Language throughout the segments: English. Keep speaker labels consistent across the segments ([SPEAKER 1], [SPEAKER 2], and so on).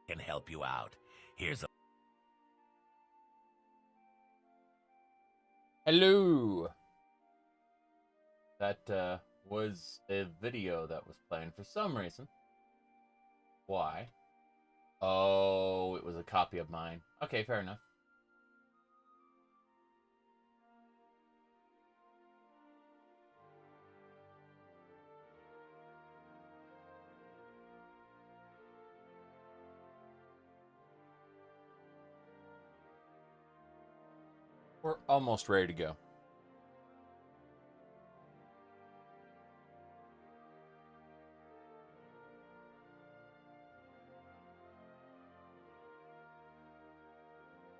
[SPEAKER 1] can help you out. Here's a...
[SPEAKER 2] Hello! That was a video that was playing for some reason. Why? Oh, it was a copy of mine. Okay, fair enough. We're almost ready to go.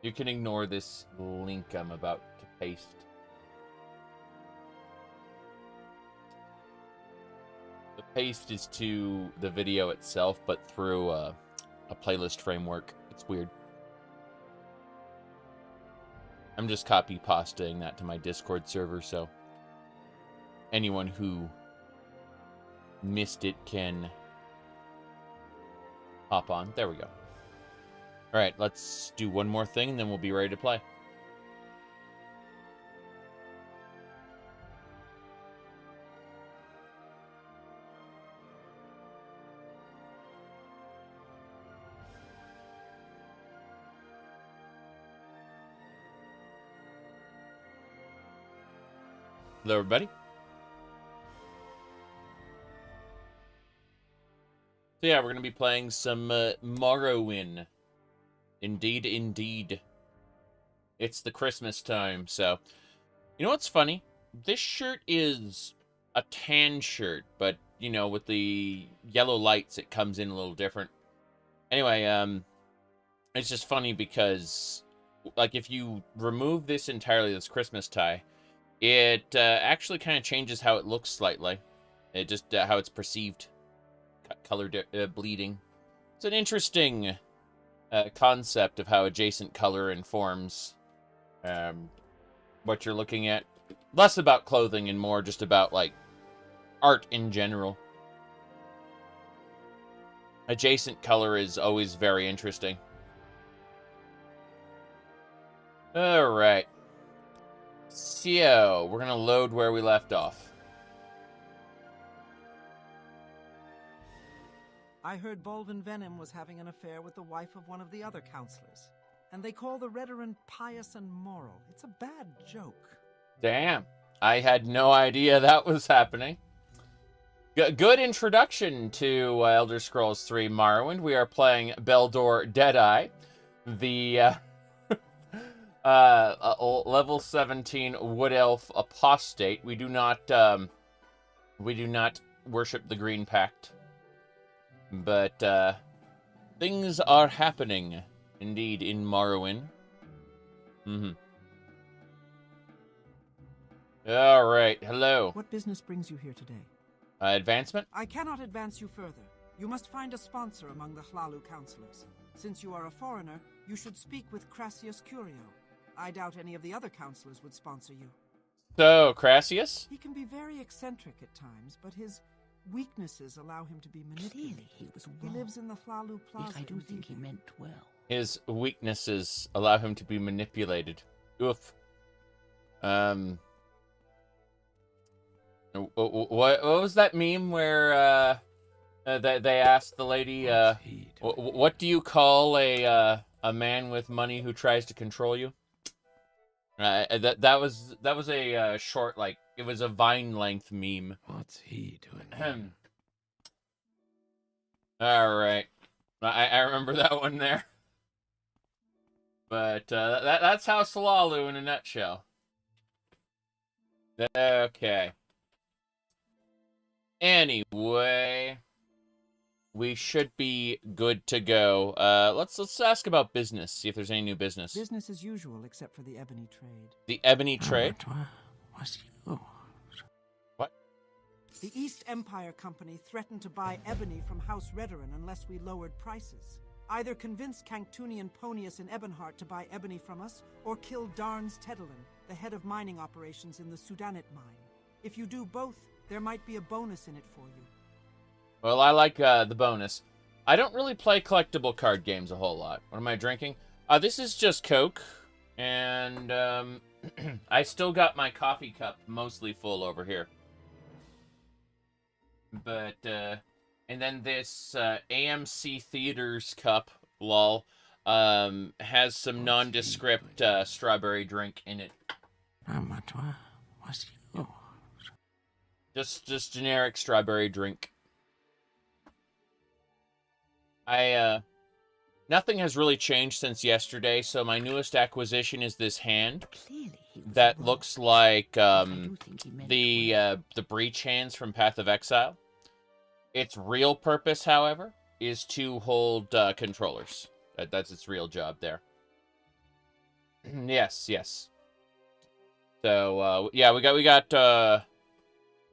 [SPEAKER 2] You can ignore this link I'm about to paste. The paste is to the video itself, but through a playlist framework. It's weird. I'm just copy-pasting that to my Discord server, so anyone who missed it can hop on. There we go. Alright, let's do one more thing, and then we'll be ready to play. Hello, everybody. So yeah, we're going to be playing some Morrowind. Indeed, indeed. It's the Christmas time, so... You know what's funny? This shirt is a tan shirt, but, you know, with the yellow lights, it comes in a little different. Anyway, it's just funny because, like, if you remove this entirely, this Christmas tie, it actually kind of changes how it looks slightly. It just, how it's perceived. Color bleeding. It's an interesting concept of how adjacent color informs what you're looking at. Less about clothing and more just about, like, art in general. Adjacent color is always very interesting. Alright. So, we're gonna load where we left off.
[SPEAKER 3] I heard Bolvin Venom was having an affair with the wife of one of the other counselors. And they call the Redoran pious and moral. It's a bad joke.
[SPEAKER 2] Damn. I had no idea that was happening. Good introduction to Elder Scrolls 3 Morrowind. We are playing Beldor Deadeye, the level 17 Wood Elf Apostate. We do not worship the Green Pact. But, things are happening, indeed, in Morrowind. Alright, hello.
[SPEAKER 3] What business brings you here today?
[SPEAKER 2] Advancement?
[SPEAKER 3] I cannot advance you further. You must find a sponsor among the Hlaalu counselors. Since you are a foreigner, you should speak with Crassius Curio. I doubt any of the other counselors would sponsor you.
[SPEAKER 2] So, Crassius?
[SPEAKER 3] He can be very eccentric at times, but his weaknesses allow him to be manipulated.
[SPEAKER 4] Clearly he was wrong.
[SPEAKER 3] He lives in the Hlaalu Plaza.
[SPEAKER 4] Yet I do think he meant well.
[SPEAKER 2] His weaknesses allow him to be manipulated. Oof. What was that meme where they asked the lady, what do you call a man with money who tries to control you? That was a short, like, it was a Vine length meme.
[SPEAKER 4] What's he doing?
[SPEAKER 2] All right, I remember that one there. But that's House Hlaalu in a nutshell. Okay. Anyway, we should be good to go. Let's ask about business. See if there's any new business.
[SPEAKER 3] Business as usual, except for the ebony trade.
[SPEAKER 2] The ebony trade.
[SPEAKER 4] Was you?
[SPEAKER 2] What?
[SPEAKER 3] The East Empire Company threatened to buy ebony from House Redoran unless we lowered prices. Either convince Canctunian Ponius and Ebonheart to buy ebony from us, or kill Darns Tedalin, the head of mining operations in the Sudanit mine. If you do both, there might be a bonus in it for you.
[SPEAKER 2] Well, I like the bonus. I don't really play collectible card games a whole lot. What am I drinking? This is just Coke, and I still got my coffee cup mostly full over here. But, and then this AMC Theaters cup, lol, has some nondescript strawberry drink in it. Just generic strawberry drink. Nothing has really changed since yesterday, so my newest acquisition is this hand that looks like the breach hands from Path of Exile. Its real purpose, however, is to hold controllers. That's its real job there. Yes. So yeah, we got.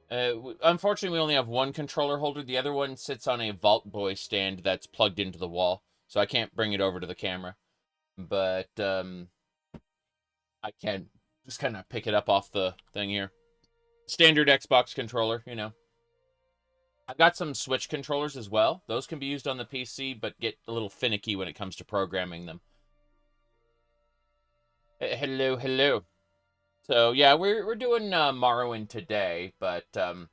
[SPEAKER 2] Unfortunately, we only have one controller holder. The other one sits on a Vault Boy stand that's plugged into the wall, so I can't bring it over to the camera. But I can just kind of pick it up off the thing here. Standard Xbox controller, you know. I've got some Switch controllers as well. Those can be used on the PC, but get a little finicky when it comes to programming them. Hello. So, yeah, we're doing Morrowind today, but a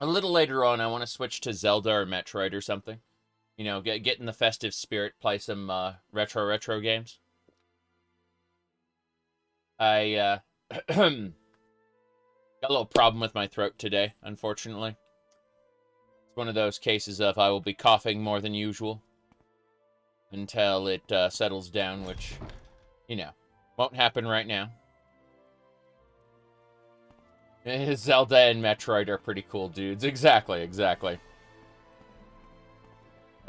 [SPEAKER 2] little later on, I want to switch to Zelda or Metroid or something. You know, get in the festive spirit, play some retro games. I got a little problem with my throat today, unfortunately. It's one of those cases of I will be coughing more than usual until it settles down, which, you know, won't happen right now. Zelda and Metroid are pretty cool dudes. Exactly.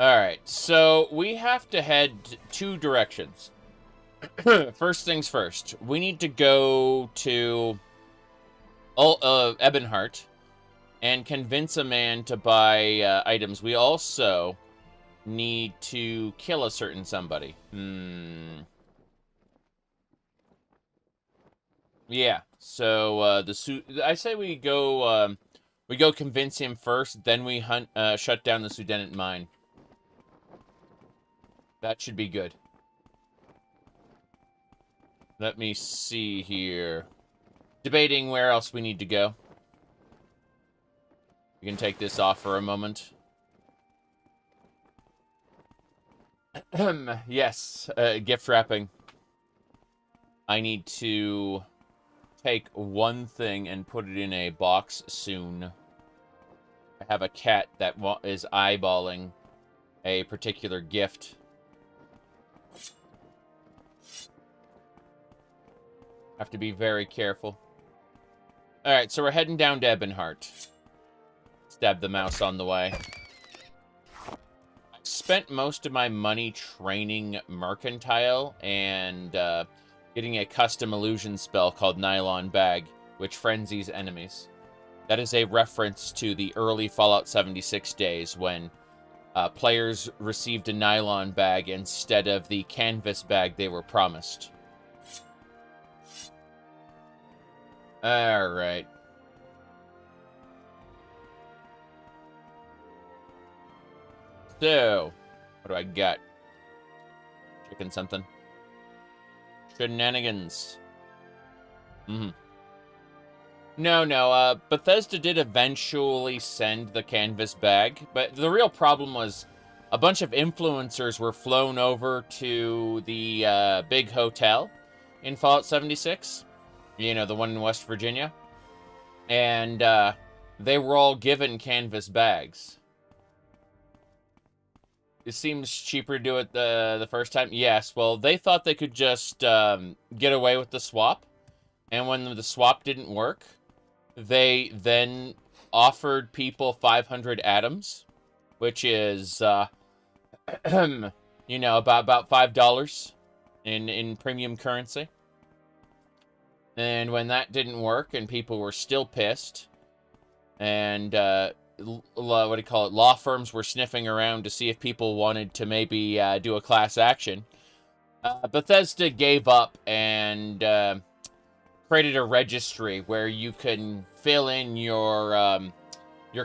[SPEAKER 2] Alright, so we have to head 2 directions. First things first, we need to go to Ebonheart and convince a man to buy items. We also need to kill a certain somebody. Yeah, so I say we go convince him first, then we shut down the Sudenant mine. That should be good. Let me see here. Debating where else we need to go. We can take this off for a moment. Yes, gift wrapping. I need to take one thing and put it in a box soon. I have a cat that is eyeballing a particular gift. Have to be very careful. Alright, so we're heading down to Ebonheart. Stab the mouse on the way. I've spent most of my money training Mercantile and getting a custom illusion spell called Nylon Bag, which frenzies enemies. That is a reference to the early Fallout 76 days when players received a nylon bag instead of the canvas bag they were promised. Alright. So, what do I got? Chicken something. Shenanigans. No, Bethesda did eventually send the canvas bag, but the real problem was a bunch of influencers were flown over to the big hotel in Fallout 76. You know, the one in West Virginia. And they were all given canvas bags. It seems cheaper to do it the first time. Yes, well, they thought they could just get away with the swap. And when the swap didn't work, they then offered people 500 atoms, which is, you know, about $5 in premium currency. And when that didn't work and people were still pissed, and what do you call it? Law firms were sniffing around to see if people wanted to maybe do a class action. Bethesda gave up and created a registry where you can fill in your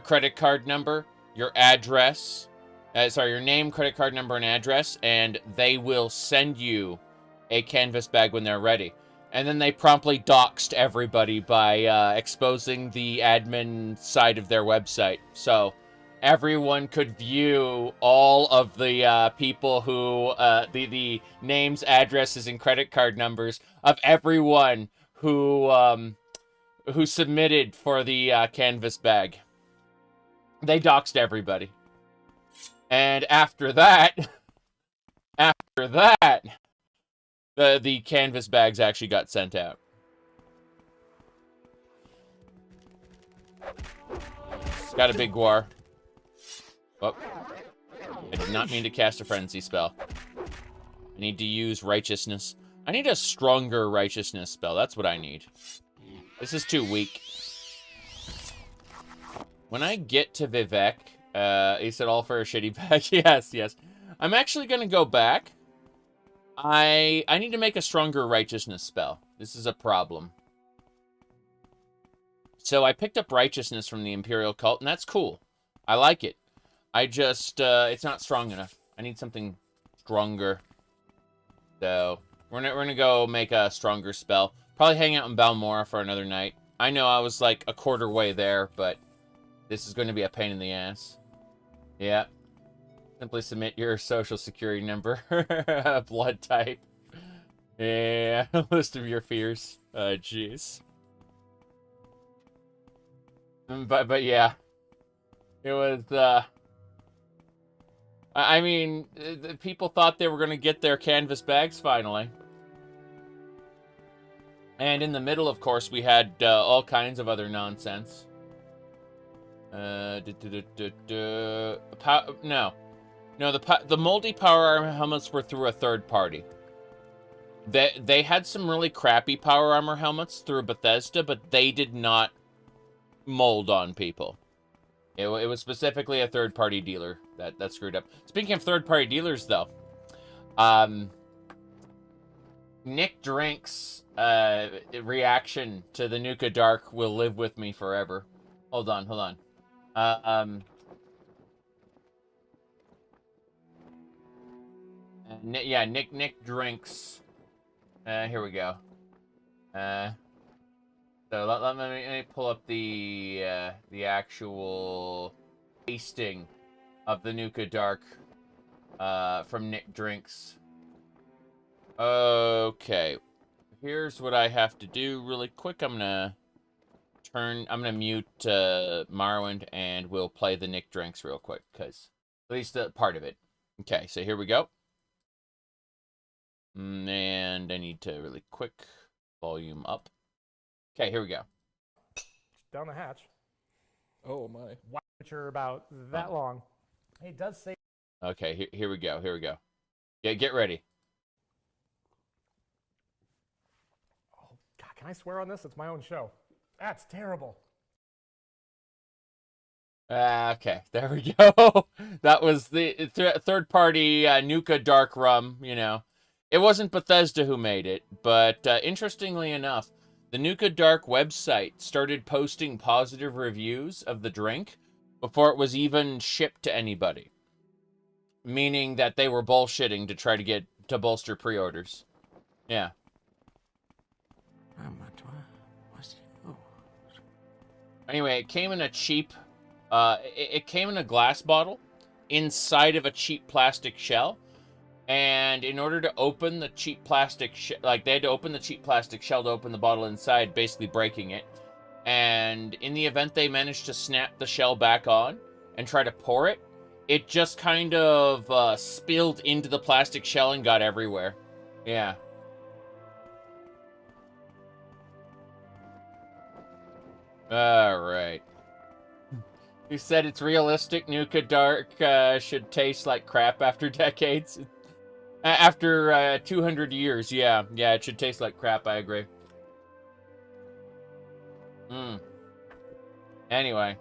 [SPEAKER 2] credit card number, your address, sorry, your name, credit card number, and address, and they will send you a canvas bag when they're ready. And then they promptly doxed everybody by exposing the admin side of their website. So everyone could view all of the people who, the names, addresses, and credit card numbers of everyone who submitted for the canvas bag. They doxed everybody. And after that, the canvas bags actually got sent out. It's got a big war. Oh, I did not mean to cast a frenzy spell. I need to use righteousness. I need a stronger righteousness spell. That's what I need. This is too weak. When I get to Vivec, he said all for a shitty bag. Yes. I'm actually going to go back. I need to make a stronger righteousness spell. This is a problem. So I picked up righteousness from the Imperial Cult, and that's cool. I like it. I just, it's not strong enough. I need something stronger. So we're gonna go make a stronger spell. Probably hang out in Balmora for another night. I know I was like a quarter way there, but this is going to be a pain in the ass. Yeah. Simply submit your social security number, blood type. Yeah, list of your fears. Jeez. But yeah, it was. I mean, people thought they were gonna get their canvas bags finally. And in the middle, of course, we had all kinds of other nonsense. No, the moldy power armor helmets were through a third party. They had some really crappy power armor helmets through Bethesda, but they did not mold on people. It was specifically a third party dealer that screwed up. Speaking of third party dealers, though, Nick Drink's reaction to the Nuka Dark will live with me forever. Hold on. Yeah, Nick Drinks. Here we go. So let me pull up the actual tasting of the Nuka Dark from Nick Drinks. Okay, here's what I have to do really quick. I'm gonna mute Morrowind, and we'll play the Nick Drinks real quick, because at least the part of it. Okay, so here we go. And I need to really quick volume up. Okay, here we go.
[SPEAKER 5] Down the hatch.
[SPEAKER 6] Oh my.
[SPEAKER 5] Which are about that long. It does say.
[SPEAKER 2] Okay, here we go. Yeah, get ready.
[SPEAKER 5] Oh God, can I swear on this? It's my own show. That's terrible.
[SPEAKER 2] Okay, there we go. That was the third-party Nuka Dark rum, you know. It wasn't Bethesda who made it, but interestingly enough, the Nuka Dark website started posting positive reviews of the drink before it was even shipped to anybody. Meaning that they were bullshitting to try to bolster pre-orders. Yeah. Anyway, it came in a cheap... it came in a glass bottle inside of a cheap plastic shell. And in order to open the cheap plastic they had to open the cheap plastic shell to open the bottle inside, basically breaking it. And in the event they managed to snap the shell back on and try to pour it, it just kind of spilled into the plastic shell and got everywhere. Yeah. Alright. You said it's realistic. Nuka Dark should taste like crap after decades. After 200 years, yeah, it should taste like crap, I agree. Anyway.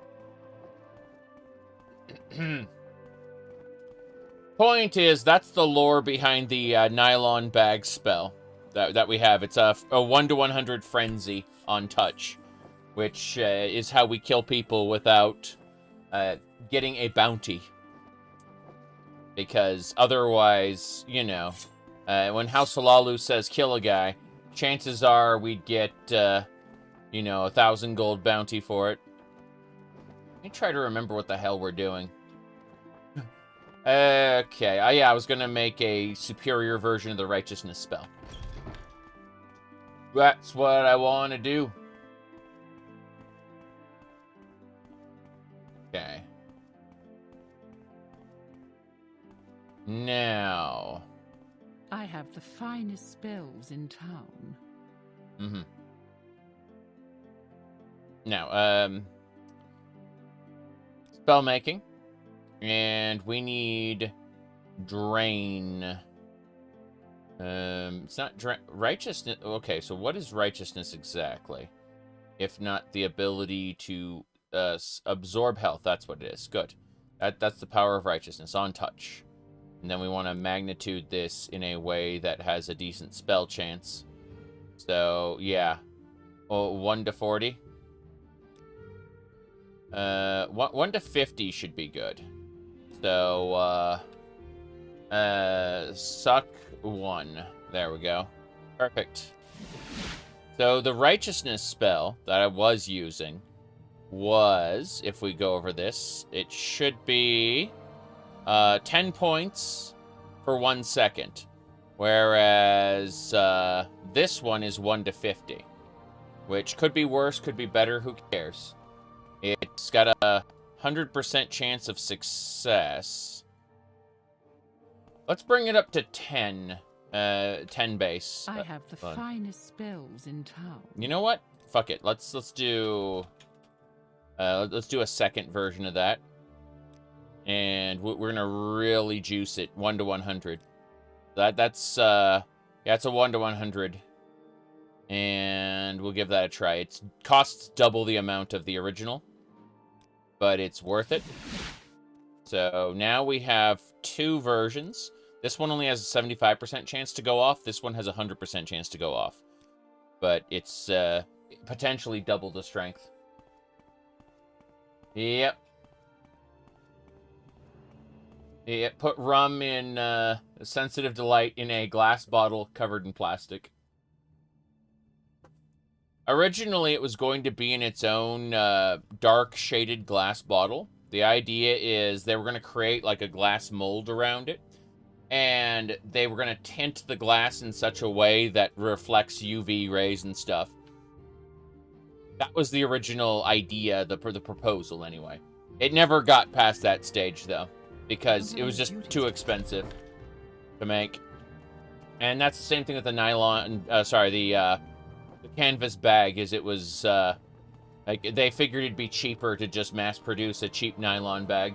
[SPEAKER 2] Point is, that's the lore behind the nylon bag spell that we have. It's a 1 to 100 frenzy on touch, which is how we kill people without getting a bounty. Because otherwise, you know, when House Hlaalu says kill a guy, chances are we'd get, you know, 1,000 gold bounty for it. Let me try to remember what the hell we're doing. Okay, yeah, I was gonna make a superior version of the righteousness spell. That's what I want to do. Okay. Now.
[SPEAKER 4] I have the finest spells in town.
[SPEAKER 2] Mm-hmm. Now, spell making. And we need drain. It's not righteousness. Okay, so what is righteousness exactly? If not the ability to absorb health, that's what it is. Good. That's the power of righteousness on touch. And then we want to magnitude this in a way that has a decent spell chance. So, yeah. 1 to 40. 1 to 50 should be good. So, suck 1. There we go. Perfect. So, the righteousness spell that I was using was, if we go over this, it should be 10 points for 1 second. Whereas this one is 1 to 50. Which could be worse, could be better, who cares? It's got a 100% chance of success. Let's bring it up to 10. 10 base.
[SPEAKER 4] I have the finest spells in town.
[SPEAKER 2] You know what? Fuck it. Let's do a second version of that. And we're gonna really juice it. 1 to 100. That's yeah, it's a 1 to 100. And we'll give that a try. It costs double the amount of the original, but it's worth it. So now we have 2 versions. This one only has a 75% chance to go off. This one has a 100% chance to go off. But it's potentially double the strength. Yep. Yep, put rum in Sensitive Delight in a glass bottle covered in plastic. Originally, it was going to be in its own dark shaded glass bottle. The idea is they were going to create like a glass mold around it. And they were going to tint the glass in such a way that reflects UV rays and stuff. That was the original idea, the proposal anyway. It never got past that stage though, because it was just too expensive to make. And that's the same thing with the nylon, the canvas bag, is it was, like, they figured it'd be cheaper to just mass produce a cheap nylon bag.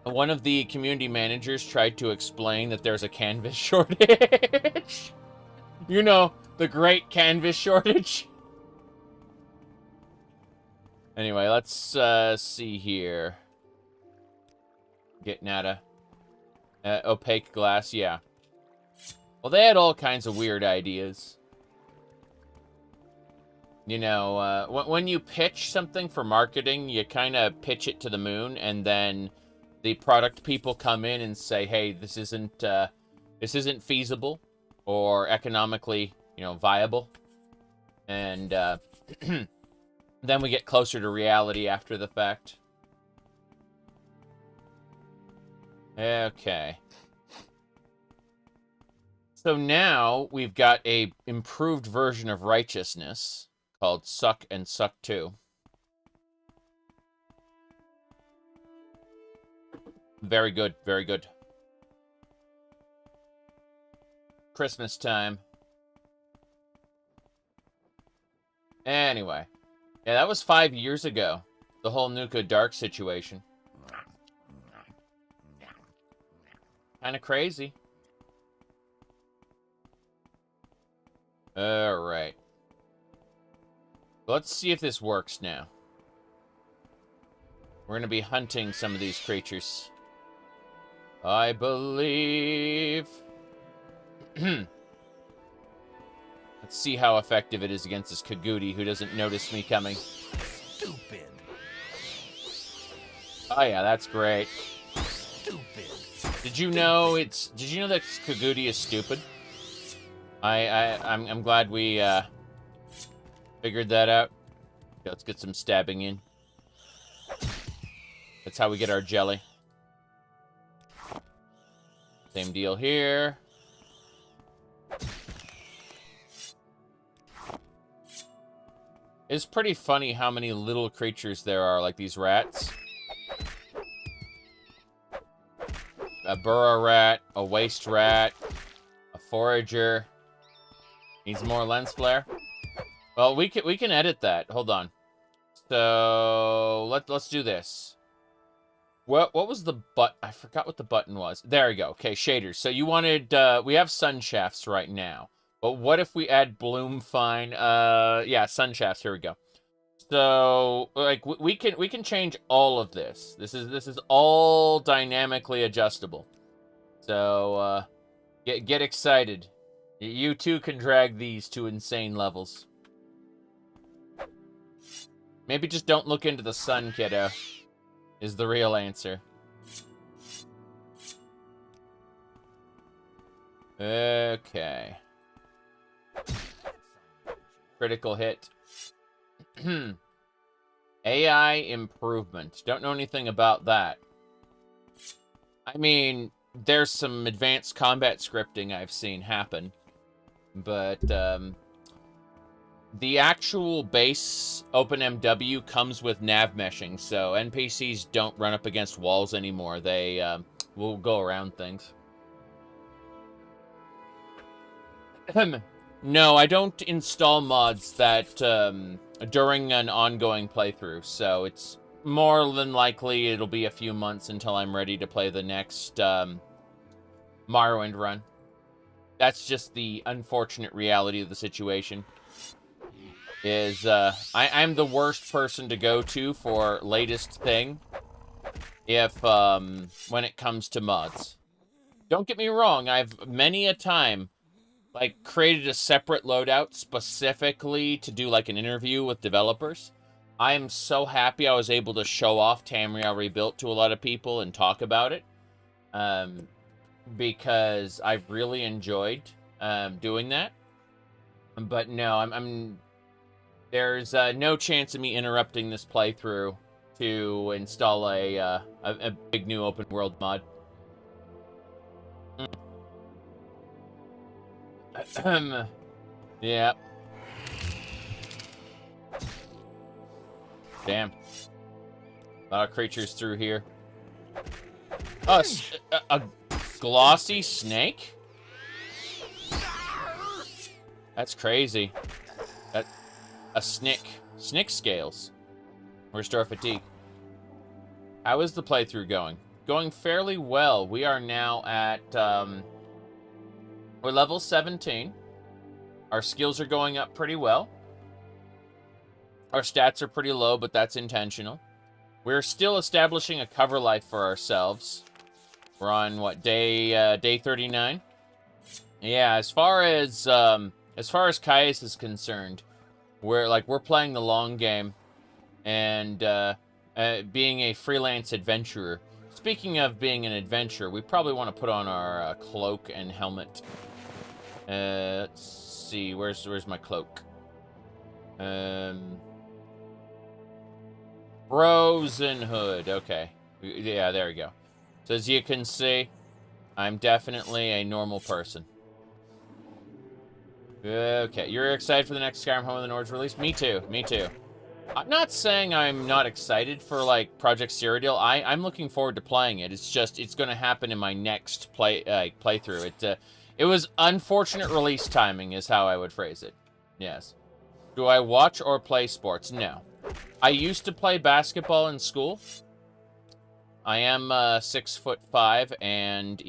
[SPEAKER 2] One of the community managers tried to explain that there's a canvas shortage. You know, the great canvas shortage. Anyway, let's see here. Getting out of opaque glass, yeah. Well, they had all kinds of weird ideas. You know, when you pitch something for marketing, you kind of pitch it to the moon, and then the product people come in and say, "Hey, this isn't feasible or economically, you know, viable," and then we get closer to reality after the fact. Okay. So now we've got a improved version of righteousness called Suck and Suck 2. Very good, very good. Christmas time. Anyway. Yeah, that was 5 years ago. The whole Nuka Dark situation. Kind of crazy. Alright. Let's see if this works now. We're going to be hunting some of these creatures. I believe. Let's see how effective it is against this Kagooti who doesn't notice me coming.
[SPEAKER 1] Stupid.
[SPEAKER 2] Oh yeah, that's great. Did you know that Kagudi is stupid? I'm glad we figured that out. Okay, let's get some stabbing in. That's how we get our jelly. Same deal here. It's pretty funny how many little creatures there are, like these rats. A burrow rat, a waste rat, a forager. Needs more lens flare. Well, we can edit that. Hold on. So let's do this. What was the I forgot what the button was. There we go. Okay, shaders. So you wanted we have sun shafts right now. But what if we add bloom fine? Yeah, sun shafts. Here we go. So like we can change all of this. This is all dynamically adjustable. So get excited. You too can drag these to insane levels. Maybe just don't look into the sun, kiddo, is the real answer. Okay. Critical hit. AI improvement. Don't know anything about that. I mean, there's some advanced combat scripting I've seen happen. But, the actual base OpenMW comes with nav meshing, so NPCs don't run up against walls anymore. They, will go around things. No, I don't install mods that, during an ongoing playthrough, so it's more than likely it'll be a few months until I'm ready to play the next, Morrowind run. That's just the unfortunate reality of the situation. Is, I'm the worst person to go to for latest thing if, when it comes to mods. Don't get me wrong, I've many a time, like, created a separate loadout specifically to do, like, an interview with developers. I am so happy I was able to show off Tamriel Rebuilt to a lot of people and talk about it. Because I've really enjoyed doing that. But no, there's no chance of me interrupting this playthrough to install a big new open world mod. Yeah. Damn. A lot of creatures through here. Oh, a glossy snake? That's crazy. A snick. Snick scales. Restore fatigue. How is the playthrough going? Going fairly well. We are now at, we're level 17. Our skills are going up pretty well. Our stats are pretty low, but that's intentional. We're still establishing a cover life for ourselves. We're on, what, day 39? Yeah, as far as Caius is concerned, we're playing the long game, and being a freelance adventurer. Speaking of being an adventurer, we probably want to put on our cloak and helmet. Let's see, where's my cloak? Frozen hood. Okay, yeah, there we go. So as you can see, I'm definitely a normal person. Okay, you're excited for the next Skyrim Home of the Nords release? Me too, me too. I'm not saying I'm not excited for, like, Project Cyrodiil. I'm looking forward to playing it. It's just, it's going to happen in my next playthrough. It was unfortunate release timing is how I would phrase it. Yes. Do I watch or play sports? No. I used to play basketball in school. I am 6'5", and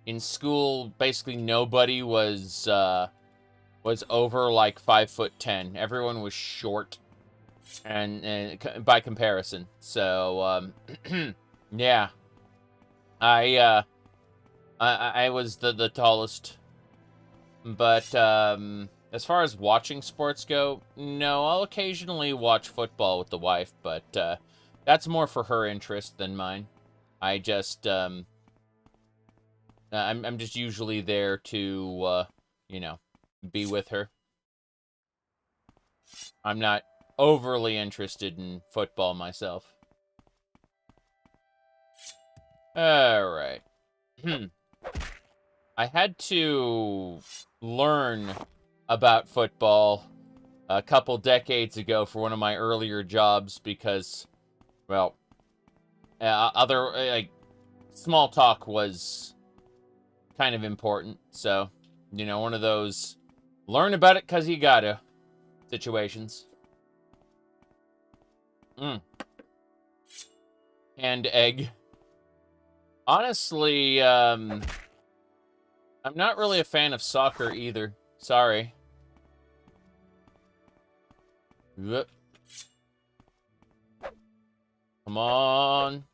[SPEAKER 2] in school, basically nobody was over like 5'10". Everyone was short, and by comparison. So yeah, I was the tallest. But as far as watching sports go, no, I'll occasionally watch football with the wife, but That's more for her interest than mine. I just, I'm just usually there to, you know, be with her. I'm not overly interested in football myself. Alright. I had to learn about football a couple decades ago for one of my earlier jobs because, well, small talk was kind of important. So, you know, one of those learn about it because you gotta situations. And egg. Honestly, I'm not really a fan of soccer either. Sorry. Come on.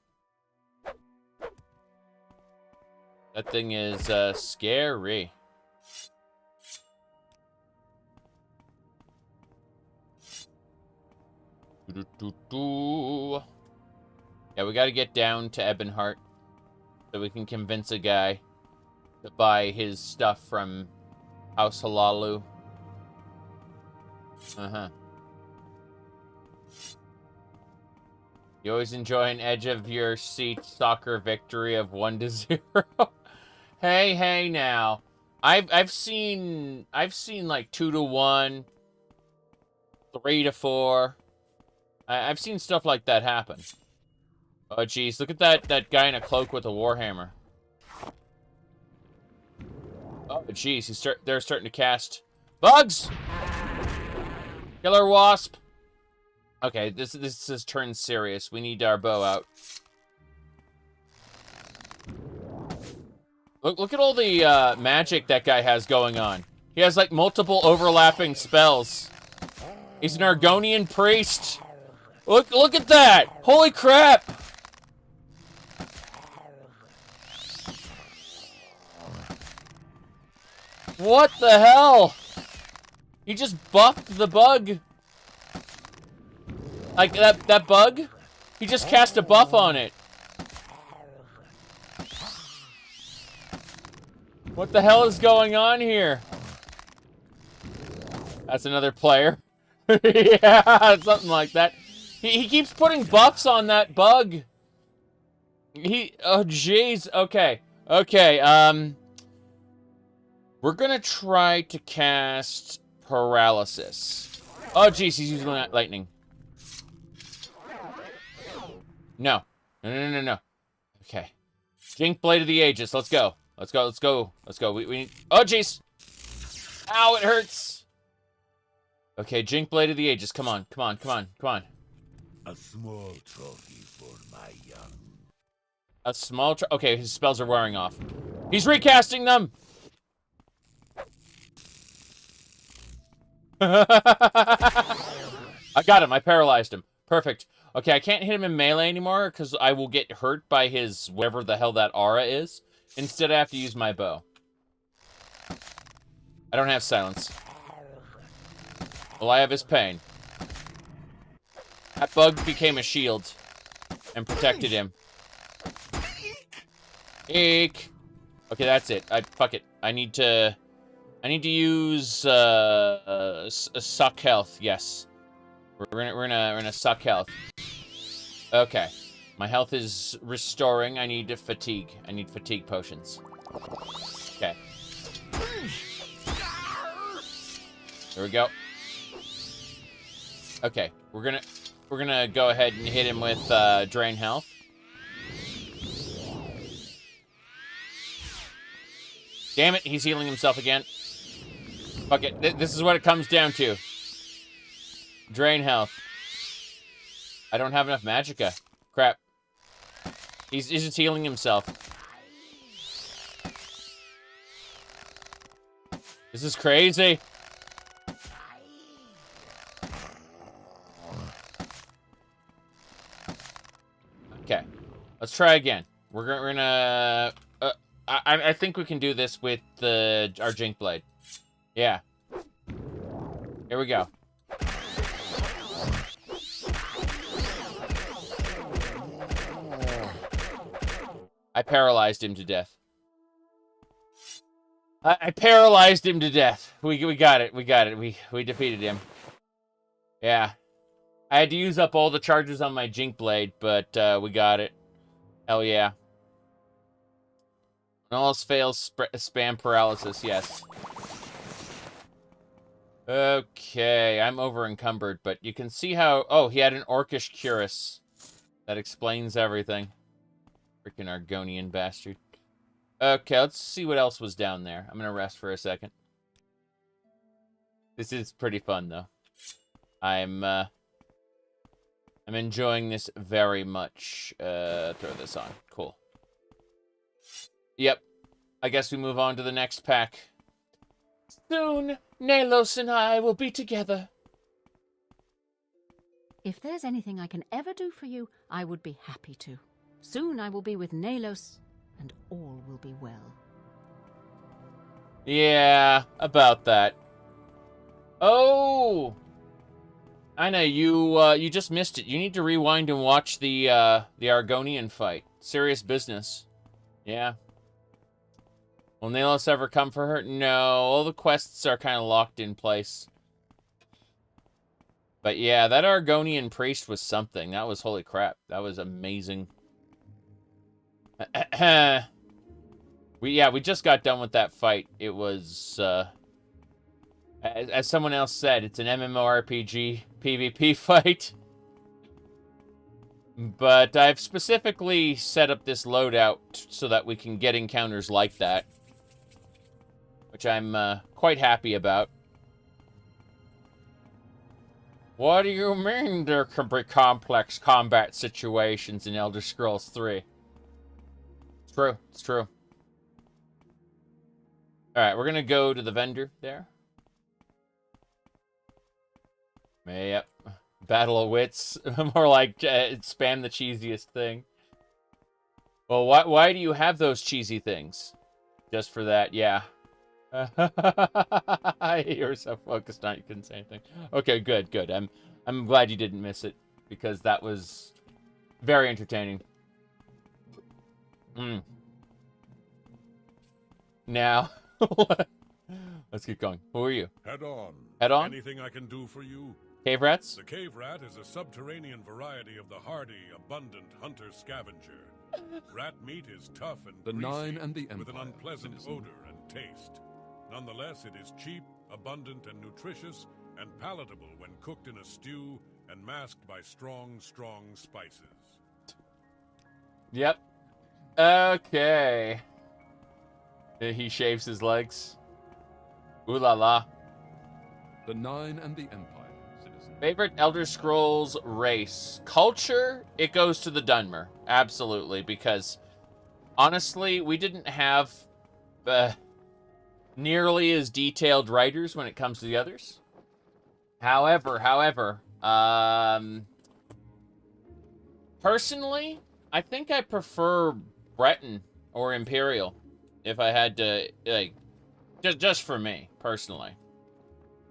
[SPEAKER 2] That thing is scary. Yeah, we gotta get down to Ebonheart so we can convince a guy to buy his stuff from House Hlaalu. You always enjoy an edge of your seat soccer victory of 1-0. Hey now. I've seen like 2-1, 3-4. I've seen stuff like that happen. Oh jeez, look at that guy in a cloak with a warhammer. Oh jeez, they're starting to cast bugs. Killer wasp. Okay, this has turned serious. We need our bow out. Look at all the magic that guy has going on. He has like multiple overlapping spells. He's an Argonian priest. Look at that! Holy crap! What the hell? He just buffed the bug. Like, that bug? He just cast a buff on it. What the hell is going on here? That's another player. Yeah, something like that. He keeps putting buffs on that bug. Oh, jeez. Okay. We're gonna try to cast paralysis. Oh, jeez, he's using lightning. No. Okay. Jink Blade of the Aegis. Let's go. We need... Oh, jeez. Ow, it hurts. Okay, Jink Blade of the Aegis. Come on.
[SPEAKER 1] A small trophy for my young.
[SPEAKER 2] A small okay, his spells are wearing off. He's recasting them! I got him. I paralyzed him. Perfect. Okay, I can't hit him in melee anymore because I will get hurt by his whatever the hell that aura is. Instead, I have to use my bow. I don't have silence. All I have is pain. That bug became a shield and protected him. Eek. Okay, that's it. Fuck it. I need to use suck health. Yes, we're gonna suck health. Okay, my health is restoring. I need fatigue. I need fatigue potions. Okay. There we go. Okay, we're gonna go ahead and hit him with drain health. Damn it, he's healing himself again. Fuck it, this is what it comes down to. Drain health. I don't have enough magicka. Crap. He's just healing himself. This is crazy. Okay, let's try again. We're gonna. I think we can do this with our Jink Blade. Yeah. Here we go. I paralyzed him to death. I paralyzed him to death. We got it. We got it. We defeated him. Yeah. I had to use up all the charges on my Jink Blade, but we got it. Hell yeah. When all else fails, spam paralysis, yes. Okay, I'm over encumbered, but you can see how... Oh, he had an Orcish Cuirass. That explains everything. Freaking Argonian bastard. Okay, let's see what else was down there. I'm gonna rest for a second. This is pretty fun, though. I'm enjoying this very much. Throw this on. Cool. Yep. I guess we move on to the next pack. Soon, Nalos and I will be together.
[SPEAKER 7] If there's anything I can ever do for you, I would be happy to. Soon I will be with Nalos, and all will be well.
[SPEAKER 2] Yeah, about that. Oh! I know, you just missed it. You need to rewind and watch the Argonian fight. Serious business. Yeah. Will Nalos ever come for her? No, all the quests are kind of locked in place. But yeah, that Argonian priest was something. That was holy crap. That was amazing. We just got done with that fight. It was, as someone else said, it's an MMORPG PvP fight. But I've specifically set up this loadout so that we can get encounters like that. Which I'm quite happy about. What do you mean there can be complex combat situations in Elder Scrolls 3? It's true. It's true. Alright, we're gonna go to the vendor there. Yep. Battle of Wits. More like spam the cheesiest thing. Well, why do you have those cheesy things? Just for that, yeah. You're so focused on it, you couldn't say anything. Okay, good, good. I'm glad you didn't miss it, because that was very entertaining. Now, let's keep going. Who are you?
[SPEAKER 8] Head on.
[SPEAKER 2] Head on?
[SPEAKER 8] Anything I can do for you?
[SPEAKER 2] Cave rats?
[SPEAKER 8] The cave rat is a subterranean variety of the hardy, abundant hunter-scavenger. Rat meat is tough and
[SPEAKER 6] The
[SPEAKER 8] greasy,
[SPEAKER 6] Nine and the
[SPEAKER 8] with an
[SPEAKER 6] Empire,
[SPEAKER 8] unpleasant
[SPEAKER 6] citizen.
[SPEAKER 8] odor and taste. Nonetheless, it is cheap, abundant, and nutritious, and palatable when cooked in a stew and masked by strong, strong spices.
[SPEAKER 2] Yep. Okay. He shaves his legs. Ooh la la.
[SPEAKER 6] The Nine and the Empire, citizen.
[SPEAKER 2] Favorite Elder Scrolls race? Culture? It goes to the Dunmer. Absolutely, because honestly, we didn't have nearly as detailed writers when it comes to the others. However, personally, I think I prefer Breton or Imperial if I had to, like, just for me, personally.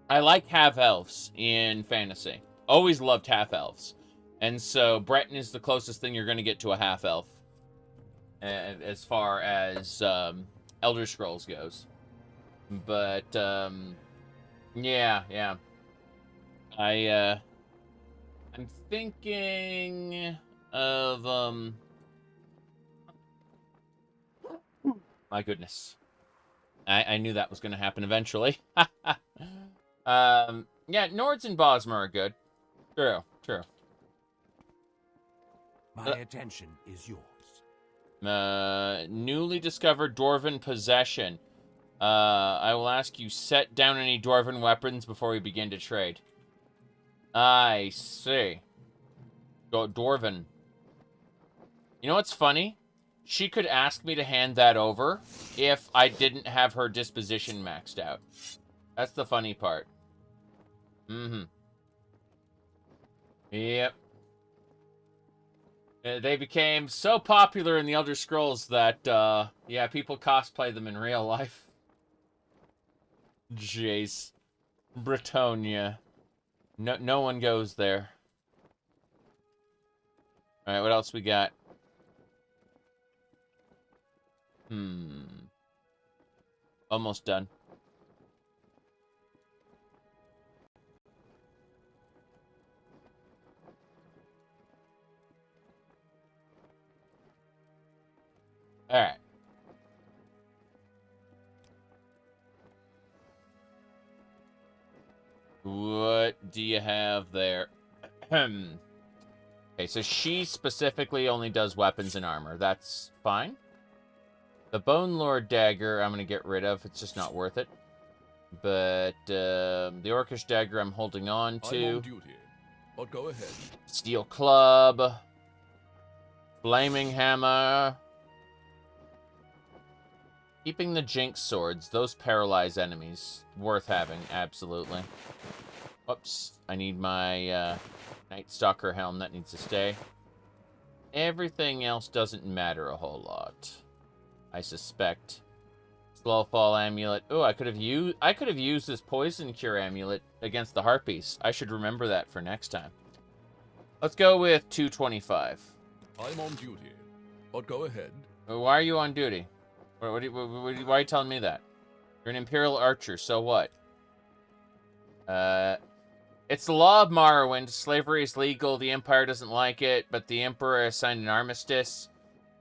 [SPEAKER 2] I like half-elves in fantasy. Always loved half-elves. And so Breton is the closest thing you're going to get to a half-elf as far as Elder Scrolls goes. But, yeah. I'm thinking of, my goodness. I knew that was going to happen eventually. Yeah, Nords and Bosmer are good. True.
[SPEAKER 1] My attention is yours.
[SPEAKER 2] Newly discovered Dwarven possession. I will ask you, set down any Dwarven weapons before we begin to trade. I see. Go Dwarven. You know what's funny? She could ask me to hand that over if I didn't have her disposition maxed out. That's the funny part. Yep. They became so popular in the Elder Scrolls that, yeah, people cosplay them in real life. Jace. Bretonia. No one goes there. Alright, what else we got? Almost done. All right. What do you have there? Okay, so she specifically only does weapons and armor. That's fine. The Bone Lord dagger I'm going to get rid of. It's just not worth it. But the Orcish dagger I'm holding on to.
[SPEAKER 6] I'm on duty, but go ahead.
[SPEAKER 2] Steel club. Flaming hammer. Keeping the Jinx swords. Those paralyze enemies. Worth having, absolutely. Whoops. I need my Night Stalker helm. That needs to stay. Everything else doesn't matter a whole lot, I suspect. Slowfall amulet. Oh, I could have used this poison cure amulet against the harpies. I should remember that for next time. Let's go with 225.
[SPEAKER 6] I'm on duty, but go ahead.
[SPEAKER 2] Why are you on duty? Why are you telling me that? You're an Imperial Archer, so what? It's the law of Morrowind. Slavery is legal. The Empire doesn't like it, but the Emperor signed an armistice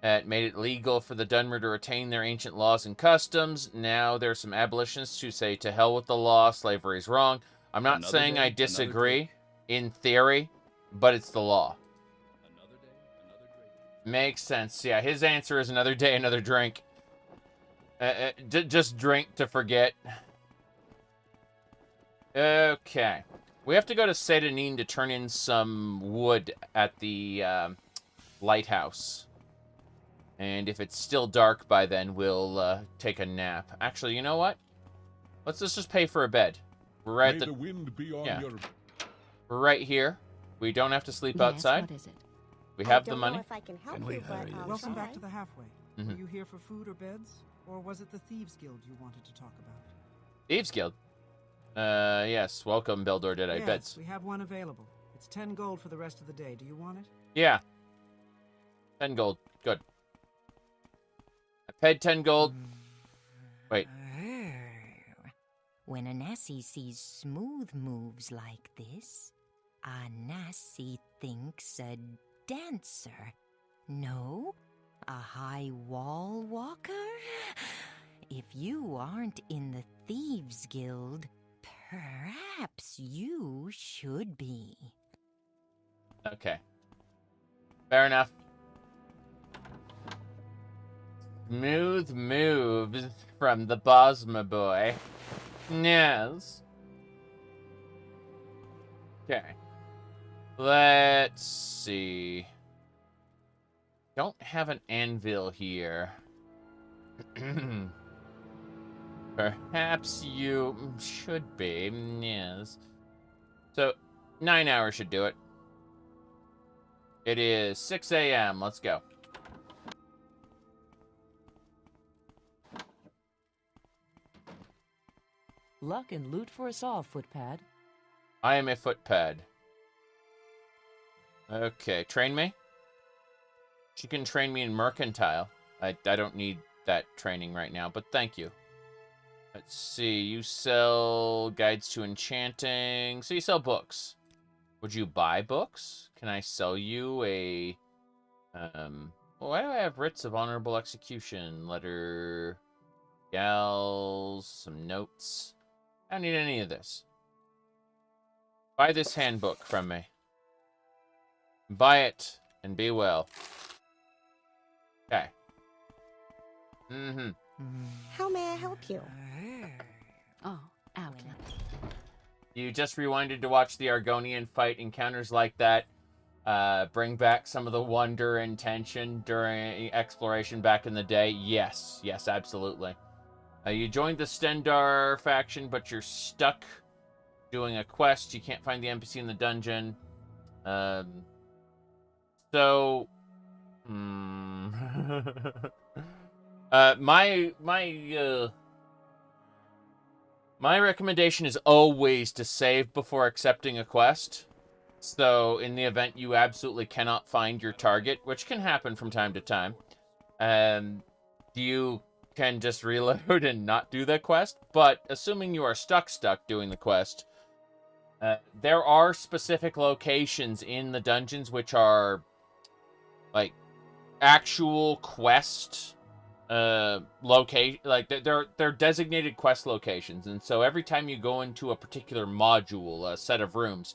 [SPEAKER 2] that made it legal for the Dunmer to retain their ancient laws and customs. Now there's some abolitionists who say, to hell with the law, slavery is wrong. I'm not saying I disagree in theory, but it's the law.
[SPEAKER 6] Another day, another drink.
[SPEAKER 2] Makes sense. Yeah, his answer is another day, another drink. Just drink to forget. Okay. We have to go to Sedanine to turn in some wood at the lighthouse. And if it's still dark by then, we'll take a nap. Actually, you know what? Let's just pay for a bed. We're right at
[SPEAKER 8] May the wind be on your...
[SPEAKER 2] We're right here. We don't have to sleep
[SPEAKER 7] Yes,
[SPEAKER 2] outside.
[SPEAKER 7] what is it?
[SPEAKER 2] We have
[SPEAKER 9] I
[SPEAKER 2] the
[SPEAKER 9] don't
[SPEAKER 2] money.
[SPEAKER 9] know if I can help
[SPEAKER 1] we
[SPEAKER 9] you, but
[SPEAKER 1] hurry?
[SPEAKER 9] I'll
[SPEAKER 3] Welcome
[SPEAKER 9] try.
[SPEAKER 3] back to the halfway.
[SPEAKER 2] Mhm.
[SPEAKER 3] Were you here for food or beds? Or was it the Thieves Guild you wanted to talk about?
[SPEAKER 2] Thieves Guild. Yes. Welcome, Beldor Deadeye.
[SPEAKER 3] Yes,
[SPEAKER 2] Beds.
[SPEAKER 3] we have one available. It's 10 gold for the rest of the day. Do you want it?
[SPEAKER 2] Yeah. 10 gold. Good. I paid 10 gold. Wait.
[SPEAKER 10] When a Nasi sees smooth moves like this, a Nasi thinks a dancer. No? A high wall walker? If you aren't in the Thieves Guild, perhaps you should be.
[SPEAKER 2] Okay. Fair enough. Smooth moves from the Bosma boy. Yes. Okay. Let's see. Don't have an anvil here. Perhaps you should be. Yes. So, 9 hours should do it. It is 6 a.m. Let's go.
[SPEAKER 11] Luck and loot for us all, footpad.
[SPEAKER 2] I am a footpad. Okay, train me. She can train me in mercantile. I don't need that training right now, but thank you. Let's see, you sell guides to enchanting. So you sell books. Would you buy books? Can I sell you a... why do I have writs of honorable execution? Letter... Gals, some notes. I don't need any of this. Buy this handbook from me. Buy it, and be well. Okay. Mm-hmm.
[SPEAKER 9] How may I help you?
[SPEAKER 7] Oh, outlet.
[SPEAKER 2] You just rewinded to watch the Argonian fight. Encounters like that bring back some of the wonder and tension during exploration back in the day. Yes, yes, absolutely. You joined the Stendar faction, but you're stuck doing a quest. You can't find the NPC in the dungeon. My recommendation is always to save before accepting a quest. So, in the event you absolutely cannot find your target, which can happen from time to time, you can just reload and not do the quest. But assuming you are stuck doing the quest, there are specific locations in the dungeons which are like actual quest location, like they're designated quest locations. And so every time you go into a particular module, a set of rooms,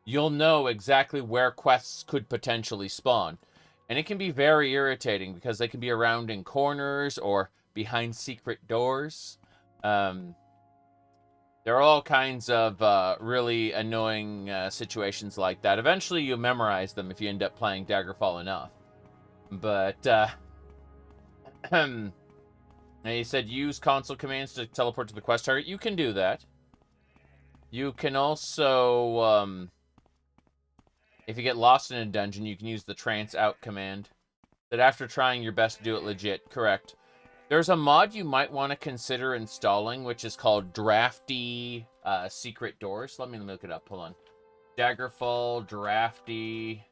[SPEAKER 2] you'll know exactly where quests could potentially spawn. And it can be very irritating because they can be around in corners or behind secret doors. There are all kinds of really annoying situations like that. Eventually you memorize them if you end up playing Daggerfall enough. But, and you said use console commands to teleport to the quest target. You can do that. You can also, if you get lost in a dungeon, you can use the trance out command. That after trying your best to do it legit. Correct. There's a mod you might want to consider installing, which is called Drafty Secret Doors. Let me look it up. Hold on. Daggerfall Drafty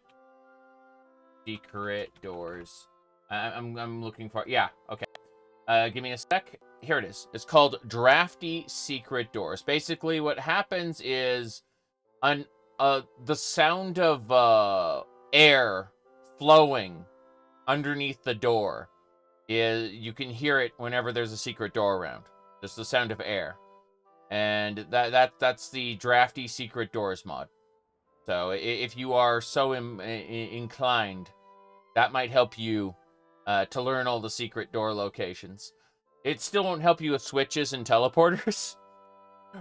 [SPEAKER 2] Secret Doors. I'm looking for... Yeah, okay. Give me a sec. Here it is. It's called Drafty Secret Doors. Basically, what happens is the sound of air flowing underneath the door is, you can hear it whenever there's a secret door around. Just the sound of air. And that's the Drafty Secret Doors mod. So if you are so inclined, that might help you to learn all the secret door locations. It still won't help you with switches and teleporters,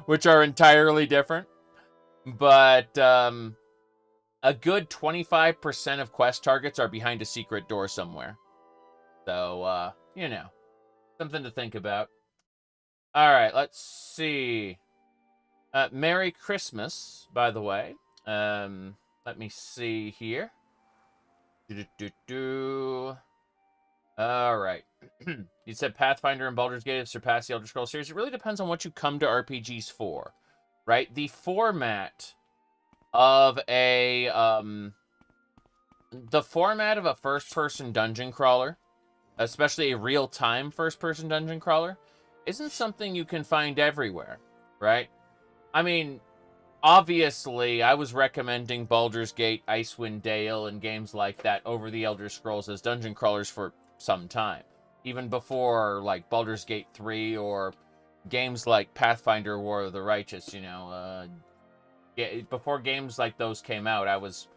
[SPEAKER 2] which are entirely different. But a good 25% of quest targets are behind a secret door somewhere. So, you know, something to think about. All right, let's see. Merry Christmas, by the way. Let me see here. All right. You said Pathfinder and Baldur's Gate have surpassed the Elder Scrolls series. It really depends on what you come to RPGs for, right? The format of a first-person dungeon crawler, especially a real-time first-person dungeon crawler, isn't something you can find everywhere, right? I mean, obviously, I was recommending Baldur's Gate, Icewind Dale, and games like that over the Elder Scrolls as dungeon crawlers for some time. Even before, like, Baldur's Gate 3 or games like Pathfinder War of the Righteous, you know. Before games like those came out, I was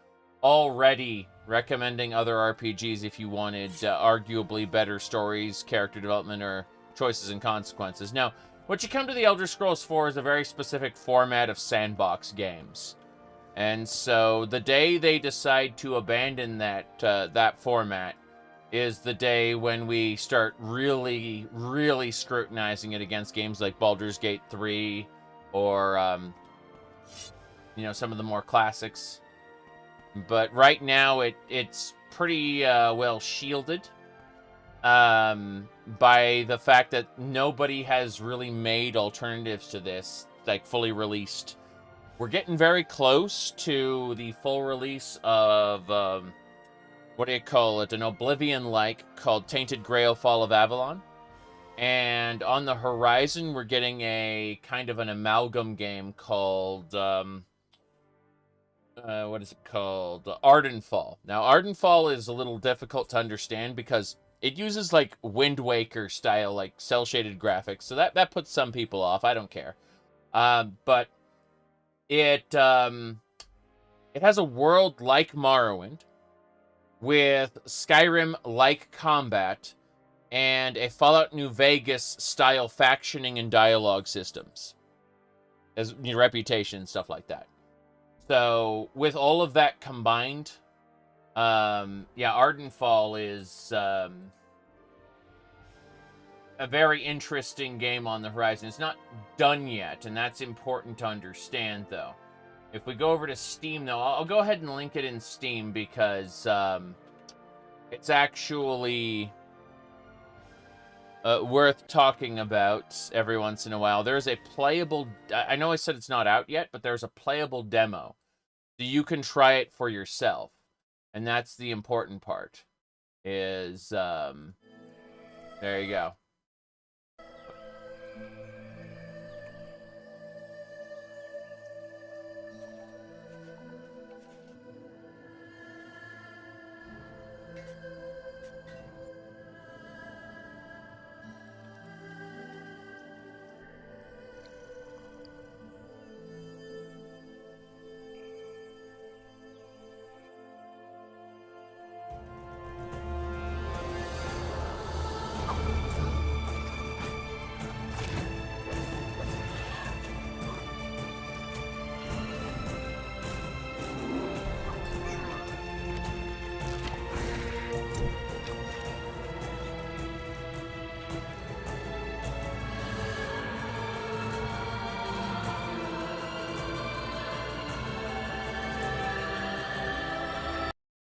[SPEAKER 2] already recommending other RPGs if you wanted arguably better stories, character development, or choices and consequences. Now, what you come to the Elder Scrolls for is a very specific format of sandbox games. And so the day they decide to abandon that format is the day when we start really, really scrutinizing it against games like Baldur's Gate 3 or, you know, some of the more classics. But right now, it's pretty well shielded by the fact that nobody has really made alternatives to this, like, fully released. We're getting very close to the full release of, what do you call it, an Oblivion-like called Tainted Grail Fall of Avalon. And on the horizon, we're getting a kind of an amalgam game called, what is it called? Ardenfall. Now, Ardenfall is a little difficult to understand because it uses, like, Wind Waker style, like, cel-shaded graphics. So that puts some people off. I don't care. But it has a world like Morrowind with Skyrim-like combat and a Fallout New Vegas style factioning and dialogue systems. As your reputation and stuff like that. So, with all of that combined, yeah, Ardenfall is a very interesting game on the horizon. It's not done yet, and that's important to understand, though. If we go over to Steam, though, I'll go ahead and link it in Steam because it's actually worth talking about every once in a while. There's a playable... I know I said it's not out yet, but there's a playable demo. So you can try it for yourself. And that's the important part. Is... There you go.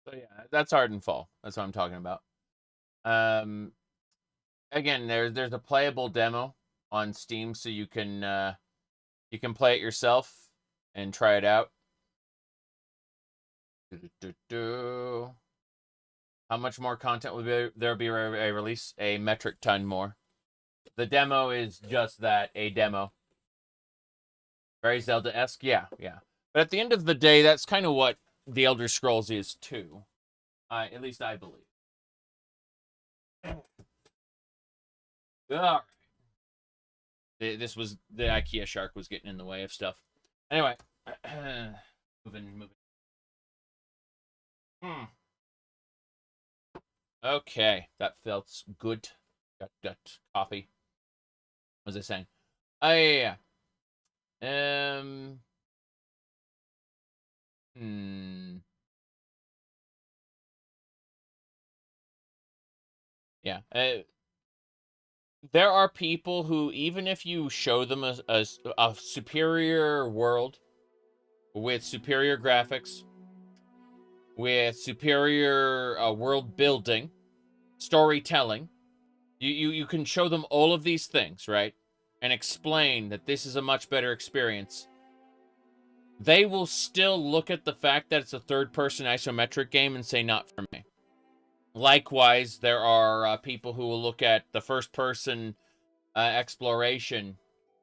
[SPEAKER 2] So yeah, that's Ardenfall. That's what I'm talking about. Again, there's a playable demo on Steam, so you can play it yourself and try it out. How much more content will there be a release? A metric ton more. The demo is just that, a demo. Very Zelda-esque, yeah. But at the end of the day, that's kind of what The Elder Scrolls is too. At least I believe. Alright. This was the IKEA shark was getting in the way of stuff. Anyway, moving. Okay, that felt good. Got coffee. What was I saying? Oh yeah. Yeah. There are people who, even if you show them a superior world with superior graphics, with superior world building, storytelling, you can show them all of these things, right? And explain that this is a much better experience. They will still look at the fact that it's a third-person isometric game and say, not for me. Likewise, there are people who will look at the first-person exploration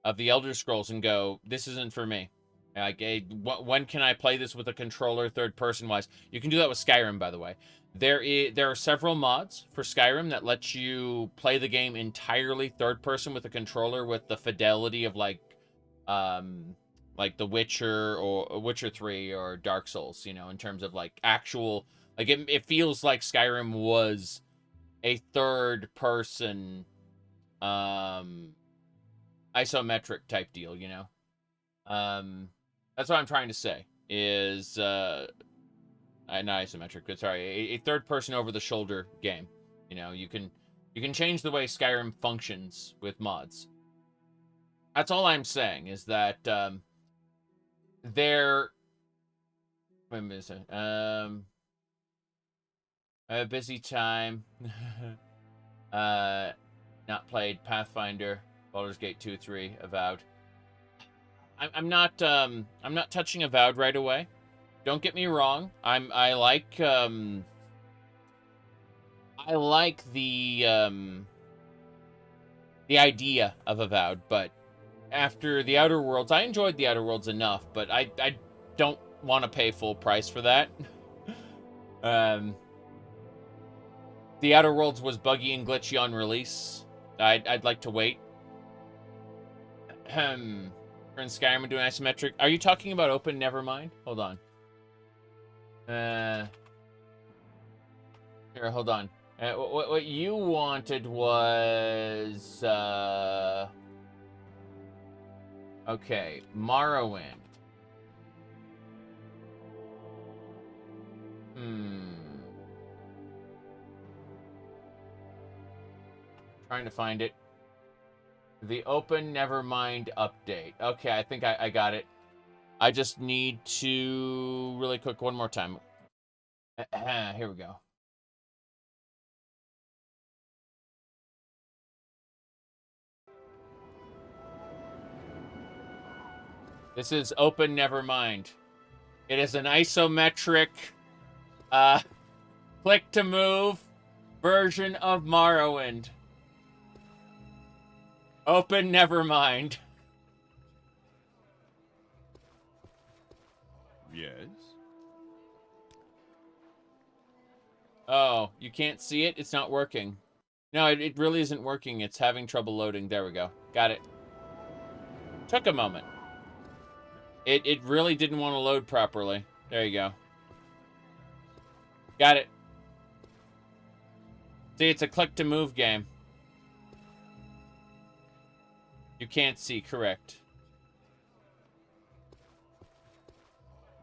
[SPEAKER 2] of the Elder Scrolls and go, this isn't for me. Like, when can I play this with a controller, third-person-wise? You can do that with Skyrim, by the way. There are several mods for Skyrim that let you play the game entirely third-person with a controller with the fidelity of, like The Witcher or Witcher 3 or Dark Souls, you know, in terms of, like, actual... Like, it feels like Skyrim was a third-person isometric type deal, you know? That's what I'm trying to say, is... not isometric, but sorry, a third-person over-the-shoulder game. You know, you can change the way Skyrim functions with mods. That's all I'm saying, is that they're... Wait a minute. A busy time. Not played Pathfinder, Baldur's Gate 2, 3, Avowed. I'm not touching Avowed right away. Don't get me wrong. I like the idea of Avowed, but after the Outer Worlds, I enjoyed the Outer Worlds enough, but I don't want to pay full price for that. The Outer Worlds was buggy and glitchy on release. I'd like to wait. We're in Skyrim and doing isometric. Are you talking about OpenNevermind? Hold on. Here, hold on. What you wanted was... Okay, Morrowind. Trying to find it. The OpenNevermind update. Okay, I think I got it. I just need to really quick one more time. Here we go. This is OpenNevermind. It is an isometric click to move version of Morrowind. OpenNevermind.
[SPEAKER 6] Yes?
[SPEAKER 2] Oh, you can't see it? It's not working. No, it really isn't working. It's having trouble loading. There we go. Got it. Took a moment. It really didn't want to load properly. There you go. Got it. See, it's a click to move game. You can't see, correct.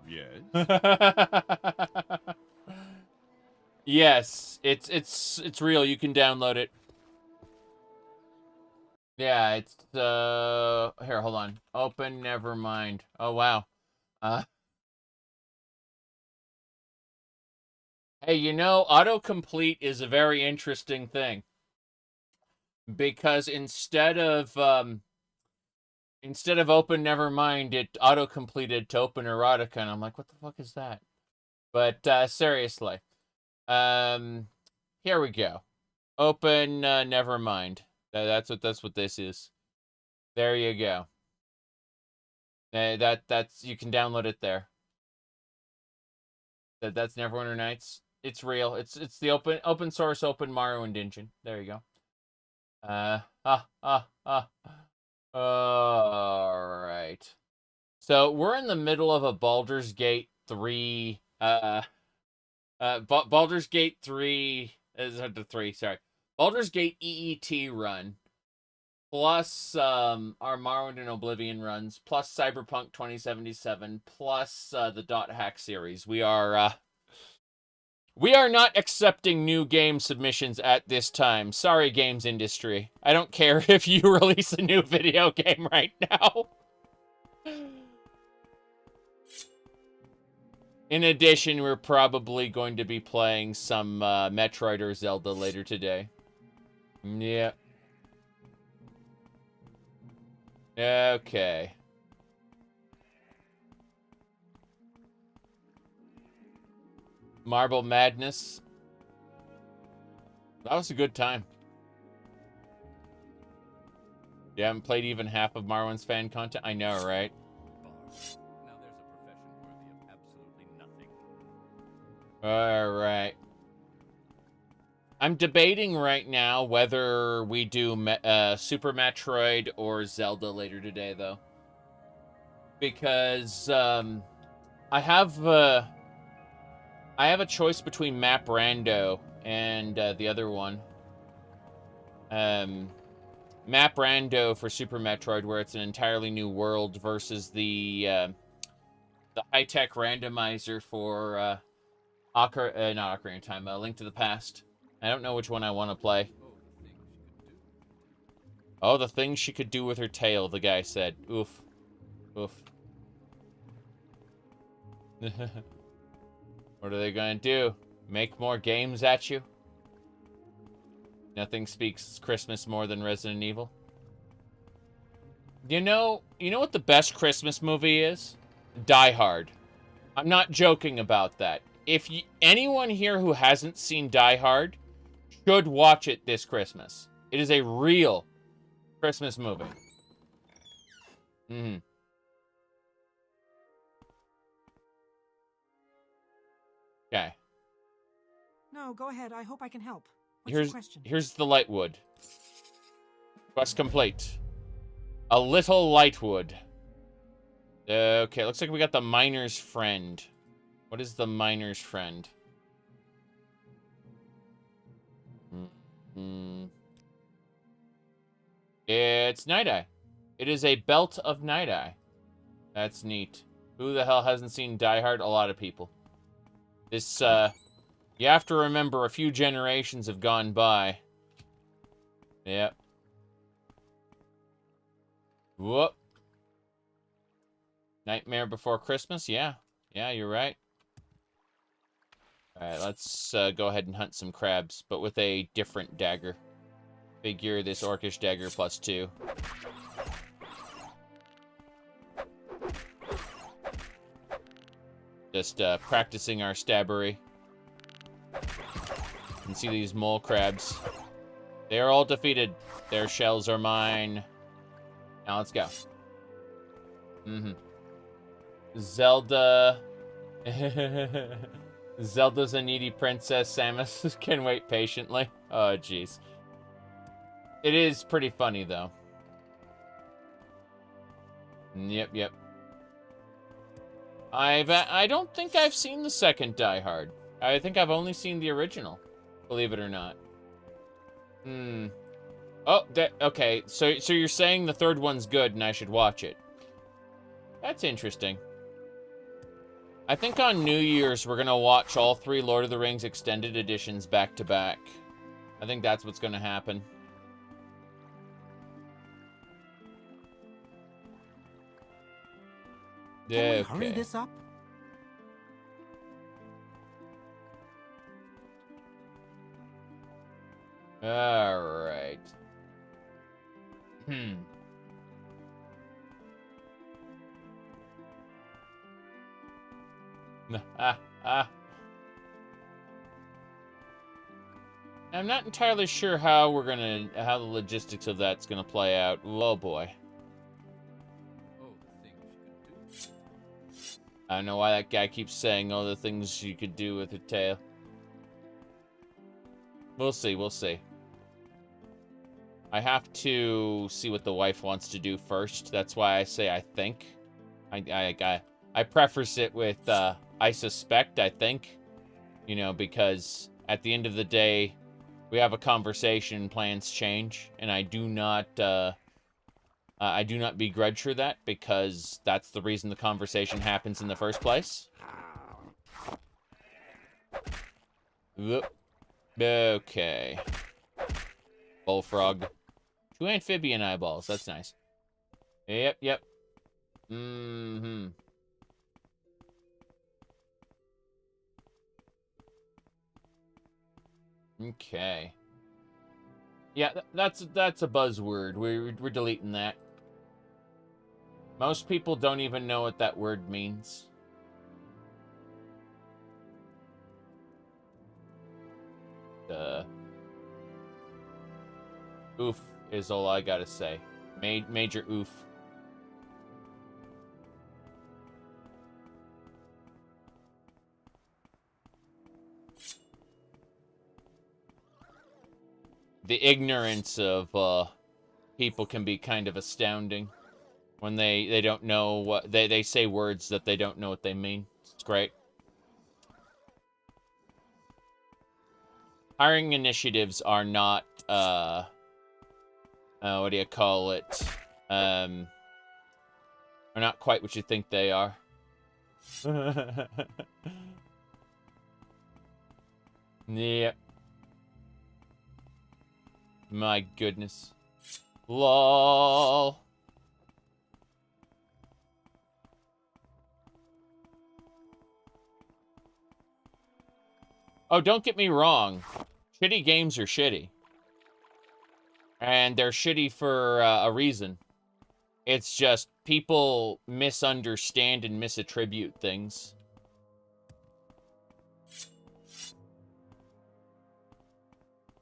[SPEAKER 6] Yes?
[SPEAKER 2] Yes, it's real. You can download it. Yeah, it's here, hold on. OpenNevermind. Oh wow. Hey, you know, autocomplete is a very interesting thing. Because instead of OpenNevermind, it auto-completed to Open Erotica, and I'm like, what the fuck is that? But seriously. Here we go. OpenNevermind. That's what this is. There you go. That's you can download it there. That's Neverwinter Nights. It's real. It's the open source open Morrowind engine. There you go. All right. So we're in the middle of a Baldur's Gate 3 Baldur's Gate 3 is the 3, sorry. Baldur's Gate EET run, plus our Morrowind and Oblivion runs, plus Cyberpunk 2077, plus the Dot Hack series. We are not accepting new game submissions at this time. Sorry, games industry. I don't care if you release a new video game right now. In addition, we're probably going to be playing some Metroid or Zelda later today. Yeah. Okay. Marble Madness. That was a good time. You haven't played even half of Marwin's fan content? I know, right?
[SPEAKER 6] Now there's a profession worthy of absolutely nothing.
[SPEAKER 2] Alright. I'm debating right now whether we do Super Metroid or Zelda later today, though. Because, I have a choice between Map Rando and the other one. Map Rando for Super Metroid, where it's an entirely new world, versus the high-tech randomizer for not Ocarina of Time, Link to the Past. I don't know which one I want to play. Oh, the things she could do with her tail, the guy said. Oof. Oof. What are they gonna do? Make more games at you? Nothing speaks Christmas more than Resident Evil. You know what the best Christmas movie is? Die Hard. I'm not joking about that. If anyone here who hasn't seen Die Hard should watch it this Christmas. It is a real Christmas movie. Mm-hmm. Okay.
[SPEAKER 3] No, go ahead. I hope I can help. What's your question?
[SPEAKER 2] Here's the Lightwood. Quest complete. A little Lightwood. Okay, looks like we got the Miner's Friend. What is the Miner's Friend? It's Night Eye. It is a belt of Night Eye. That's neat. Who the hell hasn't seen Die Hard? A lot of people. This, you have to remember a few generations have gone by. Yep. Whoop. Nightmare Before Christmas? Yeah. Yeah, you're right. Alright, let's go ahead and hunt some crabs, but with a different dagger. Figure this orcish dagger +2. Just practicing our stabbery. You can see these mole crabs. They are all defeated. Their shells are mine. Now let's go. Zelda. Zelda's a needy princess. Samus can wait patiently. Oh, jeez. It is pretty funny, though. Yep. I don't think I've seen the second Die Hard. I think I've only seen the original, believe it or not. Oh, okay. So you're saying the third one's good and I should watch it. That's interesting. I think on New Year's we're gonna watch all 3 Lord of the Rings extended editions back to back. I think that's what's gonna happen.
[SPEAKER 3] Can we hurry this up?
[SPEAKER 2] All right. I'm not entirely sure how the logistics of that's gonna play out. Oh boy. I don't know why that guy keeps saying all the things you could do with a tail. We'll see. I have to see what the wife wants to do first. That's why I say I think. I preface it with I suspect, I think. You know, because at the end of the day, we have a conversation, plans change, and I do not begrudge her that, because that's the reason the conversation happens in the first place. Okay. Bullfrog. 2 amphibian eyeballs. That's nice. Yep. Okay. Yeah, that's a buzzword. We're deleting that. Most people don't even know what that word means. Oof is all I gotta say. Major oof. The ignorance of people can be kind of astounding when they don't know what they say words that they don't know what they mean. It's great. Hiring initiatives are not what do you call it? Are not quite what you think they are. Yep. My goodness. LOL. Oh, don't get me wrong. Shitty games are shitty. And they're shitty for a reason. It's just people misunderstand and misattribute things.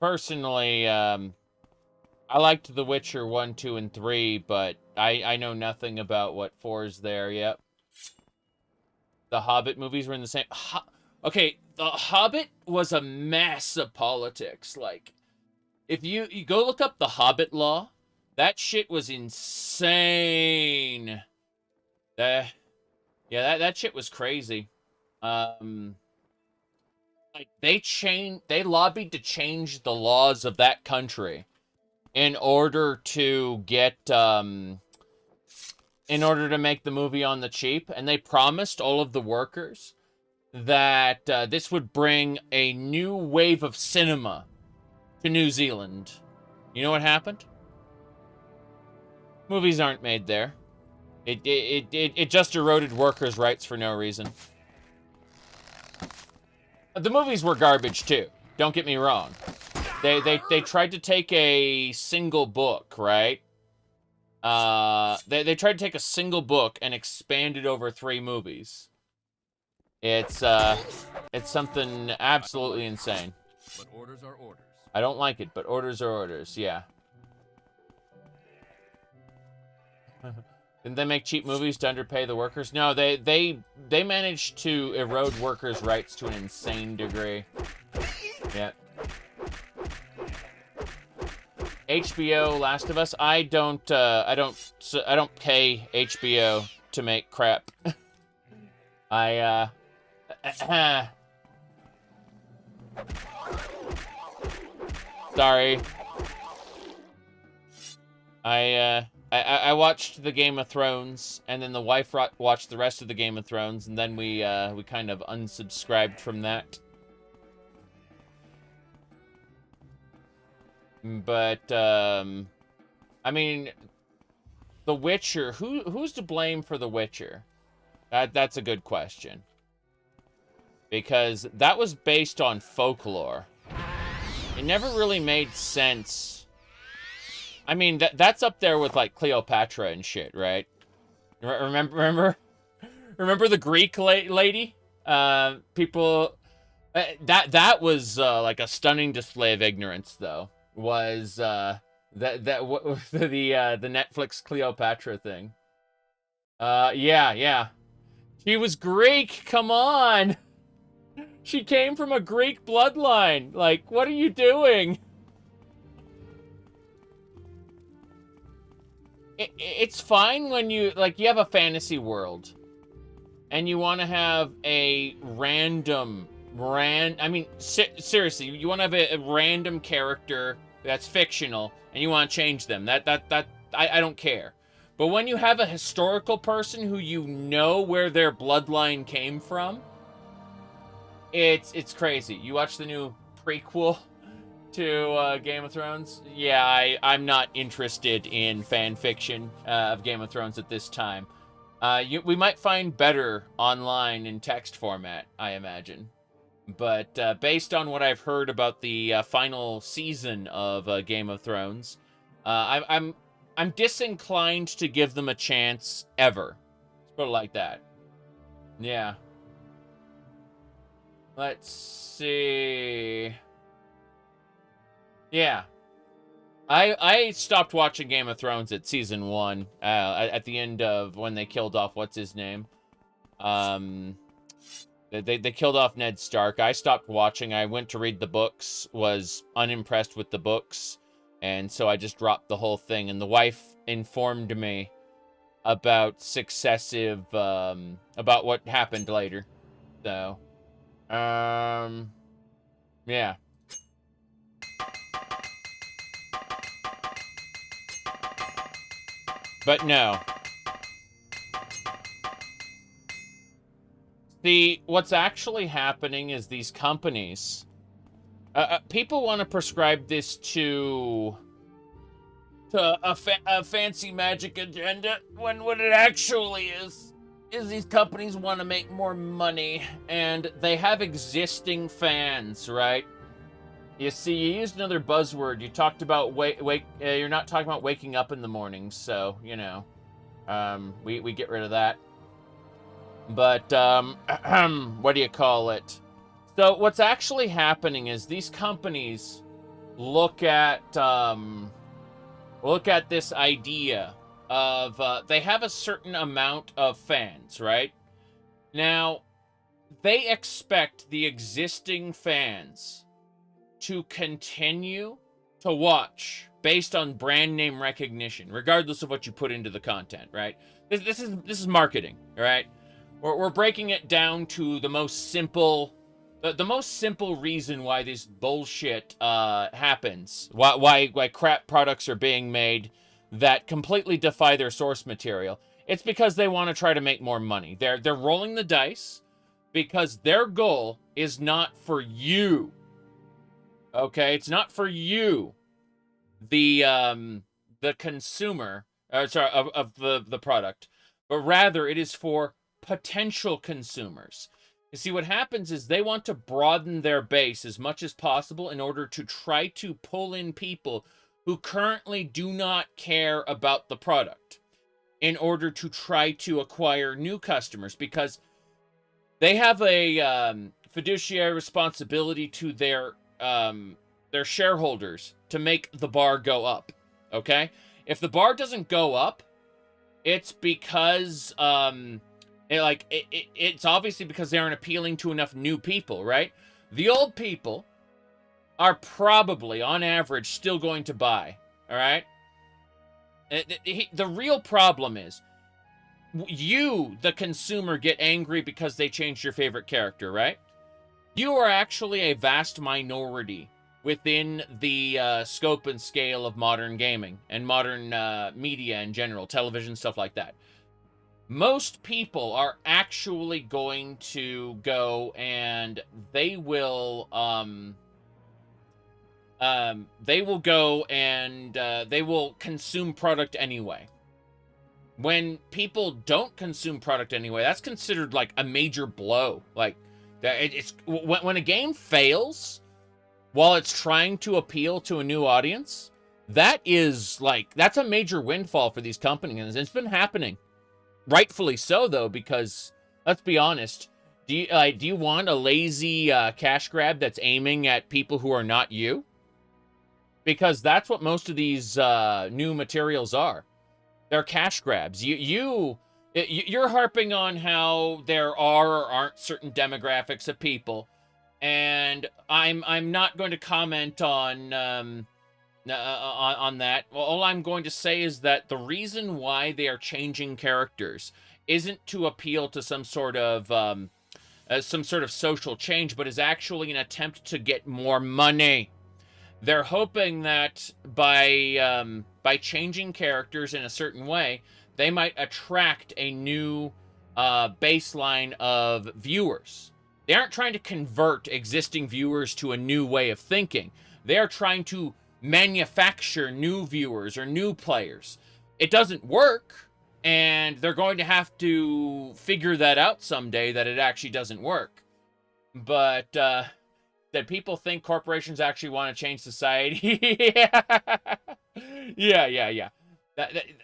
[SPEAKER 2] Personally, I liked The Witcher 1, 2, and 3, but I know nothing about what 4 is there yet. The Hobbit movies were in the same... Okay, The Hobbit was a mess of politics. Like, if you go look up the Hobbit law, that shit was insane. Yeah, that shit was crazy. Like, they lobbied to change the laws of that country in order to get, in order to make the movie on the cheap, and they promised all of the workers that this would bring a new wave of cinema to New Zealand. You know what happened? Movies aren't made there. It just eroded workers' rights for no reason. The movies were garbage too. Don't get me wrong. They tried to take a single book, right? They tried to take a single book and expand it over 3 movies. It's something absolutely insane.
[SPEAKER 6] But orders are orders.
[SPEAKER 2] I don't like it, but orders are orders, yeah. Didn't they make cheap movies to underpay the workers? No, they managed to erode workers' rights to an insane degree. Yeah. HBO, Last of Us. I don't pay HBO to make crap. Sorry. I watched the Game of Thrones, and then the wife watched the rest of the Game of Thrones, and then we kind of unsubscribed from that. But I mean, The Witcher. Who's to blame for The Witcher? That's a good question. Because that was based on folklore. It never really made sense. I mean, that's up there with, like, Cleopatra and shit, right? Remember the Greek lady? People... That was, like, a stunning display of ignorance, though. Was, the Netflix Cleopatra thing. Yeah. She was Greek, come on! She came from a Greek bloodline. Like, what are you doing? It's fine when you have a fantasy world. And you want to have a seriously, you want to have a random character that's fictional, and you want to change them. I don't care. But when you have a historical person who you know where their bloodline came from, it's crazy. You watch the new prequel to Game of Thrones? Yeah, I'm not interested in fan fiction of Game of Thrones at this time. We might find better online in text format, I imagine. But based on what I've heard about the final season of Game of Thrones, I'm disinclined to give them a chance ever. Let's put it like that. Yeah. Let's see. Yeah. I stopped watching Game of Thrones at season 1, at the end of when they killed off what's his name. They killed off Ned Stark. I stopped watching. I went to read the books, was unimpressed with the books, and so I just dropped the whole thing. And the wife informed me about about what happened later. So, yeah. But no. See, what's actually happening is these companies... people want to prescribe this to a fancy magic agenda, when what it actually is these companies want to make more money, and they have existing fans, right? You see, you used another buzzword. You talked about you're not talking about waking up in the mornings, so, you know, we get rid of that. But, what do you call it? So what's actually happening is these companies look at this idea of, they have a certain amount of fans, right? Now, they expect the existing fans to continue to watch based on brand name recognition, regardless of what you put into the content, right? This is marketing, right? We're breaking it down to the most simple reason why this bullshit happens, why crap products are being made that completely defy their source material. It's because they want to try to make more money. They're rolling the dice because their goal is not for you. Okay, it's not for you, the consumer, of the product, but rather it is for potential consumers. You see, what happens is they want to broaden their base as much as possible in order to try to pull in people who currently do not care about the product, in order to try to acquire new customers, because they have a fiduciary responsibility to their shareholders to make the bar go up, okay? If the bar doesn't go up, It's because, it's obviously because they aren't appealing to enough new people, right? The old people are probably, on average, still going to buy, all right? The real problem is, you, the consumer, get angry because they changed your favorite character, right? You are actually a vast minority within the scope and scale of modern gaming and modern media in general, television, stuff like that. Most people are actually going to go and they will consume product anyway. When people don't consume product anyway, that's considered like a major blow. Like, it's when a game fails while it's trying to appeal to a new audience, that's a major windfall for these companies, and it's been happening. Rightfully so, though, because let's be honest, do you want a lazy cash grab that's aiming at people who are not you? Because that's what most of these new materials are. They're cash grabs. You're harping on how there are or aren't certain demographics of people, and I'm not going to comment on that. All I'm going to say is that the reason why they are changing characters isn't to appeal to some sort of social change, but is actually an attempt to get more money. They're hoping that by changing characters in a certain way, they might attract a new baseline of viewers. They aren't trying to convert existing viewers to a new way of thinking. They are trying to manufacture new viewers or new players. It doesn't work, and they're going to have to figure that out someday, that it actually doesn't work. But that people think corporations actually want to change society. Yeah.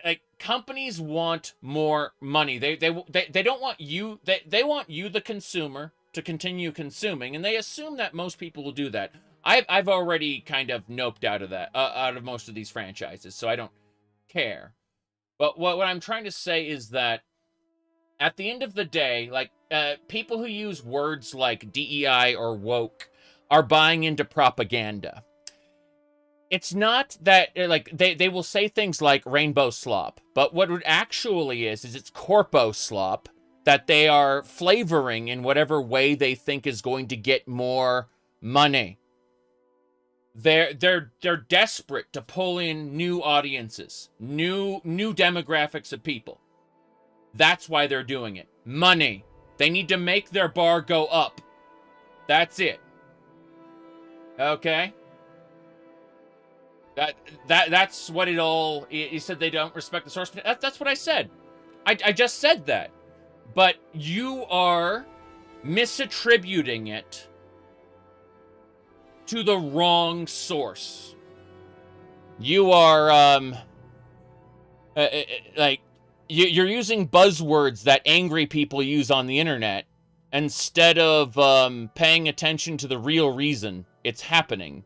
[SPEAKER 2] Like, companies want more money. They don't want you. They want you, the consumer, to continue consuming, and they assume that most people will do that. I've already kind of noped out of that, out of most of these franchises, so I don't care. But what I'm trying to say is that at the end of the day, like, people who use words like DEI or woke are buying into propaganda. It's not that, like, they will say things like rainbow slop, but what it actually is it's corpo slop that they are flavoring in whatever way they think is going to get more money. They're desperate to pull in new audiences, new demographics of people. That's why they're doing it. Money. They need to make their bar go up. That's it. Okay? That's what it all... You said they don't respect the source. That's what I said. I just said that. But you are misattributing it to the wrong source. You are, you're using buzzwords that angry people use on the internet instead of paying attention to the real reason it's happening.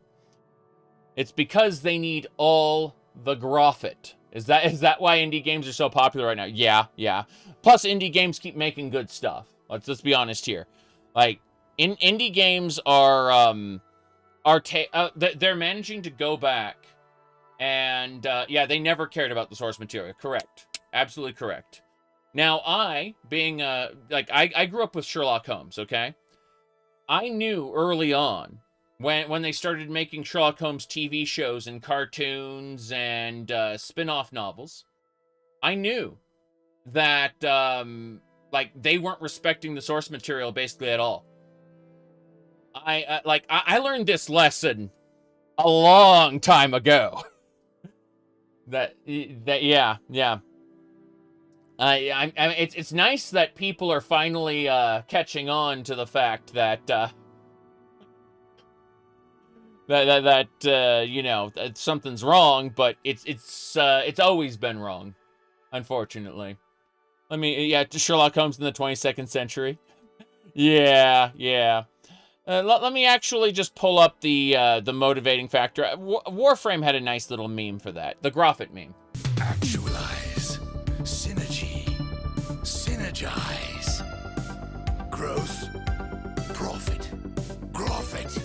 [SPEAKER 2] It's because they need all the profit. Is that why indie games are so popular right now? Yeah. Plus, indie games keep making good stuff. Let's be honest here. Like, indie games are they're managing to go back, and yeah, they never cared about the source material. Correct, absolutely correct. Now, I grew up with Sherlock Holmes. Okay, I knew early on when they started making Sherlock Holmes TV shows and cartoons and spin-off novels, I knew that they weren't respecting the source material basically at all. I learned this lesson a long time ago. Yeah. It's nice that people are finally catching on to the fact that that something's wrong, but it's always been wrong, unfortunately. Sherlock Holmes in the 22nd century. Yeah. Let me actually just pull up the motivating factor. Warframe had a nice little meme for that. The Groffit meme.
[SPEAKER 1] Actualize. Synergy. Franchise. Gross profit. Profit.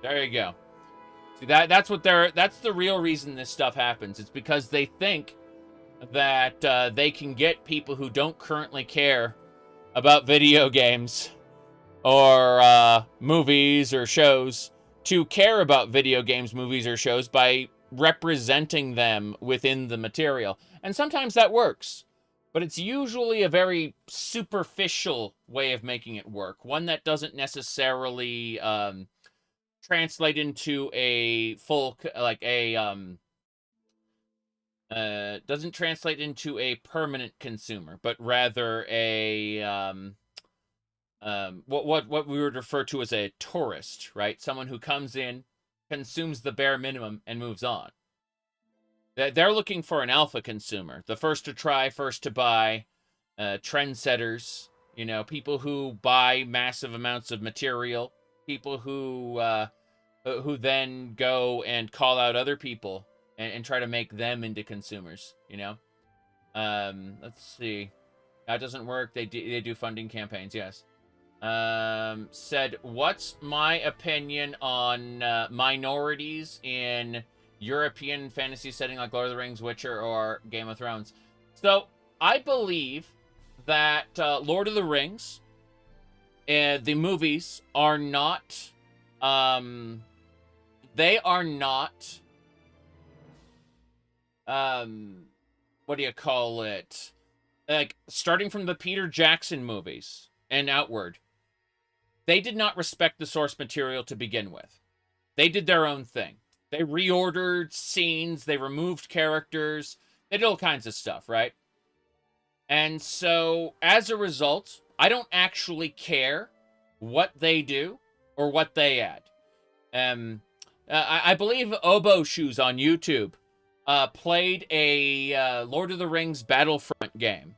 [SPEAKER 2] There you go. See, that's the real reason this stuff happens. It's because they think that they can get people who don't currently care about video games or movies or shows to care about video games, movies, or shows by representing them within the material. And sometimes that works, but it's usually a very superficial way of making it work. One that doesn't necessarily translate into a full, doesn't translate into a permanent consumer, but rather a what we would refer to as a tourist, right? Someone who comes in, consumes the bare minimum, and moves on. They're looking for an alpha consumer, the first to try, first to buy, trendsetters, you know, people who buy massive amounts of material, people who then go and call out other people and try to make them into consumers, you know? Let's see. That doesn't work. They do funding campaigns, yes. Said, what's my opinion on minorities in European fantasy setting like Lord of the Rings, Witcher, or Game of Thrones? So, I believe that Lord of the Rings, the movies, are not... they are not... what do you call it? Like, starting from the Peter Jackson movies and outward, they did not respect the source material to begin with. They did their own thing. They reordered scenes, they removed characters, they did all kinds of stuff, right? And so, as a result, I don't actually care what they do or what they add. I believe Obo Shoes on YouTube played a Lord of the Rings Battlefront game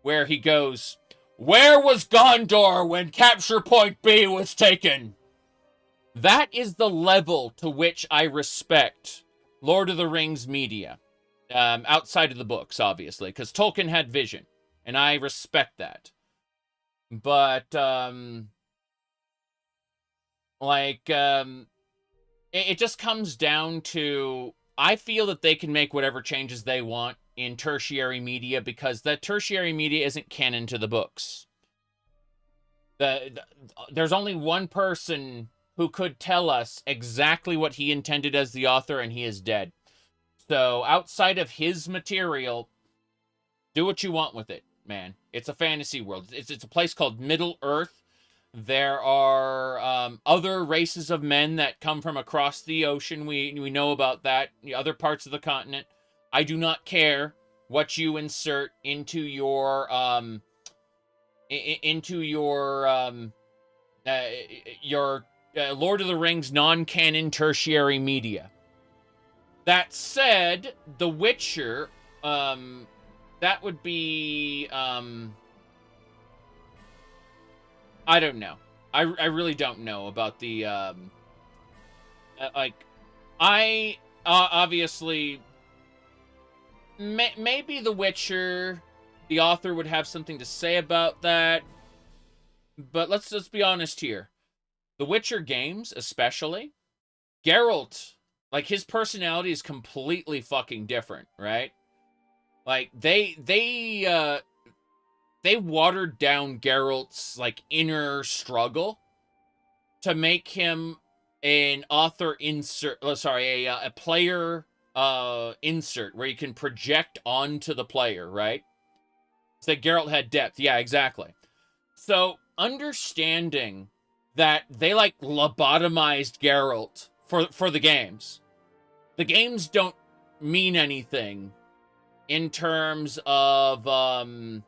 [SPEAKER 2] where he goes, "Where was Gondor when capture point B was taken?" That is the level to which I respect Lord of the Rings media. Outside of the books, obviously, because Tolkien had vision, and I respect that. But, it just comes down to, I feel that they can make whatever changes they want in tertiary media because that tertiary media isn't canon to the books. There's only one person who could tell us exactly what he intended as the author, and he is dead. So, outside of his material, do what you want with it, man. It's a fantasy world. It's a place called Middle-earth. There are other races of men that come from across the ocean. We know about that. Other parts of the continent. I do not care what you insert into your Lord of the Rings non-canon tertiary media. That said, The Witcher, that would be, I don't know. I really don't know about the, obviously, maybe The Witcher, the author would have something to say about that, but let's be honest here. The Witcher games, especially, Geralt, like, his personality is completely fucking different, right? Like, they watered down Geralt's, like, inner struggle to make him an author insert, a player insert where you can project onto the player, right? So Geralt had depth. Yeah, exactly. So, understanding that they, like, lobotomized Geralt for the games. The games don't mean anything in terms of, oh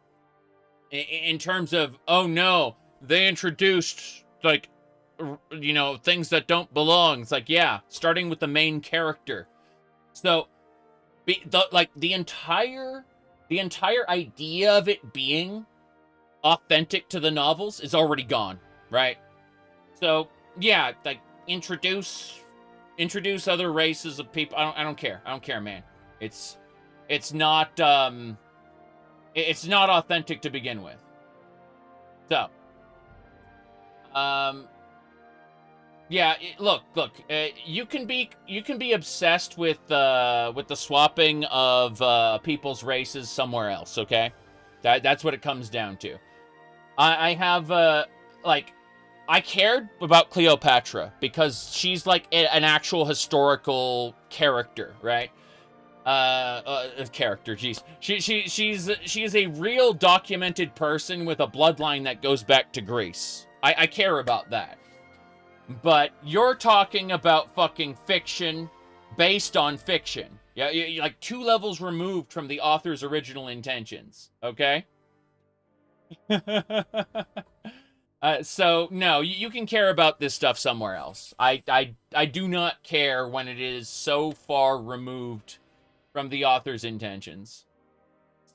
[SPEAKER 2] no, they introduced, like, you know, things that don't belong. It's like, yeah, starting with the main character. So, the entire idea of it being authentic to the novels is already gone, right? So, yeah, like, introduce other races of people. I don't care. I don't care, man. It's not, It's not authentic to begin with. So, yeah. Look. You can be obsessed with the swapping of people's races somewhere else. Okay, that's what it comes down to. I have like, I cared about Cleopatra because she's like an actual historical character, right? Character, jeez. She is a real documented person with a bloodline that goes back to Greece. I care about that. But you're talking about fucking fiction based on fiction. Yeah, you're like 2 levels removed from the author's original intentions. Okay? So no, you can care about this stuff somewhere else. I do not care when it is so far removed from the author's intentions.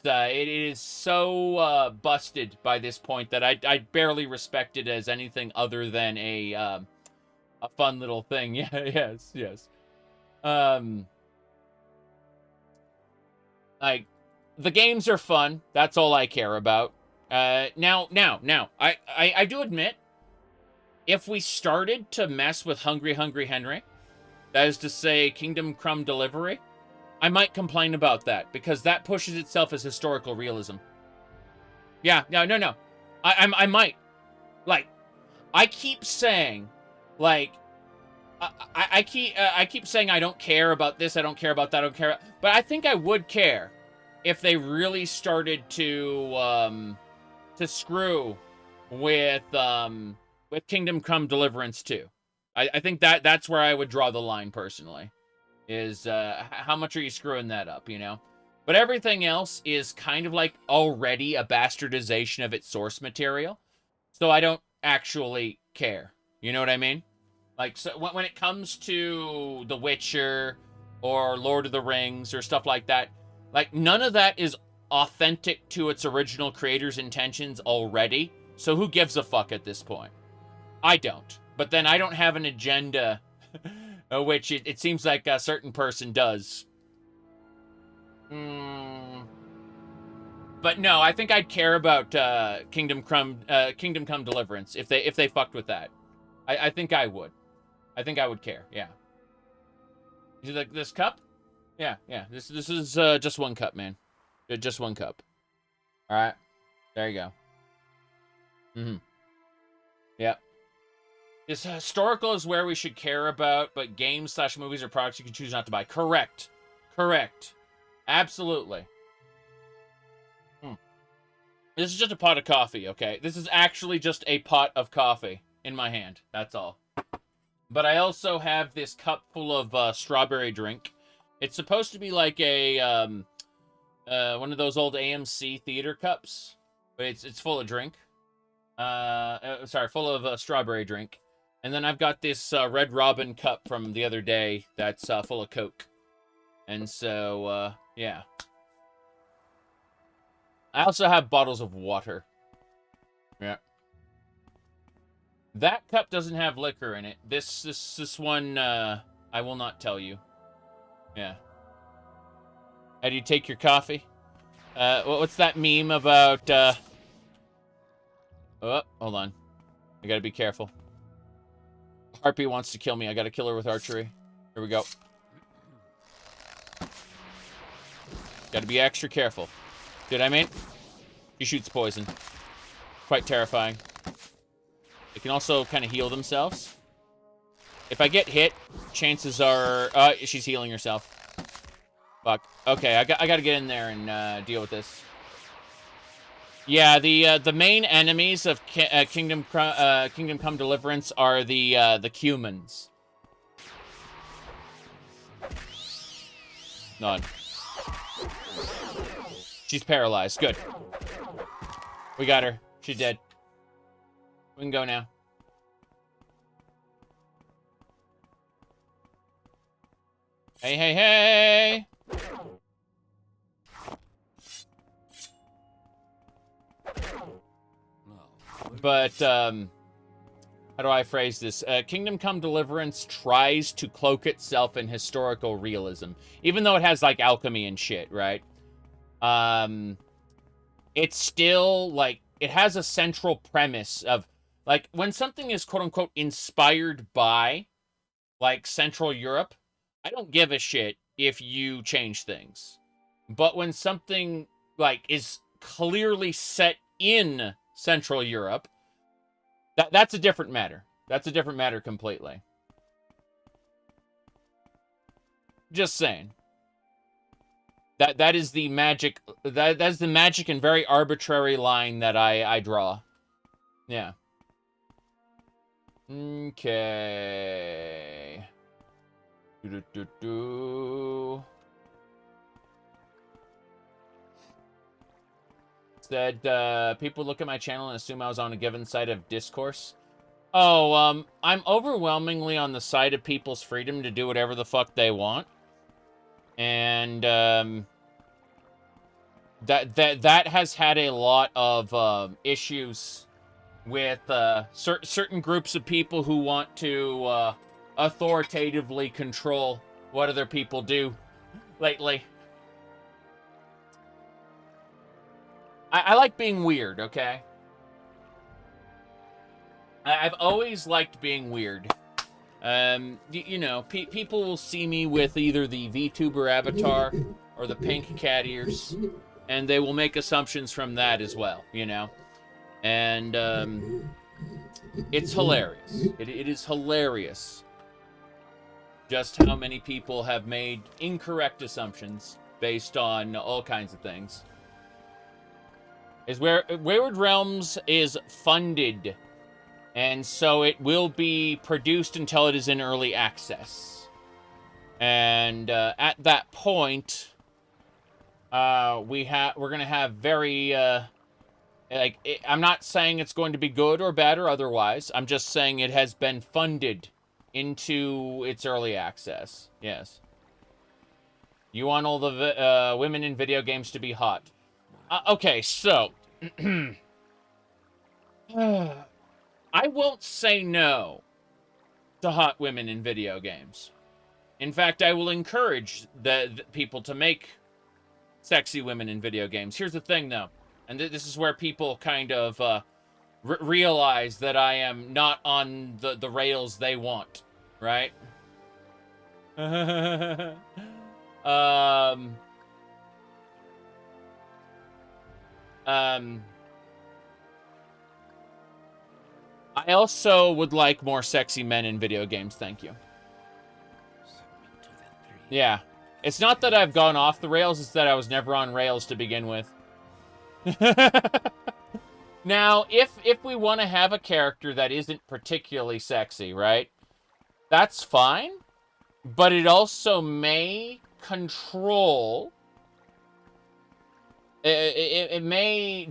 [SPEAKER 2] It is so busted by this point that I barely respect it as anything other than a fun little thing. Yeah, yes. Like, the games are fun. That's all I care about. Now, I do admit, if we started to mess with Hungry Henry, that is to say, Kingdom Come Delivery, I might complain about that, because that pushes itself as historical realism. Yeah, no. I might. Like, I keep saying, like, I keep saying I don't care about this, I don't care about that, I don't care, but I think I would care if they really started to screw with Kingdom Come Deliverance 2. I think that's where I would draw the line personally. Is how much are you screwing that up, you know? But everything else is kind of like already a bastardization of its source material. So I don't actually care. You know what I mean? Like, so when it comes to The Witcher or Lord of the Rings or stuff like that, like, none of that is authentic to its original creator's intentions already. So who gives a fuck at this point? I don't. But then I don't have an agenda, which it seems like a certain person does. But no, I think I'd care about Kingdom Come Deliverance if they fucked with that. I think I would. I think I would care. Yeah. You like this cup? Yeah. This is just one cup, man. Just one cup. All right. There you go. Yep. This historical is where we should care about, but games/movies or products you can choose not to buy. Correct. Absolutely. This is just a pot of coffee, okay? This is actually just a pot of coffee in my hand. That's all. But I also have this cup full of strawberry drink. It's supposed to be like a one of those old AMC theater cups, but it's full of drink. Full of strawberry drink. And then I've got this Red Robin cup from the other day that's full of Coke. And so, yeah. I also have bottles of water. Yeah. That cup doesn't have liquor in it. This one, I will not tell you. Yeah. How do you take your coffee? What's that meme about, Oh, hold on. I gotta be careful. Harpy wants to kill me. I gotta kill her with archery. Here we go. Gotta be extra careful. See what I mean? She shoots poison. Quite terrifying. They can also kind of heal themselves. If I get hit, chances are... she's healing herself. Fuck. Okay, I gotta get in there and deal with this. Yeah, the main enemies of Kingdom Come Deliverance are the Cumans. None. She's paralyzed. Good. We got her. She's dead. We can go now. Hey! But, how do I phrase this? Kingdom Come Deliverance tries to cloak itself in historical realism. Even though it has, like, alchemy and shit, right? it's still, like, it has a central premise of, like, when something is quote-unquote inspired by, like, Central Europe, I don't give a shit if you change things. But when something, like, is clearly set in Central Europe, that's a different matter. That's a different matter completely. Just saying. That is the magic. That's the magic and very arbitrary line that I draw. Yeah. Okay. Said people look at my channel and assume I was on a given side of discourse. Oh, I'm overwhelmingly on the side of people's freedom to do whatever the fuck they want. And that has had a lot of issues with certain groups of people who want to authoritatively control what other people do lately. I like being weird, okay? I've always liked being weird. You know, people will see me with either the VTuber avatar or the pink cat ears, and they will make assumptions from that as well, you know? And, it's hilarious. It is hilarious just how many people have made incorrect assumptions based on all kinds of things. Is where Wayward Realms is funded, and so it will be produced until it is in early access. And at that point, we're gonna have very I'm not saying it's going to be good or bad or otherwise. I'm just saying it has been funded into its early access. Yes. You want all the women in video games to be hot. Okay, so I won't say no to hot women in video games. In fact, I will encourage the people to make sexy women in video games. Here's the thing, though, and this is where people kind of realize that I am not on the rails they want, right? I also would like more sexy men in video games, thank you. Yeah. It's not that I've gone off the rails, it's that I was never on rails to begin with. Now, if we want to have a character that isn't particularly sexy, right? That's fine. But it also may control... It may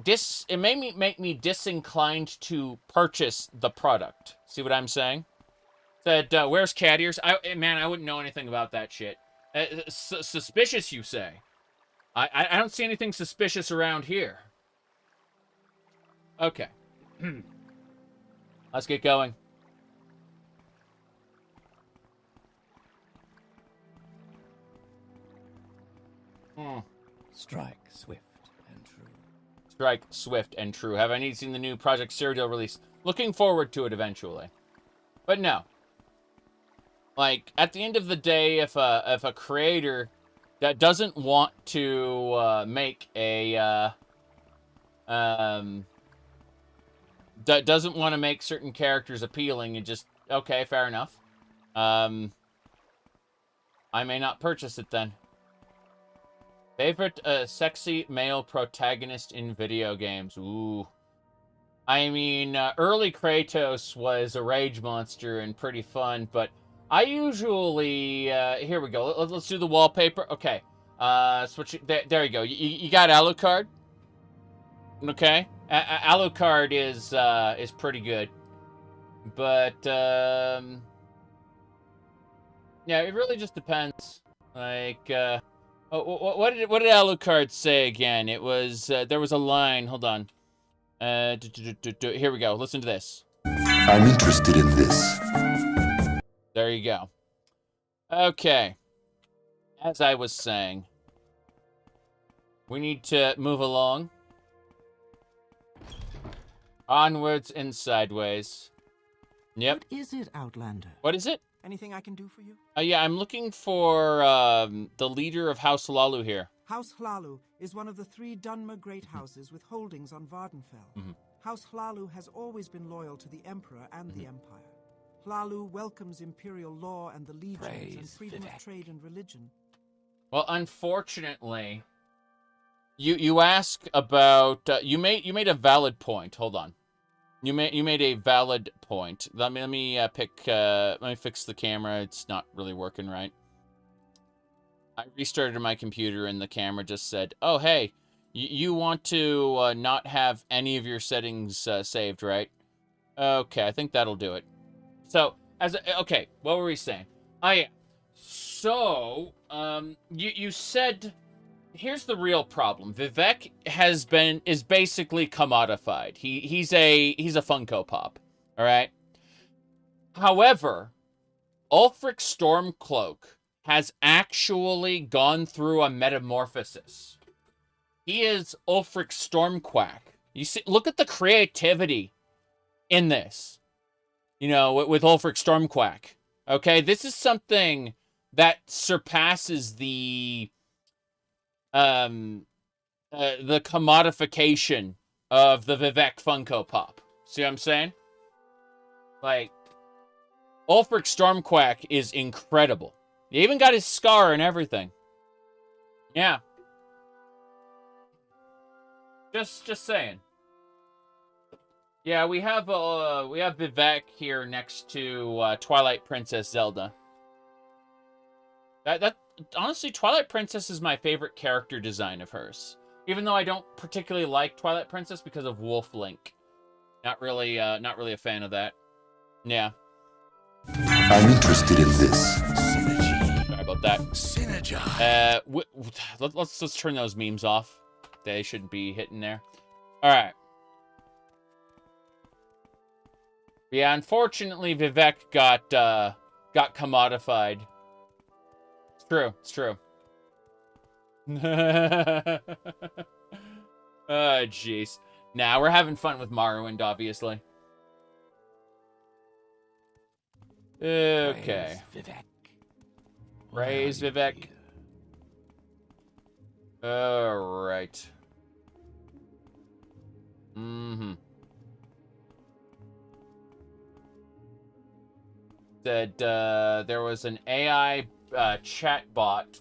[SPEAKER 2] make me disinclined to purchase the product. See what I'm saying? Said, where's cat ears? Man, I wouldn't know anything about that shit. Suspicious, you say? I don't see anything suspicious around here. Okay. Let's get going.
[SPEAKER 1] Strike swift and true.
[SPEAKER 2] Strike swift and true. Have I seen the new Project Cyrodiil release? Looking forward to it eventually. But no. Like, at the end of the day, if a creator that doesn't want to make a that doesn't want to make certain characters appealing and just okay, fair enough. I may not purchase it then. Favorite sexy male protagonist in video games? Ooh. I mean, early Kratos was a rage monster and pretty fun, but I usually... here we go. Let's do the wallpaper. Okay. Switch. There you go. You got Alucard? Okay. Alucard is pretty good. But, yeah, it really just depends. Like, what did Alucard say again? It was, there was a line. Hold on. Here we go. Listen to this.
[SPEAKER 1] I'm interested in this.
[SPEAKER 2] There you go. Okay. As I was saying, we need to move along. Onwards and sideways. Yep.
[SPEAKER 3] What is it, Outlander?
[SPEAKER 2] What is it?
[SPEAKER 3] Anything I can do for you?
[SPEAKER 2] Yeah, I'm looking for the leader of House Hlaalu here.
[SPEAKER 3] House Hlaalu is one of the 3 Dunmer great houses with holdings on Ardenfall. House Hlaalu has always been loyal to the Emperor and the Empire. Hlaalu welcomes imperial law and the legions and freedom of trade and religion.
[SPEAKER 2] Well, unfortunately, you ask about you made a valid point. Hold on, you made a valid point. Let me fix the camera. It's not really working right. I restarted my computer and the camera just said, "Oh hey, you want to not have any of your settings saved, right?" Okay, I think that'll do it. So, okay, what were we saying? Oh, yeah. So, you said, here's the real problem. Vivec is basically commodified. He's a Funko Pop, all right? However, Ulfric Stormcloak has actually gone through a metamorphosis. He is Ulfric Stormquack. You see, look at the creativity in this. You know, with Ulfric Stormquack. Okay, this is something that surpasses the commodification of the Vivec Funko Pop. See what I'm saying? Like, Ulfric Stormquack is incredible. He even got his scar and everything. Yeah. Just saying. Yeah, we have Vivec here next to Twilight Princess Zelda. That honestly, Twilight Princess is my favorite character design of hers. Even though I don't particularly like Twilight Princess because of Wolf Link. Not really a fan of that. Yeah.
[SPEAKER 1] I'm interested in this.
[SPEAKER 2] Sorry about that.
[SPEAKER 1] Synergize.
[SPEAKER 2] Let's turn those memes off. They shouldn't be hitting there. All right. Yeah, unfortunately, Vivec got commodified. It's true. It's true. Oh, jeez. Nah, we're having fun with Morrowind, obviously. Okay. Praise Vivec. All right. Said there was an AI chat bot,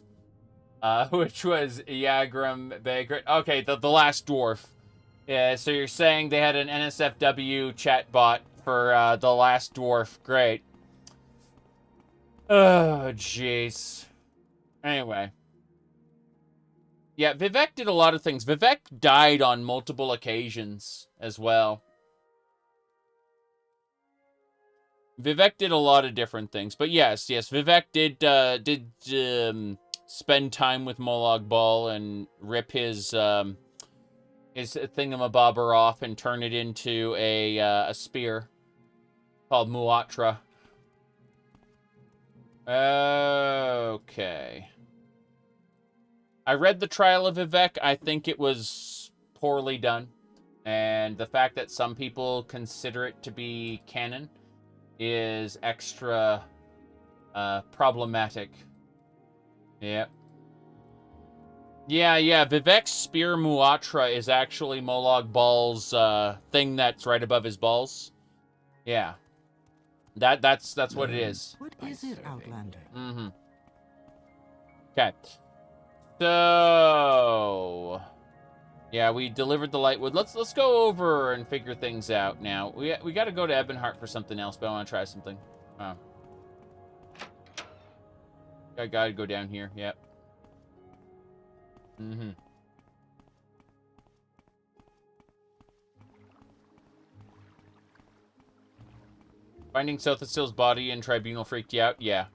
[SPEAKER 2] which was Yagram Bagrat. Okay, the last dwarf. Yeah, so you're saying they had an NSFW chat bot for the last dwarf. Great. Oh, jeez. Anyway. Yeah, Vivec did a lot of things. Vivec died on multiple occasions as well. Vivec did a lot of different things, but yes, Vivec did spend time with Molag Bal and rip his thingamabobber off and turn it into a spear called Muatra. Okay. I read the Trial of Vivec. I think it was poorly done, and the fact that some people consider it to be canon is extra problematic. Yep. Yeah, Vivec's spear Muatra is actually Molag Bal's thing that's right above his balls. Yeah. That's what it is.
[SPEAKER 3] What is it, Outlander?
[SPEAKER 2] Okay. So yeah, we delivered the Lightwood. Let's go over and figure things out now. We got to go to Ebonheart for something else, but I want to try something. Oh. I got to go down here. Yep. Finding Sothastil's body in Tribunal freaked you out? Yeah.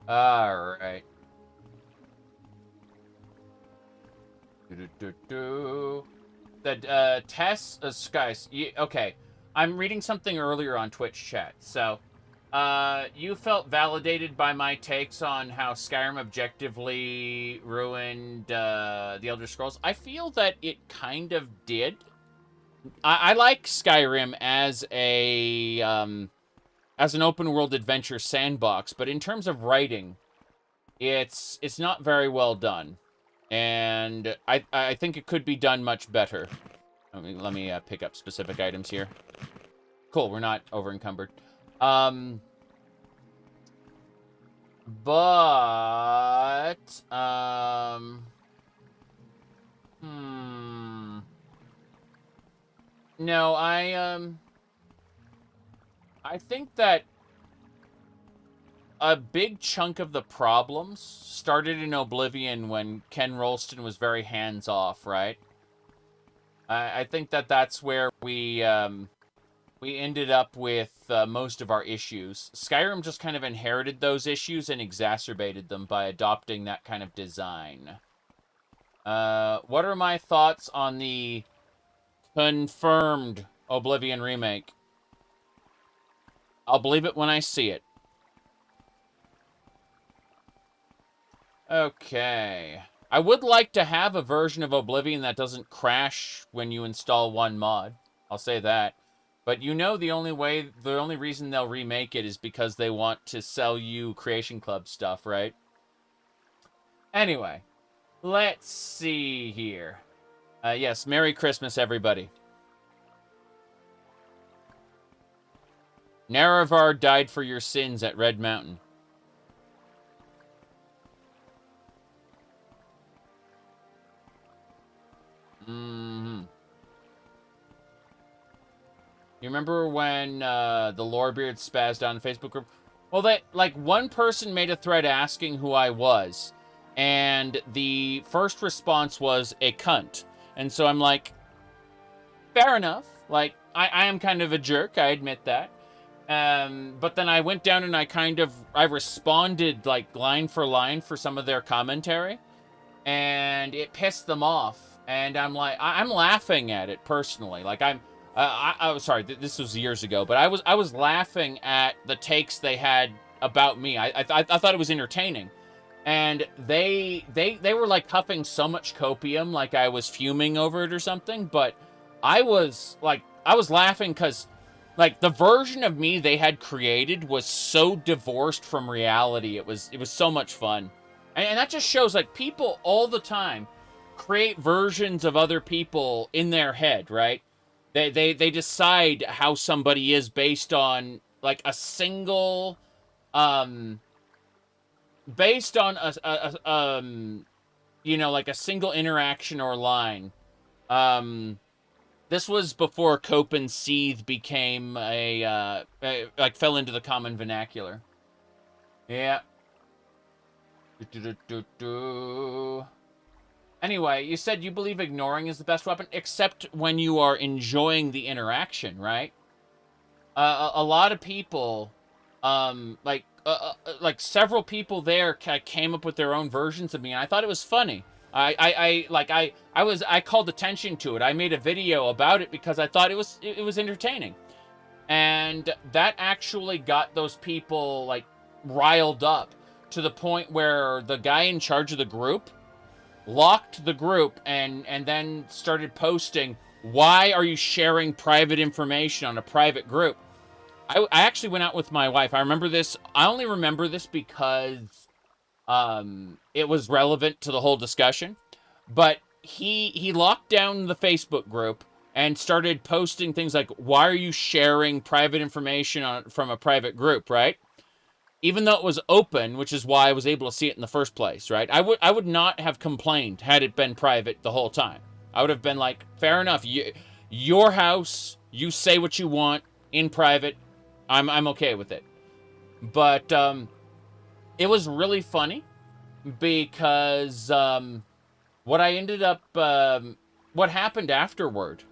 [SPEAKER 2] Alright. That, Tess, Skies, okay. I'm reading something earlier on Twitch chat, so, You felt validated by my takes on how Skyrim objectively ruined the Elder Scrolls. I feel that it kind of did. I like Skyrim as an open world adventure sandbox, but in terms of writing, it's not very well done, and I think it could be done much better. Let me pick up specific items here. Cool, we're not over encumbered. No, I think that a big chunk of the problems started in Oblivion when Ken Rolston was very hands-off, right? I think that that's where we ended up with most of our issues. Skyrim just kind of inherited those issues and exacerbated them by adopting that kind of design. What are my thoughts on the confirmed Oblivion remake? I'll believe it when I see it. Okay. I would like to have a version of Oblivion that doesn't crash when you install one mod. I'll say that. But you know the only reason they'll remake it is because they want to sell you Creation Club stuff, right? Anyway, let's see here. Yes, Merry Christmas, everybody. Naravar died for your sins at Red Mountain. You remember when the Lorebeard spazzed on the Facebook group? Well, one person made a thread asking who I was, and the first response was a cunt. And so I'm like, fair enough. Like, I am kind of a jerk, I admit that. But then I went down and I responded like line for line for some of their commentary, and it pissed them off. And I'm like, I'm laughing at it personally. Like I was sorry, this was years ago, but I was laughing at the takes they had about me. I thought it was entertaining, and they were like huffing so much copium, like I was fuming over it or something. But I was laughing because, like, the version of me they had created was so divorced from reality. It was so much fun, and that just shows like people all the time create versions of other people in their head, right? They decide how somebody is based on like a single based on a you know, like a single interaction or line. This was before Cope and Seethe became like fell into the common vernacular. Yeah. Anyway, you said you believe ignoring is the best weapon, except when you are enjoying the interaction, right? A lot of people, like several people there came up with their own versions of me, and I thought it was funny. I called attention to it. I made a video about it because I thought it was entertaining, and that actually got those people like riled up to the point where the guy in charge of the group locked the group and then started posting, "Why are you sharing private information on a private group?" I actually went out with my wife. I remember this. I only remember this because it was relevant to the whole discussion. But he locked down the Facebook group and started posting things like, "Why are you sharing private information from a private group?" Right? Even though it was open, which is why I was able to see it in the first place, right? I would not have complained had it been private the whole time. I would have been like, fair enough, your house, you say what you want in private, I'm okay with it. But it was really funny because what I ended up, what happened afterward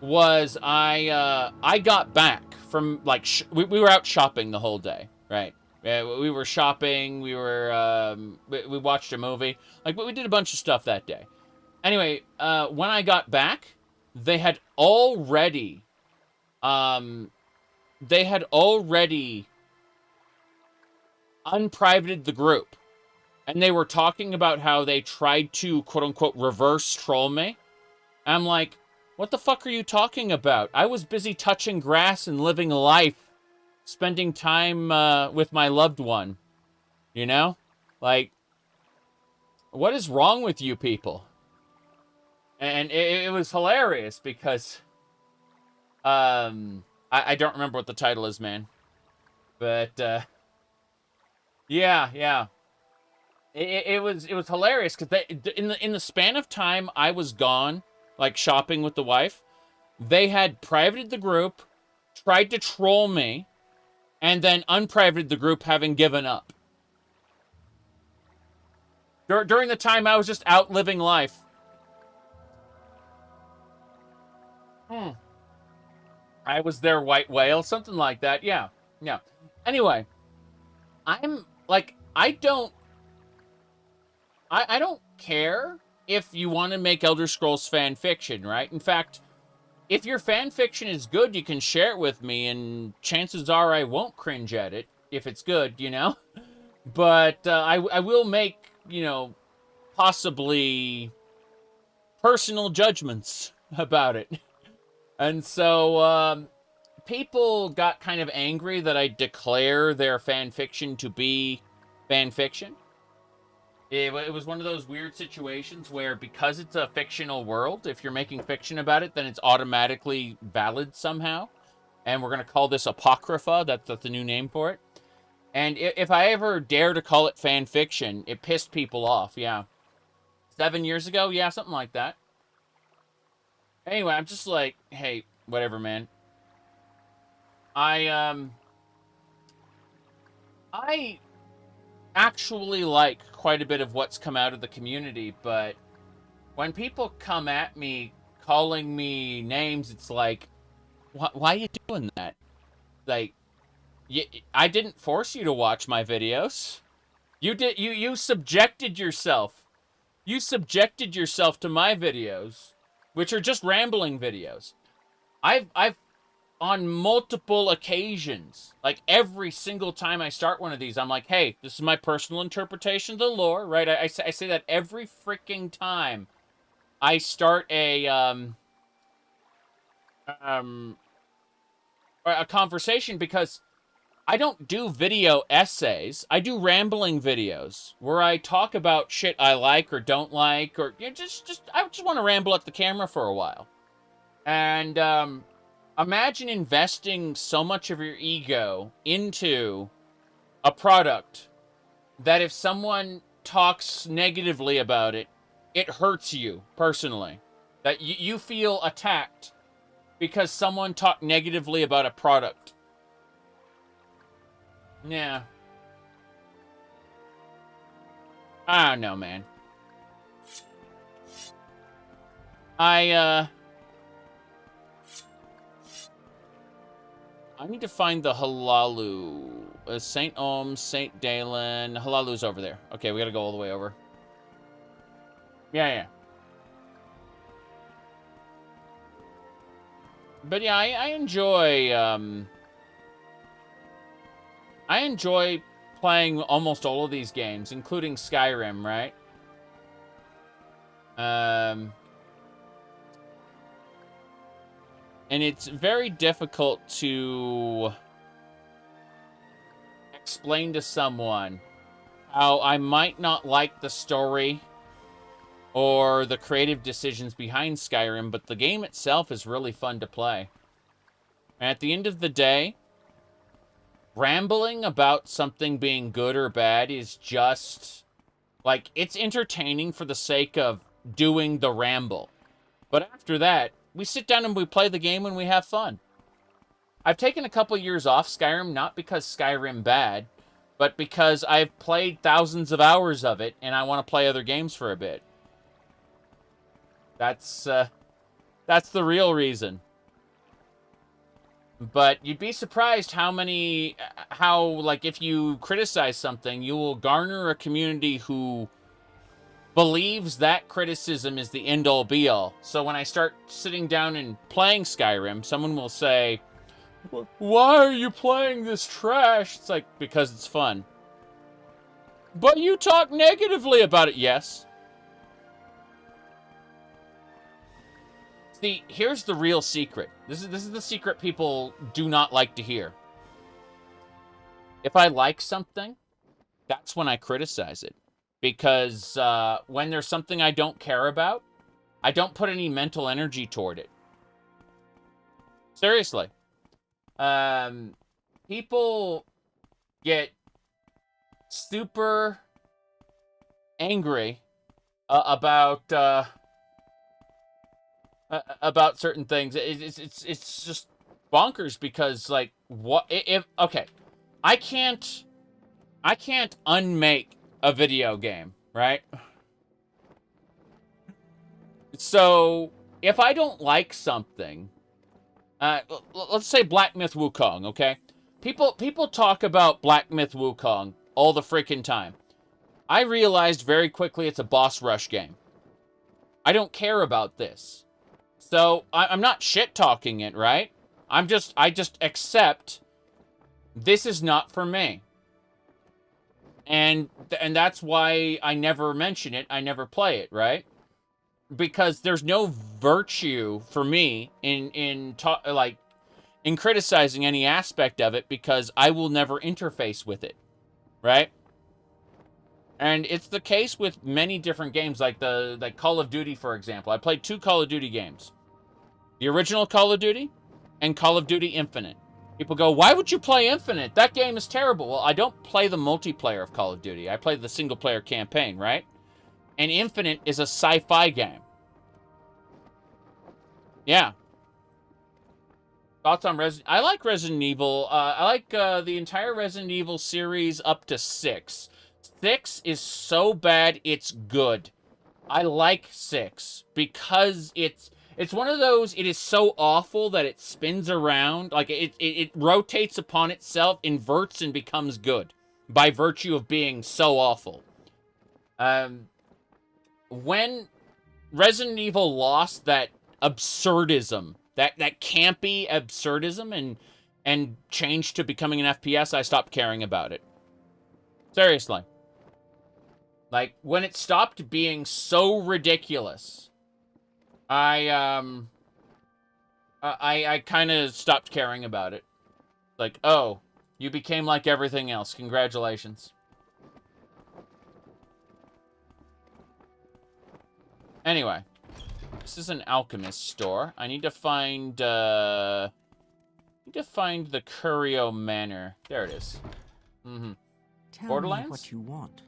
[SPEAKER 2] was I got back from like we were out shopping the whole day. Right. We were shopping. We watched a movie. Like, we did a bunch of stuff that day. Anyway, when I got back, they had already they had already unprivated the group. And they were talking about how they tried to, quote-unquote, reverse troll me. And I'm like, what the fuck are you talking about? I was busy touching grass and living life, spending time with my loved one. You know? Like, what is wrong with you people? And it was hilarious because... I don't remember what the title is, man. But, yeah. It was hilarious because in the span of time I was gone, like shopping with the wife, they had privated the group, tried to troll me, and then unprivated the group, having given up. During the time I was just out living life. I was their white whale, something like that. Yeah. Anyway, I'm like, I don't care if you want to make Elder Scrolls fan fiction, right? In fact, if your fan fiction is good, you can share it with me, and chances are I won't cringe at it if it's good, you know? But I will make, you know, possibly personal judgments about it. And so people got kind of angry that I declare their fan fiction to be fan fiction. It was one of those weird situations where, because it's a fictional world, if you're making fiction about it, then it's automatically valid somehow. And we're going to call this Apocrypha. That's the new name for it. And if I ever dare to call it fan fiction, it pissed people off, yeah. 7 years ago? Yeah, something like that. Anyway, I'm just like, hey, whatever, man. I actually like quite a bit of what's come out of the community, but when people come at me calling me names, it's like, why are you doing that? Like, I didn't force you to watch my videos. You subjected yourself. You subjected yourself to my videos, which are just rambling videos. I've on multiple occasions, like every single time I start one of these, I'm like, hey, this is my personal interpretation of the lore, right? I say that every freaking time I start a conversation, because I don't do video essays. I do rambling videos where I talk about shit I like or don't like, or I just want to ramble at the camera for a while. And imagine investing so much of your ego into a product that if someone talks negatively about it, it hurts you personally. That you feel attacked because someone talked negatively about a product. Yeah. I don't know, man. I need to find the Hlaalu. St. Ohms, St. Dalen. Hlaalu's over there. Okay, we gotta go all the way over. Yeah. But yeah, I enjoy playing almost all of these games, including Skyrim, right? And it's very difficult to explain to someone how I might not like the story or the creative decisions behind Skyrim, but the game itself is really fun to play. And at the end of the day, rambling about something being good or bad is just, like, it's entertaining for the sake of doing the ramble. But after that, we sit down and we play the game and we have fun. I've taken a couple years off Skyrim, not because Skyrim bad, but because I've played thousands of hours of it and I want to play other games for a bit. That's the real reason. But you'd be surprised how, like, if you criticize something, you will garner a community who believes that criticism is the end-all, be-all. So when I start sitting down and playing Skyrim, someone will say, Why are you playing this trash? It's like, because it's fun. But you talk negatively about it, yes. See, here's the real secret. This is the secret people do not like to hear. If I like something, that's when I criticize it. Because when there's something I don't care about, I don't put any mental energy toward it. Seriously. People get super angry about certain things. It's just bonkers because, like, what if okay, I can't unmake a video game, right? So if I don't like something, let's say Black Myth Wukong, okay? People talk about Black Myth Wukong all the freaking time. I realized very quickly it's a boss rush game. I don't care about this. So I'm not shit-talking it, right? I just accept this is not for me. And that's why I never mention it, I never play it, right? Because there's no virtue for me in criticizing any aspect of it because I will never interface with it, right? And it's the case with many different games, like Call of Duty, for example. I played 2 Call of Duty games. The original Call of Duty and Call of Duty Infinite. People go, why would you play Infinite? That game is terrible. Well, I don't play the multiplayer of Call of Duty. I play the single-player campaign, right? And Infinite is a sci-fi game. Yeah. Thoughts on Resident... I like Resident Evil. I like the entire Resident Evil series up to 6. 6 is so bad, it's good. I like 6 because it's one of those, it is so awful that it spins around. Like, it rotates upon itself, inverts, and becomes good by virtue of being so awful. When Resident Evil lost that absurdism, that campy absurdism, and changed to becoming an FPS, I stopped caring about it. Seriously. Like, when it stopped being so ridiculous, I kind of stopped caring about it. Like, oh, you became like everything else. Congratulations. Anyway, this is an alchemist store. I need to find the Curio Manor. There it is.
[SPEAKER 3] Tell
[SPEAKER 2] Borderlands?
[SPEAKER 3] me what you want.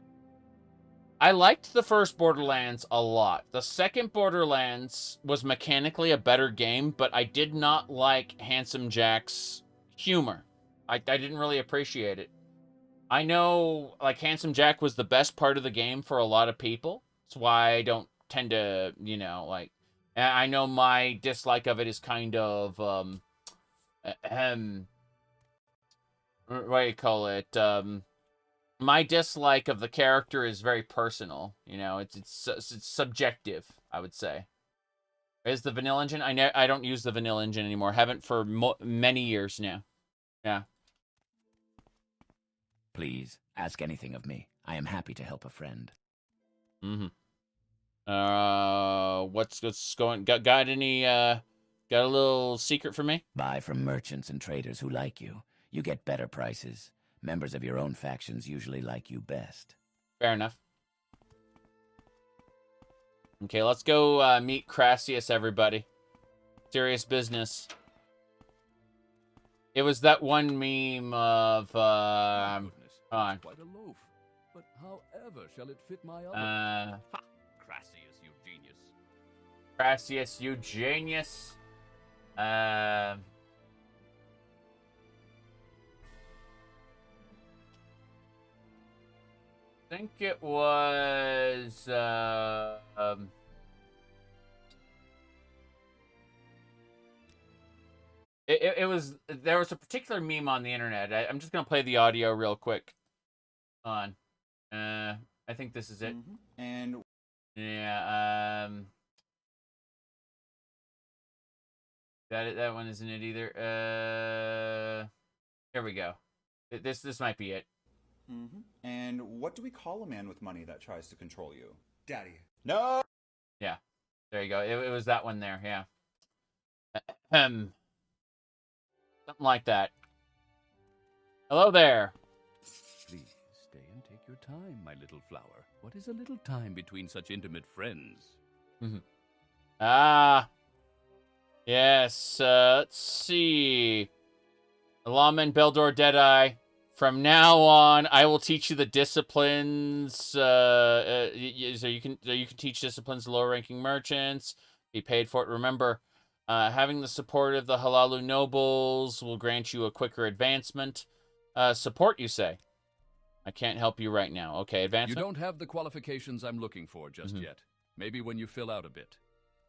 [SPEAKER 2] I liked the first Borderlands a lot. The second Borderlands was mechanically a better game, but I did not like Handsome Jack's humor. I didn't really appreciate it. I know, like, Handsome Jack was the best part of the game for a lot of people. That's why I don't tend to, you know, like... I know my dislike of it is kind of, what do you call it? My dislike of the character is very personal. You know, it's subjective, I would say. Is the vanilla engine? I don't use the vanilla engine anymore. Haven't for many years now. Yeah.
[SPEAKER 12] Please, ask anything of me. I am happy to help a friend.
[SPEAKER 2] What's going... Got any, got a little secret for me?
[SPEAKER 12] Buy from merchants and traders who like you. You get better prices. Members of your own factions usually like you best.
[SPEAKER 2] Fair enough. Okay, let's go meet Crassius, everybody. Serious business. It was that one meme of,
[SPEAKER 6] Quite a loaf. But however shall it fit my oven?
[SPEAKER 2] Ha!
[SPEAKER 6] Crassius, you genius.
[SPEAKER 2] Crassius, you genius. I think it was, it was, there was a particular meme on the internet. I'm just going to play the audio real quick. On. I think this is it.
[SPEAKER 13] And
[SPEAKER 2] yeah, That one isn't it either. Here we go. This might be it.
[SPEAKER 13] And what do we call a man with money that tries to control you? Daddy. No!
[SPEAKER 2] Yeah. There you go. It was that one there, yeah. Something like that. Hello there.
[SPEAKER 6] Please stay and take your time, my little flower. What is a little time between such intimate friends?
[SPEAKER 2] Ah. Yes, let's see. Lawman Beldor Deadeye. From now on, I will teach you the disciplines. So you can teach disciplines to lower-ranking merchants. Be paid for it. Remember, having the support of the Hlaalu nobles will grant you a quicker advancement. Support, you say? I can't help you right now. Okay, advancement.
[SPEAKER 6] You don't have the qualifications I'm looking for just yet. Maybe when you fill out a bit.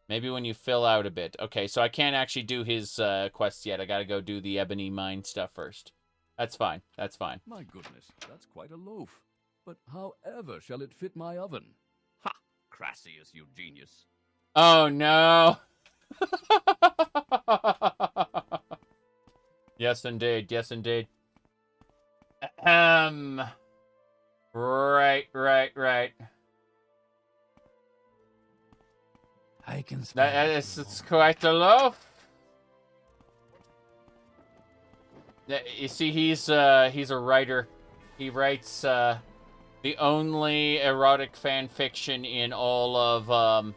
[SPEAKER 2] Maybe when you fill out a bit. Okay, so I can't actually do his quests yet. I gotta go do the Ebony Mine stuff first. That's fine. That's fine.
[SPEAKER 6] My goodness, that's quite a loaf. But however shall it fit my oven? Ha! Crassius, you genius.
[SPEAKER 2] Oh, no. Yes, indeed. Yes, indeed. Right.
[SPEAKER 12] I can
[SPEAKER 2] it's quite a loaf. You see, he's a writer. He writes the only erotic fan fiction in all of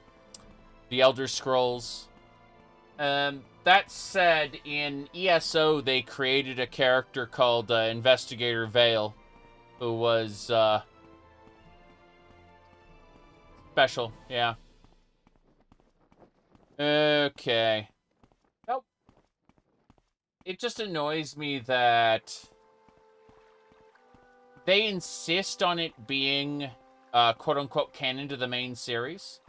[SPEAKER 2] the Elder Scrolls. That said, in ESO they created a character called Investigator Vale, who was special. Yeah. Okay. Nope. It just annoys me that they insist on it being quote-unquote canon to the main series.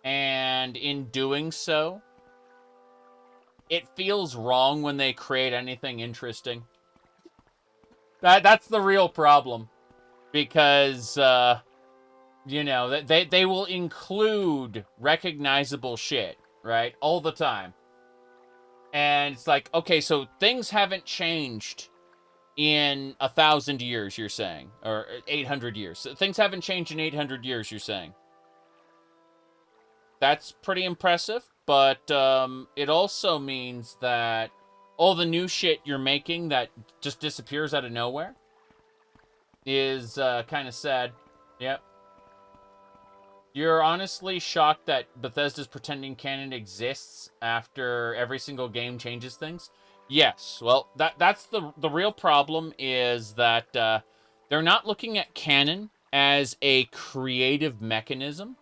[SPEAKER 2] And in doing so, it feels wrong when they create anything interesting. That's the real problem. Because, you know, they will include recognizable shit, right? All the time. And it's like, okay, so things haven't changed in 1,000 years, you're saying. Or 800 years. So things haven't changed in 800 years, you're saying. That's pretty impressive, but it also means that all the new shit you're making that just disappears out of nowhere is kind of sad. Yep. You're honestly shocked that Bethesda's pretending canon exists after every single game changes things? Yes. Well, that's the real problem is that they're not looking at canon as a creative mechanism.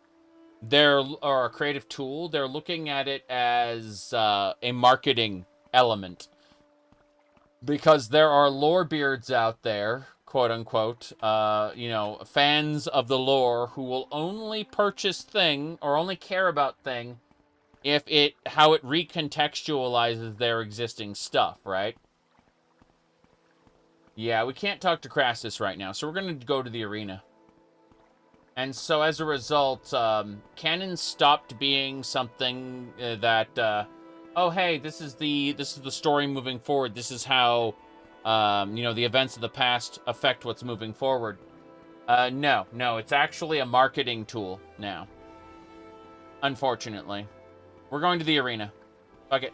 [SPEAKER 2] Or a creative tool. They're looking at it as a marketing element. Because there are lore beards out there, quote unquote, you know, fans of the lore who will only purchase thing or only care about thing if how it recontextualizes their existing stuff, right? Yeah, we can't talk to Crassus right now, so we're going to go to the arena. And so as a result, canon stopped being something that, oh hey, this is the story moving forward. This is how, you know, the events of the past affect what's moving forward. No, it's actually a marketing tool now. Unfortunately, we're going to the arena. Fuck it.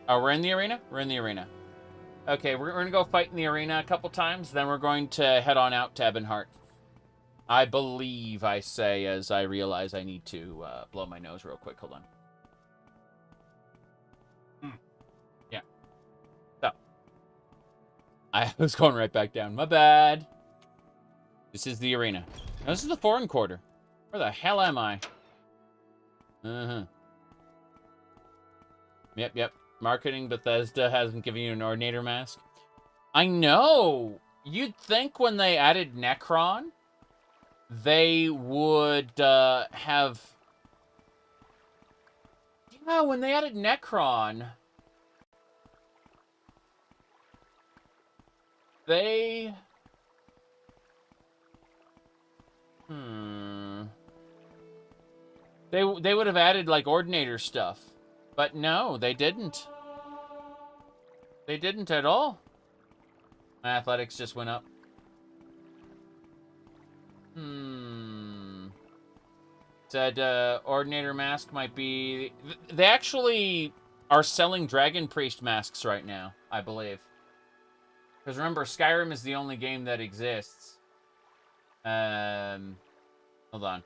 [SPEAKER 2] Oh, we're in the arena. We're in the arena. Okay, we're gonna go fight in the arena a couple times. Then we're going to head on out to Ebonheart. I believe I say as I realize I need to blow my nose real quick. Hold on. Yeah. So. I was going right back down. My bad. This is the arena. No, this is the foreign quarter. Where the hell am I? Yep. Marketing Bethesda hasn't given you an Ordinator mask. I know! You'd think when they added Necron, they would have... Yeah, when they added Necron, they... They would have added, like, Ordinator stuff. But no, they didn't. They didn't at all. My athletics just went up. Said Ordinator Mask might be... They actually are selling Dragon Priest masks right now, I believe. Because remember, Skyrim is the only game that exists. Hold on.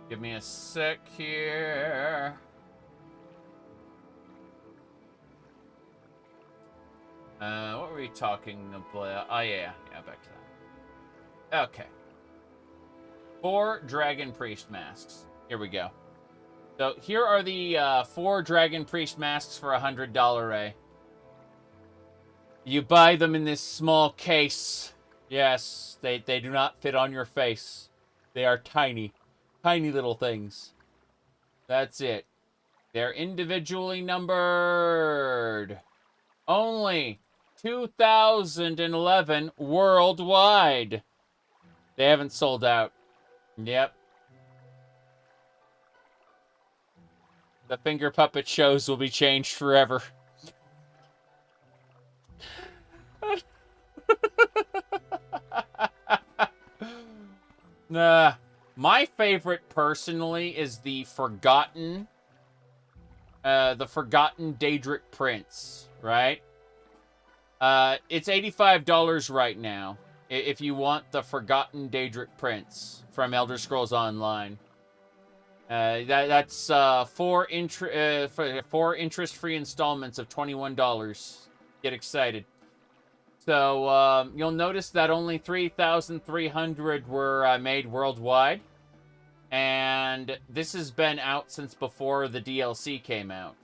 [SPEAKER 2] Give me a sec here. What were we talking about? Oh, yeah, back to that. Okay. 4 Dragon Priest masks. Here we go. So here are the 4 Dragon Priest masks for $100, eh? You buy them in this small case. Yes, they do not fit on your face. They are tiny. Tiny little things. That's it. They're individually numbered. Only 2011 worldwide. They haven't sold out. Yep. The finger puppet shows will be changed forever. Nah. My favorite, personally, is the Forgotten Daedric Prince, right? It's $85 right now, if you want the Forgotten Daedric Prince from Elder Scrolls Online. That's 4 interest-free installments of $21. Get excited. So, you'll notice that only 3,300 were made worldwide. And this has been out since before the DLC came out.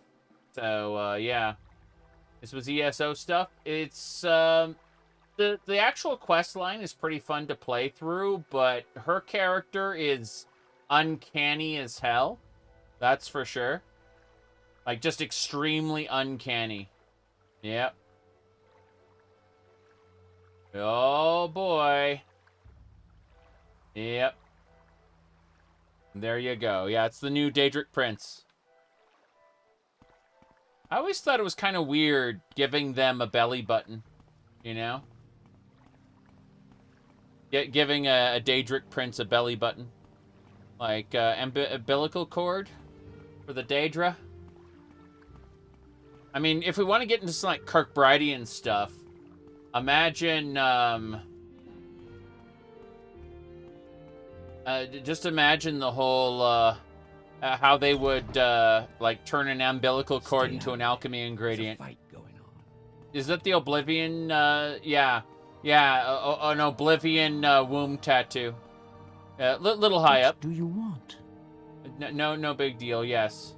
[SPEAKER 2] So, yeah. This was ESO stuff. It's, the actual quest line is pretty fun to play through, but her character is uncanny as hell. That's for sure. Like, just extremely uncanny. Yep. Oh, boy. Yep. There you go. Yeah, it's the new Daedric Prince. I always thought it was kind of weird giving them a belly button, you know? Giving a Daedric Prince a belly button. Like, umbilical cord for the Daedra. I mean, if we want to get into some, like, Kirkbridean stuff, imagine, just imagine the whole, how they would, like, turn an umbilical cord into an alchemy ingredient.
[SPEAKER 12] There's a fight going on.
[SPEAKER 2] Is that the Oblivion, yeah. Yeah, an Oblivion, womb tattoo. Little high up.
[SPEAKER 4] What do you want?
[SPEAKER 2] No big deal, yes.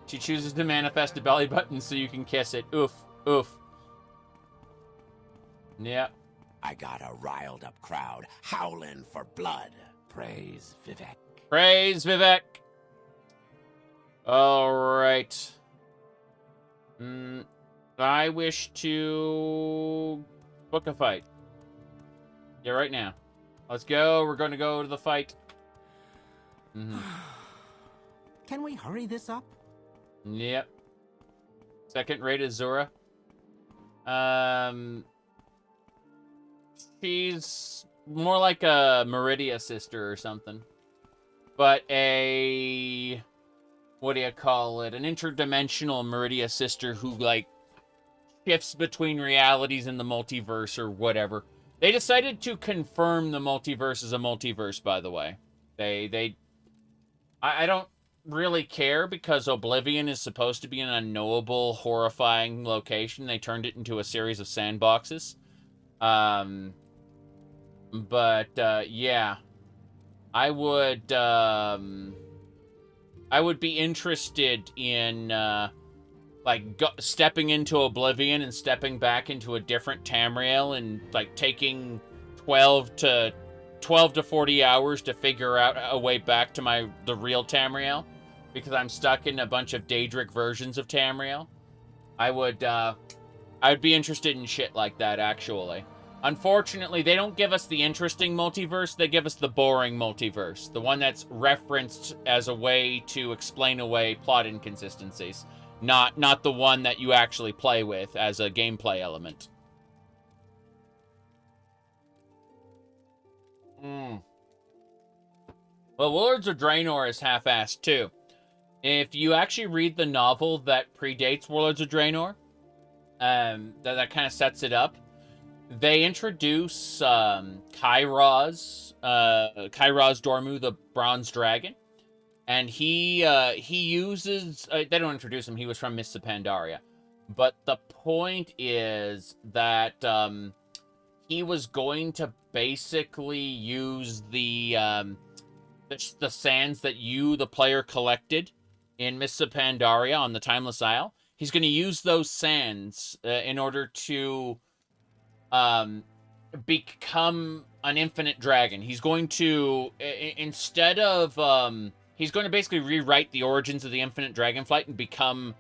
[SPEAKER 2] She chooses to manifest a belly button so you can kiss it. Oof, oof. Yep.
[SPEAKER 12] I got a riled up crowd howling for blood. Praise Vivec.
[SPEAKER 2] Praise Vivec. All right. I wish to book a fight. Yeah, right now. Let's go. We're going to go to the fight.
[SPEAKER 3] Can we hurry this up?
[SPEAKER 2] Yep. Second rate is Zora. She's more like a Meridia sister or something. But a... what do you call it? An interdimensional Meridia sister who, like, shifts between realities in the multiverse or whatever. They decided to confirm the multiverse as a multiverse, by the way. I don't really care because Oblivion is supposed to be an unknowable, horrifying location. They turned it into a series of sandboxes. Yeah. I would be interested in, stepping into Oblivion and stepping back into a different Tamriel and, like, taking 12 to 40 hours to figure out a way back to the real Tamriel, because I'm stuck in a bunch of Daedric versions of Tamriel. I would I'd be interested in shit like that, actually. Unfortunately, they don't give us the interesting multiverse, they give us the boring multiverse. The one that's referenced as a way to explain away plot inconsistencies. Not the one that you actually play with as a gameplay element. Well, Warlords of Draenor is half-assed, too. If you actually read the novel that predates Warlords of Draenor, that kind of sets it up, they introduce Kairos Dormu, the Bronze Dragon, and he uses... they don't introduce him, he was from Mists of Pandaria. But the point is that he was going to basically use the sands that you, the player, collected in Mists of Pandaria on the Timeless Isle. He's going to use those sands in order to become an infinite dragon. He's going to, instead of, he's going to basically rewrite the origins of the infinite dragonflight and become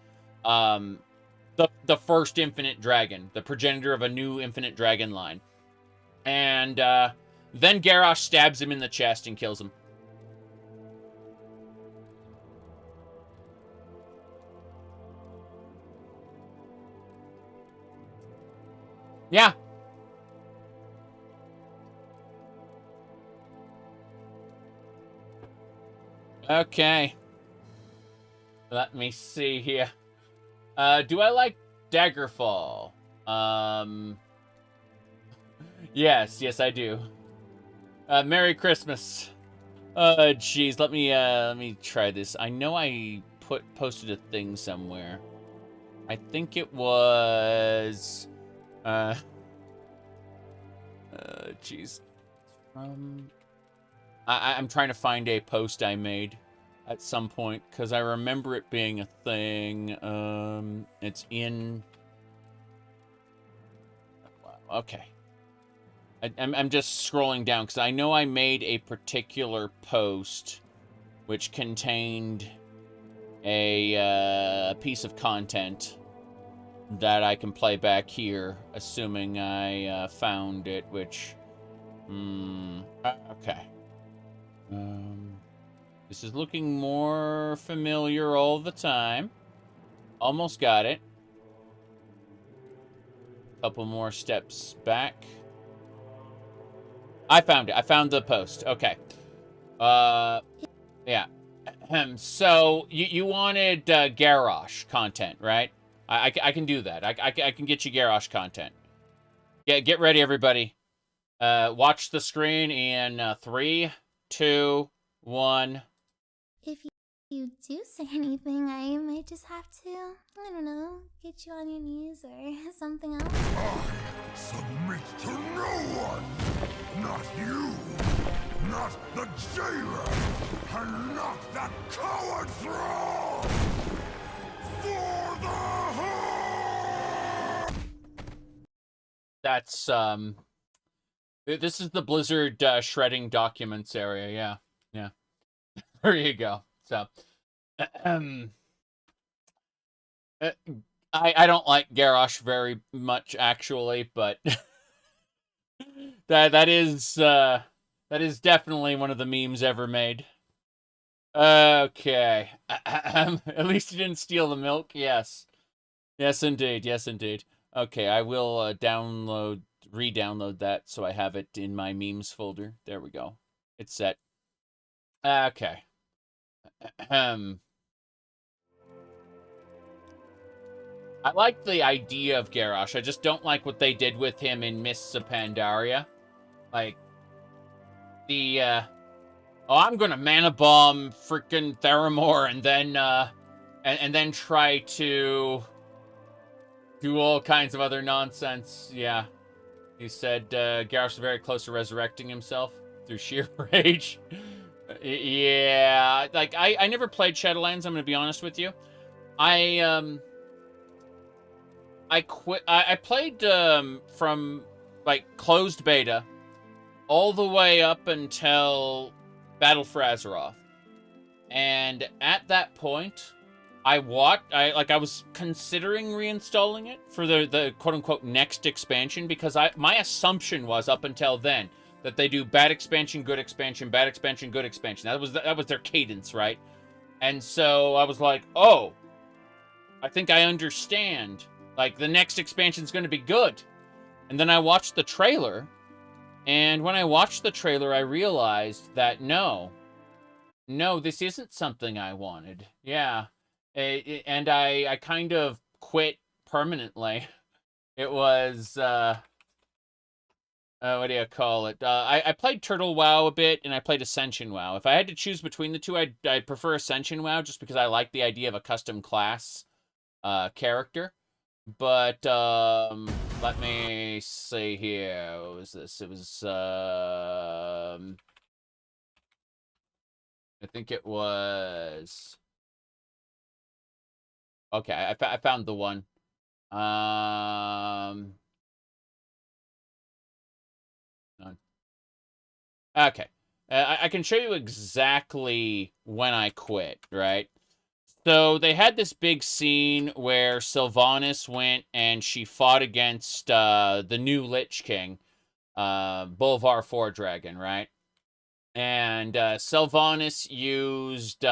[SPEAKER 2] the first infinite dragon, the progenitor of a new infinite dragon line. And then Garrosh stabs him in the chest and kills him. Yeah. Okay. Let me see here. Do I like Daggerfall? Yes, I do. Merry Christmas. Jeez, let me try this. I know I posted a thing somewhere. I think it was jeez. I'm trying to find a post I made at some point because I remember it being a thing. It's in. Okay. I'm just scrolling down because I know I made a particular post which contained a piece of content that I can play back here, assuming I found it, which... okay. This is looking more familiar all the time. Almost got it. Couple more steps back. I found it. I found the post. Okay. Yeah. So, you wanted Garrosh content, right? I can do that. I can get you Garrosh content. Yeah, get ready, everybody. Watch the screen in 3, 2, 1.
[SPEAKER 14] If you do say anything, I might just have to, I don't know, get you on your knees or something else.
[SPEAKER 8] I submit to no one! Not you! Not the jailer! And not that coward thrall! For the horde!
[SPEAKER 2] That's, this is the Blizzard shredding documents area, yeah. There you go. So, I don't like Garrosh very much, actually, but that is definitely one of the memes ever made. Okay. At least you didn't steal the milk. Yes. Yes, indeed. Yes, indeed. Okay, I will re-download that so I have it in my memes folder. There we go. It's set. Okay. I like the idea of Garrosh. I just don't like what they did with him in Mists of Pandaria. Like, the, oh, I'm gonna mana bomb freaking Theramore and then try to do all kinds of other nonsense. Yeah. He said, Garrosh is very close to resurrecting himself through sheer rage. Yeah, like, I never played Shadowlands, I'm gonna be honest with you. I played, from, like, closed beta all the way up until Battle for Azeroth. And at that point, I was considering reinstalling it for the quote-unquote next expansion, because my assumption was up until then that they do bad expansion, good expansion, bad expansion, good expansion. That was their cadence, right? And so I was like, oh, I think I understand. Like, the next expansion's going to be good. And then I watched the trailer, and when I watched the trailer, I realized that no, this isn't something I wanted. Yeah. And I kind of quit permanently. It was, what do you call it? I played Turtle WoW a bit, and I played Ascension WoW. If I had to choose between the two, I'd prefer Ascension WoW, just because I like the idea of a custom class character. But, let me see here. What was this? It was, I think it was... Okay, I found the one. Okay. I can show you exactly when I quit, right? So they had this big scene where Sylvanas went and she fought against the new Lich King, Bolvar Fordragon, right? And Sylvanas used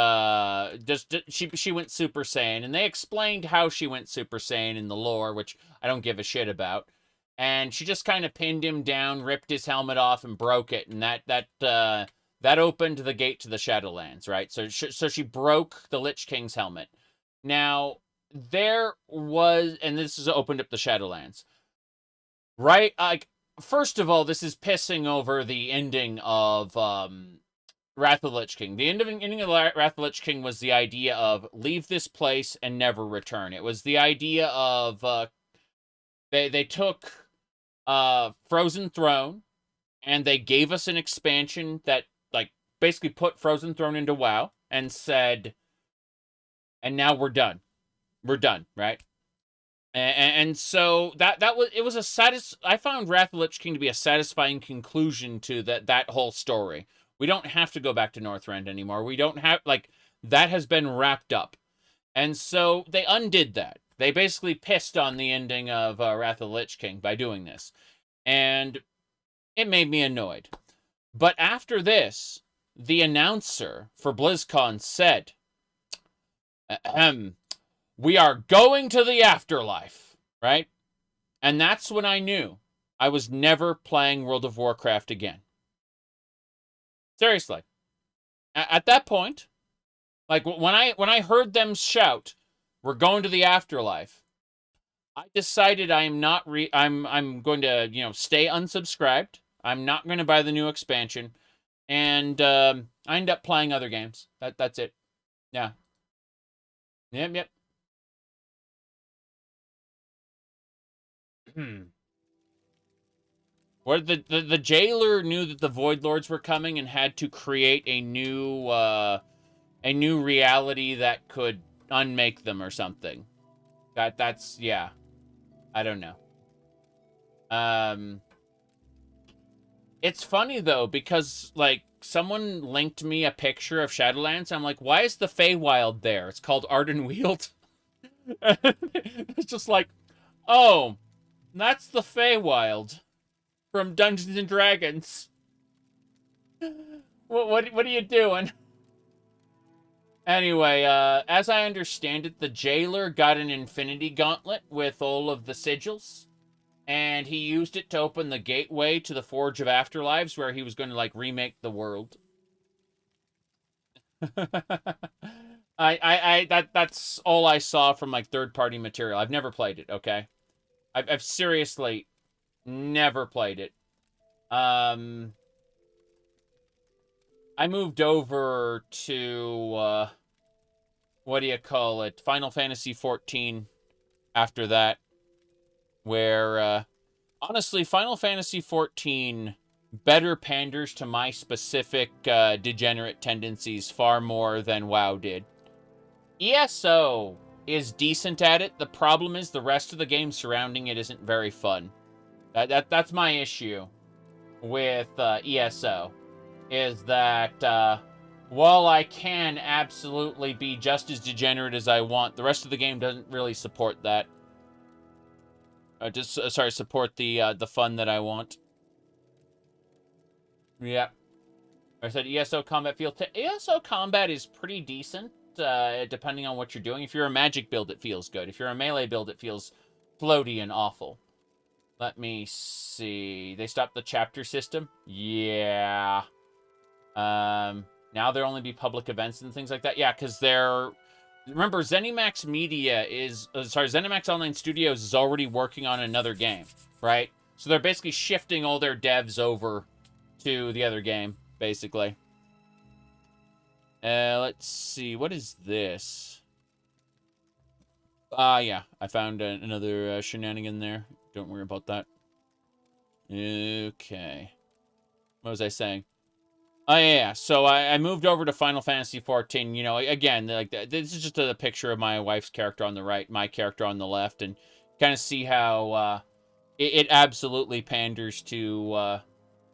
[SPEAKER 2] she went Super Saiyan, and they explained how she went Super Saiyan in the lore, which I don't give a shit about. And she just kind of pinned him down, ripped his helmet off, and broke it, and that opened the gate to the Shadowlands, right? So she broke the Lich King's helmet. Now there was, and this has opened up the Shadowlands, right? Like, first of all, this is pissing over the ending of Wrath of the Lich King. The ending of Wrath of the Lich King was the idea of leave this place and never return. It was the idea of they took Frozen Throne and they gave us an expansion that like basically put Frozen Throne into WoW and said, and now we're done. We're done, right? And so it was I found Wrath of the Lich King to be a satisfying conclusion to that whole story. We don't have to go back to Northrend anymore. We don't have, like, that has been wrapped up. And so they undid that. They basically pissed on the ending of Wrath of the Lich King by doing this. And it made me annoyed. But after this, the announcer for BlizzCon said, we are going to the afterlife, right? And that's when I knew I was never playing World of Warcraft again. Seriously. At that point, like when I heard them shout, we're going to the afterlife, I decided I'm going to, stay unsubscribed. I'm not going to buy the new expansion, and I end up playing other games. That's it. Yeah. Yep. Where the jailer knew that the Void Lords were coming and had to create a new reality that could unmake them or something. That's yeah. I don't know. It's funny though, because like someone linked me a picture of Shadowlands. I'm like, why is the Feywild there? It's called Ardenweald. It's just like, oh, that's the Feywild from Dungeons and Dragons. What are you doing? Anyway, as I understand it, the jailer got an infinity gauntlet with all of the sigils, and he used it to open the gateway to the Forge of Afterlives, where he was going to, like, remake the world. That's all I saw from, like, third-party material. I've never played it, okay? I've seriously never played it. I moved over to, what do you call it? Final Fantasy XIV after that, where, honestly, Final Fantasy XIV better panders to my specific degenerate tendencies far more than WoW did. ESO is decent at it. The problem is the rest of the game surrounding it isn't very fun. That's my issue with ESO, is that while I can absolutely be just as degenerate as I want, the rest of the game doesn't really support that. Support the fun that I want. Yeah. I said ESO combat feel. ESO combat is pretty decent, depending on what you're doing. If you're a magic build, it feels good. If you're a melee build, it feels floaty and awful. Let me see. They stopped the chapter system? Yeah. Now there'll only be public events and things like that. Yeah, because they're... Remember, ZeniMax Media is... ZeniMax Online Studios is already working on another game, right? So they're basically shifting all their devs over to the other game, basically. Let's see. What is this? Yeah. I found another shenanigan there. Don't worry about that. Okay. What was I saying? Oh, yeah. So I moved over to Final Fantasy XIV. You know, again, like this is just a picture of my wife's character on the right, my character on the left, and kind of see how it absolutely panders to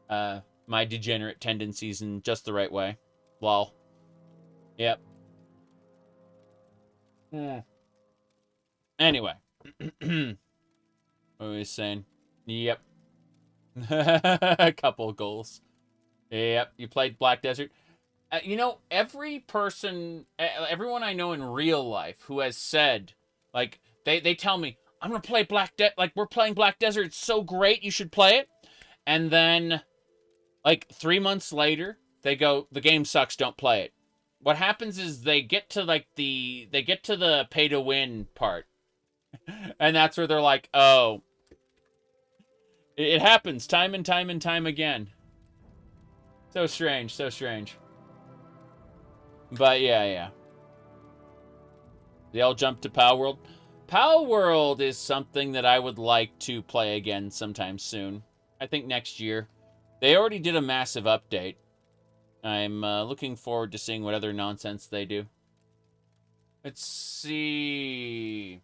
[SPEAKER 2] my degenerate tendencies in just the right way. Lol. Yep. Anyway. What was I saying? Yep. A couple goals. Yep. You played Black Desert. You know, everyone I know in real life who has said, like, they tell me, I'm gonna play we're playing Black Desert, it's so great, you should play it. And then, like, 3 months later, they go, the game sucks, don't play it. What happens is they get to, like, the pay-to-win part. And that's where they're like, oh. It happens time and time and time again. So strange, so strange. But, yeah. They all jump to Pow World. Pow World is something that I would like to play again sometime soon. I think next year. They already did a massive update. I'm looking forward to seeing what other nonsense they do. Let's see.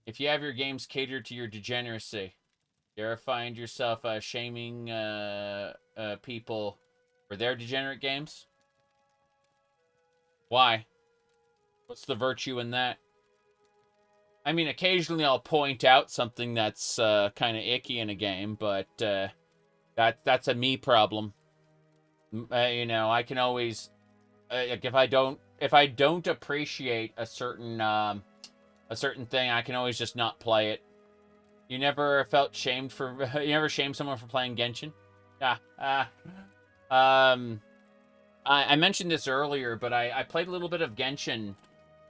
[SPEAKER 2] If you have your games catered to your degeneracy, you ever find yourself shaming people for their degenerate games? Why? What's the virtue in that? I mean, occasionally I'll point out something that's kind of icky in a game, but that's a me problem. You know, I can always like if I don't appreciate a certain thing, I can always just not play it. You never felt shamed for you never shamed someone for playing Genshin? I mentioned this earlier, but I played a little bit of Genshin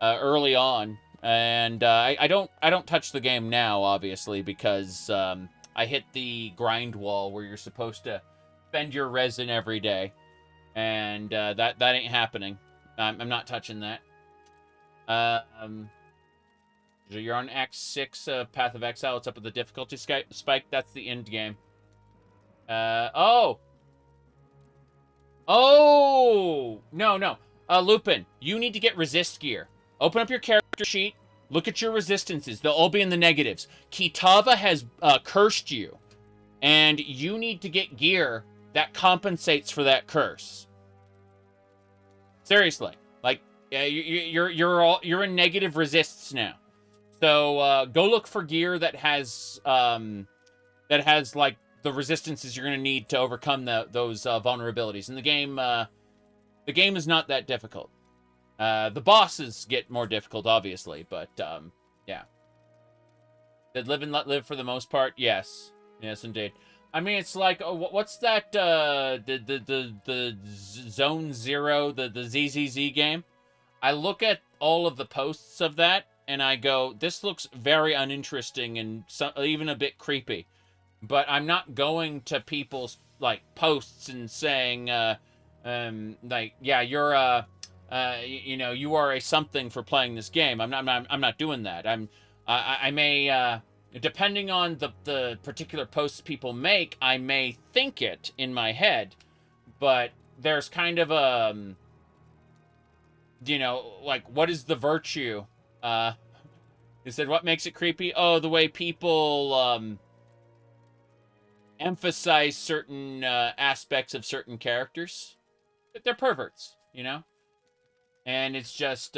[SPEAKER 2] early on, and I don't touch the game now, obviously, because I hit the grind wall where you're supposed to spend your resin every day, and that ain't happening. I'm not touching that. You're on Act 6 of Path of Exile. It's up with the difficulty spike. That's the end game. Oh! No. Lupin, you need to get resist gear. Open up your character sheet. Look at your resistances. They'll all be in the negatives. Kitava has cursed you. And you need to get gear that compensates for that curse. Seriously. Like, you're in negative resists now. So, go look for gear that has like, the resistances you're going to need to overcome those vulnerabilities. And the game is not that difficult. The bosses get more difficult, obviously, but, yeah. Did live and let live for the most part? Yes. Yes, indeed. I mean, it's like, what's that, the Zone Zero, the ZZZ game? I look at all of the posts of that, and I go, this looks very uninteresting and even a bit creepy. But I'm not going to people's, like, posts and saying, like, yeah, you're, you know, you are a something for playing this game. I'm not doing that. I may, depending on the particular posts people make, I may think it in my head. But there's kind of a, you know, like, what is the virtue? He said, what makes it creepy? Oh, the way people, emphasize certain aspects of certain characters. They're perverts. you know? And it's just,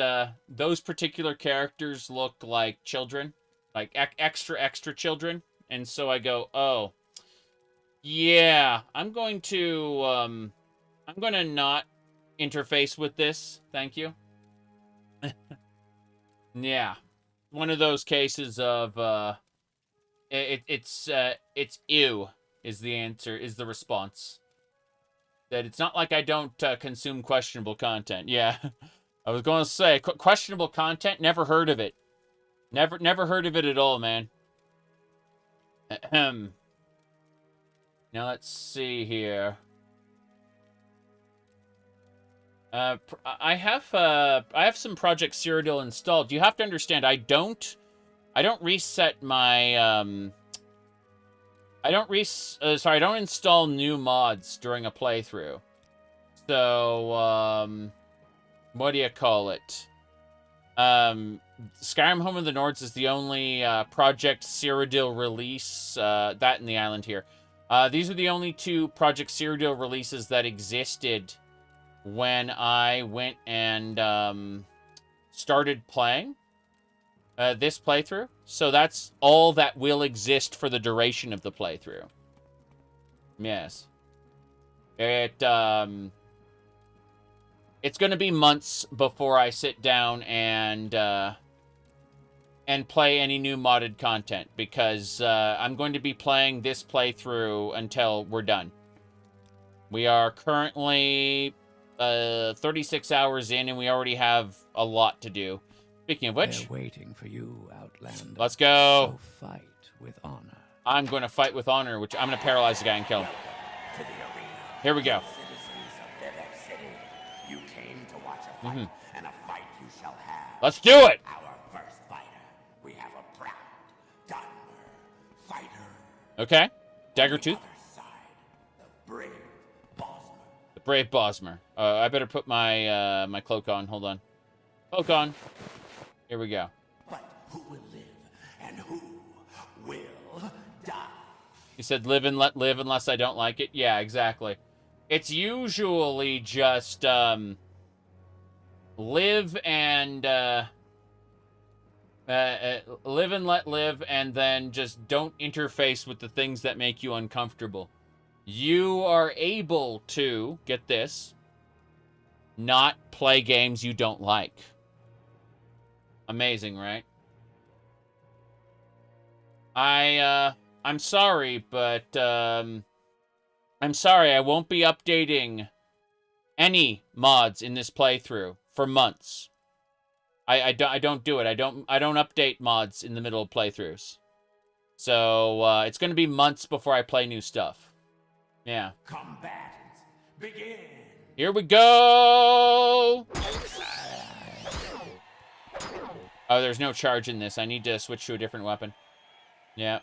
[SPEAKER 2] those particular characters look like children. Like, extra children. And so I go, oh, yeah, I'm going to not interface with this. Thank you. Yeah. One of those cases of, it's ew is the answer, is the response. That it's not like I don't consume questionable content. Yeah. I was going to say, questionable content, never heard of it. Never heard of it at all, man. Ahem. Now let's see here. I have some Project Cyrodiil installed. You have to understand, I don't reset my I don't install new mods during a playthrough. So what do you call it? Skyrim Home of the Nords is the only Project Cyrodiil release, that in the island here. These are the only two Project Cyrodiil releases that existed when I went and started playing this playthrough. So that's all that will exist for the duration of the playthrough. Yes. It's going to be months before I sit down and play any new modded content, because I'm going to be playing this playthrough until we're done. We are currently 36 hours in, and we already have a lot to do. Speaking of which,
[SPEAKER 12] they're waiting for you, Outlander.
[SPEAKER 2] Let's go.
[SPEAKER 12] So fight with honor.
[SPEAKER 2] I'm going to fight with honor, which I'm going to paralyze the guy and kill him. Here we go.
[SPEAKER 15] Citizens of Vivec City, you came to watch a fight, and a fight you shall have.
[SPEAKER 2] Let's do it.
[SPEAKER 15] Our first fighter, we have a proud Dunmer fighter.
[SPEAKER 2] Okay, Daggertooth.
[SPEAKER 15] Brave Bosmer.
[SPEAKER 2] The brave Bosmer. I better put my my cloak on. Hold on. Cloak on. Here we go.
[SPEAKER 15] But who will live and who will die?
[SPEAKER 2] You said live and let live unless I don't like it? Yeah, exactly. It's usually just live and live and let live, and then just don't interface with the things that make you uncomfortable. You are able to, get this, not play games you don't like. Amazing, right? I'm sorry, but I'm sorry, I won't be updating any mods in this playthrough for months. I don't do it. I don't update mods in the middle of playthroughs. So it's going to be months before I play new stuff. Yeah.
[SPEAKER 15] Combatants, begin.
[SPEAKER 2] Here we go. Oh, there's no charge in this. I need to switch to a different weapon. Yeah.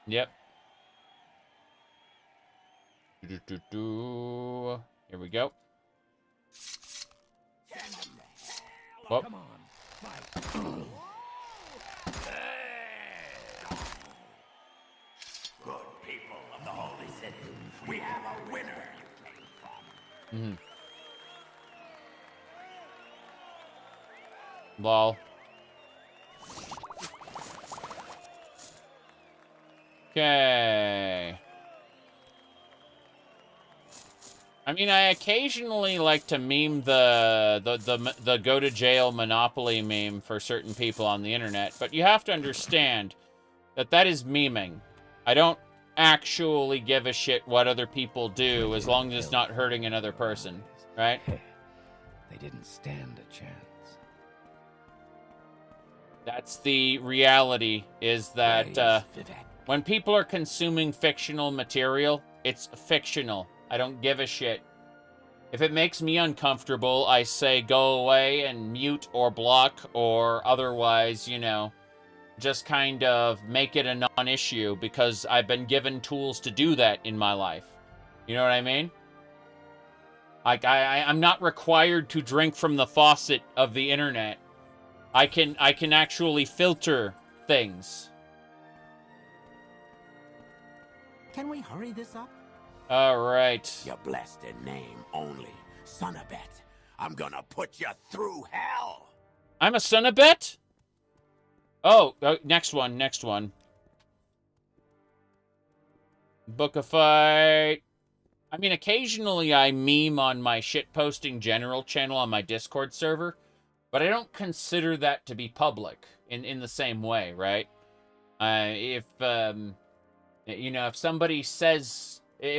[SPEAKER 2] Yep. Here we go. Whoa.
[SPEAKER 15] Come on, fight. Good people of the Holy City, we have a winner.
[SPEAKER 2] Lol. Okay. I mean, I occasionally like to meme the go to jail Monopoly meme for certain people on the internet, but you have to understand that that is memeing. I don't actually give a shit what other people do as long as it's not hurting another person, right?
[SPEAKER 12] They didn't stand a chance.
[SPEAKER 2] That's the reality, is that when people are consuming fictional material, it's fictional. I don't give a shit. If it makes me uncomfortable, I say go away and mute or block or otherwise, you know, just kind of make it a non-issue, because I've been given tools to do that in my life. You know what I mean? Like, I'm not required to drink from the faucet of the internet. I can actually filter things.
[SPEAKER 16] Can we hurry this up?
[SPEAKER 2] All right.
[SPEAKER 15] You're blessed in name only, son of Bet. I'm gonna put you through hell.
[SPEAKER 2] I'm a son of Bet? Oh, next one. Book a fight. I mean, occasionally I meme on my shitposting general channel on my Discord server, but I don't consider that to be public in the same way, right? If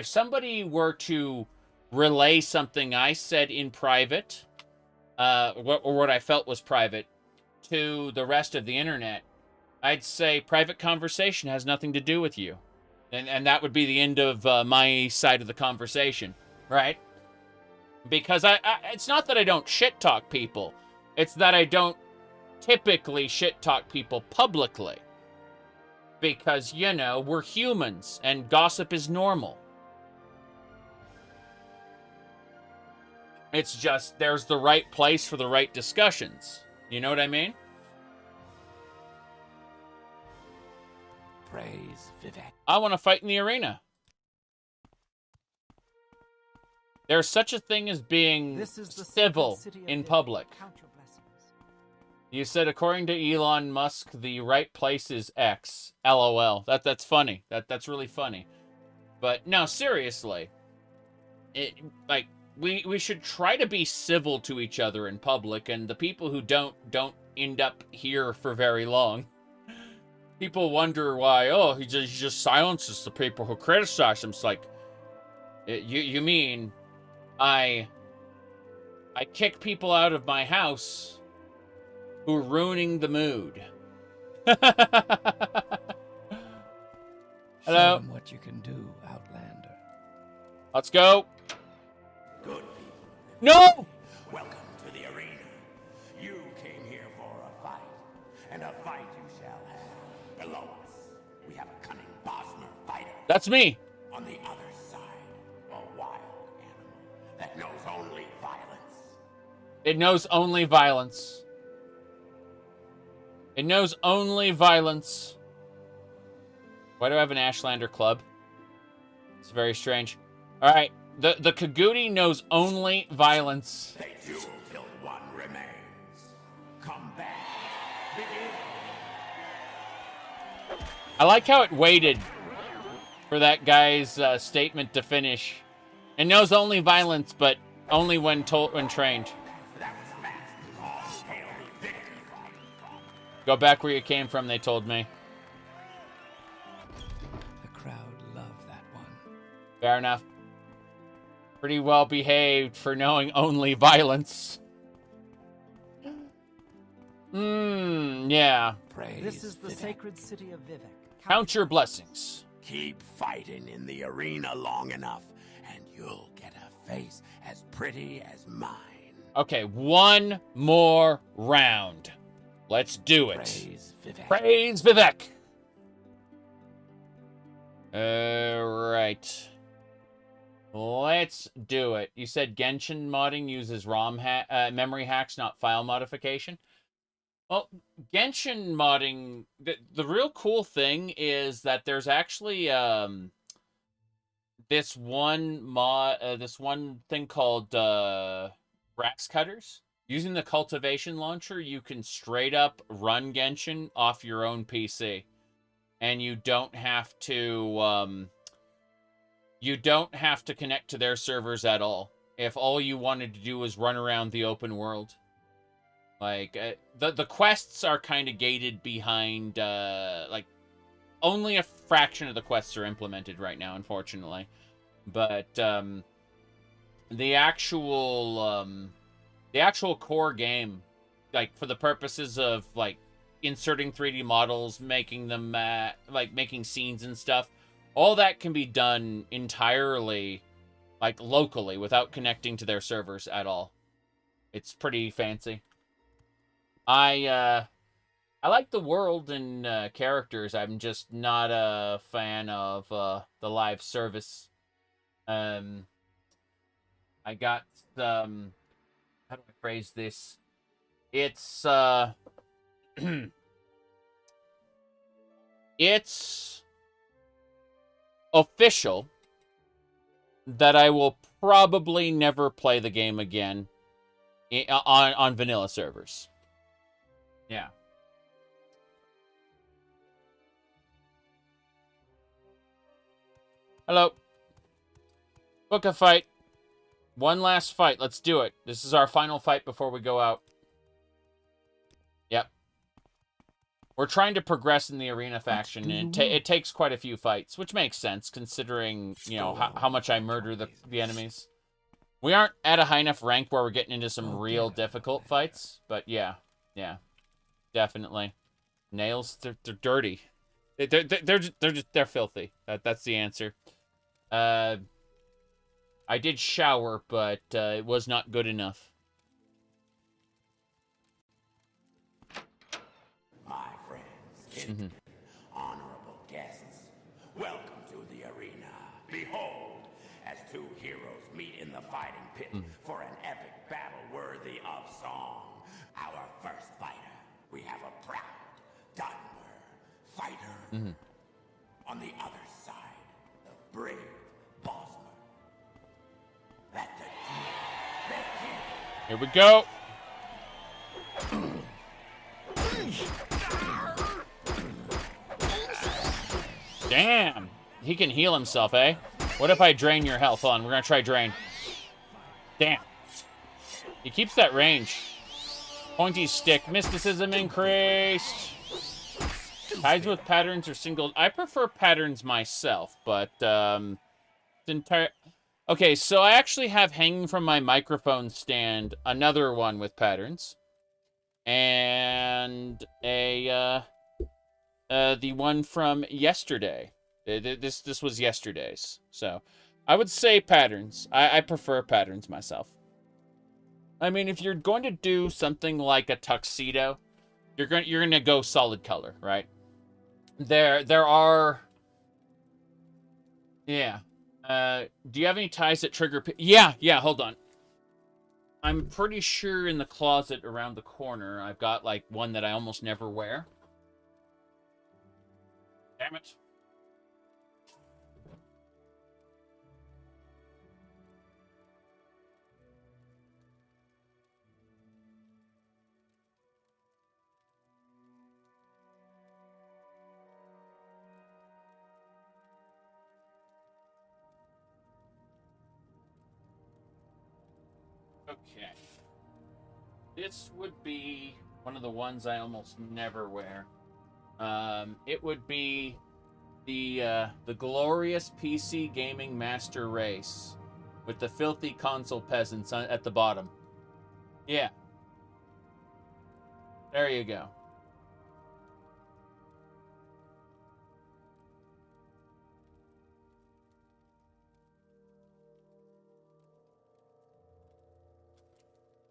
[SPEAKER 2] somebody were to relay something I said in private, or what I felt was private, to the rest of the internet, I'd say private conversation has nothing to do with you. And that would be the end of my side of the conversation, right? Because it's not that I don't shit talk people. It's that I don't typically shit talk people publicly. Because, you know, we're humans and gossip is normal. It's just there's the right place for the right discussions. You know what I mean?
[SPEAKER 15] Praise Vivec.
[SPEAKER 2] I want to fight in the arena. There's such a thing as being civil in public. You said, according to Elon Musk, the right place is X. LOL. That's funny. That's really funny. But no, seriously. We should try to be civil to each other in public, and the people who don't end up here for very long. People wonder why, oh, he just silences the people who criticize him. It's like, you mean I kick people out of my house who are ruining the mood. Hello.
[SPEAKER 12] Show them what you can do, Outlander.
[SPEAKER 2] Let's go.
[SPEAKER 15] Good people.
[SPEAKER 2] No!
[SPEAKER 15] Welcome to the arena. You came here for a fight, and a fight you shall have. Below us, we have a cunning Bosmer fighter.
[SPEAKER 2] That's me.
[SPEAKER 15] On the other side, a wild animal that knows only violence.
[SPEAKER 2] It knows only violence. It knows only violence. Why do I have an Ashlander club? It's very strange. All right. The Kagudi knows only violence.
[SPEAKER 15] They duel till one remains. Combat begin.
[SPEAKER 2] I like how it waited for that guy's statement to finish. It knows only violence, but only when trained. Go back where you came from, they told me.
[SPEAKER 12] The crowd loved that one.
[SPEAKER 2] Fair enough. Pretty well behaved for knowing only violence. Yeah.
[SPEAKER 3] This is the sacred city of Vivec.
[SPEAKER 2] Count your blessings.
[SPEAKER 15] Keep fighting in the arena long enough, and you'll get a face as pretty as mine.
[SPEAKER 2] Okay, one more round. Let's do it.
[SPEAKER 15] Praise Vivec.
[SPEAKER 2] Praise Vivec. Alright. Let's do it. You said Genshin modding uses ROM memory hacks, not file modification. Well, Genshin modding, the real cool thing is that there's actually this one thing called grass cutters. Using the cultivation launcher, you can straight up run Genshin off your own PC, and you don't have to connect to their servers at all. If all you wanted to do was run around the open world, like the quests are kind of gated behind, like only a fraction of the quests are implemented right now, unfortunately. But the actual core game, like for the purposes of like inserting 3D models, making them making scenes and stuff, all that can be done entirely like locally without connecting to their servers at all. It's pretty fancy. I like the world and characters. I'm just not a fan of the live service. I got how do I phrase this? It's it's official that I will probably never play the game again on vanilla servers. Yeah. Hello. Book a fight. One last fight. Let's do it. This is our final fight before we go out. Yep. We're trying to progress in the arena faction, and it takes quite a few fights, which makes sense considering, you know, how much I murder the enemies. We aren't at a high enough rank where we're getting into some real difficult fights, but yeah, definitely. Nails, they're dirty. They're filthy. That's the answer. I did shower, but it was not good enough.
[SPEAKER 15] My friends, honorable guests, welcome to the arena. Behold, as two heroes meet in the fighting pit for an epic battle worthy of song. Our first fighter, we have a proud Dunmer fighter. On the other side, the brave Bosmer. Let the duel begin.
[SPEAKER 2] Here we go. Damn. He can heal himself, eh? What if I drain your health? Hold on, we're gonna try drain. Damn. He keeps that range. Pointy stick. Mysticism increased. Ties with patterns or single. I prefer patterns myself, but it's entire. Okay, so I actually have hanging from my microphone stand another one with patterns, and the one from yesterday. This was yesterday's, so I would say patterns. I prefer patterns myself. I mean, if you're going to do something like a tuxedo, you're gonna go solid color, right? There are. Yeah. Do you have any ties that trigger? Yeah. Hold on. I'm pretty sure in the closet around the corner, I've got like one that I almost never wear. Damn it. Okay. This would be one of the ones I almost never wear. It would be the glorious PC gaming master race with the filthy console peasants at the bottom. Yeah. There you go.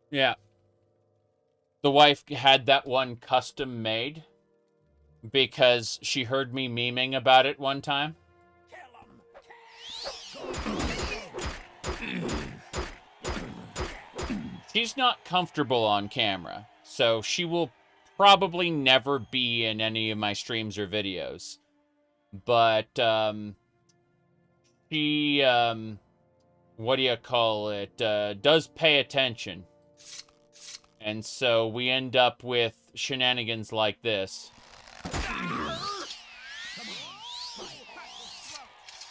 [SPEAKER 2] Yeah. The wife had that one custom made because she heard me memeing about it one time. She's not comfortable on camera, so she will probably never be in any of my streams or videos. But she, what do you call it, does pay attention. And so we end up with shenanigans like this.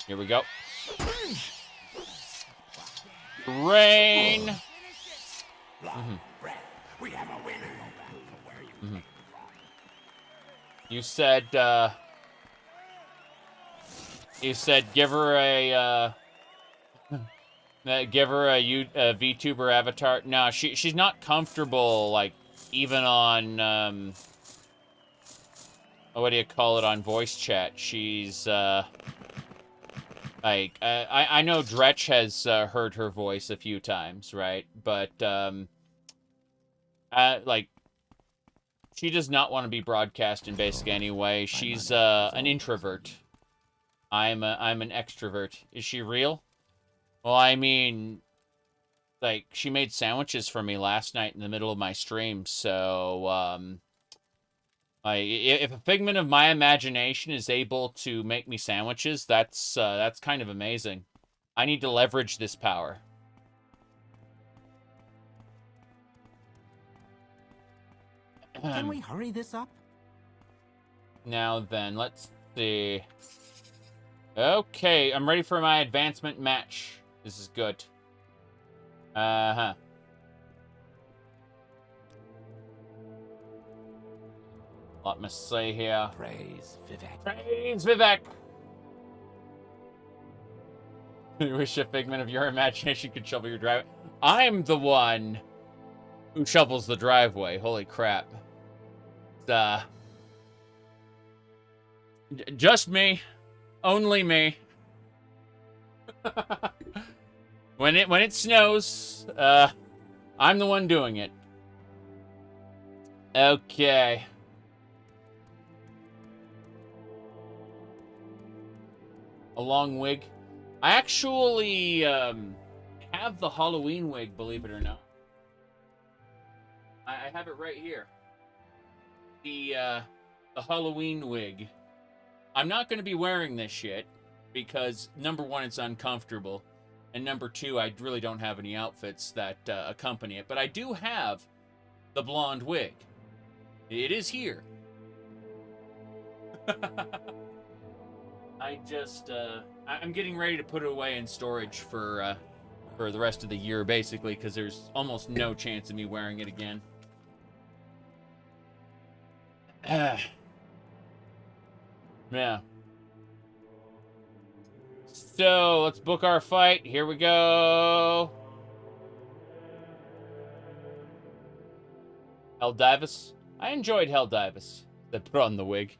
[SPEAKER 2] Here we go. Rain.
[SPEAKER 15] We have a winner.
[SPEAKER 2] You said give her a VTuber avatar. No, she's not comfortable, like, even on, what do you call it, on voice chat. She's, like, I know Dretch has heard her voice a few times, right? But, like, she does not want to be broadcast in basic anyway. She's, an introvert. I'm an extrovert. Is she real? Well, I mean, like, she made sandwiches for me last night in the middle of my stream, so, Like, if a figment of my imagination is able to make me sandwiches, that's kind of amazing. I need to leverage this power.
[SPEAKER 16] Can we hurry this up?
[SPEAKER 2] Now then, let's see. Okay, I'm ready for my advancement match. This is good. Uh-huh. Let me see here.
[SPEAKER 12] Praise Vivec.
[SPEAKER 2] Praise Vivec! You wish a figment of your imagination could shovel your driveway. I'm the one who shovels the driveway. Holy crap. Just me. Only me. When it snows, I'm the one doing it. Okay. A long wig. I actually have the Halloween wig, believe it or not. I have it right here. The Halloween wig. I'm not going to be wearing this shit because, number one, it's uncomfortable, and number two, I really don't have any outfits that accompany it. But I do have the blonde wig. It is here. I'm getting ready to put it away in storage for the rest of the year, basically, because there's almost no chance of me wearing it again. Yeah. So, let's book our fight. Here we go. Helldivus. I enjoyed Helldivus. They put on the wig.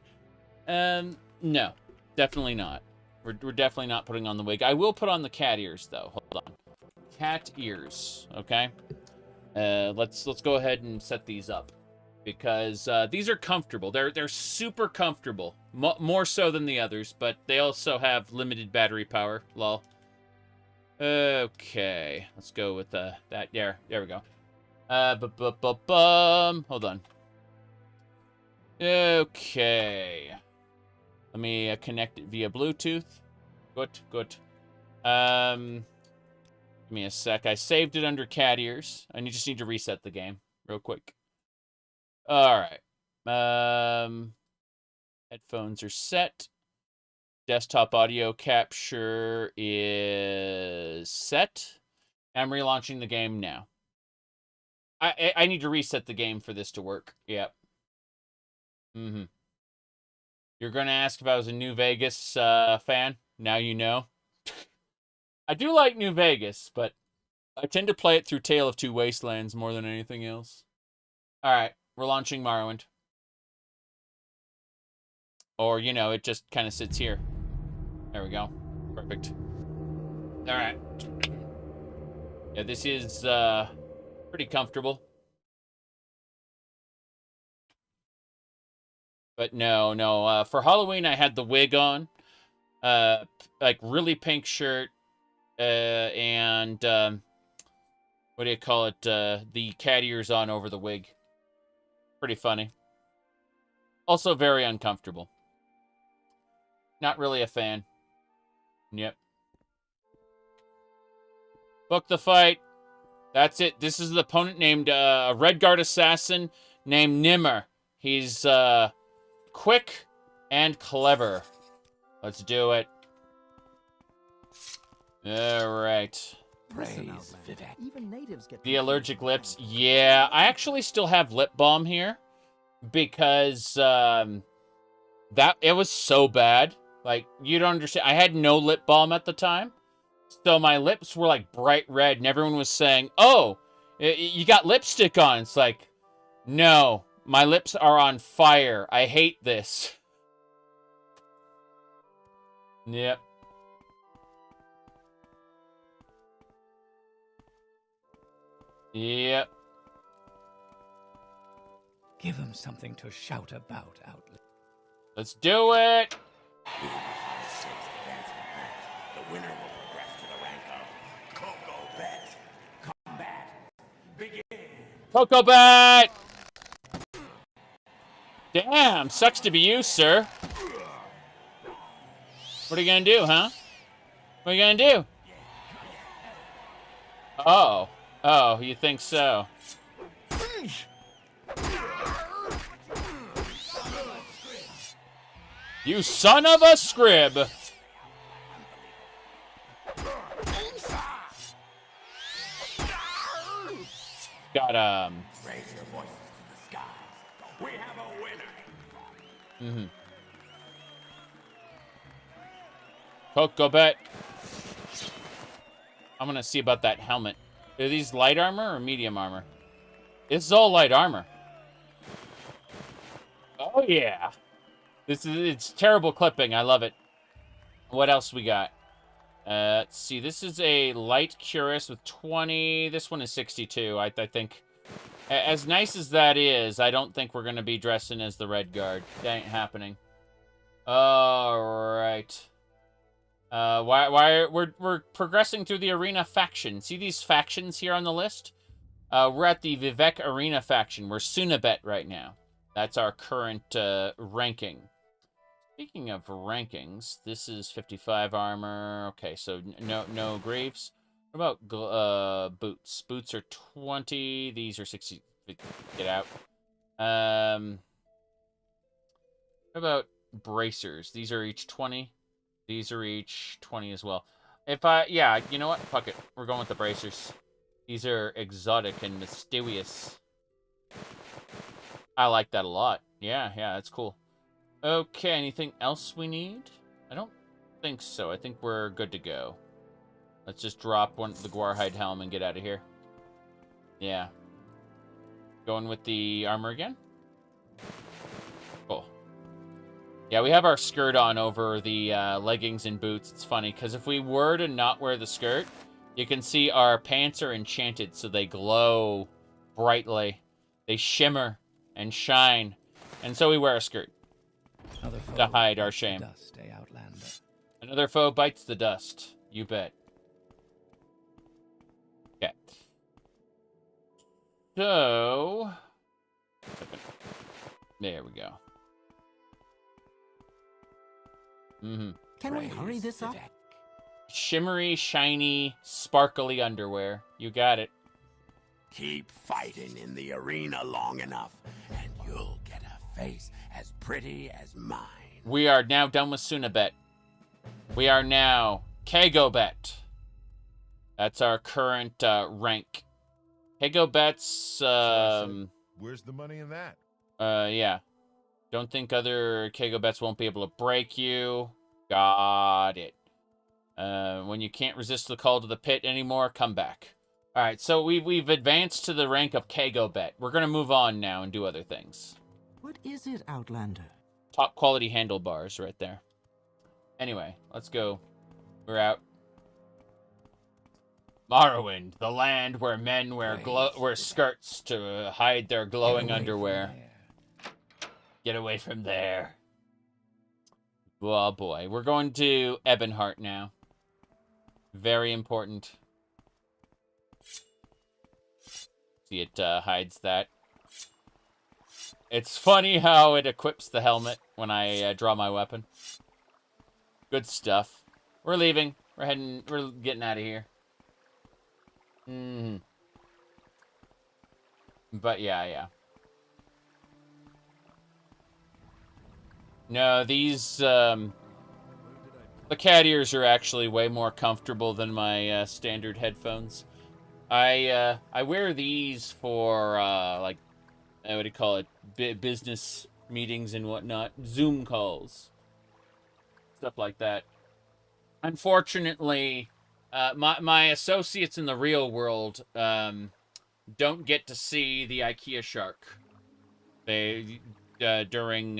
[SPEAKER 2] No. Definitely not. We're definitely not putting on the wig. I will put on the cat ears, though. Hold on. Cat ears. Okay. Let's go ahead and set these up. Because these are comfortable. They're super comfortable. More so than the others, but they also have limited battery power. Lol. Okay. Let's go with that. There we go. Hold on. Okay. Let me connect it via Bluetooth. Good. Give me a sec. I saved it under cat ears. I just need to reset the game real quick. All right. Headphones are set. Desktop audio capture is set. I'm relaunching the game now. I need to reset the game for this to work. Yep. You're going to ask if I was a New Vegas fan. Now you know. I do like New Vegas, but I tend to play it through Tale of Two Wastelands more than anything else. All right. We're launching Morrowind. Or, you know, it just kind of sits here. There we go. Perfect. All right. Yeah, this is pretty comfortable. But no. For Halloween, I had the wig on. Like, really pink shirt. And, what do you call it? The cat ears on over the wig. Pretty funny. Also very uncomfortable. Not really a fan. Yep. Book the fight. That's it. This is the opponent named a Redguard assassin named Nimmer. He's quick and clever. Let's do it. All right.
[SPEAKER 12] Praise Vivec.
[SPEAKER 16] Even natives get
[SPEAKER 2] The allergic lips. Yeah, I actually still have lip balm here because it was so bad. Like, you don't understand. I had no lip balm at the time. So my lips were like bright red and everyone was saying, "Oh, you got lipstick on." It's like, "No, my lips are on fire. I hate this." Yep. Yep.
[SPEAKER 12] Give him something to shout about, Outlet.
[SPEAKER 2] Let's do it!
[SPEAKER 15] The winner will progress to the rank of Coco Bet. Combat begin.
[SPEAKER 2] Coco Bet! Damn! Damn, sucks to be you, sir. What are you gonna do, huh? What are you gonna do? Oh. Oh, you think so? You son of a scrib! Got,
[SPEAKER 15] Raise your voices to the skies. We have a winner.
[SPEAKER 2] Mm-hmm. Coco bet. I'm gonna see about that helmet. Are these light armor or medium armor? This is all light armor. Oh yeah. It's terrible clipping. I love it. What else we got? Let's see. This is a light cuirass with 20. This one is 62. I think. As nice as that is, I don't think we're gonna be dressing as the Red Guard. That ain't happening. All right. We're progressing through the arena faction. See these factions here on the list? We're at the Vivec arena faction. We're Sunabet right now. That's our current ranking. Speaking of rankings, this is 55 armor. Okay, so no greaves. What about boots? Boots are 20. These are 60. Get out. What about bracers? These are each 20. These are each 20 as well. Yeah, you know what? Fuck it. We're going with the bracers. These are exotic and mysterious. I like that a lot. Yeah, that's cool. Okay, anything else we need? I don't think so. I think we're good to go. Let's just drop the Guarhide helm and get out of here. Yeah. Going with the armor again? Cool. Yeah, we have our skirt on over the leggings and boots. It's funny, because if we were to not wear the skirt, you can see our pants are enchanted, so they glow brightly. They shimmer and shine. And so we wear a skirt to hide our shame.
[SPEAKER 12] Dust, Outlander.
[SPEAKER 2] Another foe bites the dust. You bet. Okay. So... there we go. Mm-hmm.
[SPEAKER 16] Can we hurry this up?
[SPEAKER 2] Shimmery, shiny, sparkly underwear. You got it.
[SPEAKER 15] Keep fighting in the arena long enough, and you'll get a face as pretty as mine.
[SPEAKER 2] We are now done with Sunabet. We are now Kagobet. That's our current rank. Kagobet's,
[SPEAKER 17] where's the money in that?
[SPEAKER 2] Yeah. Don't think other Kagobets won't be able to break you. Got it. When you can't resist the call to the pit anymore, come back. All right, so we've advanced to the rank of Kagobet. We're gonna move on now and do other things.
[SPEAKER 16] What is it, Outlander?
[SPEAKER 2] Top quality handlebars right there. Anyway, let's go. We're out. Morrowind, the land where men wear skirts to hide their glowing underwear. Get away from there. Oh boy, we're going to Ebonheart now. Very important. See, it hides that. It's funny how it equips the helmet when I draw my weapon. Good stuff. We're leaving. We're getting out of here. But yeah. No, these, the cat ears are actually way more comfortable than my standard headphones. I wear these for, like, what do you call it? Business meetings and whatnot. Zoom calls. Stuff like that. Unfortunately, my associates in the real world don't get to see the IKEA shark. They, during,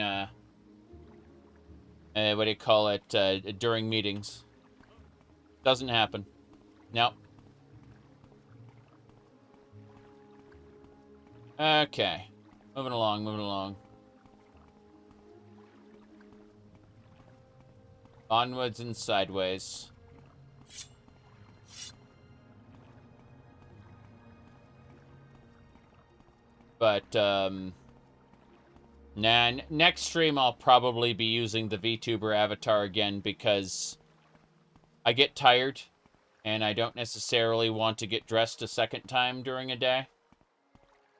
[SPEAKER 2] what do you call it, during meetings. Doesn't happen. Nope. Okay. Moving along. Onwards and sideways. But, Nah, next stream I'll probably be using the VTuber avatar again because I get tired and I don't necessarily want to get dressed a second time during a day.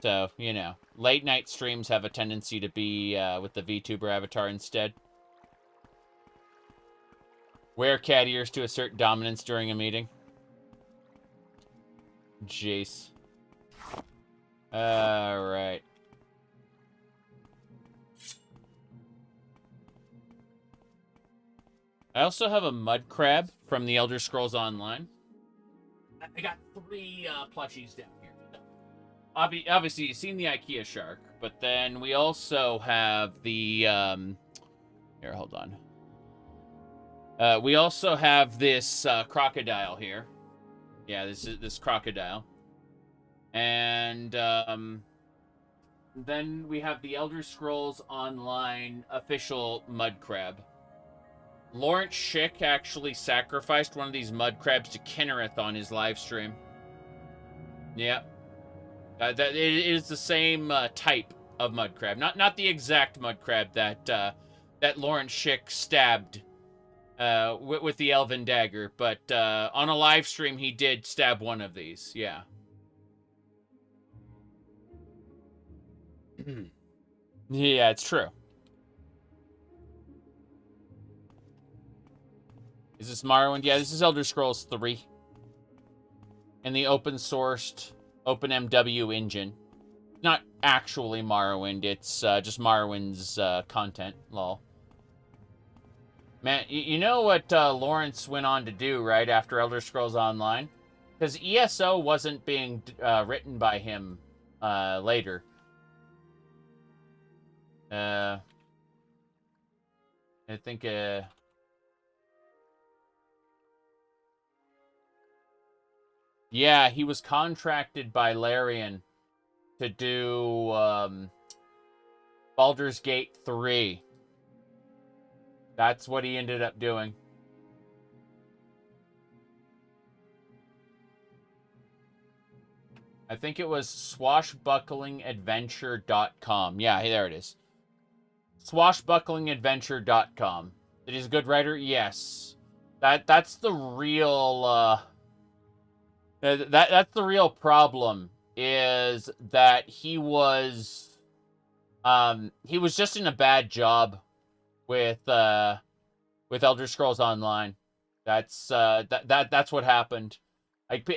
[SPEAKER 2] So, you know, late night streams have a tendency to be with the VTuber avatar instead. Wear cat ears to assert dominance during a meeting. Jeez. Alright. I also have a mud crab from the Elder Scrolls Online. I got 3 plushies down here. Obviously, you've seen the IKEA shark, but then we also have the... here, hold on. We also have this crocodile here. Yeah, this crocodile. And then we have the Elder Scrolls Online official mud crab. Lawrence Schick actually sacrificed one of these mud crabs to Kinnereth on his live stream. Yep. That it is the same type of mud crab. Not the exact mud crab that that Lawrence Schick stabbed with the elven dagger, but on a live stream he did stab one of these. Yeah. Yeah, it's true. Is this Morrowind? Yeah, this is Elder Scrolls 3. And the open-sourced OpenMW engine. Not actually Morrowind, it's just Morrowind's content, lol. Man, you know what Lawrence went on to do, right, after Elder Scrolls Online? Because ESO wasn't being written by him later. I think... yeah, he was contracted by Larian to do Baldur's Gate 3. That's what he ended up doing. I think it was swashbucklingadventure.com. Yeah, there it is. Swashbucklingadventure.com. That he's a good writer? Yes. That's the real... That's the real problem, is that he was just in a bad job with Elder Scrolls Online. That's what happened. Like,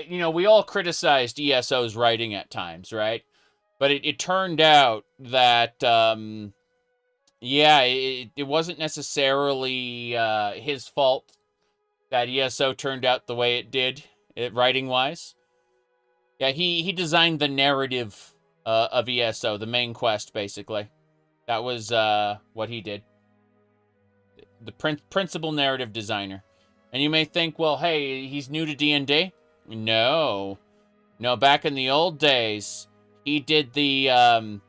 [SPEAKER 2] you know, we all criticized ESO's writing at times, right? But it turned out that yeah, it wasn't necessarily his fault that ESO turned out the way it did. Writing-wise. Yeah, he designed the narrative of ESO, the main quest, basically. That was what he did. The principal narrative designer. And you may think, well, hey, he's new to D&D? No. No, back in the old days, he did the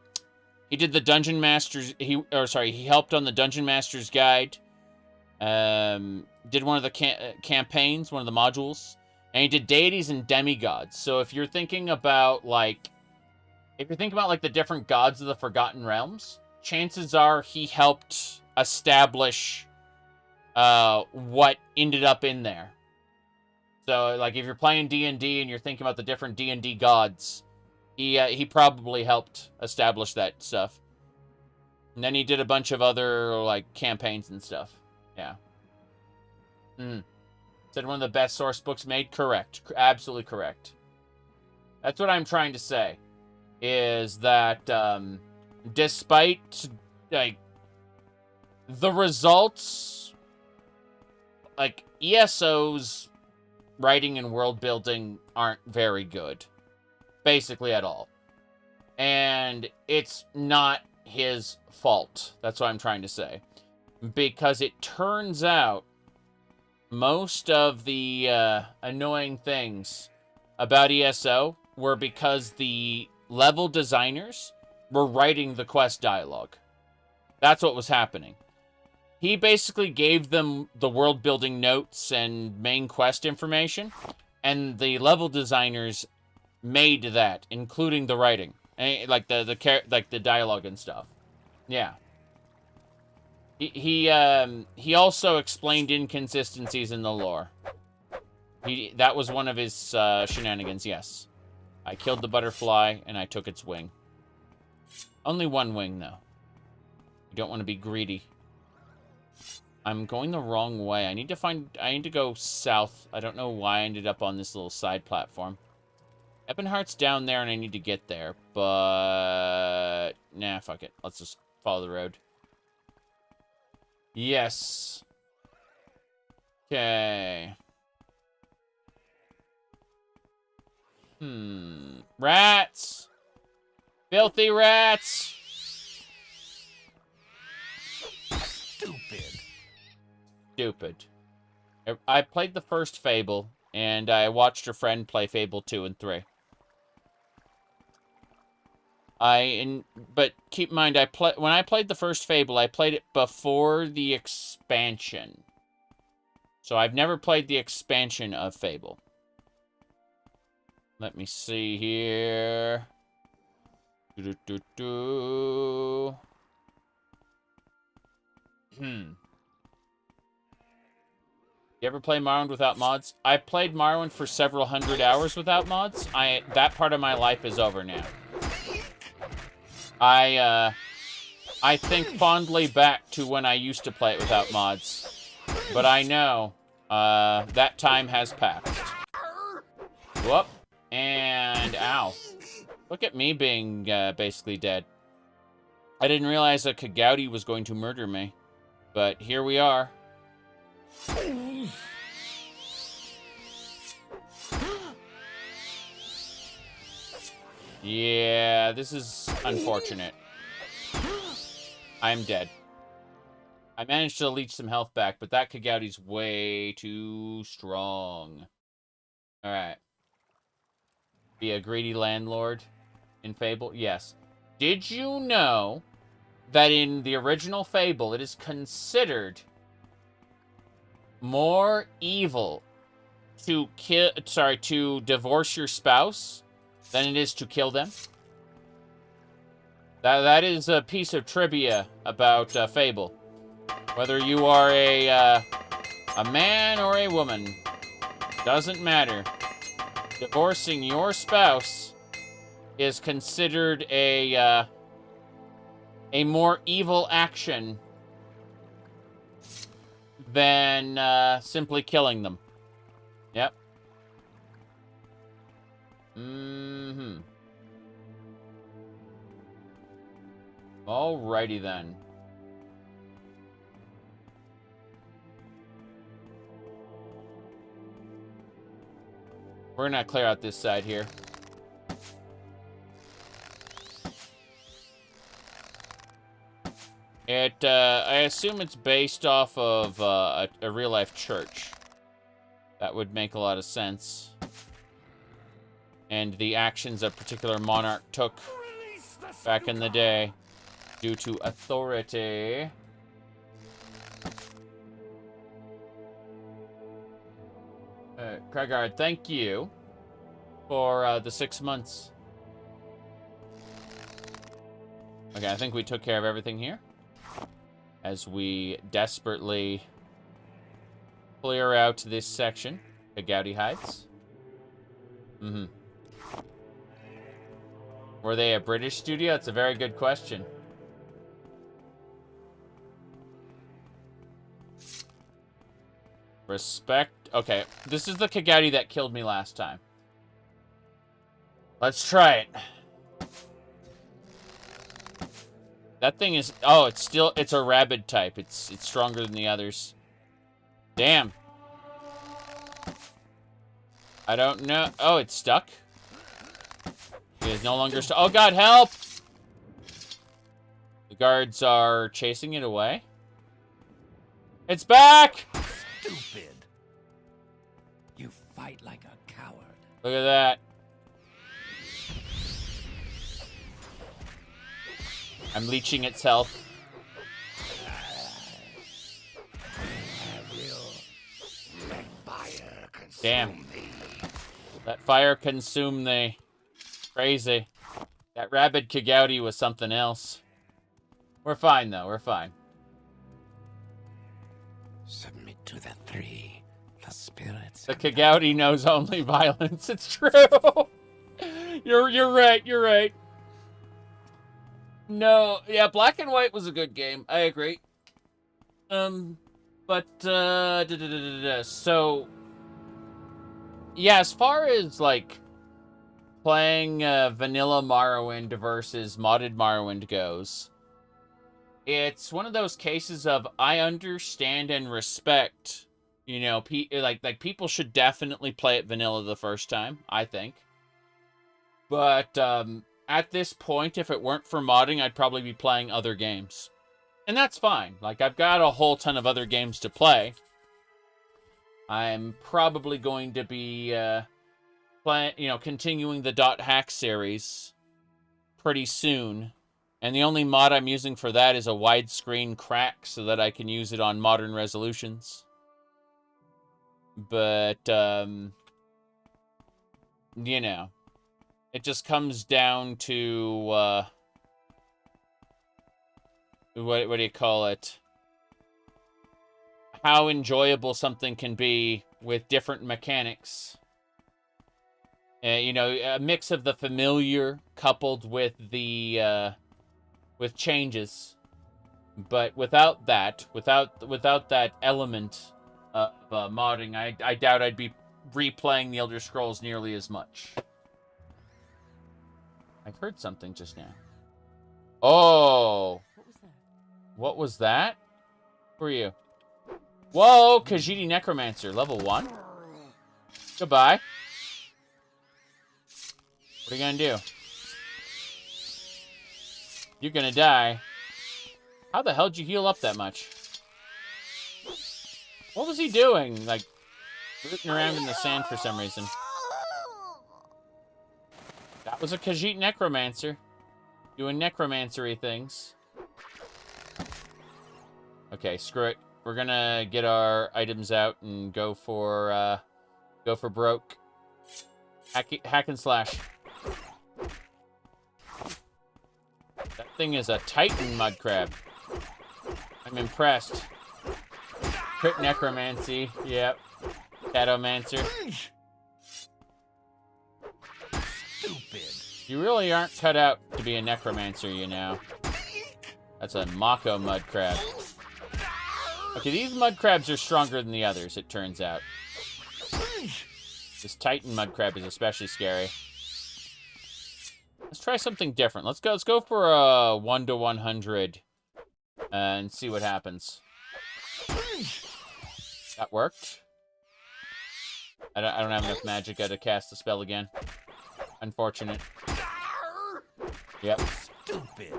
[SPEAKER 2] Dungeon Master's... He helped on the Dungeon Master's Guide. Did one of the campaigns, one of the modules. And he did deities and demigods. So if you're thinking about, like... the different gods of the Forgotten Realms, chances are he helped establish what ended up in there. So, like, if you're playing D&D and you're thinking about the different D&D gods, he probably helped establish that stuff. And then he did a bunch of other, like, campaigns and stuff. Yeah. Said one of the best source books made? Correct. Absolutely correct. That's what I'm trying to say. Is that, despite, like, the results, like, ESO's writing and world building aren't very good. Basically at all. And it's not his fault. That's what I'm trying to say. Because it turns out most of the annoying things about ESO were because the level designers were writing the quest dialogue. That's what was happening. He basically gave them the world building notes and main quest information, and the level designers made that, including the writing, like the dialogue and stuff. Yeah. He also explained inconsistencies in the lore. That was one of his shenanigans, yes. I killed the butterfly, and I took its wing. Only one wing, though. You don't want to be greedy. I'm going the wrong way. I need to go south. I don't know why I ended up on this little side platform. Ebonheart's down there, and I need to get there, but... Nah, fuck it. Let's just follow the road. Yes. Okay. Rats! Filthy rats! Stupid. I played the first Fable, and I watched a friend play Fable 2 and 3. But keep in mind, when I played the first Fable, I played it before the expansion. So I've never played the expansion of Fable. Let me see here. You ever play Morrowind without mods? I've played Morrowind for several hundred hours without mods. That part of my life is over now. I think fondly back to when I used to play it without mods. But I know that time has passed. Whoop. And ow. Look at me being basically dead. I didn't realize a Kagouti was going to murder me. But here we are. Yeah, this is unfortunate. I'm dead. I managed to leech some health back, but that Kagouti's way too strong. Alright. Be a greedy landlord in Fable? Yes. Did you know that in the original Fable, it is considered more evil to divorce your spouse than it is to kill them? That is a piece of trivia about Fable. Whether you are a man or a woman, doesn't matter. Divorcing your spouse is considered a more evil action than simply killing them. Yep. Alrighty then. We're gonna clear out this side here. I assume it's based off of a real-life church. That would make a lot of sense. And the actions a particular monarch took back in the day due to authority. Kraggard, thank you for the 6 months. Okay, I think we took care of everything here. As we desperately clear out this section. The Gouty hides. Were they a British studio? That's a very good question. Respect. Okay, this is the Kagouti that killed me last time. Let's try it. That thing is... Oh, it's a rabid type. It's stronger than the others. Damn. I don't know. Oh, it's stuck? It is no longer stuck. Oh, God, help! The guards are chasing it away. It's back!
[SPEAKER 12] Stupid. You fight like a coward.
[SPEAKER 2] Look at that. I'm leeching its health. Damn. That fire consumed thee. Crazy. That rabid Kagouti was something else. We're fine, though. We're fine.
[SPEAKER 12] Submit to the three. The spirits.
[SPEAKER 2] The Kagouti knows only violence. It's true. You're right. You're right. No, yeah, Black and White was a good game. I agree. But so yeah, as far as like playing vanilla Morrowind versus modded Morrowind goes, it's one of those cases of I understand and respect. You know, like people should definitely play it vanilla the first time, I think. But at this point, if it weren't for modding, I'd probably be playing other games. And that's fine. Like, I've got a whole ton of other games to play. I'm probably going to be continuing the .hack series pretty soon. And the only mod I'm using for that is a widescreen crack so that I can use it on modern resolutions. But, you know, it just comes down to, what do you call it? How enjoyable something can be with different mechanics. You know, a mix of the familiar coupled with the, with changes. But without that, without that element of modding, I doubt I'd be replaying the Elder Scrolls nearly as much. I've heard something just now. Oh! What was that? Who are you? Whoa! Khajiit Necromancer, level 1? Goodbye. What are you gonna do? You're gonna die. How the hell did you heal up that much? What was he doing? Like, rooting around in the sand for some reason. That was a Khajiit Necromancer. Doing necromancery things. Okay, screw it. We're gonna get our items out and go for broke. Hack and slash. That thing is a Titan mud crab. I'm impressed. Crit necromancy. Yep. Catomancer. Stupid. You really aren't cut out to be a necromancer, you know. That's a Mako mud crab. Okay, these mud crabs are stronger than the others, it turns out. This Titan mud crab is especially scary. Let's try something different. Let's go for a 1 to 100 and see what happens. That worked. I don't have enough magicka to cast the spell again. Unfortunate. Yep. Stupid.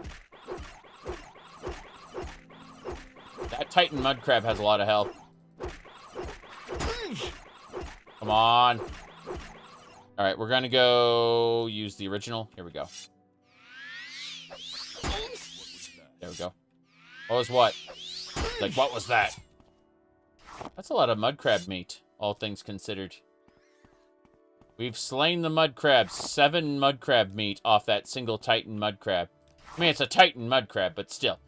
[SPEAKER 2] That Titan mud crab has a lot of health. Come on. All right, we're gonna go use the original. Here we go. There we go. What was what? Like, what was that? That's a lot of mud crab meat, all things considered. We've slain the mud crabs. 7 mud crab meat off that single Titan mud crab. I mean, it's a Titan mud crab, but still.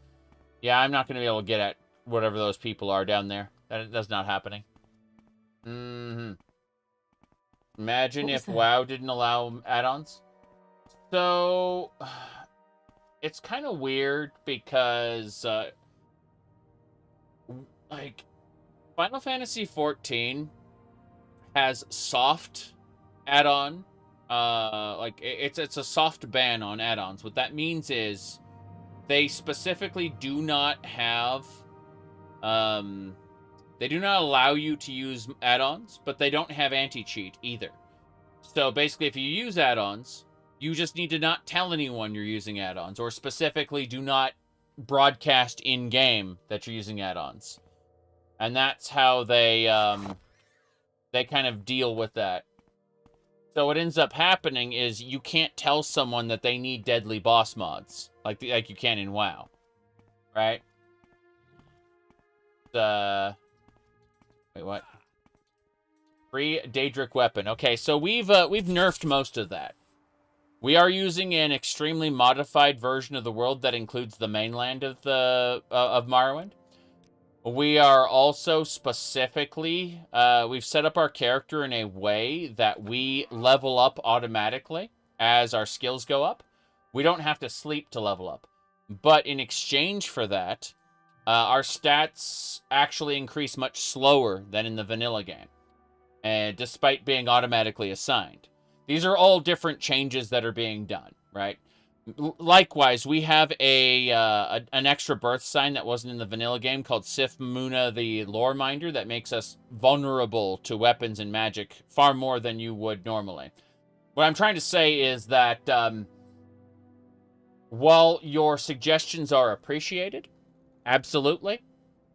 [SPEAKER 2] Yeah, I'm not going to be able to get at whatever those people are down there. That's not happening. Mm-hmm. Imagine if WoW didn't allow add-ons. So, it's kind of weird because, like, Final Fantasy XIV has soft add-on. Like, it's a soft ban on add-ons. What that means is they specifically do not have, they do not allow you to use add-ons, but they don't have anti-cheat either. So basically, if you use add-ons, you just need to not tell anyone you're using add-ons, or specifically do not broadcast in-game that you're using add-ons. And that's how they kind of deal with that. So what ends up happening is you can't tell someone that they need deadly boss mods, like you can in WoW, right? Wait, what? Free Daedric weapon. Okay, so we've nerfed most of that. We are using an extremely modified version of the world that includes the mainland of of Morrowind. We are also specifically, we've set up our character in a way that we level up automatically as our skills go up. We don't have to sleep to level up. But in exchange for that, our stats actually increase much slower than in the vanilla game, despite being automatically assigned. These are all different changes that are being done, right? Likewise, we have an extra birth sign that wasn't in the vanilla game called Sif Muna the Lore Minder that makes us vulnerable to weapons and magic far more than you would normally. What I'm trying to say is that while your suggestions are appreciated, absolutely,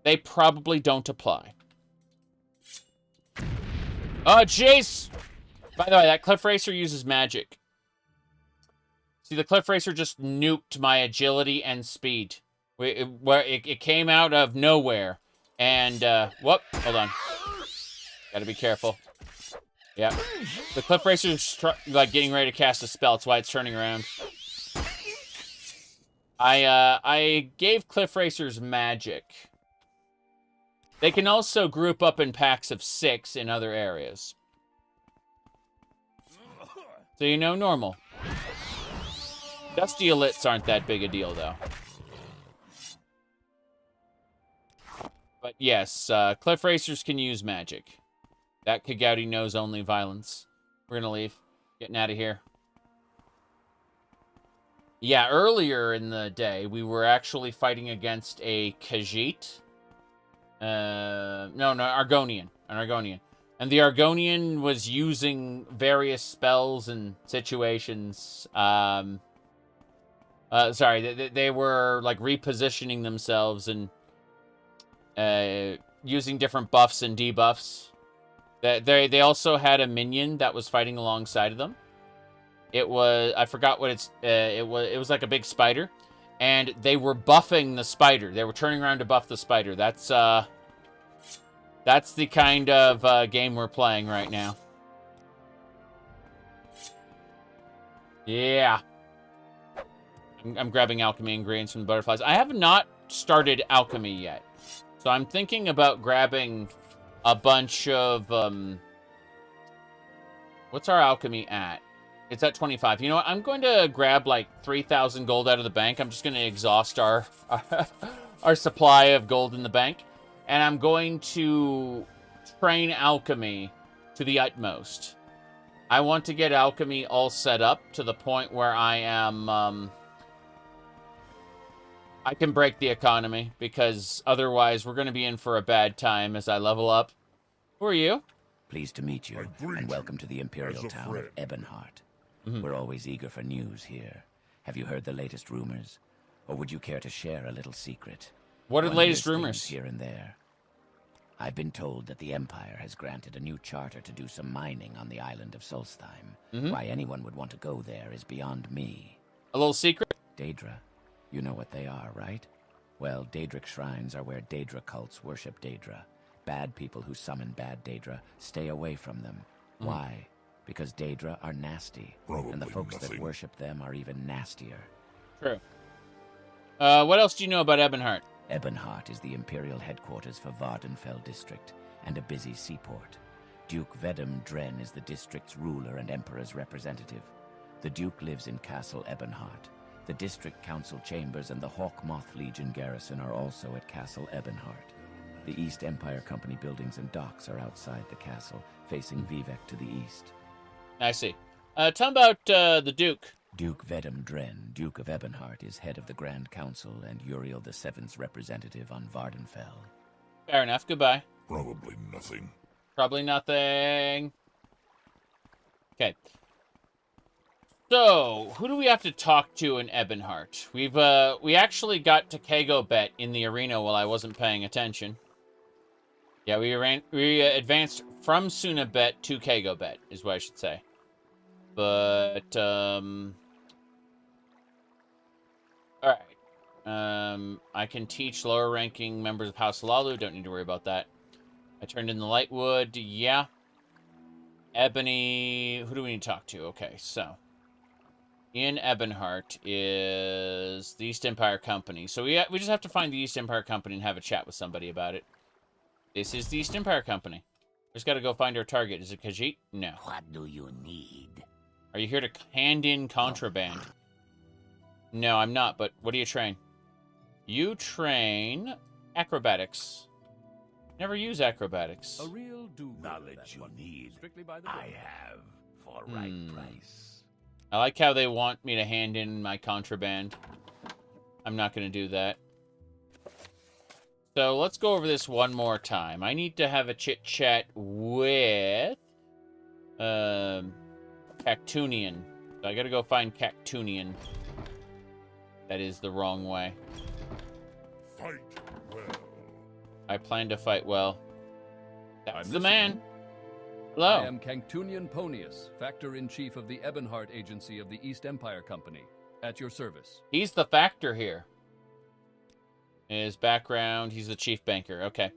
[SPEAKER 2] they probably don't apply. Oh, jeez! By the way, that Cliff Racer uses magic. See, the Cliff Racer just nuked my agility and speed. It came out of nowhere. And, whoop, hold on. Gotta be careful. Yeah. The Cliff Racer's, like, getting ready to cast a spell. That's why it's turning around. I gave Cliff Racers magic. They can also group up in packs of 6 in other areas. So, you know, normal. Dusty Elits aren't that big a deal, though. But yes, Cliff Racers can use magic. That Kagouti knows only violence. We're gonna leave. Getting out of here. Yeah, earlier in the day, we were actually fighting against a Khajiit. No, Argonian. An Argonian. And the Argonian was using various spells and situations. Sorry, they were, like, repositioning themselves and using different buffs and debuffs. They also had a minion that was fighting alongside of them. It was, I forgot what it was like a big spider. And they were buffing the spider. They were turning around to buff the spider. That's the kind of game we're playing right now. Yeah. I'm grabbing alchemy ingredients from the butterflies. I have not started alchemy yet. So I'm thinking about grabbing a bunch of, what's our alchemy at? It's at 25. You know what? I'm going to grab like 3,000 gold out of the bank. I'm just going to exhaust our supply of gold in the bank. And I'm going to train alchemy to the utmost. I want to get alchemy all set up to the point where I am, I can break the economy, because otherwise we're going to be in for a bad time as I level up. Who are you?
[SPEAKER 12] Pleased to meet you, and welcome to the Imperial town of Ebonheart. We're always eager for news here. Have you heard the latest rumors? Or would you care to share a little secret?
[SPEAKER 2] What are the latest rumors?
[SPEAKER 12] Here and there. I've been told that the Empire has granted a new charter to do some mining on the island of Solstheim. Why anyone would want to go there is beyond me.
[SPEAKER 2] A little secret?
[SPEAKER 12] Daedra. You know what they are, right? Well, Daedric shrines are where Daedra cults worship Daedra. Bad people who summon bad Daedra stay away from them. Why? Because Daedra are nasty, and the folks that worship them are even nastier.
[SPEAKER 2] True. What else do you know about Ebonheart?
[SPEAKER 12] Ebonheart is the Imperial headquarters for Ardenfall district, and a busy seaport. Duke Vedum Dren is the district's ruler and Emperor's representative. The Duke lives in Castle Ebonheart. The District Council chambers and the Hawkmoth Legion garrison are also at Castle Ebonheart. The East Empire Company buildings and docks are outside the castle, facing Vivec to the east.
[SPEAKER 2] I see. Tell me about the Duke.
[SPEAKER 12] Duke Vedum Dren, Duke of Ebonheart, is head of the Grand Council and Uriel VII's representative on Ardenfall.
[SPEAKER 2] Fair enough. Goodbye.
[SPEAKER 8] Probably nothing.
[SPEAKER 2] Probably nothing. Okay. So, who do we have to talk to in Ebonheart? We actually got to Kagobet in the arena while I wasn't paying attention. Yeah, we advanced from Sunabet to Kagobet, is what I should say. But, alright. I can teach lower-ranking members of House Hlaalu. Don't need to worry about that. I turned in the Lightwood. Yeah. Ebony. Who do we need to talk to? Okay, so. in Ebonheart is the East Empire Company. So we just have to find the East Empire Company and have a chat with somebody about it. This is the East Empire Company. Just got to go find our target. Is it Khajiit? No.
[SPEAKER 12] What do you need?
[SPEAKER 2] Are you here to hand in contraband? No, I'm not, but what do you train? You train acrobatics. Never use acrobatics.
[SPEAKER 6] A real
[SPEAKER 12] knowledge you need. I have for right price.
[SPEAKER 2] I like how they want me to hand in my contraband. I'm not going to do that. So let's go over this one more time. I need to have a chit-chat with Cactunian. So I got to go find Cactunian. That is the wrong way.
[SPEAKER 8] Fight well.
[SPEAKER 2] I plan to fight well. That's the
[SPEAKER 6] listening.
[SPEAKER 2] man. Hello.
[SPEAKER 6] I am Cactunian Ponius, Factor-in-Chief of the Ebonheart Agency of the East Empire Company. At your service.
[SPEAKER 2] He's the factor here. His background, he's the chief banker. Okay.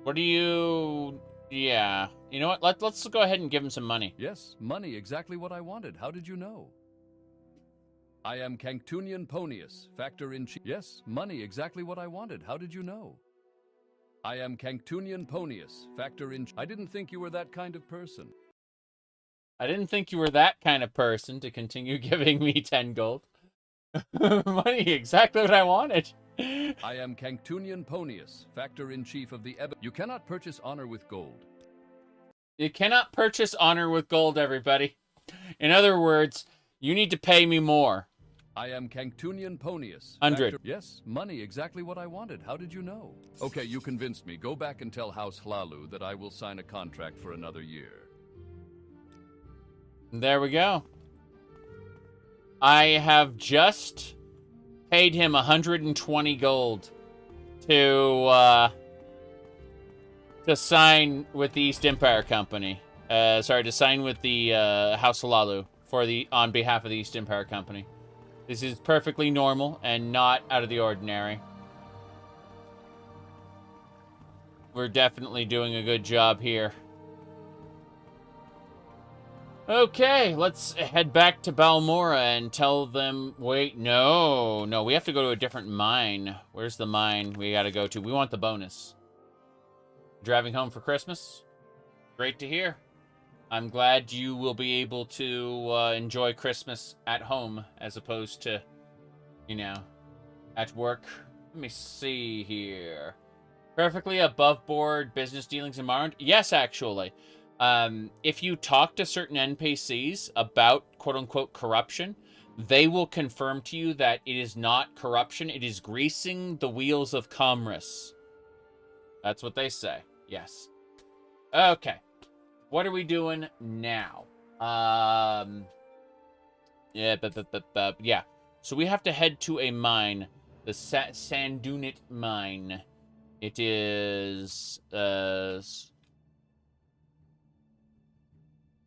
[SPEAKER 2] What do you... Yeah. You know what? Let's go ahead and give him some money.
[SPEAKER 6] Yes, money, exactly what I wanted. How did you know? I am Cactunian Ponius, Factor-in-Chief. Yes, money, exactly what I wanted. How did you know? I am Cactunian Ponius, Factor-in-Chief. I didn't think you were that kind of person.
[SPEAKER 2] I didn't think you were that kind of person to continue giving me 10 gold. Money, exactly what I wanted.
[SPEAKER 6] I am Cactunian Ponius, Factor-in-Chief of the You cannot purchase honor with gold.
[SPEAKER 2] You cannot purchase honor with gold, everybody. In other words, you need to pay me more.
[SPEAKER 6] I am Cactunian Ponius.
[SPEAKER 2] 100.
[SPEAKER 6] Yes, money, exactly what I wanted. How did you know? Okay, you convinced me. Go back and tell House Hlaalu that I will sign a contract for another year.
[SPEAKER 2] There we go. I have just paid him 120 gold to sign with the East Empire Company. Sorry, to sign with the House Hlaalu on behalf of the East Empire Company. This is perfectly normal and not out of the ordinary. We're definitely doing a good job here. Okay, let's head back to Balmora and tell them... Wait, no, we have to go to a different mine. Where's the mine we gotta go to? We want the bonus. Driving home for Christmas? Great to hear. I'm glad you will be able to enjoy Christmas at home as opposed to, you know, at work. Let me see here. Perfectly above board business dealings in Morrowind? Yes, actually. If you talk to certain NPCs about quote-unquote corruption, they will confirm to you that it is not corruption, it is greasing the wheels of commerce. That's what they say. Yes. Okay. What are we doing now? Yeah. So we have to head to a mine. The Sandunit mine. It is...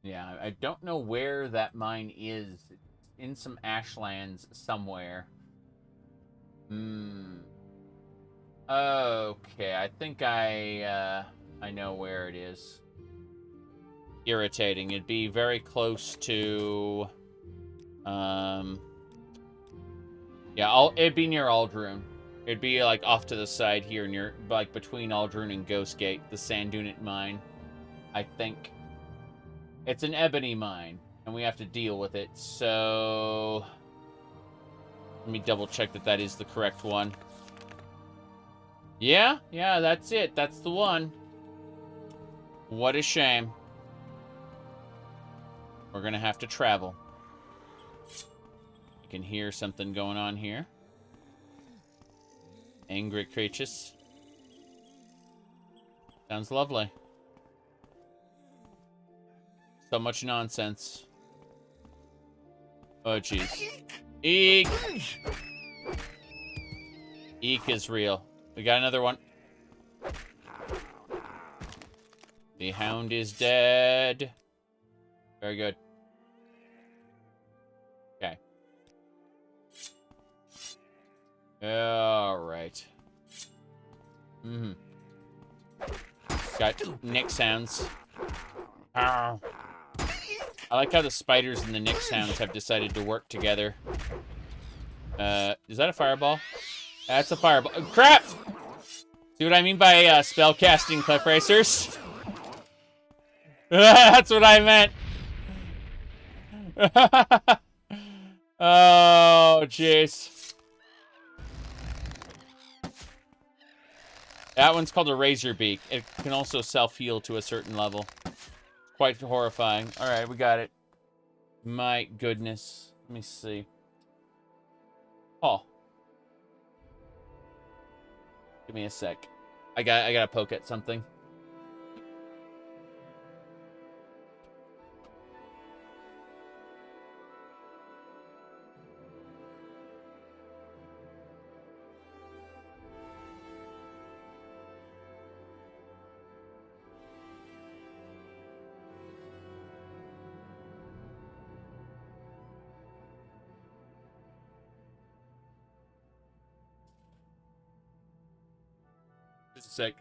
[SPEAKER 2] Yeah, I don't know where that mine is. It's in some ashlands somewhere. Okay, I think I know where it is. Irritating. It'd be very close to... Yeah, it'd be near Aldrune. It'd be, like, off to the side here, near, like, between Aldrune and Ghostgate, the Sandunit mine, I think. It's an ebony mine, and we have to deal with it, so... Let me double-check that that is the correct one. Yeah, that's it. That's the one. What a shame. We're gonna have to travel. I can hear something going on here. Angry creatures. Sounds lovely. So much nonsense. Oh, jeez. Eek! Eek is real. We got another one. The hound is dead. Very good. Okay. Alright. Got neck sounds. Ow. I like how the spiders and the Nyx hounds have decided to work together. Is that a fireball? That's a fireball. Oh, crap! See what I mean by spellcasting cliff racers? That's what I meant. Oh, jeez. That one's called a razor beak. It can also self-heal to a certain level. Quite horrifying. Alright, we got it. My goodness. Let me see. Oh. Give me a sec. I gotta poke at something. Just a sec.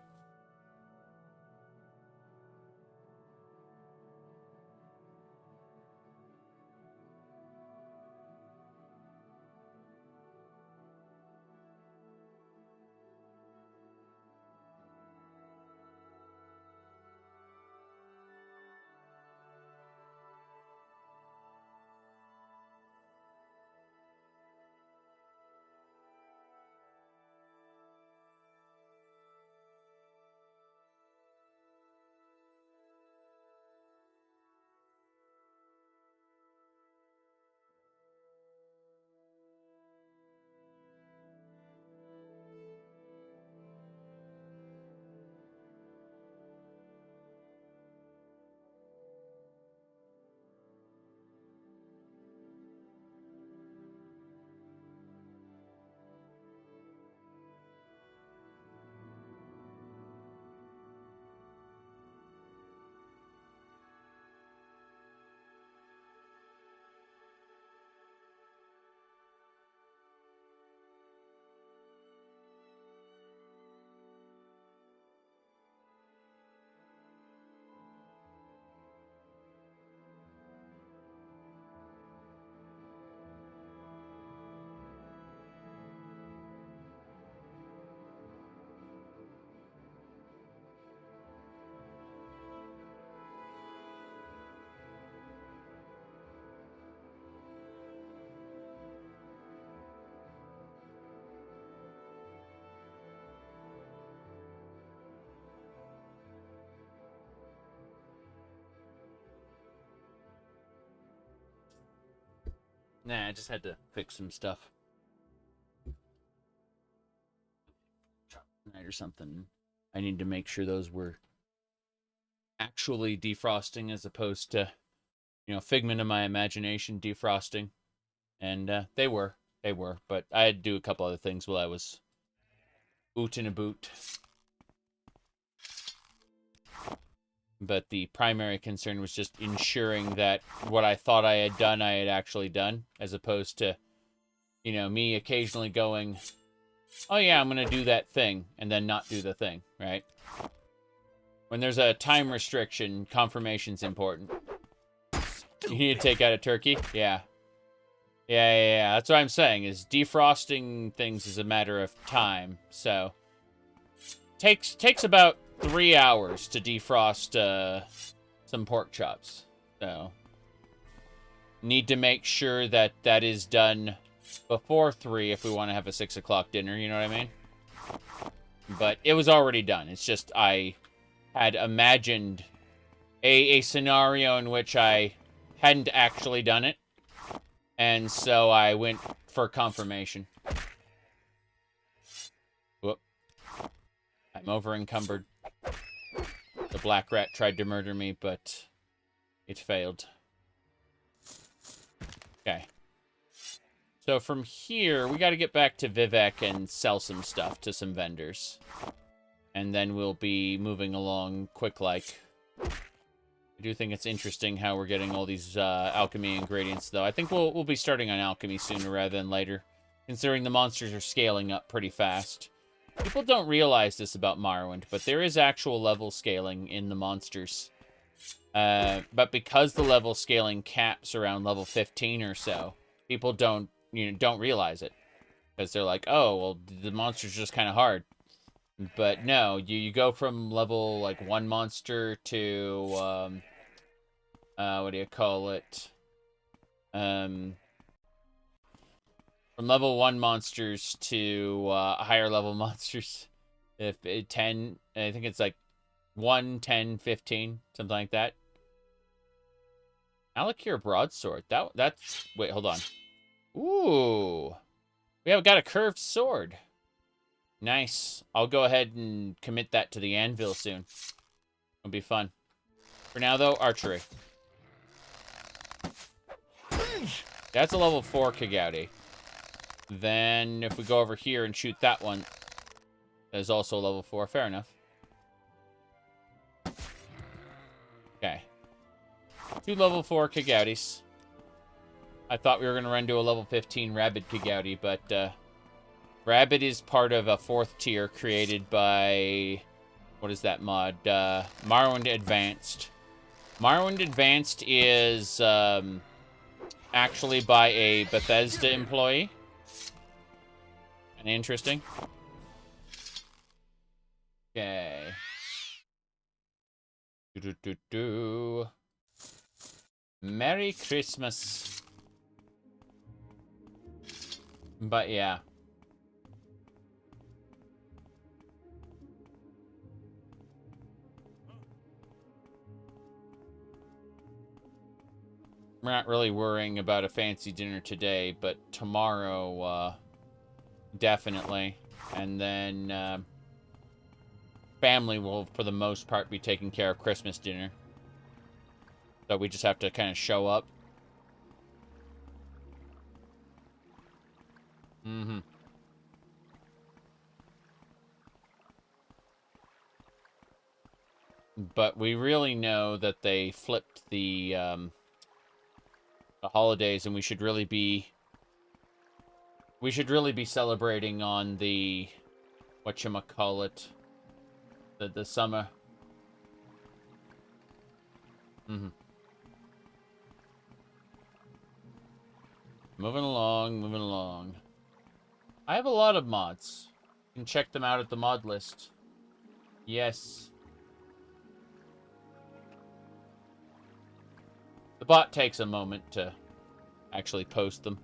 [SPEAKER 2] Nah, I just had to fix some stuff. Or something. I need to make sure those were actually defrosting as opposed to, you know, figment of my imagination defrosting. And they were. But I had to do a couple other things while I was booting a boot. But the primary concern was just ensuring that what I thought I had done, I had actually done, as opposed to, you know, me occasionally going, oh yeah, I'm going to do that thing, and then not do the thing, right? When there's a time restriction, confirmation's important. You need to take out a turkey? Yeah. Yeah. That's what I'm saying, is defrosting things is a matter of time, so... Takes about 3 hours to defrost some pork chops. So, need to make sure that that is done before 3 if we want to have a 6 o'clock dinner, you know what I mean? But it was already done. It's just I had imagined a scenario in which I hadn't actually done it. And so I went for confirmation. Whoop. I'm over encumbered. The black rat tried to murder me, but it failed. Okay. So from here, we got to get back to Vivec and sell some stuff to some vendors. And then we'll be moving along quick-like. I do think it's interesting how we're getting all these alchemy ingredients, though. I think we'll be starting on alchemy sooner rather than later, considering the monsters are scaling up pretty fast. People don't realize this about Morrowind, but there is actual level scaling in the monsters. But because the level scaling caps around level 15 or so, people don't realize it. Because they're like, oh, well, the monster's just kind of hard. But no, you go from level, like, 1 monster to, what do you call it? From level 1 monsters to higher level monsters. If 10, I think it's like 1, 10, 15, something like that. Alakir broadsword. That's wait, hold on. Ooh. We have got a curved sword. Nice. I'll go ahead and commit that to the anvil soon. It'll be fun. For now though, archery. That's a level 4 Kagouti. Then if we go over here and shoot that one, that is also level 4. Fair enough. Okay. 2 level 4 Kagoutis. I thought we were going to run to a level 15 Rabid Kagouti, but Rabid is part of a 4th tier created by... What is that mod? Morrowind Advanced. Morrowind Advanced is actually by a Bethesda employee. And interesting. Okay. Merry Christmas. But yeah. We're not really worrying about a fancy dinner today, but tomorrow, definitely. And then, family will, for the most part, be taking care of Christmas dinner. So we just have to kind of show up. Mm-hmm. But we really know that they flipped the holidays, and we should really be celebrating on the whatchamacallit, the summer. Mm-hmm. Moving along. I have a lot of mods. You can check them out at the mod list. Yes. The bot takes a moment to actually post them.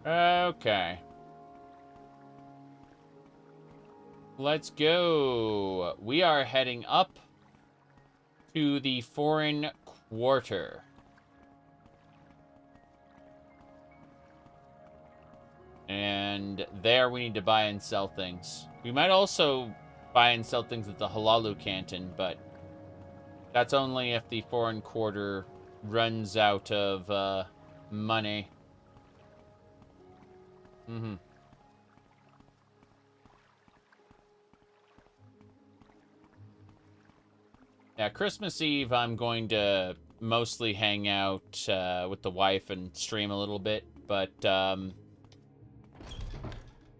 [SPEAKER 2] Okay. Let's go. We are heading up to the Foreign Quarter. And there we need to buy and sell things. We might also buy and sell things at the Hlaalu Canton, but that's only if the Foreign Quarter runs out of money. Mm-hmm. Yeah, Christmas Eve I'm going to mostly hang out with the wife and stream a little bit, but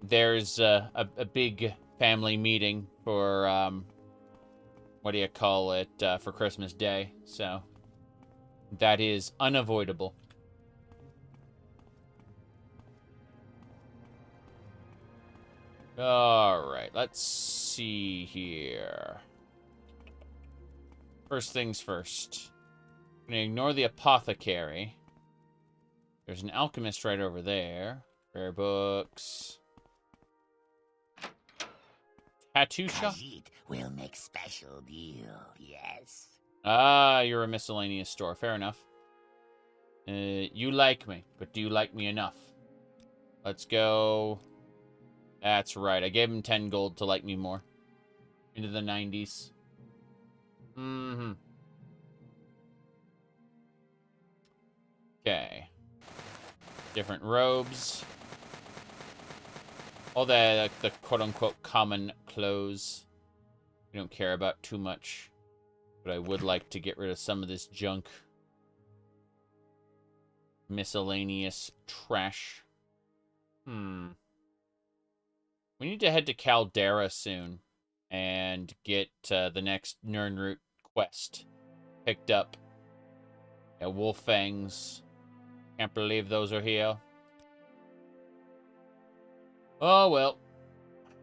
[SPEAKER 2] there's a big family meeting for what do you call it, for Christmas Day, so that is unavoidable. Alright, let's see here. First things first. I'm gonna ignore the apothecary. There's an alchemist right over there. Rare books. Tattoo shop?
[SPEAKER 15] We'll make special deal, yes.
[SPEAKER 2] Ah, you're a miscellaneous store. Fair enough. You like me, but do you like me enough? Let's go. That's right. I gave him 10 gold to like me more. Into the 90s. Mm-hmm. Okay. Different robes. All the quote-unquote common clothes. We don't care about too much. But I would like to get rid of some of this junk. Miscellaneous trash. We need to head to Caldera soon. And get the next Nirnroot quest. Picked up. Yeah, wolf fangs. Can't believe those are here. Oh, well.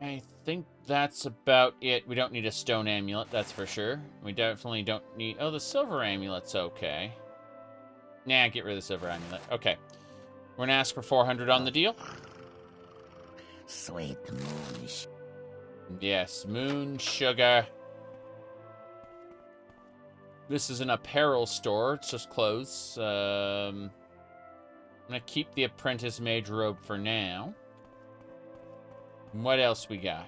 [SPEAKER 2] I think that's about it. We don't need a stone amulet, that's for sure. We definitely don't need... Oh, the silver amulet's okay. Nah, get rid of the silver amulet. Okay. We're gonna ask for 400 on the deal.
[SPEAKER 12] Sweet moon.
[SPEAKER 2] Yes, moon sugar. This is an apparel store. It's just clothes. I'm gonna keep the apprentice mage robe for now. What else we got?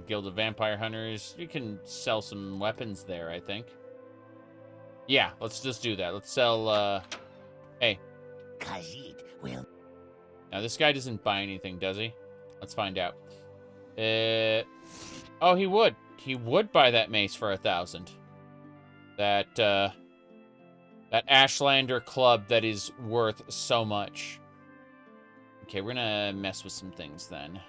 [SPEAKER 2] Guild of Vampire Hunters. You can sell some weapons there, I think. Yeah, let's just do that. Let's sell, hey.
[SPEAKER 12] Khajiit will...
[SPEAKER 2] Now, this guy doesn't buy anything, does he? Let's find out. Oh, he would. He would buy that mace for 1,000. That Ashlander club that is worth so much. Okay, we're gonna mess with some things then.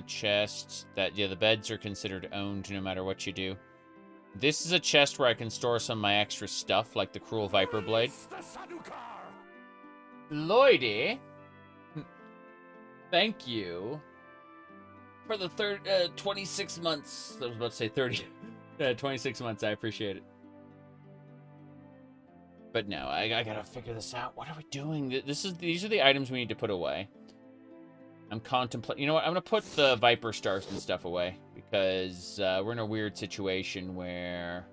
[SPEAKER 2] Chests. The beds are considered owned no matter what you do. This is a chest where I can store some of my extra stuff, like the Cruel Viper Blade. Lloydie, thank you for the 26 months. I was about to say 30. 26 months, I appreciate it. But no, I gotta figure this out. What are we doing? These are the items we need to put away. I'm contemplating... You know what? I'm gonna put the Viper Stars and stuff away. Because we're in a weird situation where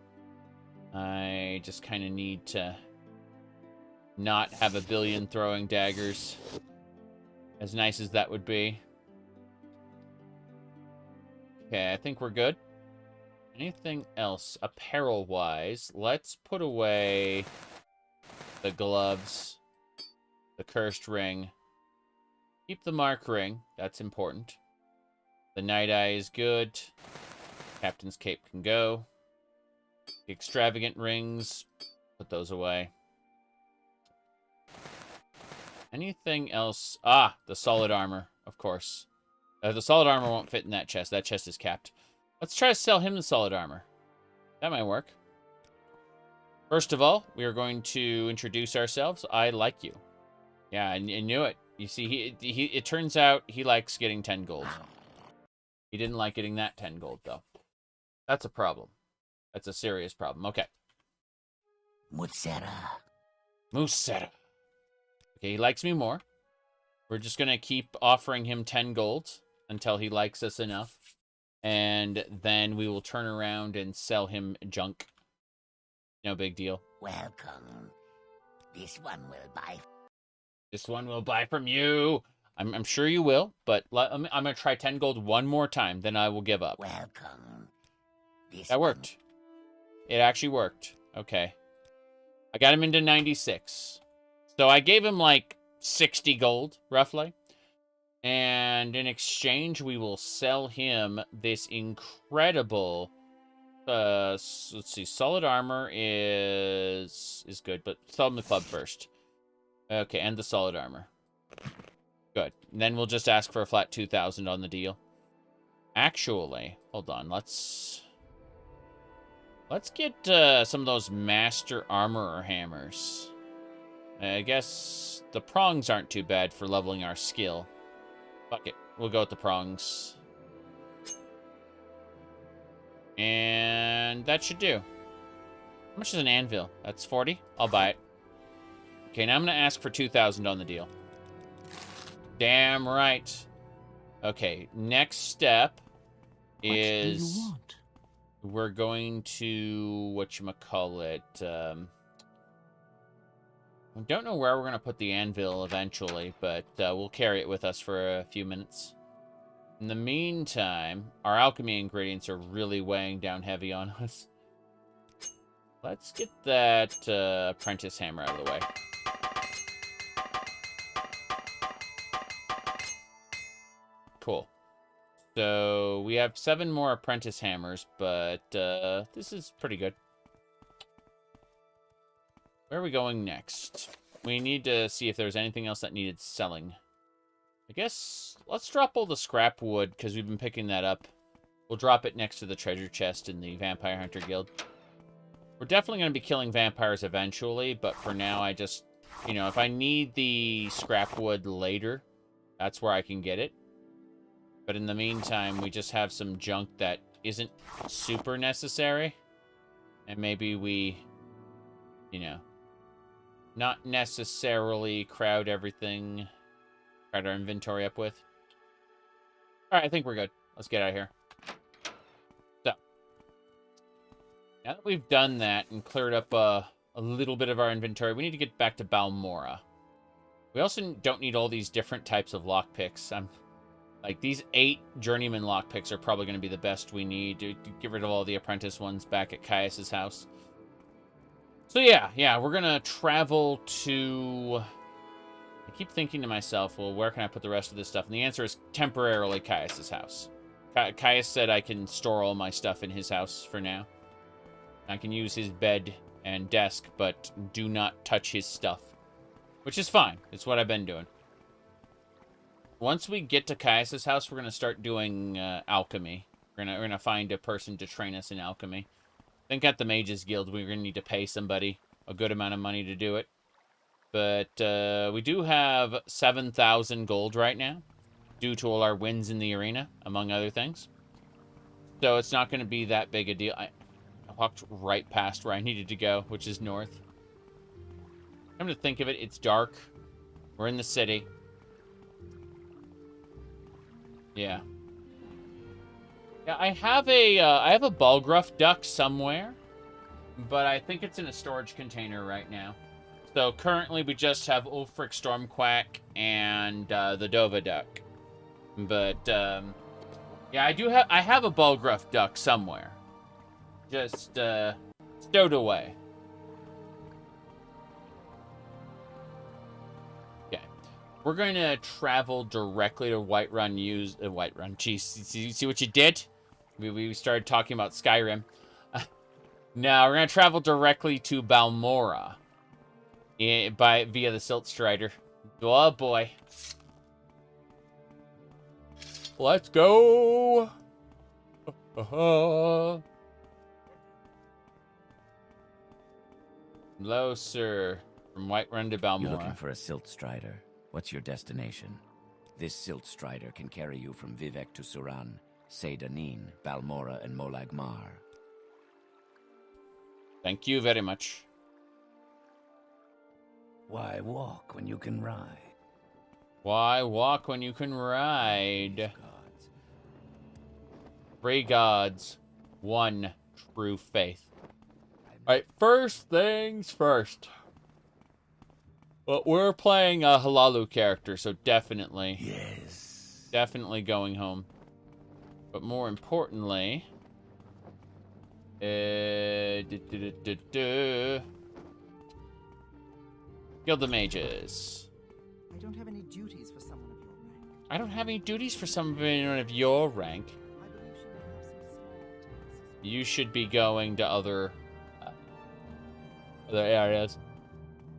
[SPEAKER 2] I just kind of need to not have a billion throwing daggers. As nice as that would be. Okay, I think we're good. Anything else apparel-wise? Let's put away the gloves, the cursed ring. Keep the mark ring. That's important. The night eye is good. Captain's cape can go. The extravagant rings. Put those away. Anything else? Ah, the solid armor, of course. The solid armor won't fit in that chest. That chest is capped. Let's try to sell him the solid armor. That might work. First of all, we are going to introduce ourselves. I like you. Yeah, I knew it. You see, it turns out he likes getting 10 gold. He didn't like getting that 10 gold, though. That's a problem. That's a serious problem. Okay.
[SPEAKER 12] Mutsera.
[SPEAKER 2] Musera. Okay, he likes me more. We're just going to keep offering him 10 gold until he likes us enough. And then we will turn around and sell him junk. No big deal.
[SPEAKER 12] Welcome. This one will buy.
[SPEAKER 2] This one will buy from you. I'm sure you will, but I'm going to try 10 gold one more time, then I will give up.
[SPEAKER 12] Welcome.
[SPEAKER 2] That worked. It actually worked. Okay. I got him into 96. So I gave him like 60 gold, roughly. And in exchange, we will sell him this incredible... let's see. Solid armor is good, but sell him the club first. Okay, and the solid armor. Good. And then we'll just ask for a flat 2,000 on the deal. Actually, hold on. Let's get some of those master armorer hammers. I guess the prongs aren't too bad for leveling our skill. Fuck it. We'll go with the prongs. And that should do. How much is an anvil? That's 40? I'll buy it. Okay, now I'm going to ask for 2,000 on the deal. Damn right. Okay, next step is...
[SPEAKER 16] What do you want?
[SPEAKER 2] We're going to... whatchamacallit? I don't know where we're going to put the anvil eventually, but we'll carry it with us for a few minutes. In the meantime, our alchemy ingredients are really weighing down heavy on us. Let's get that apprentice hammer out of the way. Cool. So we have 7 more apprentice hammers, but this is pretty good. Where are we going next? We need to see if there's anything else that needed selling. I guess let's drop all the scrap wood, because we've been picking that up. We'll drop it next to the treasure chest in the Vampire Hunter Guild. We're definitely going to be killing vampires eventually, but for now I just, you know, if I need the scrap wood later, that's where I can get it. But in the meantime, we just have some junk that isn't super necessary. And maybe we, you know, not necessarily crowd everything, crowd our inventory up with. All right, I think we're good. Let's get out of here. So, now that we've done that and cleared up a little bit of our inventory, we need to get back to Balmora. We also don't need all these different types of lockpicks. Like, these 8 journeyman lockpicks are probably going to be the best we need to get rid of all the apprentice ones back at Caius's house. So yeah, we're going to travel to... I keep thinking to myself, well, where can I put the rest of this stuff? And the answer is temporarily Caius's house. Caius said I can store all my stuff in his house for now. I can use his bed and desk, but do not touch his stuff. Which is fine. It's what I've been doing. Once we get to Caius's house, we're going to start doing alchemy. We're gonna find a person to train us in alchemy. I think at the Mages Guild, we're going to need to pay somebody a good amount of money to do it. But we do have 7,000 gold right now, due to all our wins in the arena, among other things. So it's not going to be that big a deal. I walked right past where I needed to go, which is north. Come to think of it, it's dark. We're in the city. Yeah. Yeah, I have a Balgruff duck somewhere, but I think it's in a storage container right now. So currently we just have Ulfric Stormquack and the Dova duck. But yeah, I have a Balgruff duck somewhere. Just stowed away. We're going to travel directly to Whiterun. Jeez, see what you did? We started talking about Skyrim. Now, we're going to travel directly to Balmora via the Silt Strider. Oh, boy. Let's go! Hello, sir. From Whiterun to Balmora.
[SPEAKER 12] You're looking for a Silt Strider. What's your destination? This Silt Strider can carry you from Vivec to Suran, Seydanin, Balmora, and Molagmar.
[SPEAKER 2] Thank you very much.
[SPEAKER 12] Why walk when you can ride?
[SPEAKER 2] Why walk when you can ride? Three gods, one true faith. Alright, first things first. Well, we're playing a Hlaalu character, so definitely.
[SPEAKER 12] Yes.
[SPEAKER 2] Definitely going home. But more importantly... Guild of Mages.
[SPEAKER 3] I don't have any duties for someone of your rank.
[SPEAKER 2] I don't have any duties for someone of your rank.
[SPEAKER 3] I believe she may have some small tasks.
[SPEAKER 2] You should be going to other areas.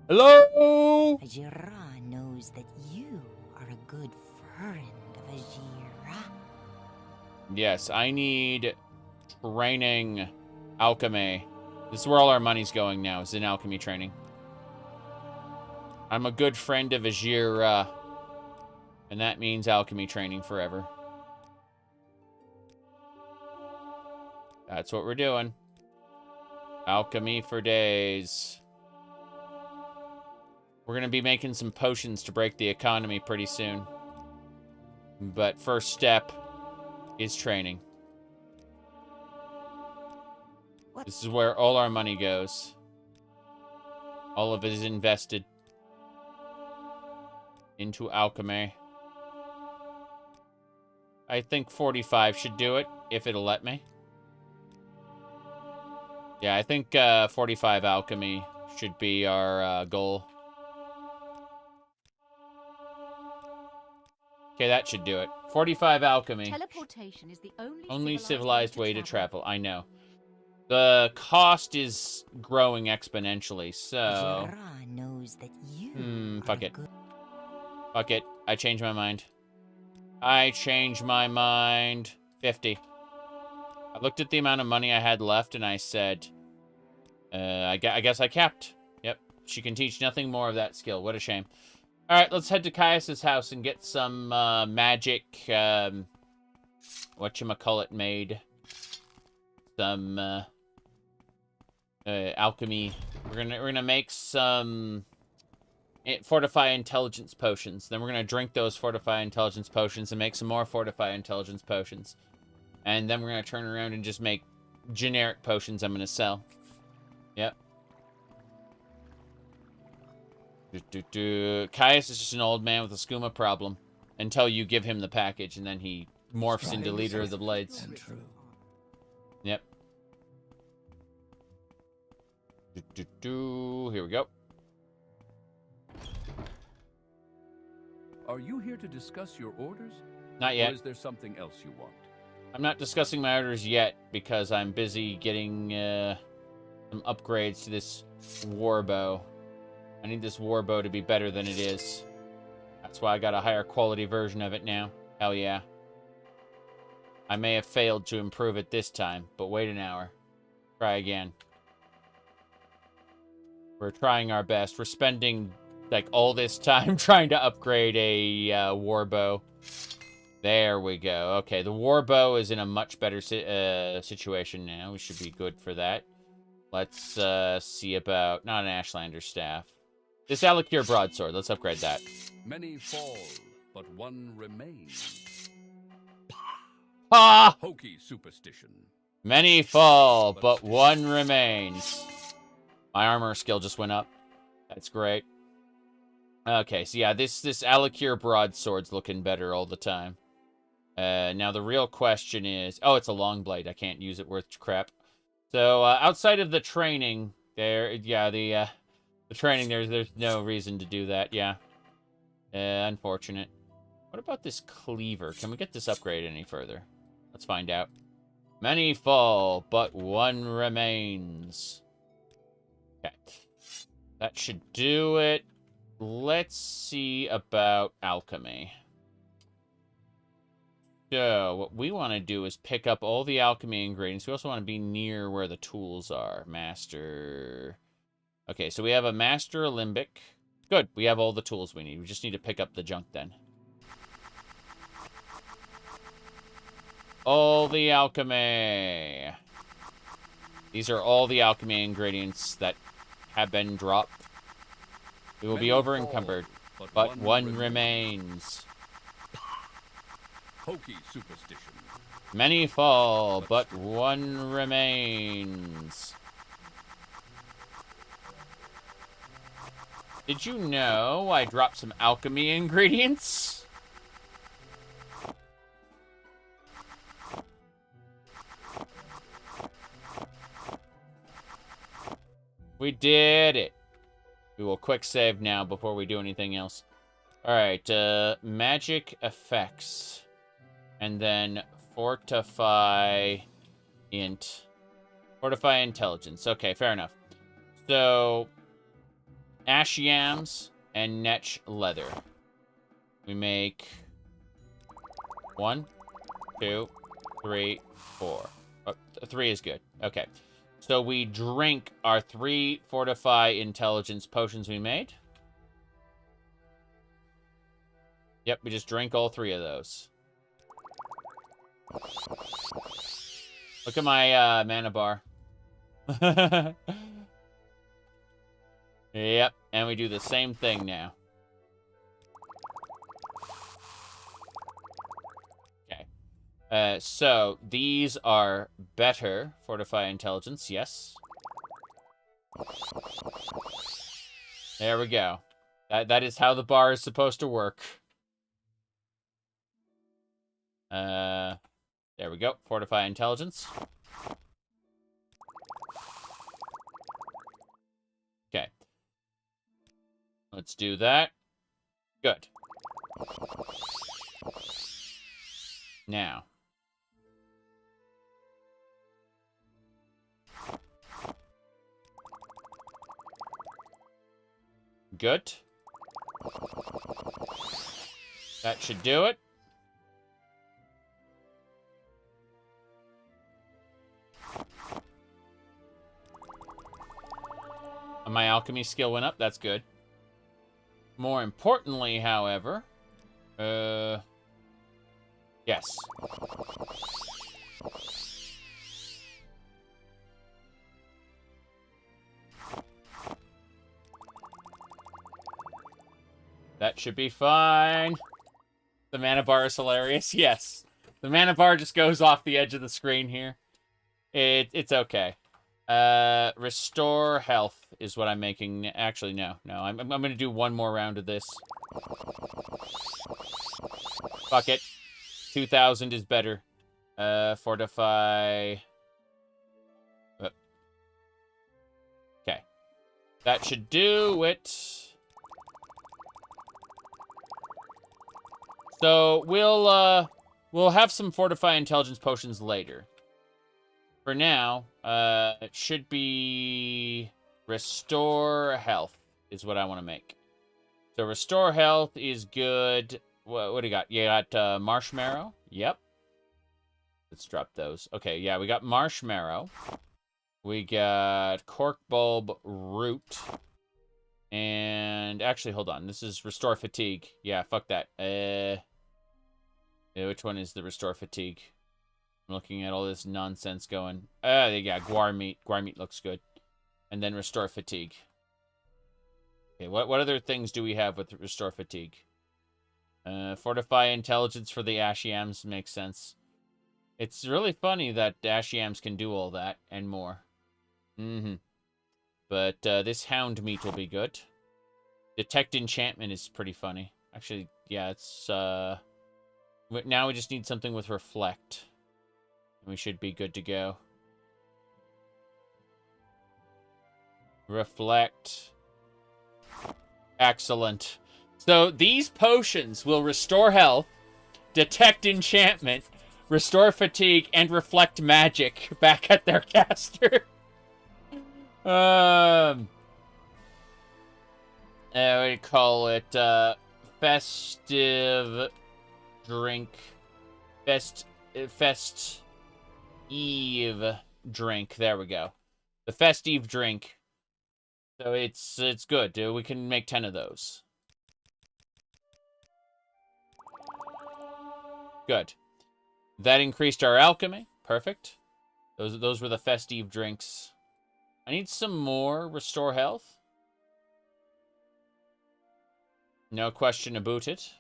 [SPEAKER 2] Hello?
[SPEAKER 10] Ajira knows that you are a good friend of Ajira.
[SPEAKER 2] Yes, I need training alchemy. This is where all our money's going now, is in alchemy training. I'm a good friend of Ajira, and that means alchemy training forever. That's what we're doing. Alchemy for days. We're going to be making some potions to break the economy pretty soon. But first step is training. What? This is where all our money goes. All of it is invested into alchemy. I think 45 should do it, if it'll let me. Yeah, I think 45 alchemy should be our goal. Okay, that should do it. 45 alchemy.
[SPEAKER 7] Teleportation is the
[SPEAKER 2] only civilized way to travel. I know. The cost is growing exponentially, so...
[SPEAKER 10] Ajira knows that you
[SPEAKER 2] fuck it. Fuck it. I changed my mind. I changed my mind. 50. I looked at the amount of money I had left, and I said, I guess I capped. Yep, she can teach nothing more of that skill. What a shame. All right, let's head to Caius's house and get some magic, whatchamacallit made. Some alchemy. We're gonna make some fortify intelligence potions. Then we're gonna drink those fortify intelligence potions and make some more fortify intelligence potions. And then we're gonna turn around and just make generic potions I'm gonna sell. Yep. Caius is just an old man with a skooma problem until you give him the package, and then he morphs into leader of the Blades. Yep. Here we go.
[SPEAKER 6] Are you here to discuss your orders?
[SPEAKER 2] Not yet.
[SPEAKER 6] Or is there something else you want?
[SPEAKER 2] I'm not discussing my orders yet because I'm busy getting some upgrades to this warbow. I need this warbow to be better than it is. That's why I got a higher quality version of it now. Hell yeah. I may have failed to improve it this time, but wait an hour. Try again. We're trying our best. We're spending, like, all this time trying to upgrade a warbow. There we go. Okay, the warbow is in a much better situation now. We should be good for that. Let's see about... Not an Ashlander staff. This Alakir broadsword. Let's upgrade that.
[SPEAKER 6] Many fall, but one remains.
[SPEAKER 2] Ah!
[SPEAKER 6] Hokey superstition.
[SPEAKER 2] Many fall, but one remains. My armor skill just went up. That's great. Okay, so yeah, this Alakir broadsword's looking better all the time. Now the real question is... Oh, it's a long blade. I can't use it worth crap. So, outside of the training, the training, there's no reason to do that, yeah. Unfortunate. What about this cleaver? Can we get this upgrade any further? Let's find out. Many fall, but one remains. Okay. That should do it. Let's see about alchemy. So, what we want to do is pick up all the alchemy ingredients. We also want to be near where the tools are. Master... Okay, so we have a Master Alembic. Good, we have all the tools we need. We just need to pick up the junk then. All the alchemy. These are all the alchemy ingredients that have been dropped. We will be over-encumbered, but one remains.
[SPEAKER 6] Hokey superstition.
[SPEAKER 2] Many fall, but one remains. Did you know I dropped some alchemy ingredients? We did it. We will quick save now before we do anything else. Alright, magic effects. And then fortify Fortify intelligence. Okay, fair enough. So... Ash yams and netch leather. We make 1, 2, 3, 4. Oh, 3 is good. Okay. So we drink our 3 fortify intelligence potions we made. Yep, we just drink all 3 of those. Look at my mana bar. Yep, and we do the same thing now. Okay. So, these are better fortify intelligence, yes. There we go. That is how the bar is supposed to work. There we go. Fortify intelligence. Okay. Let's do that. Good. Now. Good. That should do it. My alchemy skill went up. That's good. More importantly, however, yes. That should be fine. The mana bar is hilarious. Yes. The mana bar just goes off the edge of the screen here. It's okay. Restore health is what I'm making. Actually, no. I'm going to do one more round of this. Fuck it. 2,000 is better. Fortify. Okay. That should do it. So we'll have some fortify intelligence potions later. For now, it should be restore health is what I want to make. So restore health is good. What do you got? You got marshmallow. Yep. Let's drop those. Okay, yeah, we got marshmallow. We got cork bulb root. And actually, hold on. This is restore fatigue. Yeah, fuck that. Which one is the restore fatigue? I'm looking at all this nonsense going. Yeah, guar meat. Guar meat looks good. And then restore fatigue. Okay, what other things do we have with restore fatigue? Fortify intelligence for the Ashiams makes sense. It's really funny that Ashiams can do all that and more. But this hound meat will be good. Detect enchantment is pretty funny. Actually, yeah, it's now we just need something with reflect. We should be good to go. Reflect. Excellent. So these potions will restore health, detect enchantment, restore fatigue, and reflect magic back at their caster. We call it festive drink. Fest Eve drink. There we go. The festive drink. So it's good. We can make 10 of those. Good. That increased our alchemy. Perfect. Those were the festive drinks. I need some more restore health. No question about it.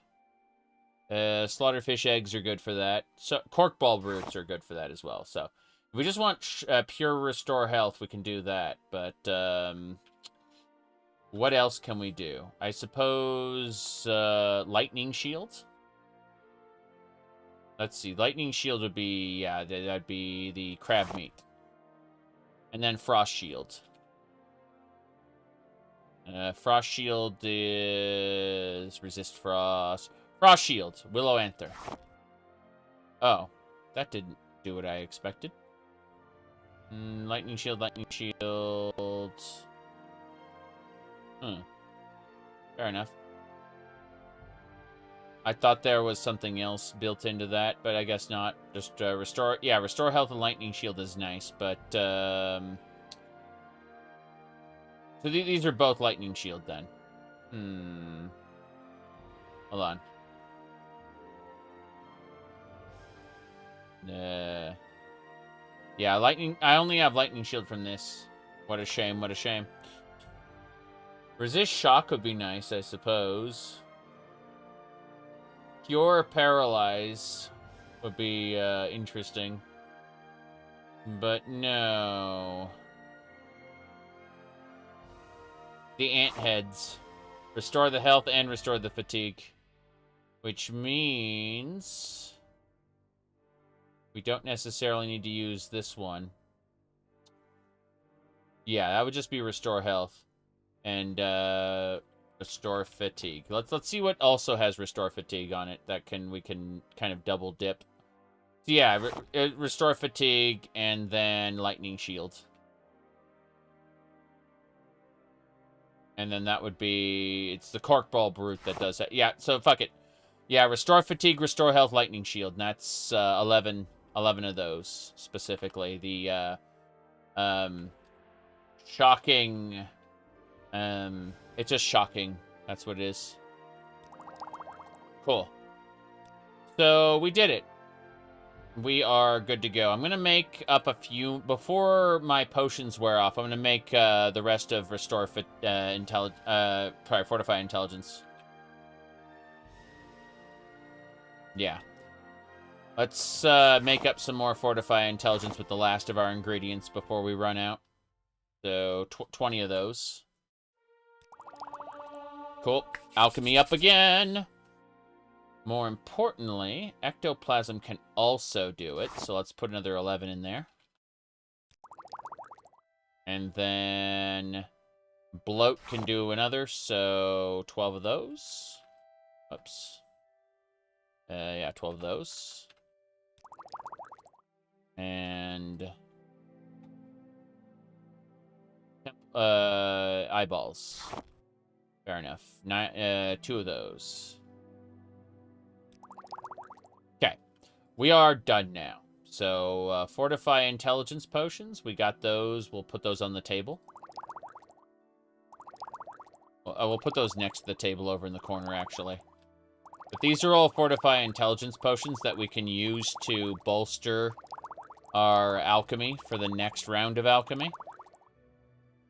[SPEAKER 2] Slaughterfish eggs are good for that. So cork bulb roots are good for that as well. So if we just want pure restore health, we can do that. But what else can we do? I suppose lightning shield. Let's see. Lightning shield would be, yeah, that'd be the crab meat. And then frost shield. Frost shield is resist frost. Frost shield, willow anther. Oh, that didn't do what I expected. Lightning shield, lightning shield. Fair enough. I thought there was something else built into that, but I guess not. Just restore. Yeah, restore health and lightning shield is nice, but so these are both lightning shield then. Hold on. Yeah, lightning. I only have lightning shield from this. What a shame. What a shame. Resist shock would be nice, I suppose. Cure paralyze would be interesting. But no. The ant heads. Restore the health and restore the fatigue. Which means we don't necessarily need to use this one. Yeah, that would just be restore health. And restore fatigue. Let's see what also has restore fatigue on it that we can kind of double dip. So yeah, restore fatigue and then lightning shield. And then that would be, it's the cork bulb root that does that. Yeah, so fuck it. Yeah, restore fatigue, restore health, lightning shield. And that's 11 of those specifically. The shocking It's just shocking. That's what it is. Cool. So we did it. We are good to go. I'm going to make up a few... Before my potions wear off, I'm going to make the rest of Restore Fortify Intelligence. Yeah. Let's make up some more Fortify Intelligence with the last of our ingredients before we run out. So, 20 of those. Cool. Alchemy up again. More importantly, ectoplasm can also do it. So let's put another 11 in there. And then bloat can do another, so 12 of those. Oops. Yeah, 12 of those. And eyeballs. Fair enough. 2 of those. Okay. We are done now. So, Fortify Intelligence Potions. We got those. We'll put those on the table. We'll put those next to the table over in the corner, actually. But these are all Fortify Intelligence Potions that we can use to bolster our alchemy for the next round of alchemy.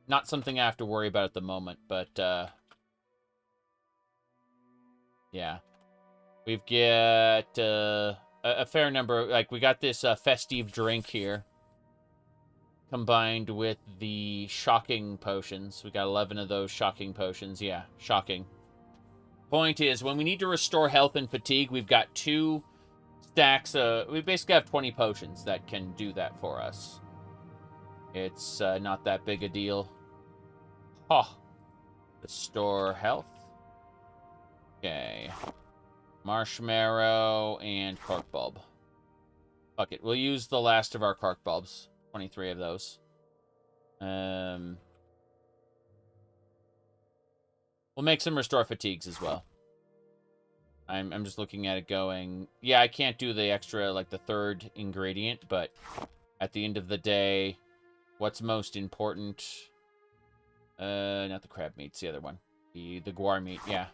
[SPEAKER 2] Not something I have to worry about at the moment, but, yeah. We've got, a fair number, like, we got this festive drink here, combined with the shocking potions. We got 11 of those shocking potions. Yeah, shocking. Point is, when we need to restore health and fatigue, we've got 2 stacks. We basically have 20 potions that can do that for us. It's not that big a deal. Oh, restore health. Okay. Marshmallow and cork bulb. Fuck it. We'll use the last of our cork bulbs. 23 of those. We'll make some restore fatigues as well. I'm just looking at it going, yeah, I can't do the extra, like, the 3rd ingredient, but at the end of the day, what's most important? Not the crab meat, it's the other one. The guar meat, yeah.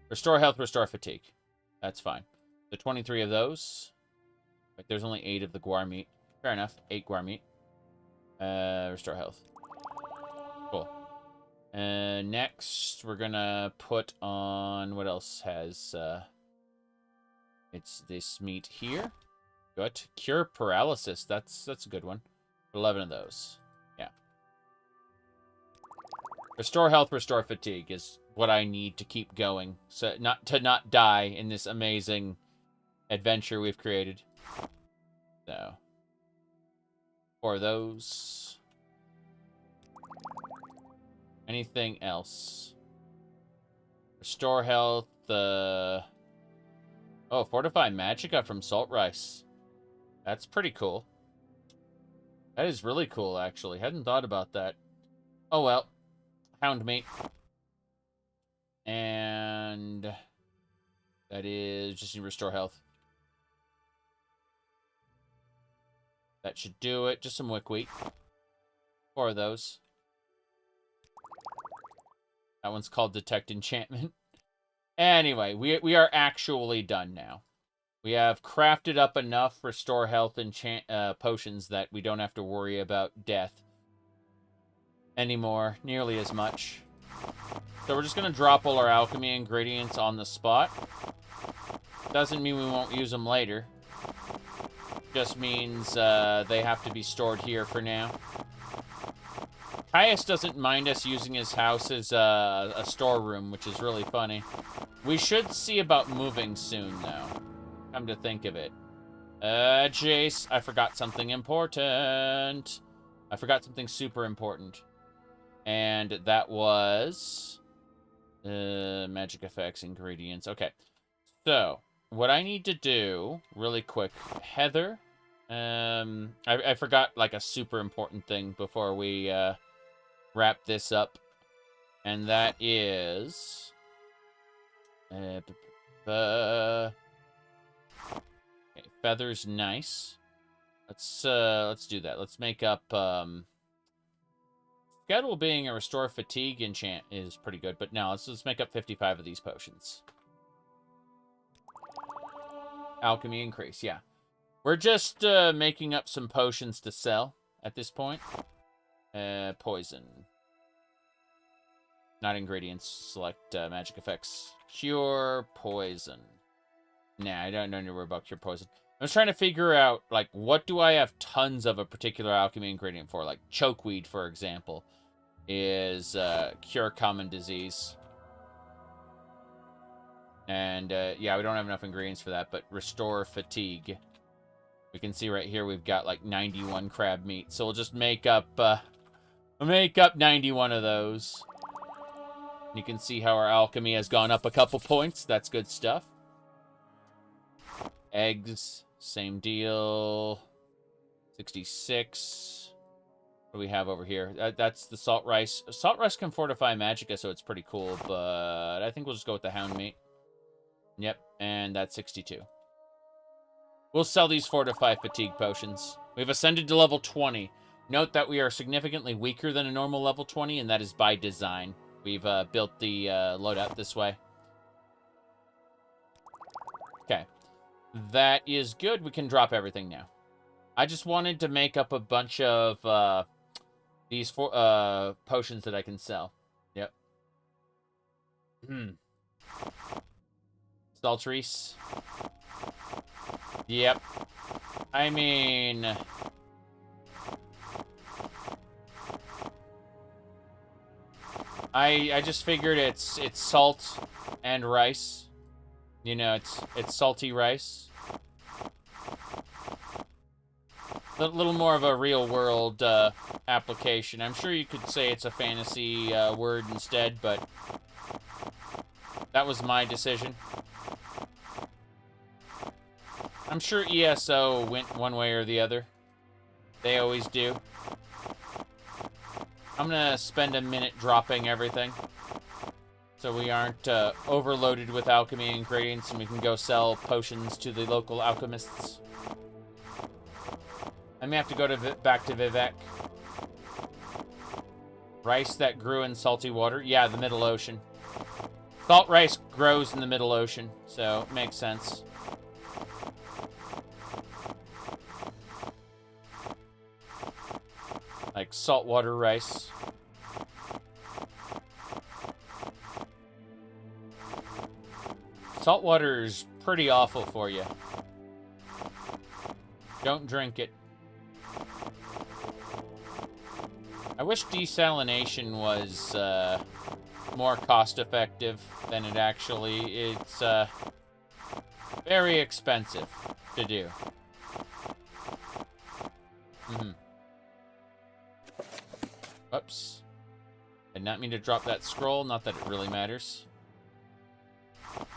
[SPEAKER 2] Restore health, restore fatigue. That's fine. So 23 of those. Like, there's only 8 of the guar meat. Fair enough. 8 guar meat. Restore health. Cool. Next, we're gonna put on... What else has... It's this meat here. Good. Cure paralysis. That's a good one. 11 of those. Yeah. Restore health, restore fatigue is what I need to keep going, so not die in this amazing adventure we've created. So, 4 of those. Anything else? Restore health. Oh, Fortify Magicka from Salt Rice. That's pretty cool. That is really cool, actually. Hadn't thought about that. Oh well. Hound meat. And that is just restore health. That should do it. Just some wick-wheat. 4 of those. That one's called Detect Enchantment. Anyway, we are actually done now. We have crafted up enough restore health potions that we don't have to worry about death anymore, nearly as much. So we're just going to drop all our alchemy ingredients on the spot. Doesn't mean we won't use them later. Just means they have to be stored here for now. Caius doesn't mind us using his house as a storeroom, which is really funny. We should see about moving soon, though. Come to think of it. Jace, I forgot something important. I forgot something super important. And that was... magic effects, ingredients. Okay. So, what I need to do, really quick. Heather. I forgot, like, a super important thing before we wrap this up. And that is... okay, feather's nice. Let's do that. Let's make up Schedule being a restore fatigue enchant is pretty good, but now let's make up 55 of these potions. Alchemy increase, yeah. We're just making up some potions to sell at this point. Poison. Not ingredients. Select magic effects. Cure poison. Nah, I don't need to worry about cure poison. I was trying to figure out, like, what do I have tons of a particular alchemy ingredient for? Like, chokeweed, for example, is cure common disease. And, yeah, we don't have enough ingredients for that, but restore fatigue. We can see right here we've got, like, 91 crab meat. So we'll just make up 91 of those. You can see how our alchemy has gone up a couple points. That's good stuff. Eggs, same deal. 66. What do we have over here? That's the salt rice. Salt rice can fortify magicka, so it's pretty cool, but I think we'll just go with the hound meat. Yep, and that's 62. We'll sell these fortify fatigue potions. We've ascended to level 20. Note that we are significantly weaker than a normal level 20, and that is by design. We've built the loadout this way. Okay. That is good. We can drop everything now. I just wanted to make up a bunch of these potions that I can sell. Yep. Saltreese. Yep. I mean... I just figured it's salt and rice. You know, it's salty rice. A little more of a real world application. I'm sure you could say it's a fantasy word instead, but that was my decision. I'm sure ESO went one way or the other. They always do. I'm gonna spend a minute dropping everything, so we aren't overloaded with alchemy ingredients, and we can go sell potions to the local alchemists. I may have to go back to Vivec. Rice that grew in salty water? Yeah, the Middle Ocean. Salt rice grows in the Middle Ocean, so it makes sense. Like saltwater rice. Saltwater's pretty awful for you. Don't drink it. I wish desalination was more cost-effective than it actually. It's very expensive to do. Oops. Did not mean to drop that scroll, not that it really matters.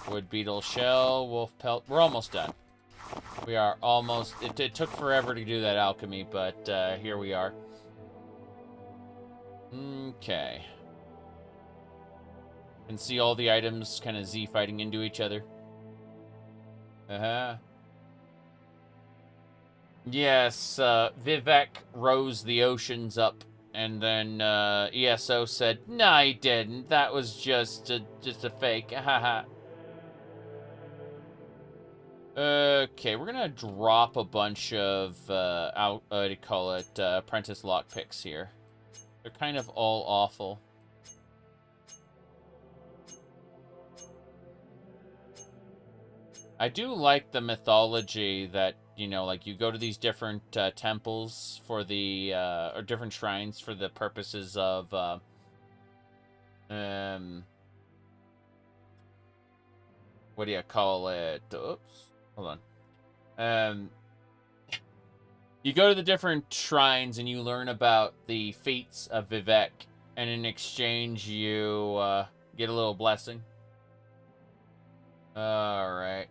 [SPEAKER 2] Wood beetle shell, wolf pelt. We're almost done. We are almost... It took forever to do that alchemy, but here we are. Okay. You can see all the items kind of Z-fighting into each other. Yes, Vivec rose the oceans up. And then ESO said, "No, he didn't. That was just a fake." Haha. Okay, we're gonna drop a bunch of what do you call it? Apprentice lockpicks here. They're kind of all awful. I do like the mythology that, you know, like you go to these different temples for the, or different shrines for the purposes of, what do you call it? Oops, hold on. You go to the different shrines and you learn about the feats of Vivec, and in exchange you get a little blessing. All right.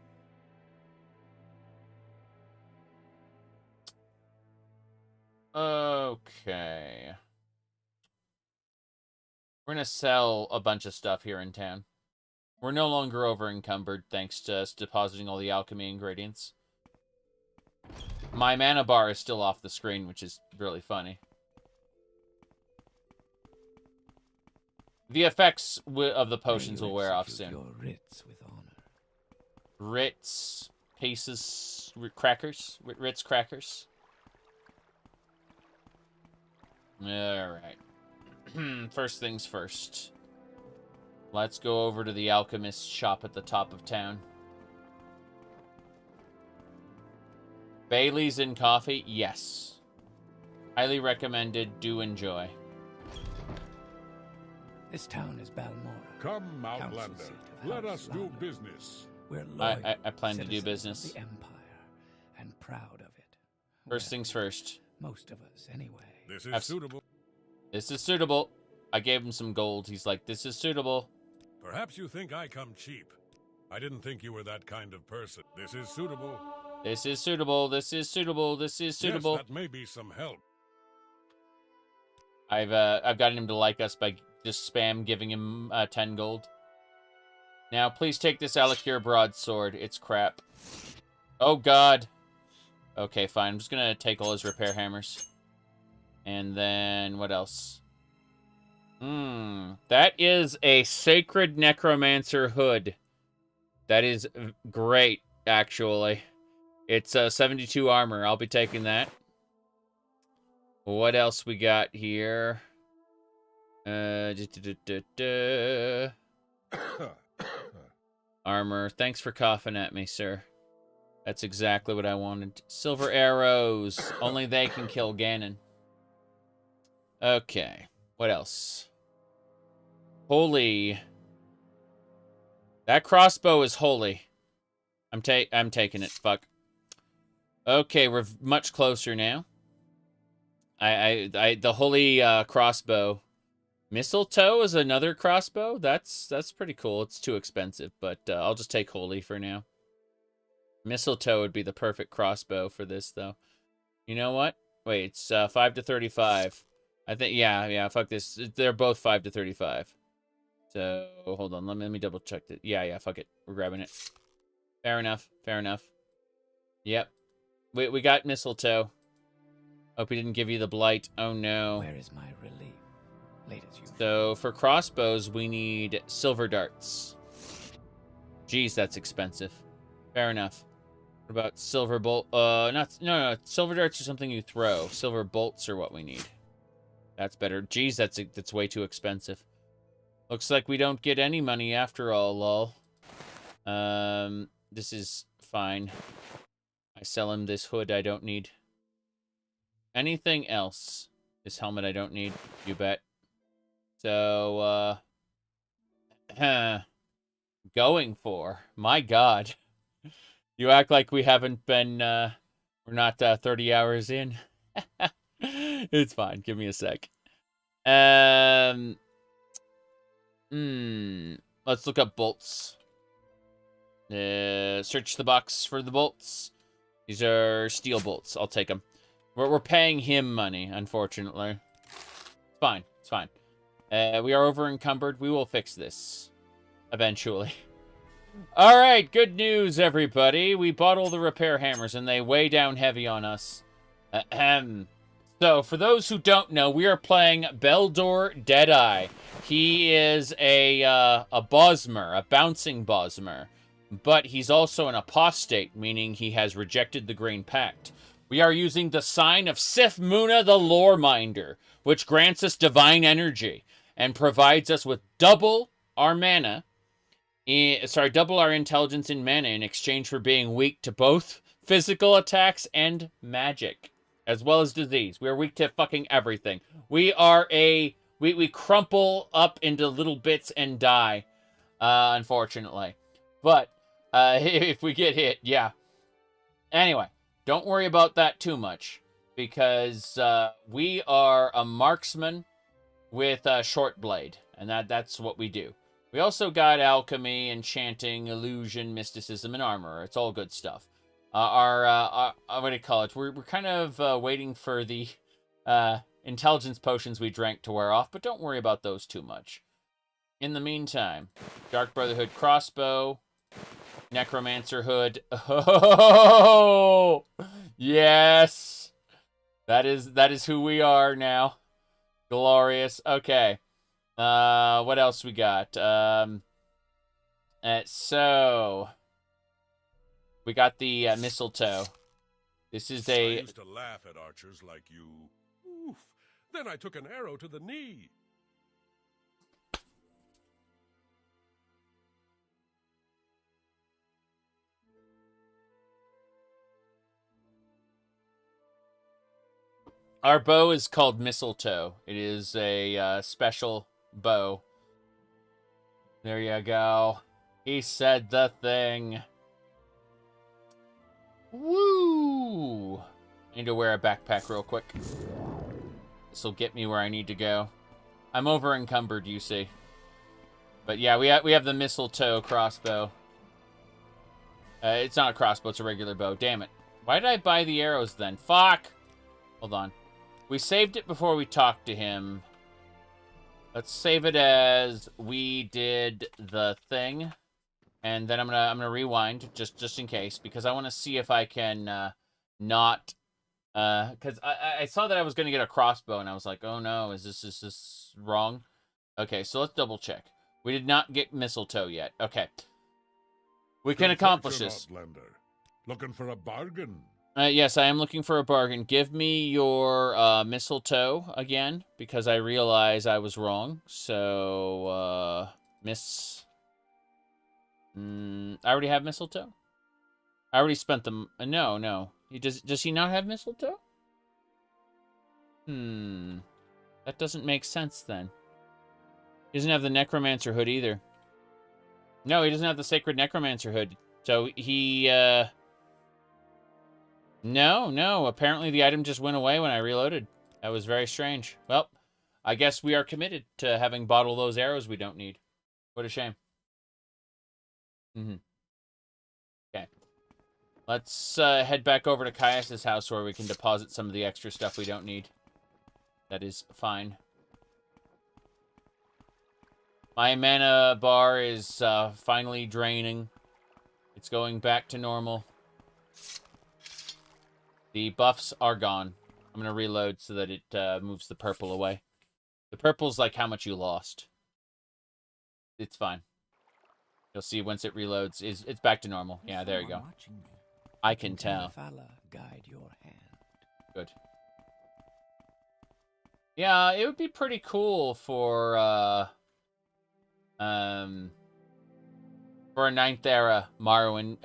[SPEAKER 2] Okay. We're going to sell a bunch of stuff here in town. We're no longer over encumbered thanks to us depositing all the alchemy ingredients. My mana bar is still off the screen, which is really funny. The effects of the potions will wear off soon.
[SPEAKER 12] Your writs with honor.
[SPEAKER 2] Ritz pieces, crackers, Ritz crackers. All right. First things first. Let's go over to the alchemist shop at the top of town. Bailey's and coffee, yes. Highly recommended. Do enjoy.
[SPEAKER 12] This town is Balmora.
[SPEAKER 8] Come, Outlander. Let us do business.
[SPEAKER 12] We're
[SPEAKER 2] I plan to do business.
[SPEAKER 12] Of the Empire, and proud of it.
[SPEAKER 2] First things first.
[SPEAKER 12] Most of us, anyway.
[SPEAKER 8] This is suitable.
[SPEAKER 2] This is suitable. I gave him some gold. He's like, this is suitable.
[SPEAKER 8] Perhaps you think I come cheap. I didn't think you were that kind of person. This is suitable.
[SPEAKER 2] This is suitable. This is suitable. This is suitable.
[SPEAKER 8] Yes, that may be some help.
[SPEAKER 2] I've gotten him to like us by just spam giving him 10 gold. Now, please take this Alakir broadsword. It's crap. Oh, God. Okay, fine. I'm just going to take all his repair hammers. And then, what else? That is a Sacred Necromancer hood. That is great, actually. It's 72 armor. I'll be taking that. What else we got here? Armor. Thanks for coughing at me, sir. That's exactly what I wanted. Silver arrows. Only they can kill Ganon. Okay. What else? Holy. That crossbow is holy. I'm taking it. Fuck. Okay, we're much closer now. The holy crossbow. Mistletoe is another crossbow. That's pretty cool. It's too expensive, but I'll just take holy for now. Mistletoe would be the perfect crossbow for this, though. You know what? Wait, it's 5 to 35. I think, yeah, fuck this. They're both 5 to 35. So, hold on. Let me double check that. Yeah, fuck it. We're grabbing it. Fair enough. Yep. We got mistletoe. Hope he didn't give you the blight. Oh, no.
[SPEAKER 12] Where is my relief? Late as usual.
[SPEAKER 2] So, for crossbows, we need silver darts. Jeez, that's expensive. Fair enough. What about silver bolt? No. Silver darts are something you throw. Silver bolts are what we need. That's better. Jeez, that's way too expensive. Looks like we don't get any money after all, lol. This is fine. I sell him this hood I don't need. Anything else? This helmet I don't need, you bet. So, going for, my god. You act like we haven't been, we're not 30 hours in. It's fine, give me a sec. Let's look up bolts. Search the box for the bolts. These are steel bolts. I'll take them. We're paying him money, unfortunately. It's fine. It's fine. We are over encumbered. We will fix this eventually. All right, good news, everybody. We bought all the repair hammers, and they weigh down heavy on us. So, for those who don't know, we are playing Beldor Deadeye. He is a Bosmer, a bouncing Bosmer. But he's also an apostate, meaning he has rejected the Green Pact. We are using the sign of Sif Muna the Loreminder, which grants us divine energy and provides us with double our mana, double our intelligence in mana in exchange for being weak to both physical attacks and magic, as well as disease. We are weak to fucking everything. We are we crumple up into little bits and die, unfortunately. But if we get hit, yeah. Anyway, don't worry about that too much, because we are a marksman with a short blade, and that's what we do. We also got alchemy, enchanting, illusion, mysticism, and armor. It's all good stuff. Our what do you call it? We're kind of waiting for the intelligence potions we drank to wear off, but don't worry about those too much. In the meantime, Dark Brotherhood crossbow, Necromancer hood. Oh, yes, that is who we are now. Glorious. Okay, What else we got? So we got the mistletoe. This is
[SPEAKER 8] I
[SPEAKER 2] a.
[SPEAKER 8] used to laugh at archers like you. Oof. Then I took an arrow to the knee.
[SPEAKER 2] Our bow is called mistletoe. It is a special bow. There you go. He said the thing. Woo! I need to wear a backpack real quick. This will get me where I need to go. I'm over encumbered, you see. But yeah, we have the mistletoe crossbow. It's not a crossbow, it's a regular bow. Damn it. Why did I buy the arrows then? Fuck! Hold on. We saved it before we talked to him. Let's save it as we did the thing. And then I'm gonna rewind just in case, because I want to see if I can not because I saw that I was gonna get a crossbow and I was like, oh no, is this wrong? Okay, so let's double check. We did not get mistletoe yet. Okay. We can accomplish this.
[SPEAKER 8] Looking for a bargain?
[SPEAKER 2] Yes, I am looking for a bargain. Give me your mistletoe again, because I realize I was wrong. So, I already have mistletoe? I already spent them. No. Does he not have mistletoe? That doesn't make sense then. He doesn't have the necromancer hood either. No, he doesn't have the sacred necromancer hood. So he, No. Apparently the item just went away when I reloaded. That was very strange. Well, I guess we are committed to having bought all those arrows we don't need. What a shame. Okay. Let's head back over to Caius's house where we can deposit some of the extra stuff we don't need. That is fine. My mana bar is finally draining. It's going back to normal. The buffs are gone. I'm going to reload so that it moves the purple away. The purple's like how much you lost. It's fine. You'll see once it reloads, it's back to normal. Yeah, there you go. I can tell.
[SPEAKER 12] Guide your hand.
[SPEAKER 2] Good. Yeah, it would be pretty cool for a 9th era Morrowind.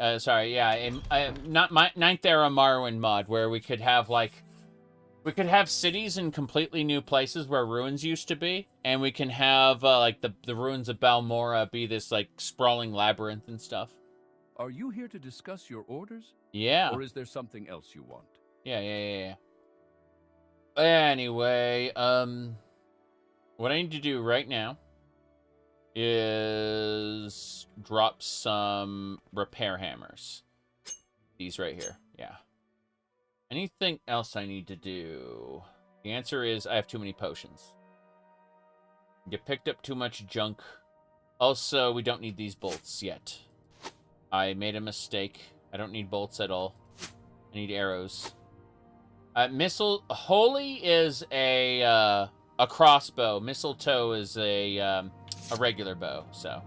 [SPEAKER 2] Not my 9th era Morrowind mod where we could have cities in completely new places where ruins used to be, and we can have the ruins of Balmora be this like sprawling labyrinth and stuff.
[SPEAKER 6] Are you here to discuss your orders?
[SPEAKER 2] Yeah.
[SPEAKER 6] Or is there something else you want?
[SPEAKER 2] Yeah. Anyway, what I need to do right now is drop some repair hammers. These right here. Yeah. Anything else I need to do? The answer is I have too many potions. You picked up too much junk. Also, we don't need these bolts yet. I made a mistake. I don't need bolts at all. I need arrows. Holy is a crossbow. Mistletoe is a regular bow. So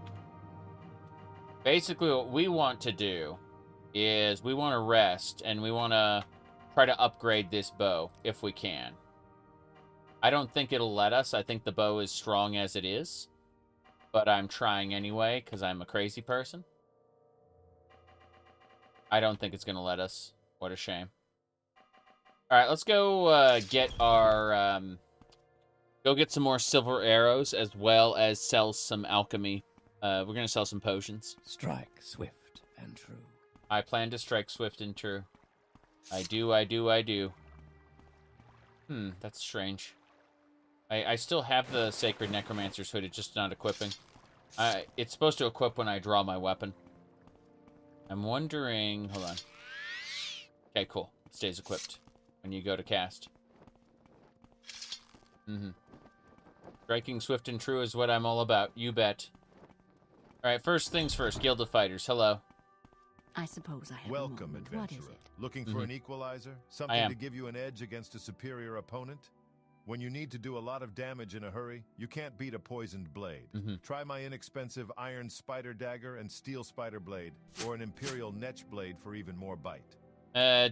[SPEAKER 2] basically what we want to do is we want to rest and we want to try to upgrade this bow if we can. I don't think it'll let us. I think the bow is strong as it is. But I'm trying anyway because I'm a crazy person. I don't think it's going to let us. What a shame. All right, let's go get our... go get some more silver arrows as well as sell some alchemy. We're going to sell some potions.
[SPEAKER 12] Strike swift and true.
[SPEAKER 2] I plan to strike swift and true. I do. That's strange. I still have the Sacred Necromancer's Hood, it's just not equipping. It's supposed to equip when I draw my weapon. I'm wondering... Hold on. Okay, cool. It stays equipped when you go to cast. Striking swift and true is what I'm all about. You bet. Alright, first things first. Guild of Fighters. Hello.
[SPEAKER 7] I suppose I have
[SPEAKER 17] Welcome,
[SPEAKER 7] a moment.
[SPEAKER 17] adventurer.
[SPEAKER 7] What is it?
[SPEAKER 17] Looking for an equalizer? Something to give you an edge against a superior opponent? When you need to do a lot of damage in a hurry, you can't beat a poisoned blade. Try my inexpensive iron spider dagger and steel spider blade, or an imperial netch blade for even more bite.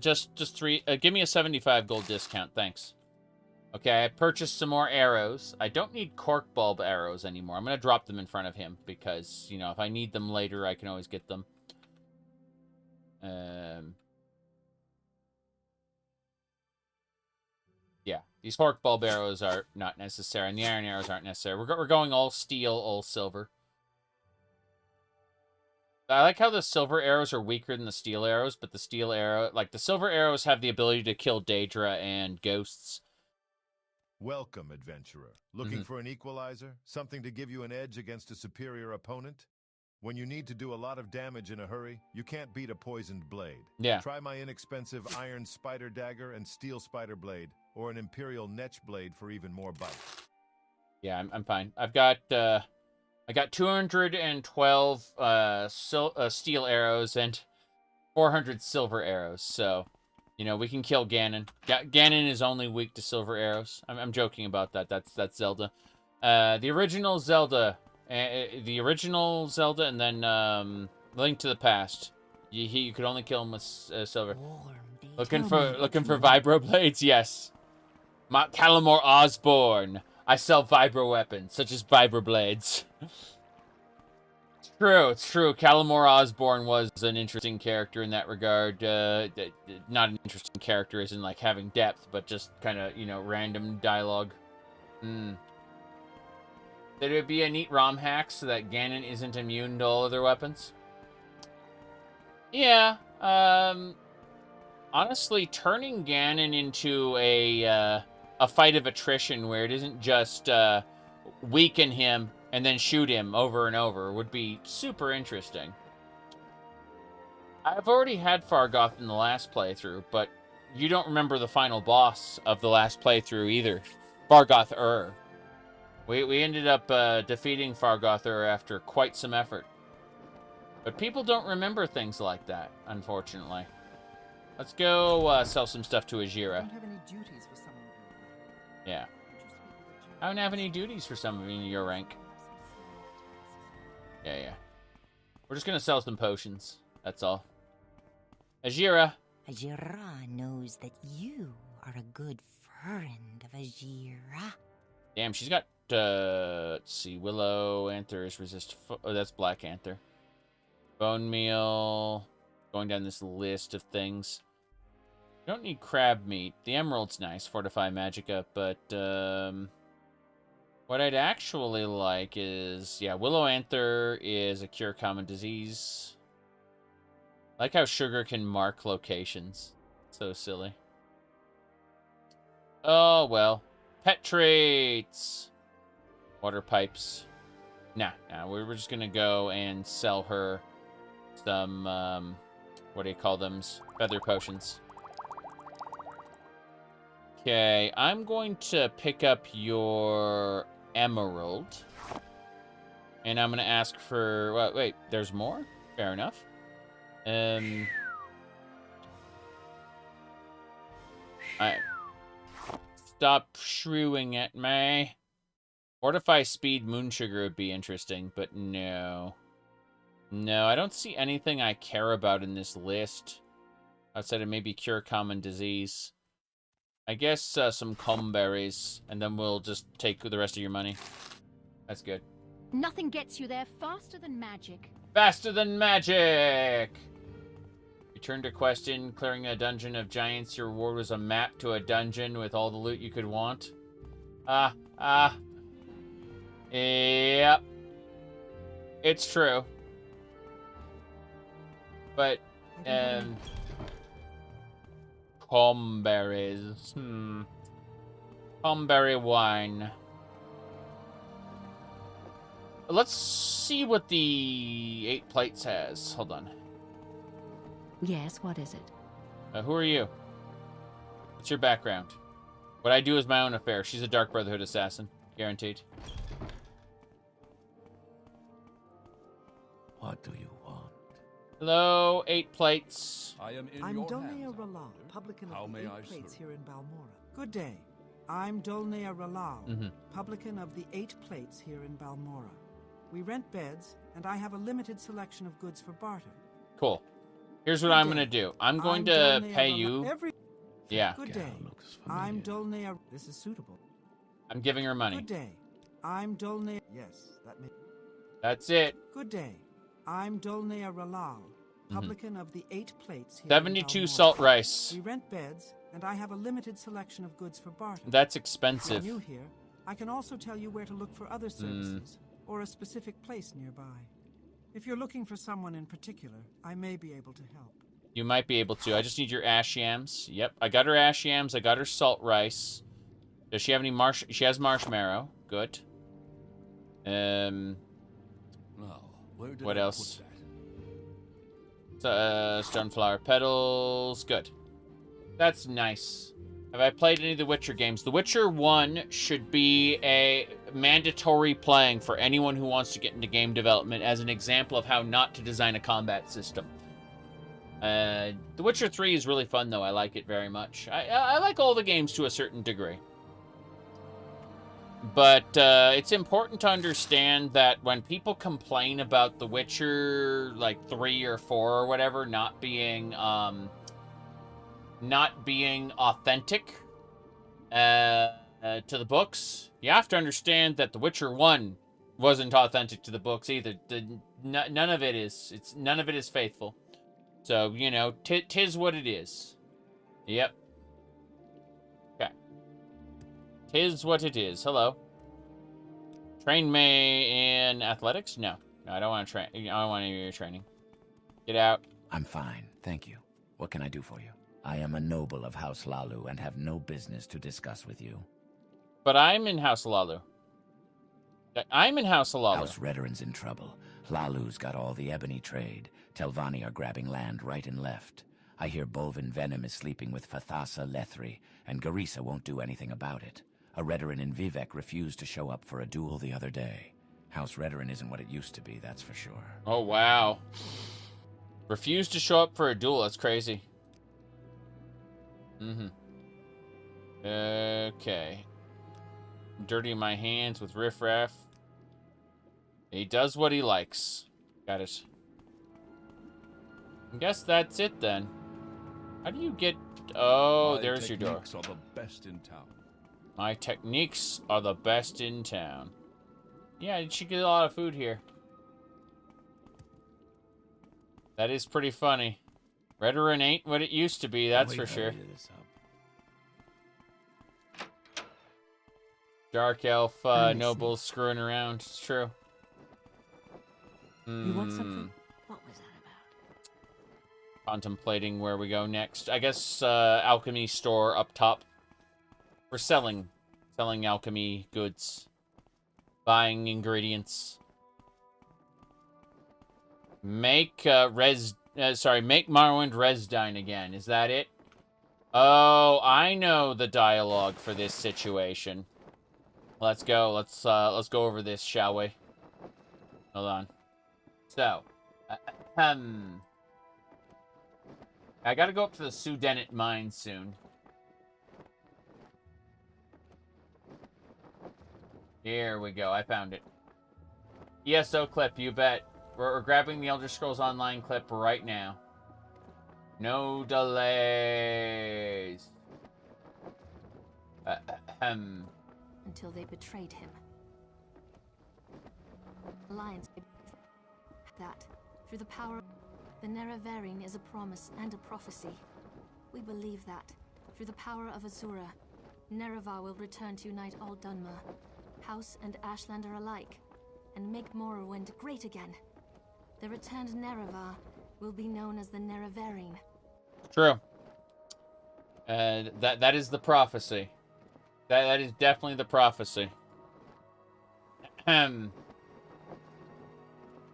[SPEAKER 2] Just 3. Give me a 75 gold discount, thanks. Okay, I purchased some more arrows. I don't need cork bulb arrows anymore. I'm gonna drop them in front of him because, you know, if I need them later, I can always get them. Yeah, these cork bulb arrows are not necessary, and the iron arrows aren't necessary. We're going all steel, all silver. I like how the silver arrows are weaker than the steel arrows, but the steel arrow, like the silver arrows, have the ability to kill Daedra and ghosts.
[SPEAKER 17] Welcome, adventurer. Looking for an equalizer? Something to give you an edge against a superior opponent? When you need to do a lot of damage in a hurry, you can't beat a poisoned blade.
[SPEAKER 2] Yeah.
[SPEAKER 17] Try my inexpensive iron spider dagger and steel spider blade, or an imperial netch blade for even more bite.
[SPEAKER 2] Yeah, I'm fine. I got 212 steel arrows and 400 silver arrows, so, you know, we can kill Ganon. Ganon is only weak to silver arrows. I'm joking about that. That's Zelda. The original Zelda, and then Link to the Past. You could only kill him with silver. Looking for vibro blades, yes. Calamore Osborne. I sell vibro weapons, such as vibro blades. It's true. Calamore Osborne was an interesting character in that regard. Not an interesting character as in, like, having depth, but just kind of, you know, random dialogue. There would be a neat ROM hack so that Ganon isn't immune to all other weapons. Yeah, honestly, turning Ganon into a fight of attrition where it isn't just weaken him and then shoot him over and over would be super interesting. I've already had Fargoth in the last playthrough, but you don't remember the final boss of the last playthrough either. Fargoth-ur. We ended up defeating Fargoth-ur after quite some effort. But people don't remember things like that, unfortunately. Let's go sell some stuff to Ajira.
[SPEAKER 3] I don't have any duties for someone of your rank.
[SPEAKER 2] Yeah. I don't have any duties for someone in your rank. Yeah. We're just gonna sell some potions. That's all. Ajira.
[SPEAKER 10] Ajira knows that you are a good friend of Ajira.
[SPEAKER 2] Damn, she's got, let's see, Willow, Anthers, resist, oh, that's Black Anther. Bone meal, going down this list of things. You don't need crab meat. The emerald's nice, fortify magicka, but, what I'd actually like is, yeah, Willow Anther is a cure common disease. I like how sugar can mark locations. So silly. Oh, well. Pet traits. Water pipes. Nah, we're just gonna go and sell her some, what do you call them? Feather potions. Okay, I'm going to pick up your emerald. And I'm gonna ask for, wait, there's more? Fair enough. Stop shrewing at me. Fortify speed moon sugar would be interesting, but no. No, I don't see anything I care about in this list. Outside of maybe cure common disease. I guess some comb berries, and then we'll just take the rest of your money. That's good.
[SPEAKER 7] Nothing gets you there faster than magic.
[SPEAKER 2] Faster than magic! Return to question, clearing a dungeon of giants. Your reward was a map to a dungeon with all the loot you could want. Yep. It's true. But, comberries. Comberry wine. Let's see what the 8 plates has. Hold on.
[SPEAKER 7] Yes, what is it?
[SPEAKER 2] Who are you? What's your background? What I do is my own affair. She's a Dark Brotherhood assassin. Guaranteed.
[SPEAKER 12] What do you want?
[SPEAKER 2] Hello, 8 plates.
[SPEAKER 3] I'm Donia R'Hllaa, publican of the 8 plates here in Balmora. Good day. I'm Dolnea Hlaalu, publican of the 8 plates here in Balmora. We rent beds, and I have a limited selection of goods for barter.
[SPEAKER 2] Cool. Here's what I'm going to do. I'm going to pay you. Yeah.
[SPEAKER 3] Good day. I'm Dolnea. This is suitable.
[SPEAKER 2] I'm giving her money.
[SPEAKER 3] Good day. I'm Dolnea. Yes, that makes.
[SPEAKER 2] That's it.
[SPEAKER 3] Good day. I'm Dolnea Hlaalu, publican of the 8 plates here
[SPEAKER 2] 72
[SPEAKER 3] in
[SPEAKER 2] salt rice.
[SPEAKER 3] We rent beds, and I have a limited selection of goods for barter.
[SPEAKER 2] That's expensive.
[SPEAKER 3] If you're new here, I can also tell you where to look for other services, or a specific place nearby. If you're looking for someone in particular, I may be able to help.
[SPEAKER 2] You might be able to. I just need your ash yams. Yep, I got her ash yams. I got her salt rice. Does she have any She has marshmallow. Good. What else? Stoneflower petals. Good. That's nice. Have I played any of the Witcher games? The Witcher 1 should be a mandatory playing for anyone who wants to get into game development as an example of how not to design a combat system. The Witcher 3 is really fun, though. I like it very much. I like all the games to a certain degree. But it's important to understand that when people complain about The Witcher, like 3 or 4 or whatever, not being authentic to the books, you have to understand that The Witcher 1 wasn't authentic to the books either. None of it is. None of it is faithful. So, you know, tis what it is. Yep. Okay. Tis what it is. Hello. Train me in athletics? No. No, I don't want to train. I don't want any of your training. Get out.
[SPEAKER 12] I'm fine, thank you. What can I do for you? I am a noble of House Hlaalu and have no business to discuss with you.
[SPEAKER 2] But I'm in House Hlaalu. I'm in House Hlaalu.
[SPEAKER 12] House Redoran's in trouble. Hlaalu's got all the ebony trade. Telvanni are grabbing land right and left. I hear Bolvin Venom is sleeping with Fathasa Lethri, and Garisa won't do anything about it. A Redoran in Vivec refused to show up for a duel the other day. House Redoran isn't what it used to be, that's for sure.
[SPEAKER 2] Oh, wow. Refused to show up for a duel, that's crazy. Okay. Dirty my hands with riffraff. He does what he likes. Got it. I guess that's it then. How do you get... Oh, there's your door.
[SPEAKER 6] My techniques are the best in town.
[SPEAKER 2] My techniques are the best in town. Yeah, you should get a lot of food here. That is pretty funny. Redoran ain't what it used to be, that's for sure. Dark elf nobles screwing around. It's true.
[SPEAKER 7] You want something? What was that about?
[SPEAKER 2] Contemplating where we go next. I guess alchemy store up top. We're selling alchemy goods. Buying ingredients. Make Morrowind Resdine again. Is that it? Oh, I know the dialogue for this situation. Let's go. Let's go over this, shall we? Hold on. So, I gotta go up to the Sudenit mine soon. Here we go. I found it. ESO clip, you bet. We're grabbing the Elder Scrolls Online clip right now. No delays.
[SPEAKER 18] Until they betrayed him. Alliance that, through the power of the Nerevarine is a promise and a prophecy. We believe that, through the power of Azura, Nerevar will return to unite all Dunmer, House and Ashlander alike, and make Morrowind great again. The returned Nerevar will be known as the Nerevarine.
[SPEAKER 2] True. That is the prophecy. That is definitely the prophecy.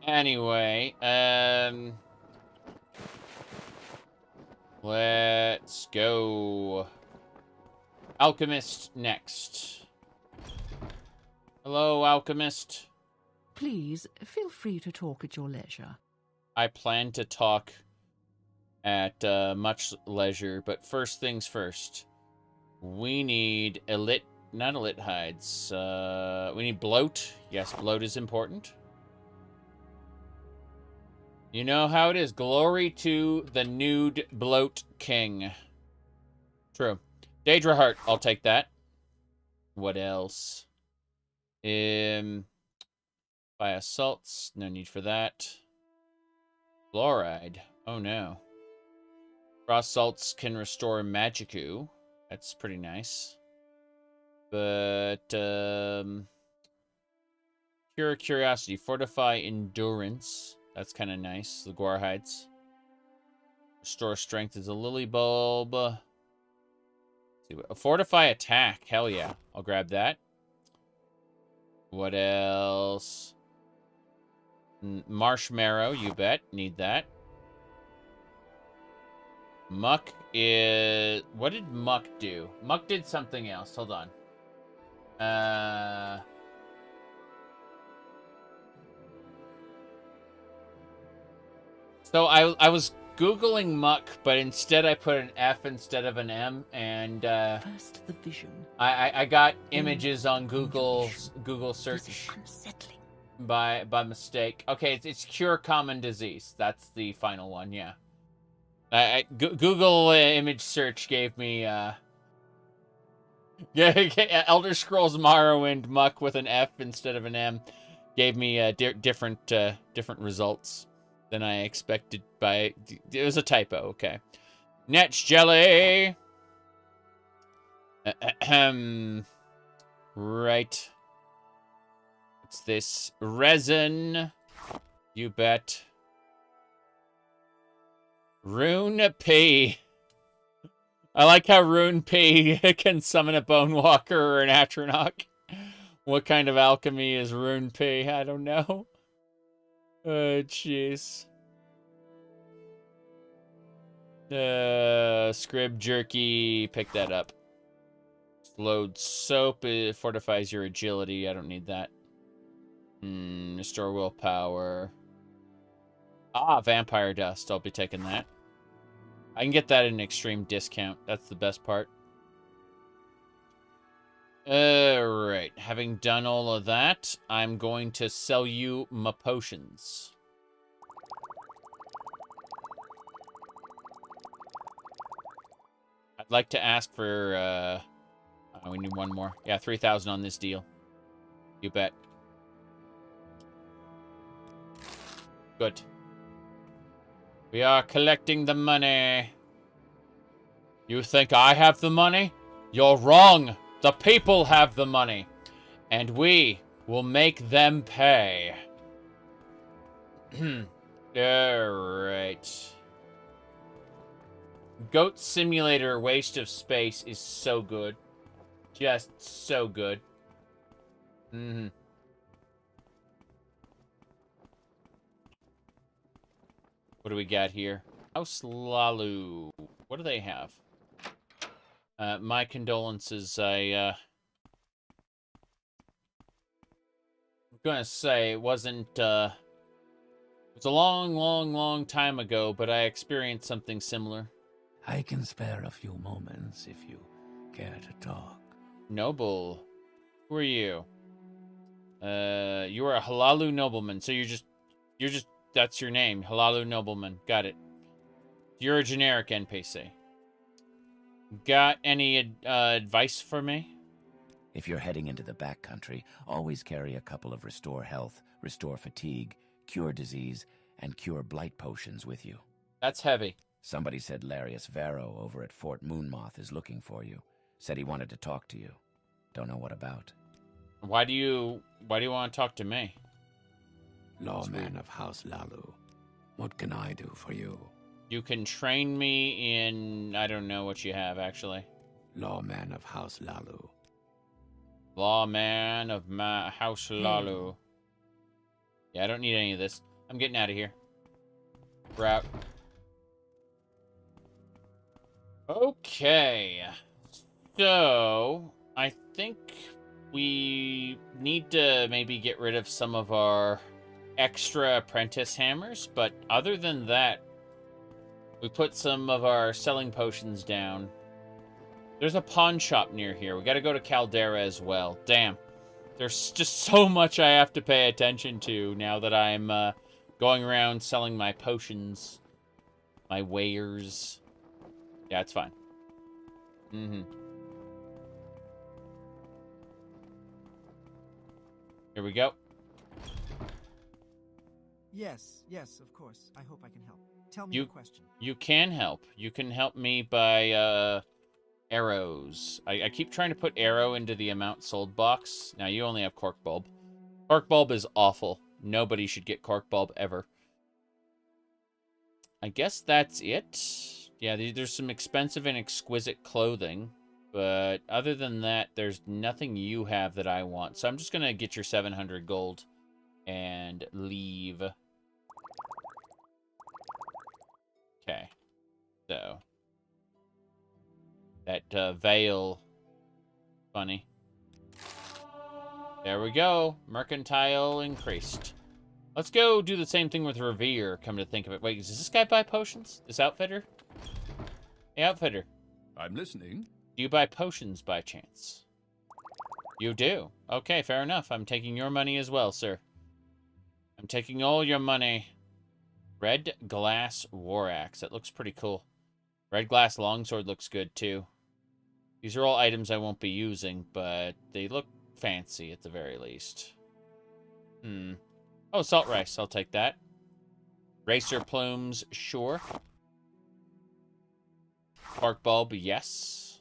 [SPEAKER 2] Anyway, let's go. Alchemist next. Hello, Alchemist.
[SPEAKER 4] Please, feel free to talk at your leisure.
[SPEAKER 2] I plan to talk at much leisure, but first things first. We need elite, not elite hides. We need bloat. Yes, bloat is important. You know how it is. Glory to the nude bloat king. True. Daedra heart. I'll take that. What else? By assaults. No need for that. Fluoride. Oh no. Frost salts can restore Magicu. That's pretty nice. But Cure Curiosity. Fortify Endurance. That's kind of nice. The Guar hides. Restore Strength is a Lily Bulb. Fortify Attack. Hell yeah. I'll grab that. What else? Marshmallow. You bet. Need that. Muck is... What did Muck do? Muck did something else. Hold on. So I was Googling Muck, but instead I put an F instead of an M, and
[SPEAKER 4] First the vision.
[SPEAKER 2] I got images on Google search by mistake. Okay, it's cure common disease. That's the final one. Yeah. Google image search gave me Elder Scrolls Morrowind Muck with an F instead of an M gave me different results than I expected. It was a typo. Okay. Netch jelly. Right. What's this? Resin. You bet. Rune P. I like how Rune P can summon a Bone Walker or an Atronach. What kind of alchemy is Rune P? I don't know. Oh, jeez. Scrib Jerky. Pick that up. Load Soap. It fortifies your agility. I don't need that. Restore willpower. Vampire Dust. I'll be taking that. I can get that at an extreme discount. That's the best part. Alright. Having done all of that, I'm going to sell you my potions. I'd like to ask for, we need one more. Yeah, 3,000 on this deal. You bet. Good. We are collecting the money. You think I have the money? You're wrong. The people have the money. And we will make them pay. Alright. Goat Simulator Waste of Space is so good. Just so good. What do we got here? Hlaalu. What do they have? My condolences. I'm gonna say it wasn't, it was a long time ago, but I experienced something similar.
[SPEAKER 12] I can spare a few moments if you care to talk.
[SPEAKER 2] Noble. Who are you? You are a Hlaalu nobleman, so you're just, that's your name, Hlaalu nobleman. Got it. You're a generic NPC. Got any advice for me?
[SPEAKER 12] If you're heading into the backcountry, always carry a couple of restore health, restore fatigue, cure disease, and cure blight potions with you.
[SPEAKER 2] That's heavy.
[SPEAKER 12] Somebody said Larius Varro over at Fort Moonmoth is looking for you. Said he wanted to talk to you. Don't know what about.
[SPEAKER 2] Why do you want to talk to me?
[SPEAKER 15] Lawman of House Hlaalu, what can I do for you?
[SPEAKER 2] You can train me in... I don't know what you have, actually.
[SPEAKER 15] Lawman of House Hlaalu.
[SPEAKER 2] Lawman of House Hlaalu. Yeah, I don't need any of this. I'm getting out of here. Route. Okay. So, I think we need to maybe get rid of some of our extra apprentice hammers, but other than that, we put some of our selling potions down. There's a pawn shop near here. We gotta go to Caldera as well. Damn. There's just so much I have to pay attention to now that I'm going around selling my potions. My wares. Yeah, it's fine. Mm-hmm. Here we go.
[SPEAKER 3] Yes, of course. I hope I can help. Tell me your question.
[SPEAKER 2] You can help. You can help me by arrows. I keep trying to put arrow into the amount sold box. Now, you only have cork bulb. Cork bulb is awful. Nobody should get cork bulb ever. I guess that's it. Yeah, there's some expensive and exquisite clothing. But other than that, there's nothing you have that I want. So I'm just going to get your 700 gold and leave. Okay. So. That veil. Funny. There we go. Mercantile increased. Let's go do the same thing with Revere, come to think of it. Wait, does this guy buy potions? This outfitter? Hey, outfitter.
[SPEAKER 6] I'm listening.
[SPEAKER 2] Do you buy potions by chance? You do. Okay, fair enough. I'm taking your money as well, sir. I'm taking all your money. Red glass war axe. That looks pretty cool. Red glass longsword looks good, too. These are all items I won't be using, but they look fancy at the very least. Oh, salt rice. I'll take that. Racer plumes, sure. Cork bulb, yes.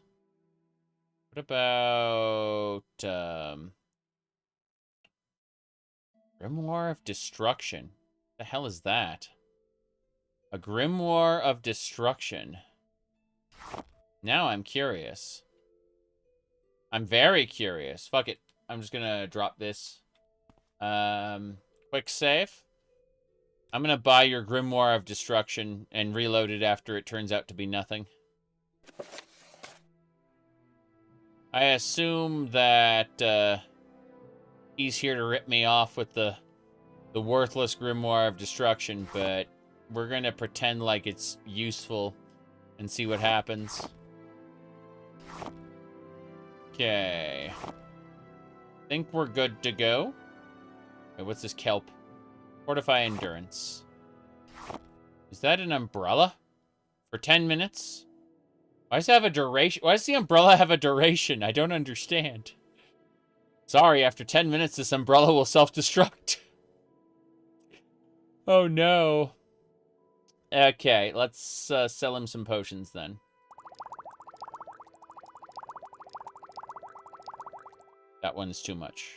[SPEAKER 2] What about... Grimoire of Destruction. What the hell is that? A Grimoire of Destruction. Now I'm curious. I'm very curious. Fuck it. I'm just gonna drop this. Quick save. I'm gonna buy your Grimoire of Destruction and reload it after it turns out to be nothing. I assume that he's here to rip me off with the worthless Grimoire of Destruction, but we're gonna pretend like it's useful and see what happens. Okay. Think we're good to go. Okay, what's this kelp? Fortify endurance. Is that an umbrella? For 10 minutes? Why does it have a duration? Why does the umbrella have a duration? I don't understand. Sorry, after 10 minutes, this umbrella will self-destruct. Oh, no. Okay, let's sell him some potions, then. That one's too much.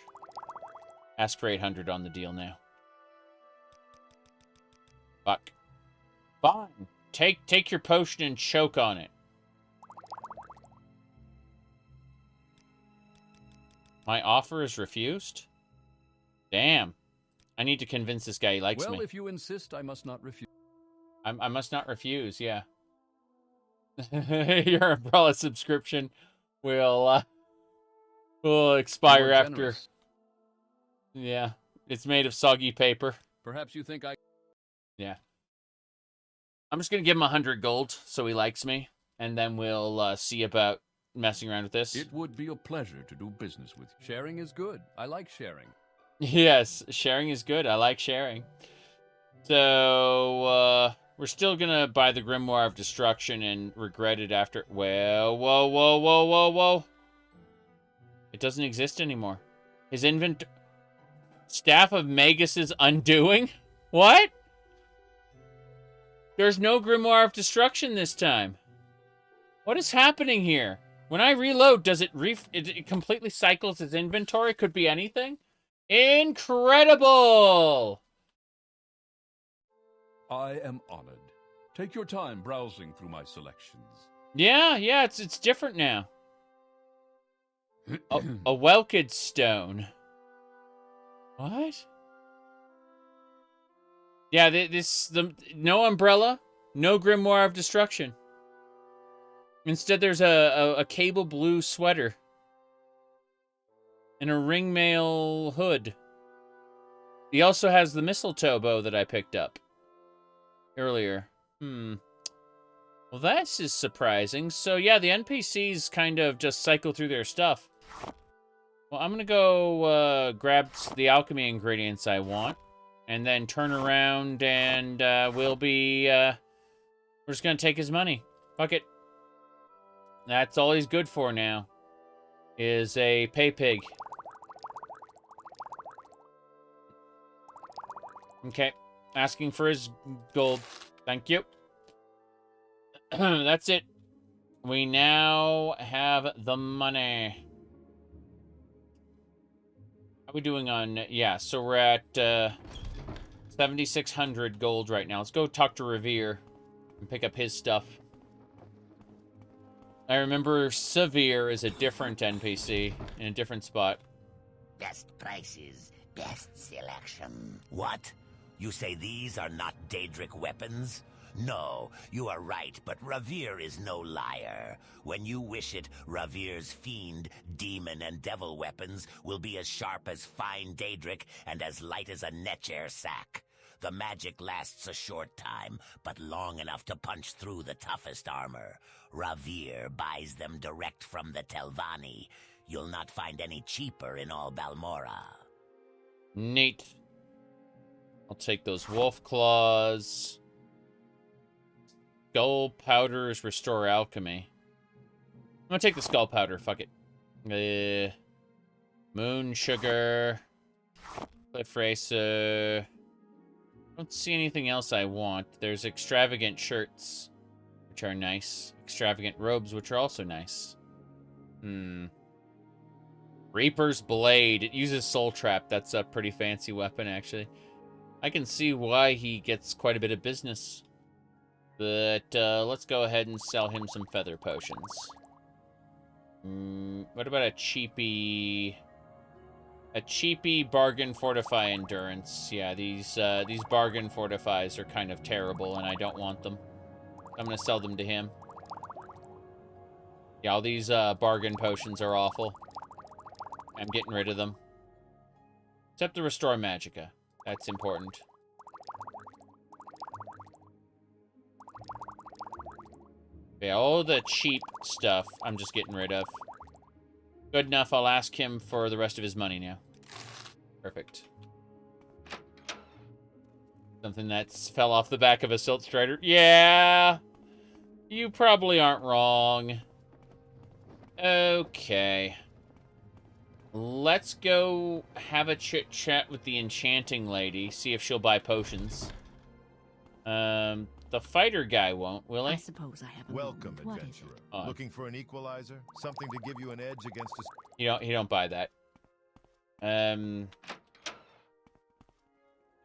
[SPEAKER 2] Ask for 800 on the deal now. Fuck. Fine. Take your potion and choke on it. My offer is refused? Damn. I need to convince this guy he likes me.
[SPEAKER 6] Well, if you insist, I must not refuse.
[SPEAKER 2] I must not refuse, yeah. Your umbrella subscription will expire after. Yeah. It's made of soggy paper.
[SPEAKER 6] Perhaps you think I...
[SPEAKER 2] Yeah. I'm just going to give him 100 gold so he likes me. And then we'll see about messing around with this.
[SPEAKER 6] It would be a pleasure to do business with you. Sharing is good. I like sharing.
[SPEAKER 2] Yes, sharing is good. I like sharing. So, we're still going to buy the Grimoire of Destruction and regret it after... Well, whoa. It doesn't exist anymore. His inventory... Staff of Magus's Undoing? What? There's no Grimoire of Destruction this time. What is happening here? When I reload, does it it completely cycles his inventory? Could be anything? Incredible!
[SPEAKER 6] I am honored. Take your time browsing through my selections.
[SPEAKER 2] Yeah, it's different now. A Welked Stone. What? Yeah, no umbrella, no Grimoire of Destruction. Instead, there's a cable blue sweater. And a ringmail hood. He also has the mistletoe bow that I picked up earlier. Well, this is surprising. So, yeah, the NPCs kind of just cycle through their stuff. Well, I'm going to go grab the alchemy ingredients I want. And then turn around and we'll be... we're just going to take his money. Fuck it. That's all he's good for now. Is a pay pig. Okay. Asking for his gold. Thank you. That's it. We now have the money. How are we doing on... Yeah, so we're at 7,600 gold right now. Let's go talk to Revere and pick up his stuff. I remember Severe is a different NPC in a different spot.
[SPEAKER 15] Best prices, best selection. What? You say these are not Daedric weapons? No, you are right, but Revere is no liar. When you wish it, Revere's fiend, demon, and devil weapons will be as sharp as fine Daedric and as light as a Netcher sack. The magic lasts a short time, but long enough to punch through the toughest armor. Revere buys them direct from the Telvanni. You'll not find any cheaper in all Balmora.
[SPEAKER 2] Neat. I'll take those wolf claws. Skull powders restore alchemy. I'm gonna take the skull powder, fuck it. Moon sugar. Cliff racer. Don't see anything else I want. There's extravagant shirts, which are nice. Extravagant robes, which are also nice. Reaper's Blade. It uses Soul Trap. That's a pretty fancy weapon, actually. I can see why he gets quite a bit of business. But let's go ahead and sell him some feather potions. What about a cheapy... A cheapy bargain fortify endurance. Yeah, these bargain fortifies are kind of terrible, and I don't want them. I'm gonna sell them to him. Yeah, all these bargain potions are awful. I'm getting rid of them. Except the Restore Magicka. That's important. Yeah, all the cheap stuff I'm just getting rid of. Good enough, I'll ask him for the rest of his money now. Perfect. Something that fell off the back of a Silt Strider. Yeah! You probably aren't wrong. Okay. Let's go have a chit-chat with the enchanting lady, see if she'll buy potions. The fighter guy won't, will he?
[SPEAKER 7] I suppose I have a
[SPEAKER 17] Welcome,
[SPEAKER 7] moment. What is
[SPEAKER 17] adventurer.
[SPEAKER 7] it?
[SPEAKER 17] Looking for an equalizer? Something to give you an edge against a...
[SPEAKER 2] You don't buy that.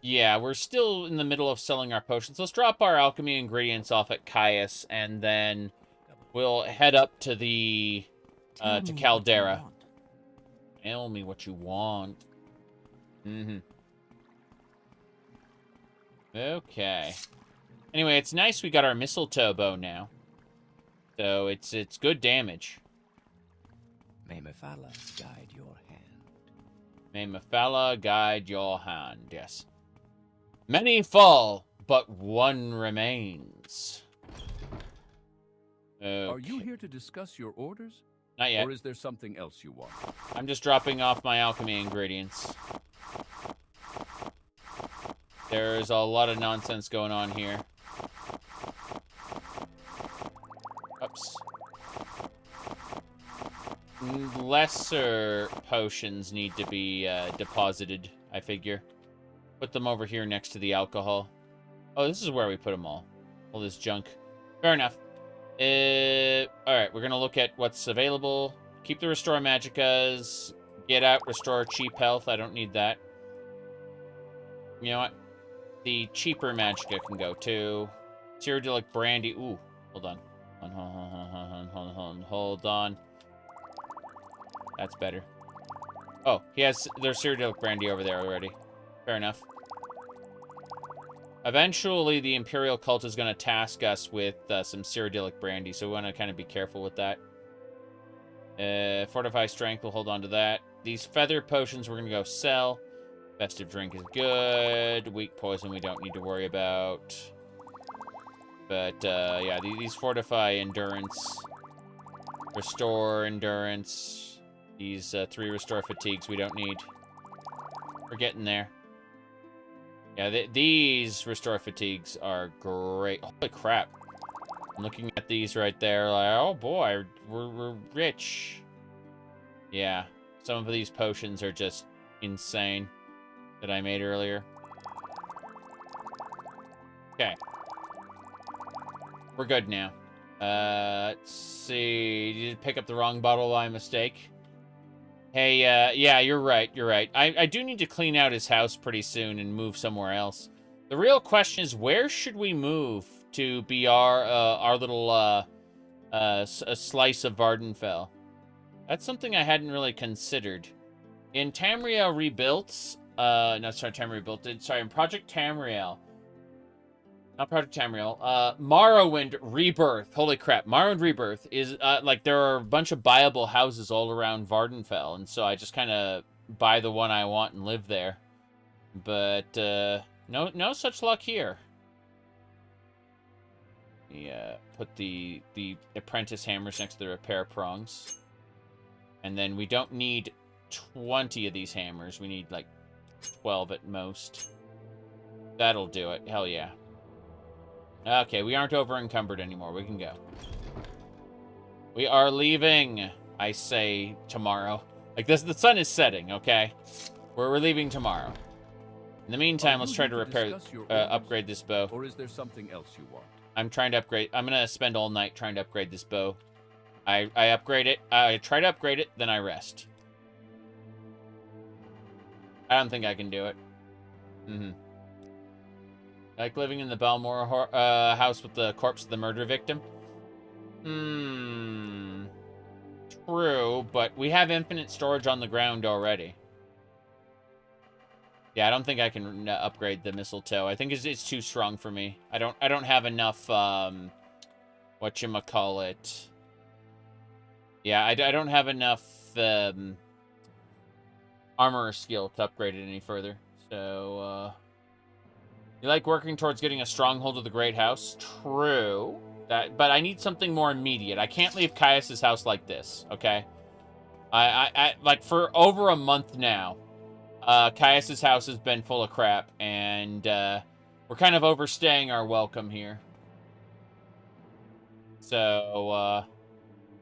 [SPEAKER 2] Yeah, we're still in the middle of selling our potions. Let's drop our alchemy ingredients off at Caius, and then we'll head up to the to Caldera. Tell me what you want. Okay. Anyway, it's nice we got our mistletoe bow now. So it's good damage.
[SPEAKER 12] May Mephala guide your hand.
[SPEAKER 2] May Mephala guide your hand, yes. Many fall, but one remains. Okay.
[SPEAKER 6] Are you here to discuss your orders?
[SPEAKER 2] Not yet.
[SPEAKER 6] Or is there something else you want?
[SPEAKER 2] I'm just dropping off my alchemy ingredients. There's a lot of nonsense going on here. Oops. Lesser potions need to be deposited, I figure. Put them over here next to the alcohol. Oh, this is where we put them all. All this junk. Fair enough. Alright, we're gonna look at what's available. Keep the Restore Magickas. Get out, restore cheap health. I don't need that. You know what? The cheaper Magicka can go too. Cyrodiilic Brandy. Ooh, hold on. Hold on. That's better. Oh, there's Cyrodiilic Brandy over there already. Fair enough. Eventually, the Imperial Cult is going to task us with some Cyrodiilic Brandy, so we want to kind of be careful with that. Fortify Strength, we'll hold on to that. These Feather Potions we're going to go sell. Festive Drink is good. Weak Poison we don't need to worry about. But, yeah, these fortify endurance. Restore endurance. These 3 restore fatigues we don't need. We're getting there. Yeah, these restore fatigues are great. Holy crap. I'm looking at these right there like, oh boy, we're rich. Yeah, some of these potions are just insane that I made earlier. Okay. We're good now. Let's see. Did you pick up the wrong bottle by mistake? Hey, yeah, you're right, you're right. I do need to clean out his house pretty soon and move somewhere else. The real question is, where should we move to be our little, a slice of Ardenfall? That's something I hadn't really considered. In Tamriel Rebuilt, no, sorry, Tamriel Rebuilt, sorry, in Project Tamriel, not Project Tamriel, Morrowind Rebirth. Holy crap, Morrowind Rebirth is, like, there are a bunch of buyable houses all around Ardenfall, and so I just kind of buy the one I want and live there. But, no such luck here. Yeah, put the apprentice hammers next to the repair prongs. And then we don't need 20 of these hammers. We need, like, 12 at most. That'll do it. Hell yeah. Okay, we aren't over encumbered anymore. We can go. We are leaving, I say, tomorrow. Like, this, the sun is setting, okay? We're leaving tomorrow. In the meantime, let's try to repair, upgrade this bow.
[SPEAKER 6] Or is there something else you want?
[SPEAKER 2] I'm trying to upgrade. I'm gonna spend all night trying to upgrade this bow. I upgrade it. I try to upgrade it, then I rest. I don't think I can do it. Like living in the Balmora house with the corpse of the murder victim? True, but we have infinite storage on the ground already. Yeah, I don't think I can upgrade the mistletoe. I think it's too strong for me. I don't have enough, whatchamacallit. Yeah, I don't have enough, armor skill to upgrade it any further. So, you like working towards getting a stronghold of the Great House? True. But I need something more immediate. I can't leave Caius's house like this, okay? I like, for over a month now, Caius's house has been full of crap, and, we're kind of overstaying our welcome here. So,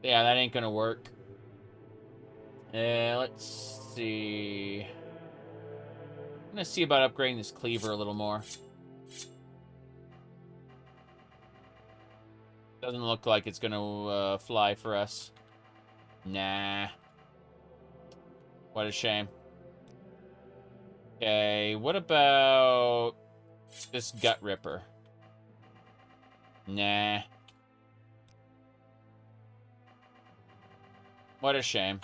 [SPEAKER 2] yeah, that ain't gonna work. Let's see. I'm gonna see about upgrading this cleaver a little more. Doesn't look like it's gonna fly for us. Nah. What a shame. Okay, what about this gut ripper? Nah. What a shame.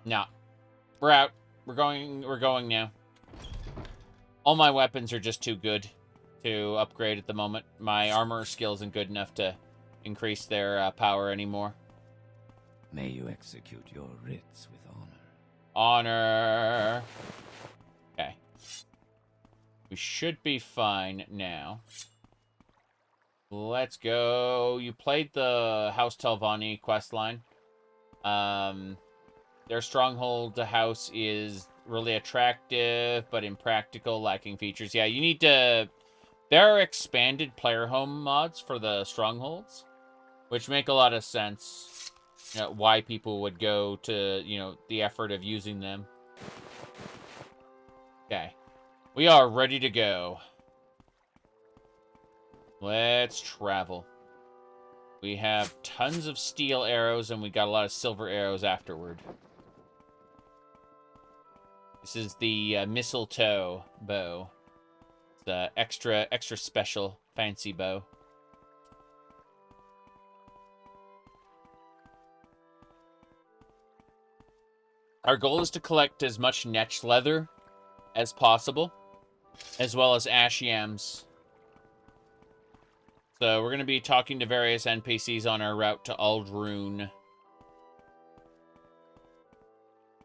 [SPEAKER 2] Nah. We're out. We're going now. All my weapons are just too good to upgrade at the moment. My armor skill isn't good enough to increase their power anymore.
[SPEAKER 12] May you execute your writs with honor.
[SPEAKER 2] Honor. Okay. We should be fine now. Let's go. You played the House Telvanni questline. Their stronghold house is really attractive, but impractical, lacking features. Yeah, you need to... There are expanded player home mods for the strongholds, which make a lot of sense. You know, why people would go to, you know, the effort of using them. Okay. We are ready to go. Let's travel. We have tons of steel arrows, and we got a lot of silver arrows afterward. This is the mistletoe bow. It's the extra special fancy bow. Our goal is to collect as much netch leather as possible, as well as ash yams. So we're going to be talking to various NPCs on our route to Aldrune.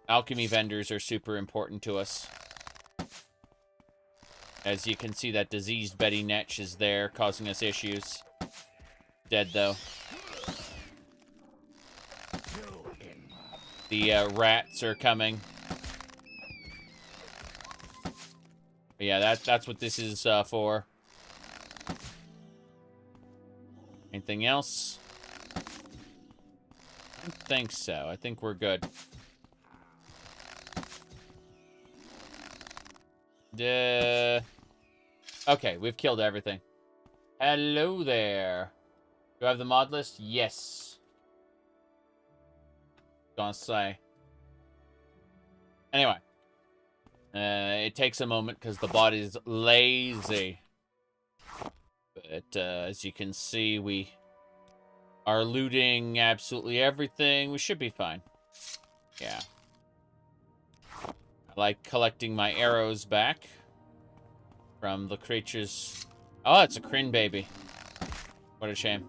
[SPEAKER 2] Alchemy vendors are super important to us. As you can see, that diseased Betty Netch is there, causing us issues. Dead, though. The rats are coming. But yeah, that's what this is for. Anything else? I don't think so. I think we're good. Okay, we've killed everything. Hello there. Do I have the mod list? Yes. Gonna say. Anyway. It takes a moment because the bot is lazy. But as you can see, we are looting absolutely everything. We should be fine. Yeah. I like collecting my arrows back from the creatures. Oh, it's a Kryn baby. What a shame.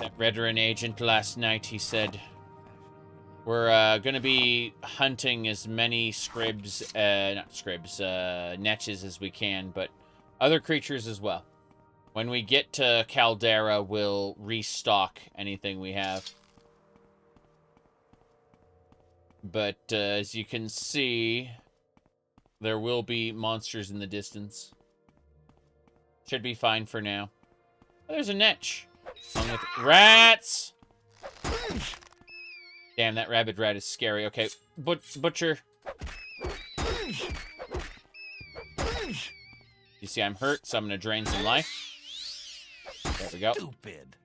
[SPEAKER 2] That veteran agent last night, he said, we're going to be hunting as many netches as we can, but other creatures as well. When we get to Caldera, we'll restock anything we have. But as you can see, there will be monsters in the distance. Should be fine for now. Oh, there's a netch. Along with rats! Damn, that rabid rat is scary. Okay, butcher. You see I'm hurt, so I'm gonna drain some life. There we go.
[SPEAKER 15] Stupid.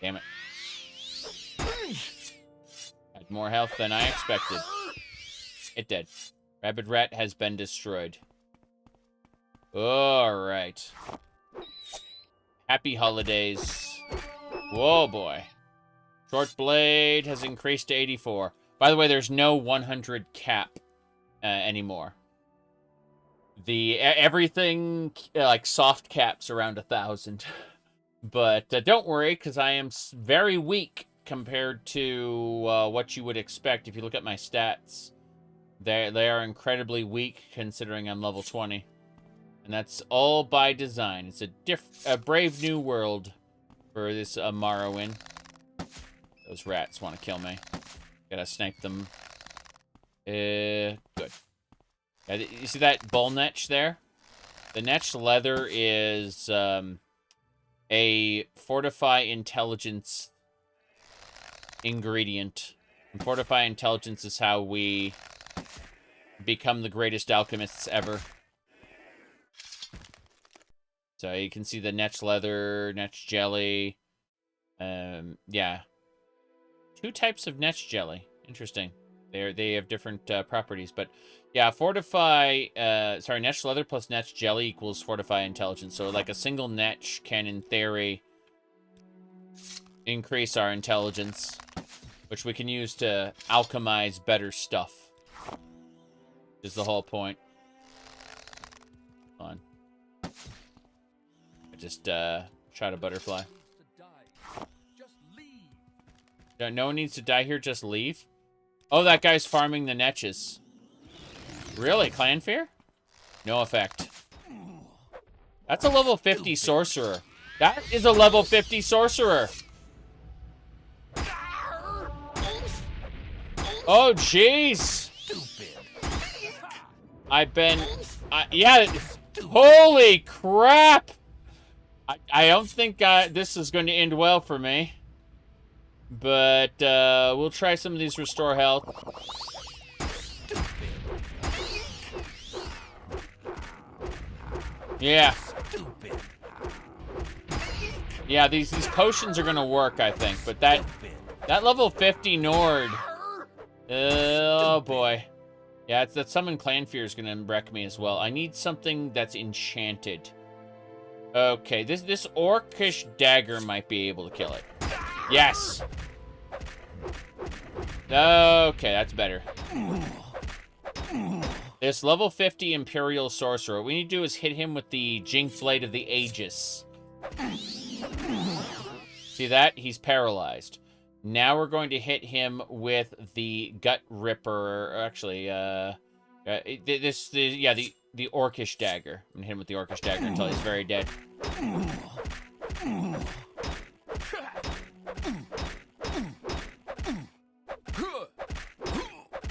[SPEAKER 2] Damn it. Had more health than I expected. It did. Rabid rat has been destroyed. Alright. Happy holidays. Whoa, boy. Short blade has increased to 84. By the way, there's no 100 cap anymore. Everything, like, soft caps around 1,000. But don't worry, because I am very weak compared to what you would expect if you look at my stats. They are incredibly weak, considering I'm level 20. And that's all by design. It's a brave new world for this Morrowind. Those rats want to kill me. Gotta snipe them. Good. You see that bull netch there? The netch leather is a fortify intelligence ingredient. And fortify intelligence is how we become the greatest alchemists ever. So you can see the netch leather, netch jelly. Yeah. 2 types of netch jelly. Interesting. They have different properties, but yeah, fortify. Netch leather plus netch jelly equals fortify intelligence. So like a single netch can, in theory, increase our intelligence, which we can use to alchemize better stuff. Is the whole point. Hold on. I just shot a butterfly. No one needs to die here, just leave? Oh, that guy's farming the netches. Really? Clan fear? No effect. That's a level 50 sorcerer. That is a level 50 sorcerer. Oh, jeez. Yeah. Holy crap. I don't think this is going to end well for me. But we'll try some of these restore health. Yeah. Yeah, these potions are gonna work, I think. But that level 50 Nord. Oh boy. Yeah, that summon clan fear is gonna wreck me as well. I need something that's enchanted. Okay, this orcish dagger might be able to kill it. Yes. Okay, that's better. This level 50 Imperial Sorcerer. What we need to do is hit him with the Jinx Blade of the Aegis. See that? He's paralyzed. Now we're going to hit him with the Gut Ripper. Actually, the Orcish Dagger. I'm gonna hit him with the Orcish Dagger until he's very dead.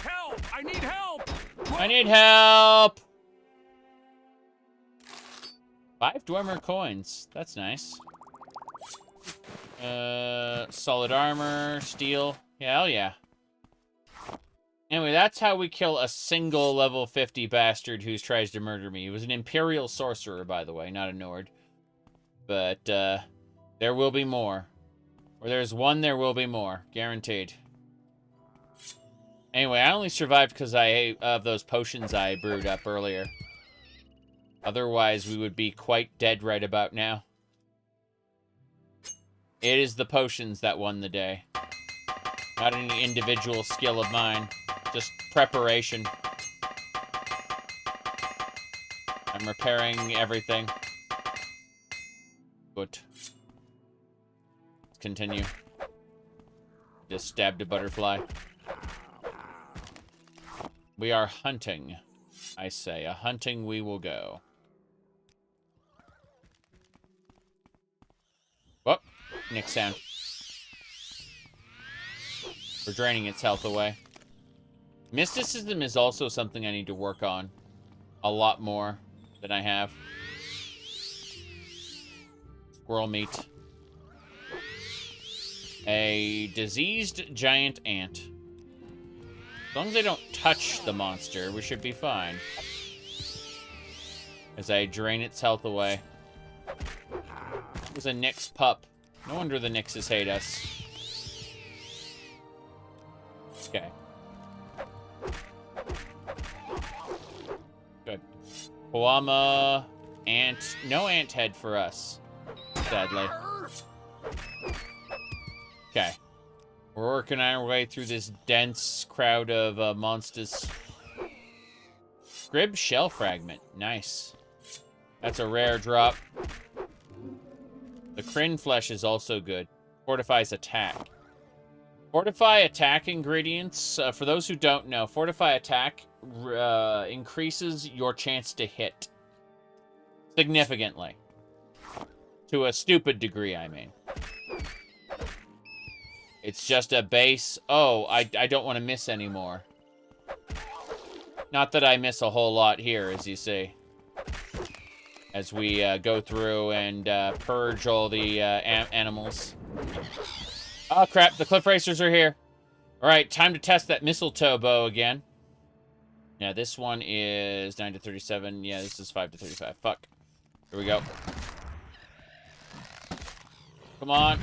[SPEAKER 6] Help! I need help!
[SPEAKER 2] I need help! 5 Dwemer coins. That's nice. Solid armor, steel. Yeah, hell yeah. Anyway, that's how we kill a single level 50 bastard who tries to murder me. He was an Imperial Sorcerer, by the way, not a Nord. But, there will be more. Where there's one, there will be more. Guaranteed. Anyway, I only survived because of those potions I brewed up earlier. Otherwise, we would be quite dead right about now. It is the potions that won the day. Not any individual skill of mine. Just preparation. I'm repairing everything. Good. Let's continue. Just stabbed a butterfly. We are hunting. I say, a hunting we will go. Whoop. Nick sound. We're draining its health away. Mysticism is also something I need to work on. A lot more than I have. Squirrel meat. A diseased giant ant. As long as I don't touch the monster, we should be fine. As I drain its health away. It was a Nyx pup. No wonder the Nyxes hate us. Okay. Good. Huama, ant. No ant head for us. Sadly. Okay. We're working our way through this dense crowd of monsters. Scrib shell fragment. Nice. That's a rare drop. The Kryn flesh is also good. Fortifies attack. Fortify attack ingredients. For those who don't know, fortify attack increases your chance to hit. Significantly. To a stupid degree, I mean. It's just a base. Oh, I don't want to miss anymore. Not that I miss a whole lot here, as you see. As we go through and purge all the animals. Oh, crap. The cliff racers are here. All right, time to test that mistletoe bow again. Yeah, this one is 9 to 37. Yeah, this is 5 to 35. Fuck. Here we go. Come on.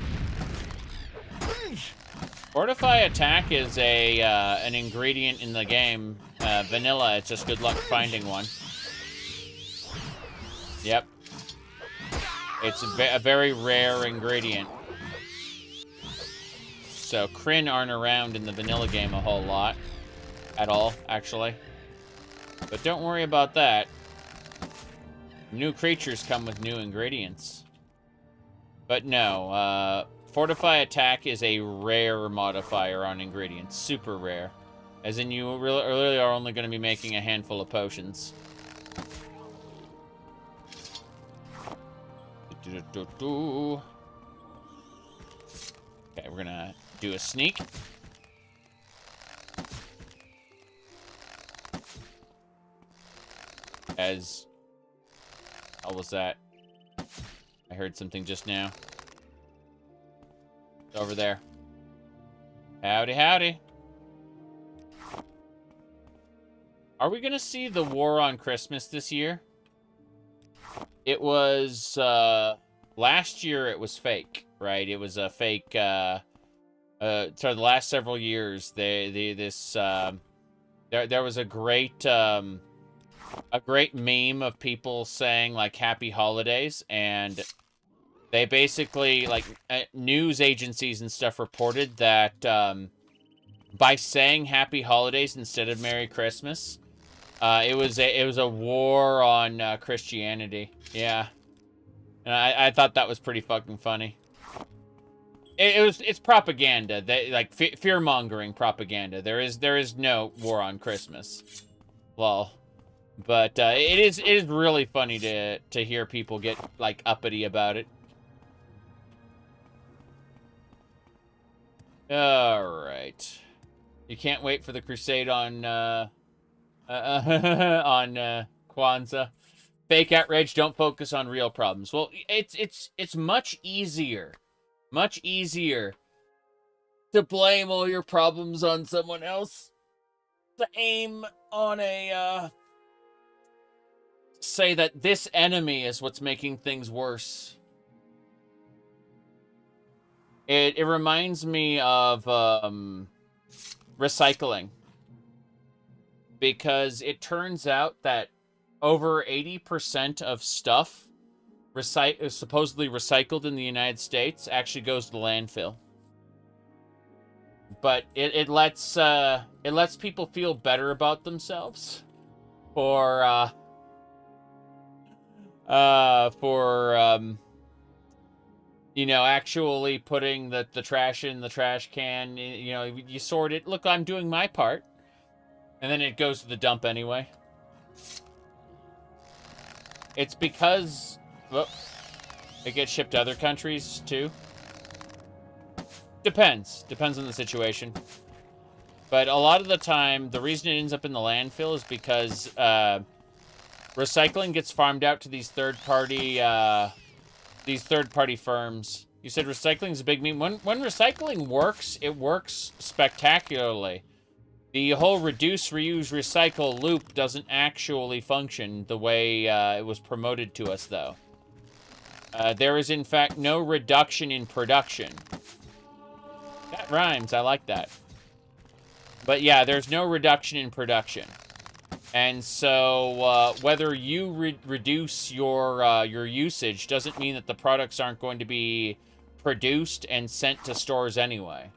[SPEAKER 2] Fortify attack is an ingredient in the game. Vanilla, it's just good luck finding one. Yep. It's a very rare ingredient. So Kryn aren't around in the vanilla game a whole lot. At all, actually. But don't worry about that. New creatures come with new ingredients. But no, Fortify attack is a rare modifier on ingredients. Super rare. As in you really are only going to be making a handful of potions. Okay, we're gonna do a sneak. As... How was that? I heard something just now. It's over there. Howdy, howdy. Are we gonna see the War on Christmas this year? It was, last year it was fake, right? It was a fake, so the last several years, there was a great meme of people saying, like, Happy Holidays, and they basically, like, news agencies and stuff reported that, by saying Happy Holidays instead of Merry Christmas, it was a war on Christianity. Yeah. And I thought that was pretty fucking funny. It's propaganda. They like fear mongering propaganda. There is no war on Christmas. Lol. But it is really funny to hear people get like uppity about it. All right. You can't wait for the crusade on on Kwanzaa. Fake outrage, don't focus on real problems. Well, it's much easier to blame all your problems on someone else. To aim on a say that this enemy is what's making things worse. It reminds me of recycling, because it turns out that over 80% of stuff supposedly recycled in the United States actually goes to the landfill. But it lets people feel better about themselves for you know, actually putting the trash in the trash can. You know, you sort it. Look, I'm doing my part. And then it goes to the dump anyway. It's because... well, it gets shipped to other countries, too. Depends. Depends on the situation. But a lot of the time, the reason it ends up in the landfill is because recycling gets farmed out to these third-party firms. You said recycling is a big meme. When recycling works, it works spectacularly. The whole reduce, reuse, recycle loop doesn't actually function the way it was promoted to us, though. There is, in fact, no reduction in production. That rhymes. I like that. But yeah, there's no reduction in production. And so whether you reduce your usage doesn't mean that the products aren't going to be produced and sent to stores anyway.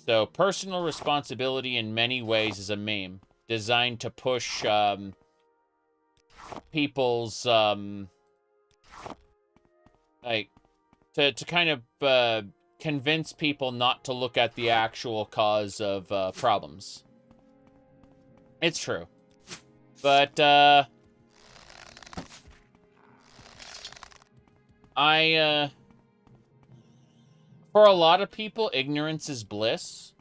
[SPEAKER 2] So personal responsibility in many ways is a meme designed to push people's like to kind of convince people not to look at the actual cause of problems. It's true. But for a lot of people, ignorance is bliss.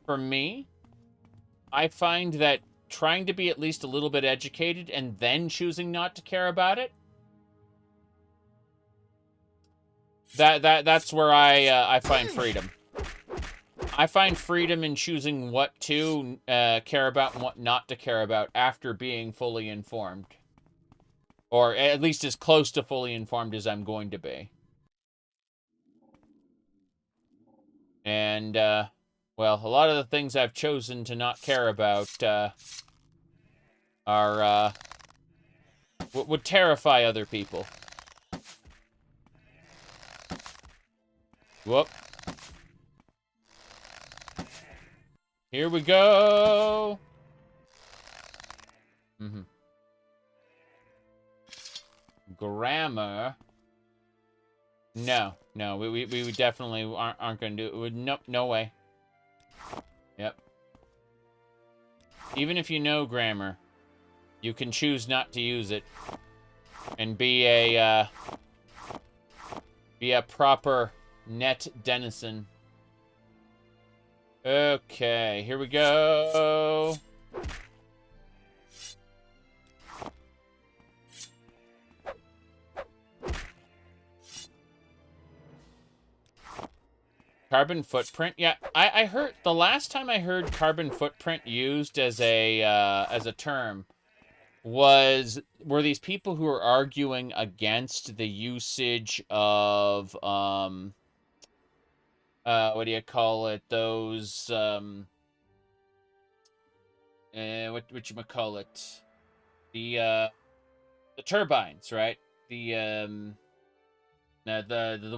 [SPEAKER 2] For me, I find that trying to be at least a little bit educated and then choosing not to care about it, that's where I find freedom. I find freedom in choosing what to care about and what not to care about after being fully informed. Or at least as close to fully informed as I'm going to be. And, well, a lot of the things I've chosen to not care about are, would terrify other people. Whoop. Here we go. Grammar. No, we definitely aren't going to do it. Nope, no way. Yep. Even if you know grammar, you can choose not to use it and be a proper net denizen. Okay, here we go. Carbon footprint? Yeah, I heard the last time I heard carbon footprint used as a term were these people who are arguing against the usage of what do you call it? Those whatchamacallit? The turbines, right? The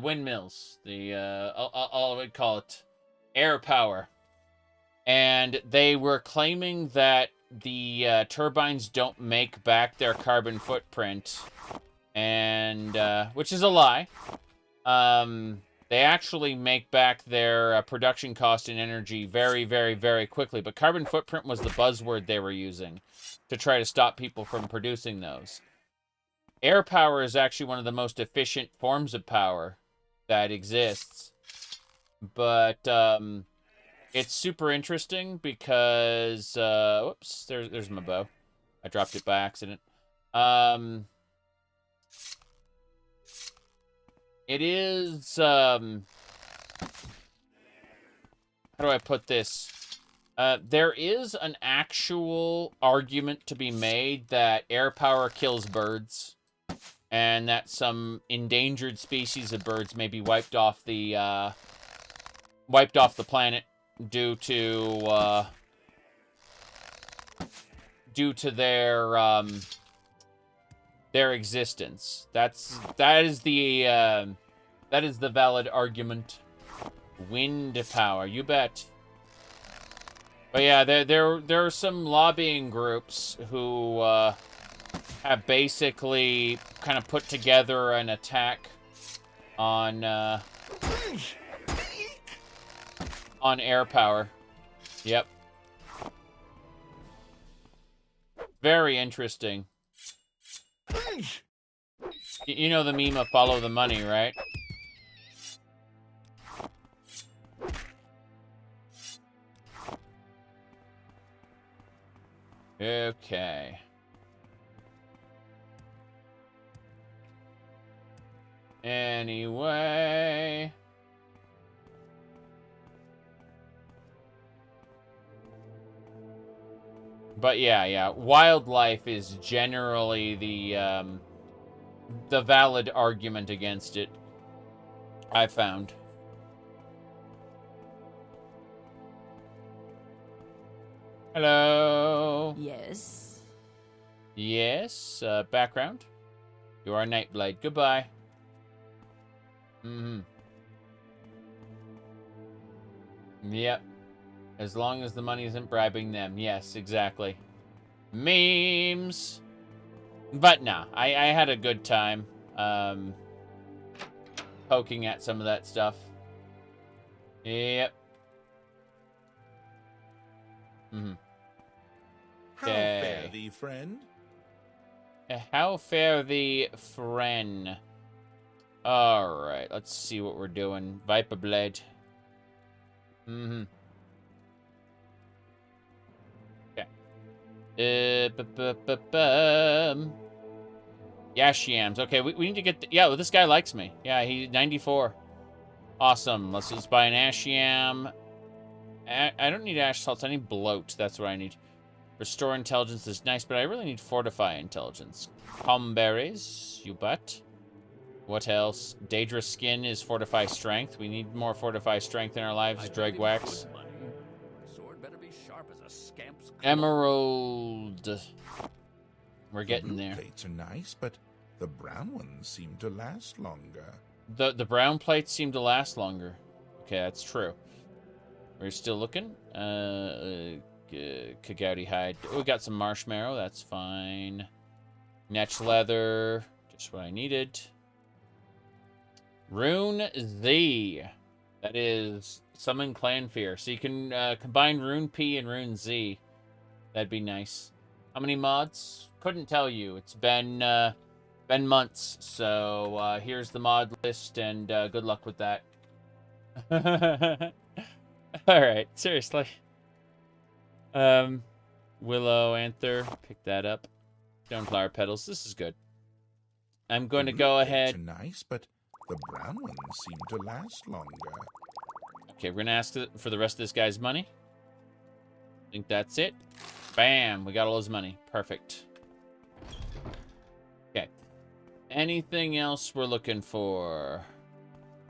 [SPEAKER 2] windmills, I would call it air power. And they were claiming that the turbines don't make back their carbon footprint, and which is a lie. they actually make back their production cost in energy very, very, very quickly. But carbon footprint was the buzzword they were using to try to stop people from producing those. Air power is actually one of the most efficient forms of power that exists. But it's super interesting because... whoops, there's my bow. I dropped it by accident. It is... how do I put this? There is an actual argument to be made that air power kills birds, and that some endangered species of birds may be wiped off the planet due to their existence. That is the valid argument. Wind power, you bet. But yeah, there are some lobbying groups who have basically kind of put together an attack on air power. Yep. Very interesting. You know the meme of follow the money, right? Okay. Anyway. But yeah, wildlife is generally the valid argument against it, I found. Hello.
[SPEAKER 11] Yes.
[SPEAKER 2] Yes. Background. You are Nightblade. Goodbye. Yep. As long as the money isn't bribing them. Yes, exactly. Memes. But nah, I had a good time poking at some of that stuff. Yep.
[SPEAKER 19] How fare thee, friend?
[SPEAKER 2] How fare thee, friend? Alright, let's see what we're doing. Viper Blade. Okay. Yash yams. Okay, we need to get... yeah, well, this guy likes me. Yeah, he's 94. Awesome. Let's buy an ash yam. I don't need ash salts. I need bloat. That's what I need. Restore intelligence is nice, but I really need fortify intelligence. Palm berries. You bet. What else? Daedra skin is fortify strength. We need more fortify strength in our lives. Dreg wax. Emerald. We're getting there.
[SPEAKER 19] Plates are nice, but the brown ones seem to last longer.
[SPEAKER 2] The brown plates seem to last longer. Okay, that's true. We're still looking. Kagouti hide. Oh, we got some marshmallow. That's fine. Netch leather. Just what I needed. Rune Z. That is summon clan fear. So you can combine Rune P and Rune Z. That'd be nice. How many mods? Couldn't tell you. It's been months. So here's the mod list, and good luck with that. All right, seriously. Willow Anther, pick that up. Stoneflower petals. This is good. I'm going to go ahead.
[SPEAKER 19] Nice, but the brown ones seem to last longer.
[SPEAKER 2] Okay, we're gonna ask for the rest of this guy's money. I think that's it. Bam! We got all his money. Perfect. Okay. Anything else we're looking for?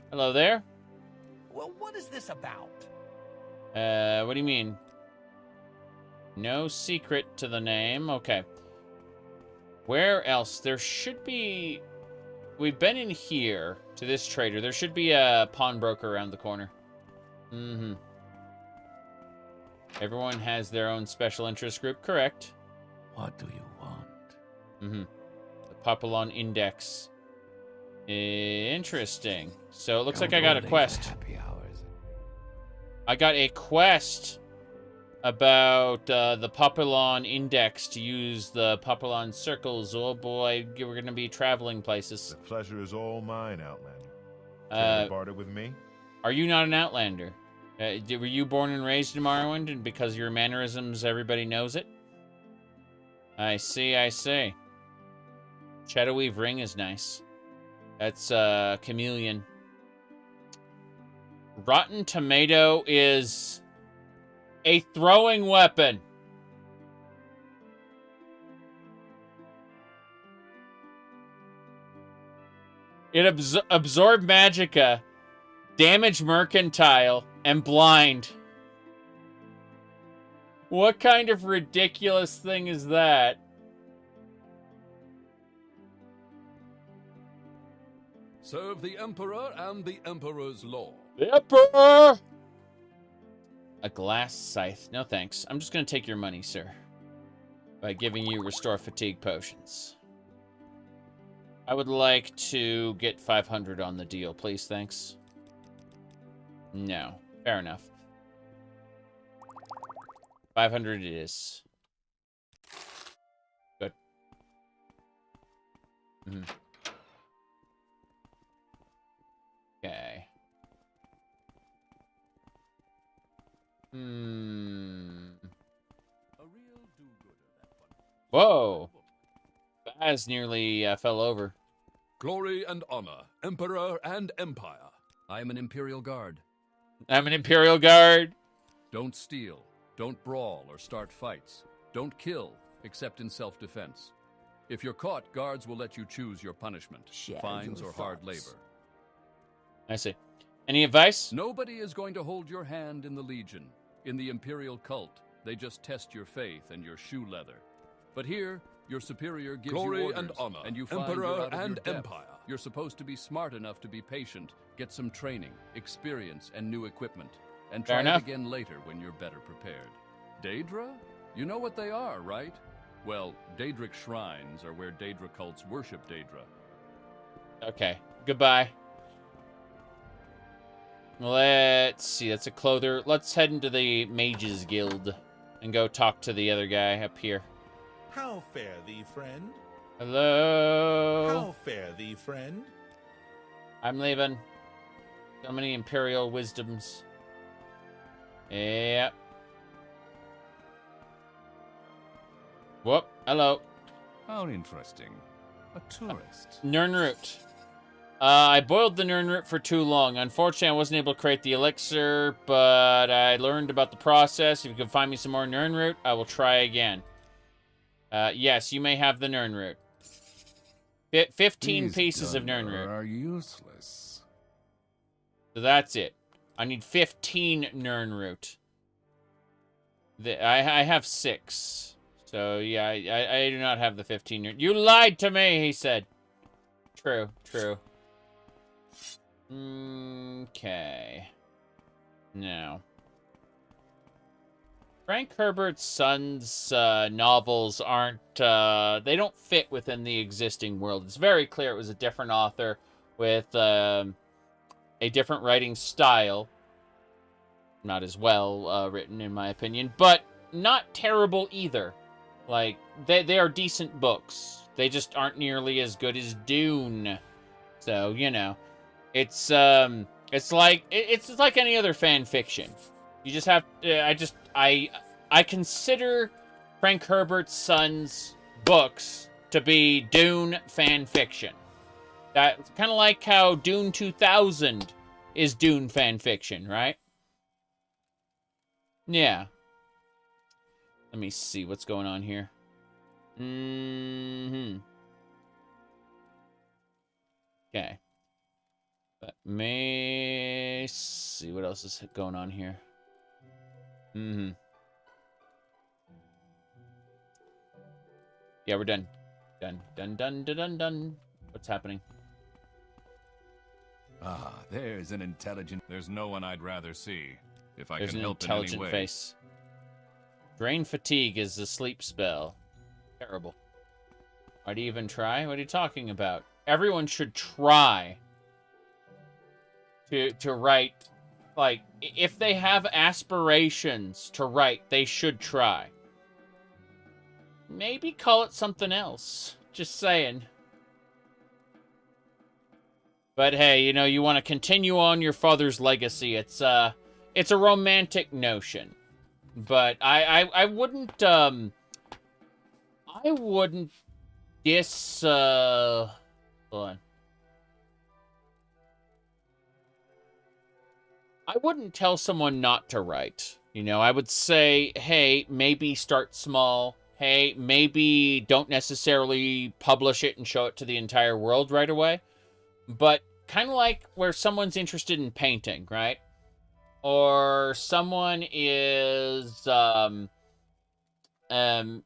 [SPEAKER 2] Hello there.
[SPEAKER 15] Well, what is this about?
[SPEAKER 2] What do you mean? No secret to the name. Okay. Where else? There should be... we've been in here to this trader. There should be a pawnbroker around the corner. Everyone has their own special interest group. Correct.
[SPEAKER 12] What do you want?
[SPEAKER 2] The Papillon Index. Interesting. So it looks like I got a quest. I got a quest about the Papillon Index to use the Papillon circles. Oh boy, we're going to be traveling places.
[SPEAKER 17] The pleasure is all mine, Outlander. Care to barter with me?
[SPEAKER 2] Are you not an Outlander? Were you born and raised in Morrowind, and because of your mannerisms, everybody knows it? I see, I see. Shadowweave ring is nice. That's chameleon. Rotten tomato is a throwing weapon. It absorb magicka, damage mercantile, and blind. What kind of ridiculous thing is that?
[SPEAKER 6] Serve the Emperor and the Emperor's law.
[SPEAKER 2] The Emperor! A glass scythe. No thanks. I'm just going to take your money, sir. By giving you restore fatigue potions. I would like to get 500 on the deal, please. Thanks. No. Fair enough. 500 it is. Good. Okay. Whoa! Baz nearly fell over.
[SPEAKER 6] Glory and honor, Emperor and Empire. I am an Imperial Guard.
[SPEAKER 2] I'm an Imperial Guard.
[SPEAKER 6] Don't steal. Don't brawl or start fights. Don't kill, except in self-defense. If you're caught, guards will let you choose your punishment. Fines or hard labor.
[SPEAKER 2] I see. Any advice?
[SPEAKER 6] Nobody is going to hold your hand in the Legion. In the Imperial cult, they just test your faith and your shoe leather. But here, your superior gives
[SPEAKER 19] Glory
[SPEAKER 6] you orders,
[SPEAKER 19] and honor,
[SPEAKER 6] and you find
[SPEAKER 19] Emperor
[SPEAKER 6] you're out of
[SPEAKER 19] and
[SPEAKER 6] your depth.
[SPEAKER 19] Empire.
[SPEAKER 6] You're supposed to be smart enough to be patient, get some training, experience, and new equipment, and
[SPEAKER 2] Fair
[SPEAKER 6] try
[SPEAKER 2] enough.
[SPEAKER 6] it again later when you're better prepared. Daedra? You know what they are, right? Well, Daedric shrines are where Daedra cults worship Daedra.
[SPEAKER 2] Okay. Goodbye. Let's see. That's a clother. Let's head into the Mages Guild and go talk to the other guy up here.
[SPEAKER 19] How fare thee, friend?
[SPEAKER 2] Hello?
[SPEAKER 19] How fare thee, friend?
[SPEAKER 2] I'm leaving. So many Imperial wisdoms. Yep. Whoop. Hello.
[SPEAKER 20] How interesting. A tourist.
[SPEAKER 2] Nirnroot. I boiled the Nirnroot for too long. Unfortunately, I wasn't able to create the elixir, but I learned about the process. If you can find me some more Nirnroot, I will try again. Yes, you may have the Nirnroot. 15
[SPEAKER 20] These
[SPEAKER 2] pieces of
[SPEAKER 20] Gunnar
[SPEAKER 2] Nirnroot.
[SPEAKER 20] are useless.
[SPEAKER 2] So that's it. I need 15 Nirnroot. I have 6. So, yeah, I do not have the 15 Nirnroot. You lied to me, he said. True, true. Okay. Now. Frank Herbert's son's novels aren't, they don't fit within the existing world. It's very clear it was a different author with a different writing style. Not as well written, in my opinion, but not terrible either. Like, they are decent books. They just aren't nearly as good as Dune. So, you know, it's like any other fan fiction. You just have I consider Frank Herbert's son's books to be Dune fan fiction. That's kind of like how Dune 2000 is Dune fan fiction, right? Yeah. Let me see what's going on here. Okay. Let me see what else is going on here. Yeah, we're done. Done. What's happening?
[SPEAKER 20] Ah, there's an intelligent... There's no one I'd rather see, if I
[SPEAKER 2] There's
[SPEAKER 20] can
[SPEAKER 2] an
[SPEAKER 20] help in any
[SPEAKER 2] intelligent
[SPEAKER 20] way.
[SPEAKER 2] face. Drain fatigue is a sleep spell. Terrible. Why'd he even try? What are you talking about? Everyone should try to write. Like, if they have aspirations to write, they should try. Maybe call it something else. Just saying. But hey, you know, you want to continue on your father's legacy. It's a romantic notion. But I wouldn't hold on. I wouldn't tell someone not to write. You know, I would say, hey, maybe start small. Hey, maybe don't necessarily publish it and show it to the entire world right away. But kind of like where someone's interested in painting, right? Or someone is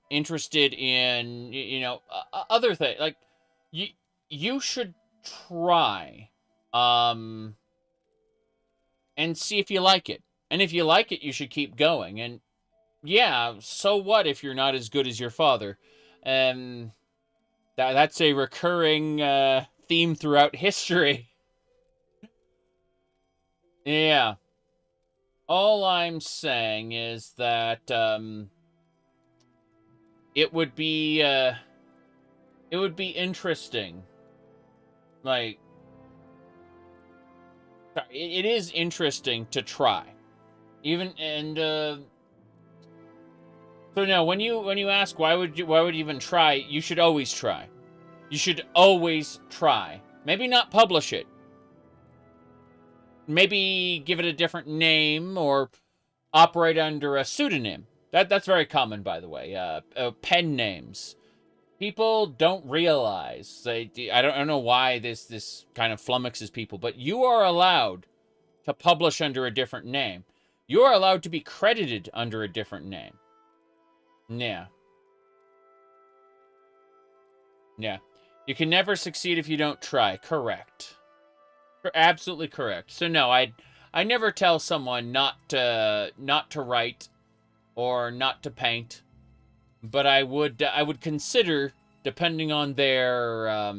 [SPEAKER 2] interested in, you know, other things. Like, you should try and see if you like it. And if you like it, you should keep going. And yeah, so what if you're not as good as your father? That's a recurring theme throughout history. Yeah. All I'm saying is that it would be interesting. Like, it is interesting to try. Even and so now when you ask why would you even try, you should always try. You should always try. Maybe not publish it. Maybe give it a different name or operate under a pseudonym. That's very common, by the way. Pen names. People don't realize. I don't know why this kind of flummoxes people, but you are allowed to publish under a different name. You are allowed to be credited under a different name. Yeah. Yeah. You can never succeed if you don't try. Correct. Absolutely correct. So no, I never tell someone not to write or not to paint, but I would consider, depending on their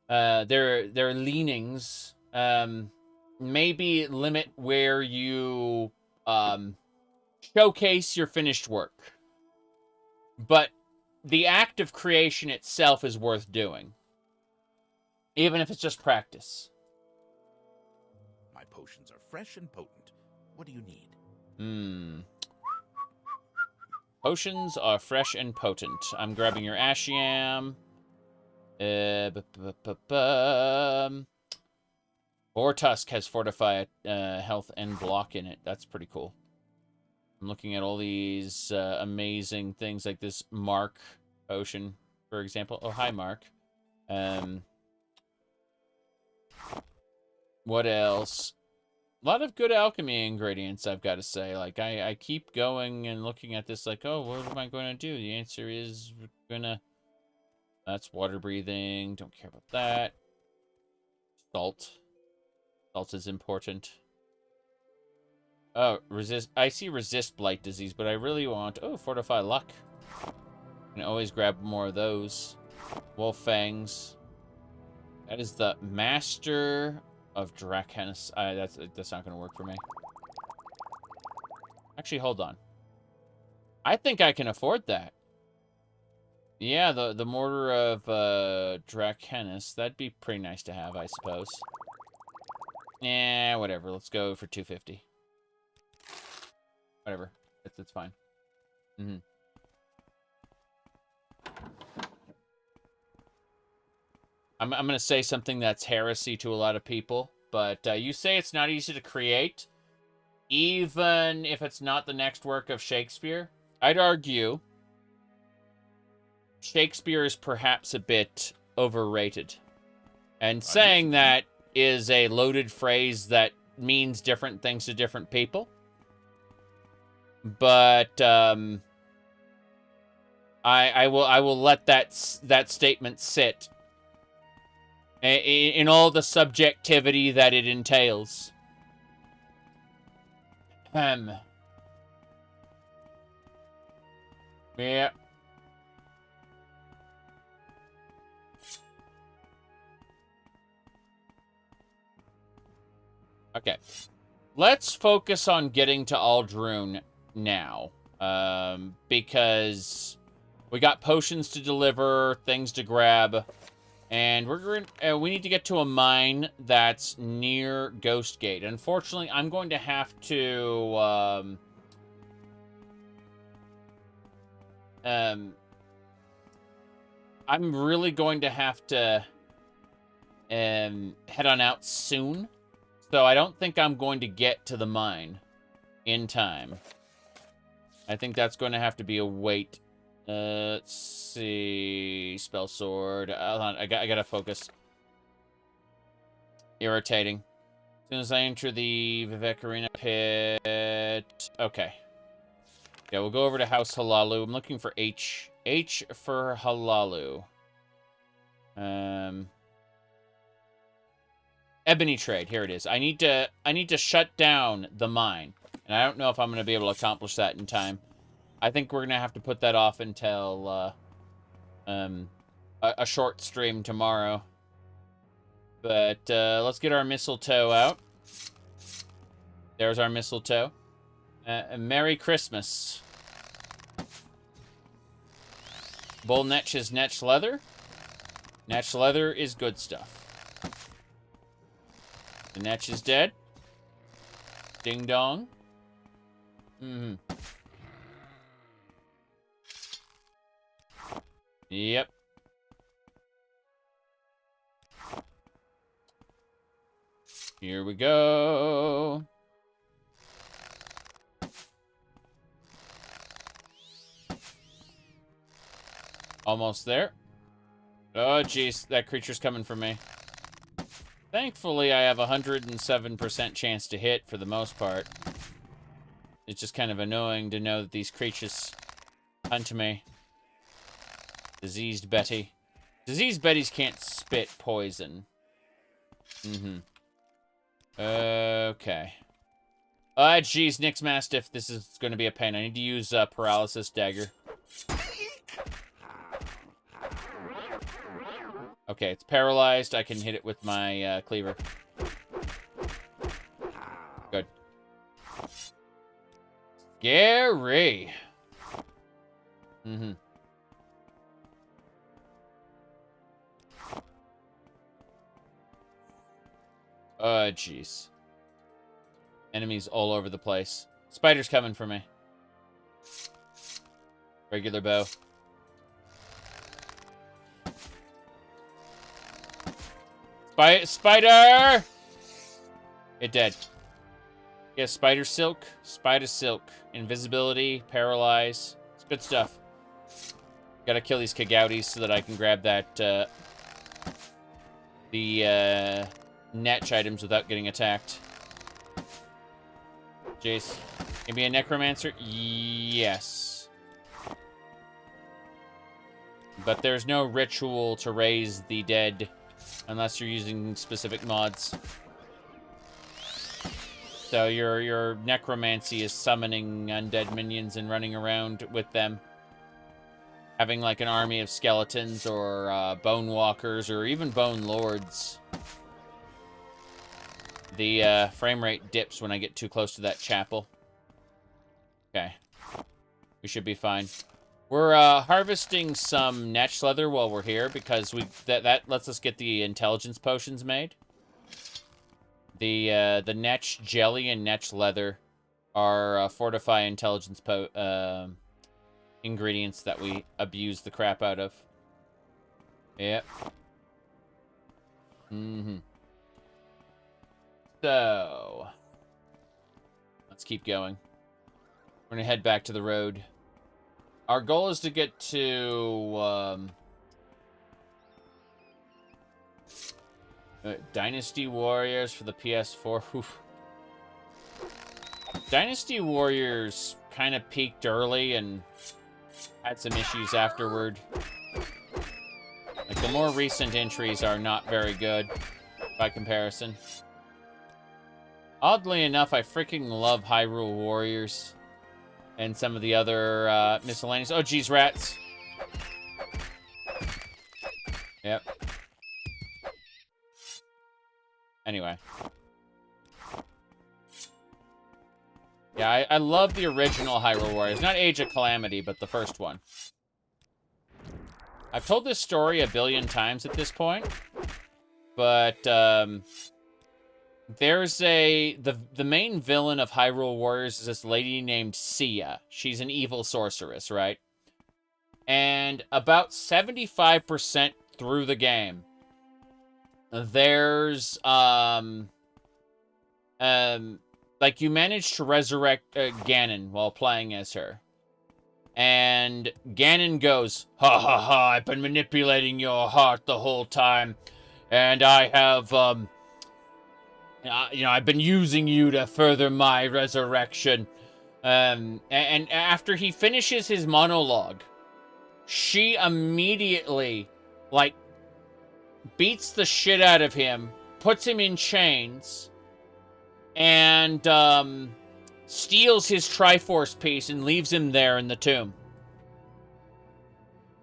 [SPEAKER 2] leanings, maybe limit where you showcase your finished work. But the act of creation itself is worth doing. Even if it's just practice.
[SPEAKER 19] My potions are fresh and potent. What do you need?
[SPEAKER 2] Potions are fresh and potent. I'm grabbing your Ashiam. Tusk has Fortify health and block in it. That's pretty cool. I'm looking at all these amazing things like this Mark potion, for example. Oh, hi, Mark. What else? A lot of good alchemy ingredients, I've got to say. Like, I keep going and looking at this like, oh, what am I going to do? The answer is we're gonna... That's water breathing. Don't care about that. Salt. Salt is important. Oh, I see resist blight disease, but I really want... Oh, fortify luck. I can always grab more of those. Wolf fangs. That is the master of Dracanis. That's not going to work for me. Actually, hold on. I think I can afford that. Yeah, the mortar of Dracanis. That'd be pretty nice to have, I suppose. Yeah, whatever. Let's go for 250. Whatever. It's fine. I'm going to say something that's heresy to a lot of people, but you say it's not easy to create, even if it's not the next work of Shakespeare. I'd argue Shakespeare is perhaps a bit overrated. And saying that is a loaded phrase that means different things to different people. But I will let that statement sit in all the subjectivity that it entails. Yeah. Okay. Let's focus on getting to Aldrune now. Because we got potions to deliver, things to grab, and we need to get to a mine that's near Ghost Gate. Unfortunately, I'm going to have to I'm really going to have to head on out soon. So I don't think I'm going to get to the mine in time. I think that's going to have to be a wait. Let's see. Spell sword. Hold on. I gotta focus. Irritating. As soon as I enter the Vivec Arena pit. Okay. Yeah, we'll go over to House Hlaalu. I'm looking for H. H for Hlaalu. Ebony trade. Here it is. I need to shut down the mine. And I don't know if I'm going to be able to accomplish that in time. I think we're going to have to put that off until a short stream tomorrow. But let's get our mistletoe out. There's our mistletoe. Merry Christmas. Bull Netch is Netch leather. Netch leather is good stuff. The Netch is dead. Ding dong. Mm-hmm. Yep. Here we go. Almost there. Oh, jeez. That creature's coming for me. Thankfully, I have a 107% chance to hit for the most part. It's just kind of annoying to know that these creatures hunt me. Diseased Betty. Diseased Betties can't spit poison. Mm-hmm. Okay. Jeez, Nyx Mastiff. This is going to be a pain. I need to use Paralysis Dagger. Okay, it's paralyzed. I can hit it with my cleaver. Good. Scary. Mm-hmm. Jeez. Enemies all over the place. Spider's coming for me. Regular bow. Spider! It dead. Yeah, spider silk. Spider silk. Invisibility. Paralyze. It's good stuff. Gotta kill these Kagoutis so that I can grab that, the Netch items without getting attacked. Jace. Can be a necromancer? Yes. But there's no ritual to raise the dead unless you're using specific mods. So your necromancy is summoning undead minions and running around with them. Having like an army of skeletons or bone walkers or even bone lords. The frame rate dips when I get too close to that chapel. Okay. We should be fine. We're harvesting some Netch leather while we're here because that lets us get the intelligence potions made. The Netch jelly and Netch leather are fortify intelligence ingredients that we abuse the crap out of. Yep. Mm-hmm. So, let's keep going. We're gonna head back to the road. Our goal is to get to Dynasty Warriors for the PS4. Oof. Dynasty Warriors kind of peaked early and had some issues afterward. Like the more recent entries are not very good by comparison. Oddly enough, I freaking love Hyrule Warriors and some of the other miscellaneous. Oh, geez, rats. Yep. Anyway. Yeah, I love the original Hyrule Warriors. Not Age of Calamity, but the first one. I've told this story a billion times at this point. But, there's the main villain of Hyrule Warriors is this lady named Sia. She's an evil sorceress, right? And about 75% through the game, there's, like, you manage to resurrect Ganon while playing as her. And Ganon goes, "Ha ha ha, I've been manipulating your heart the whole time. And I have, you know, I've been using you to further my resurrection." And after he finishes his monologue, she immediately, like, beats the shit out of him, puts him in chains, and steals his Triforce piece and leaves him there in the tomb.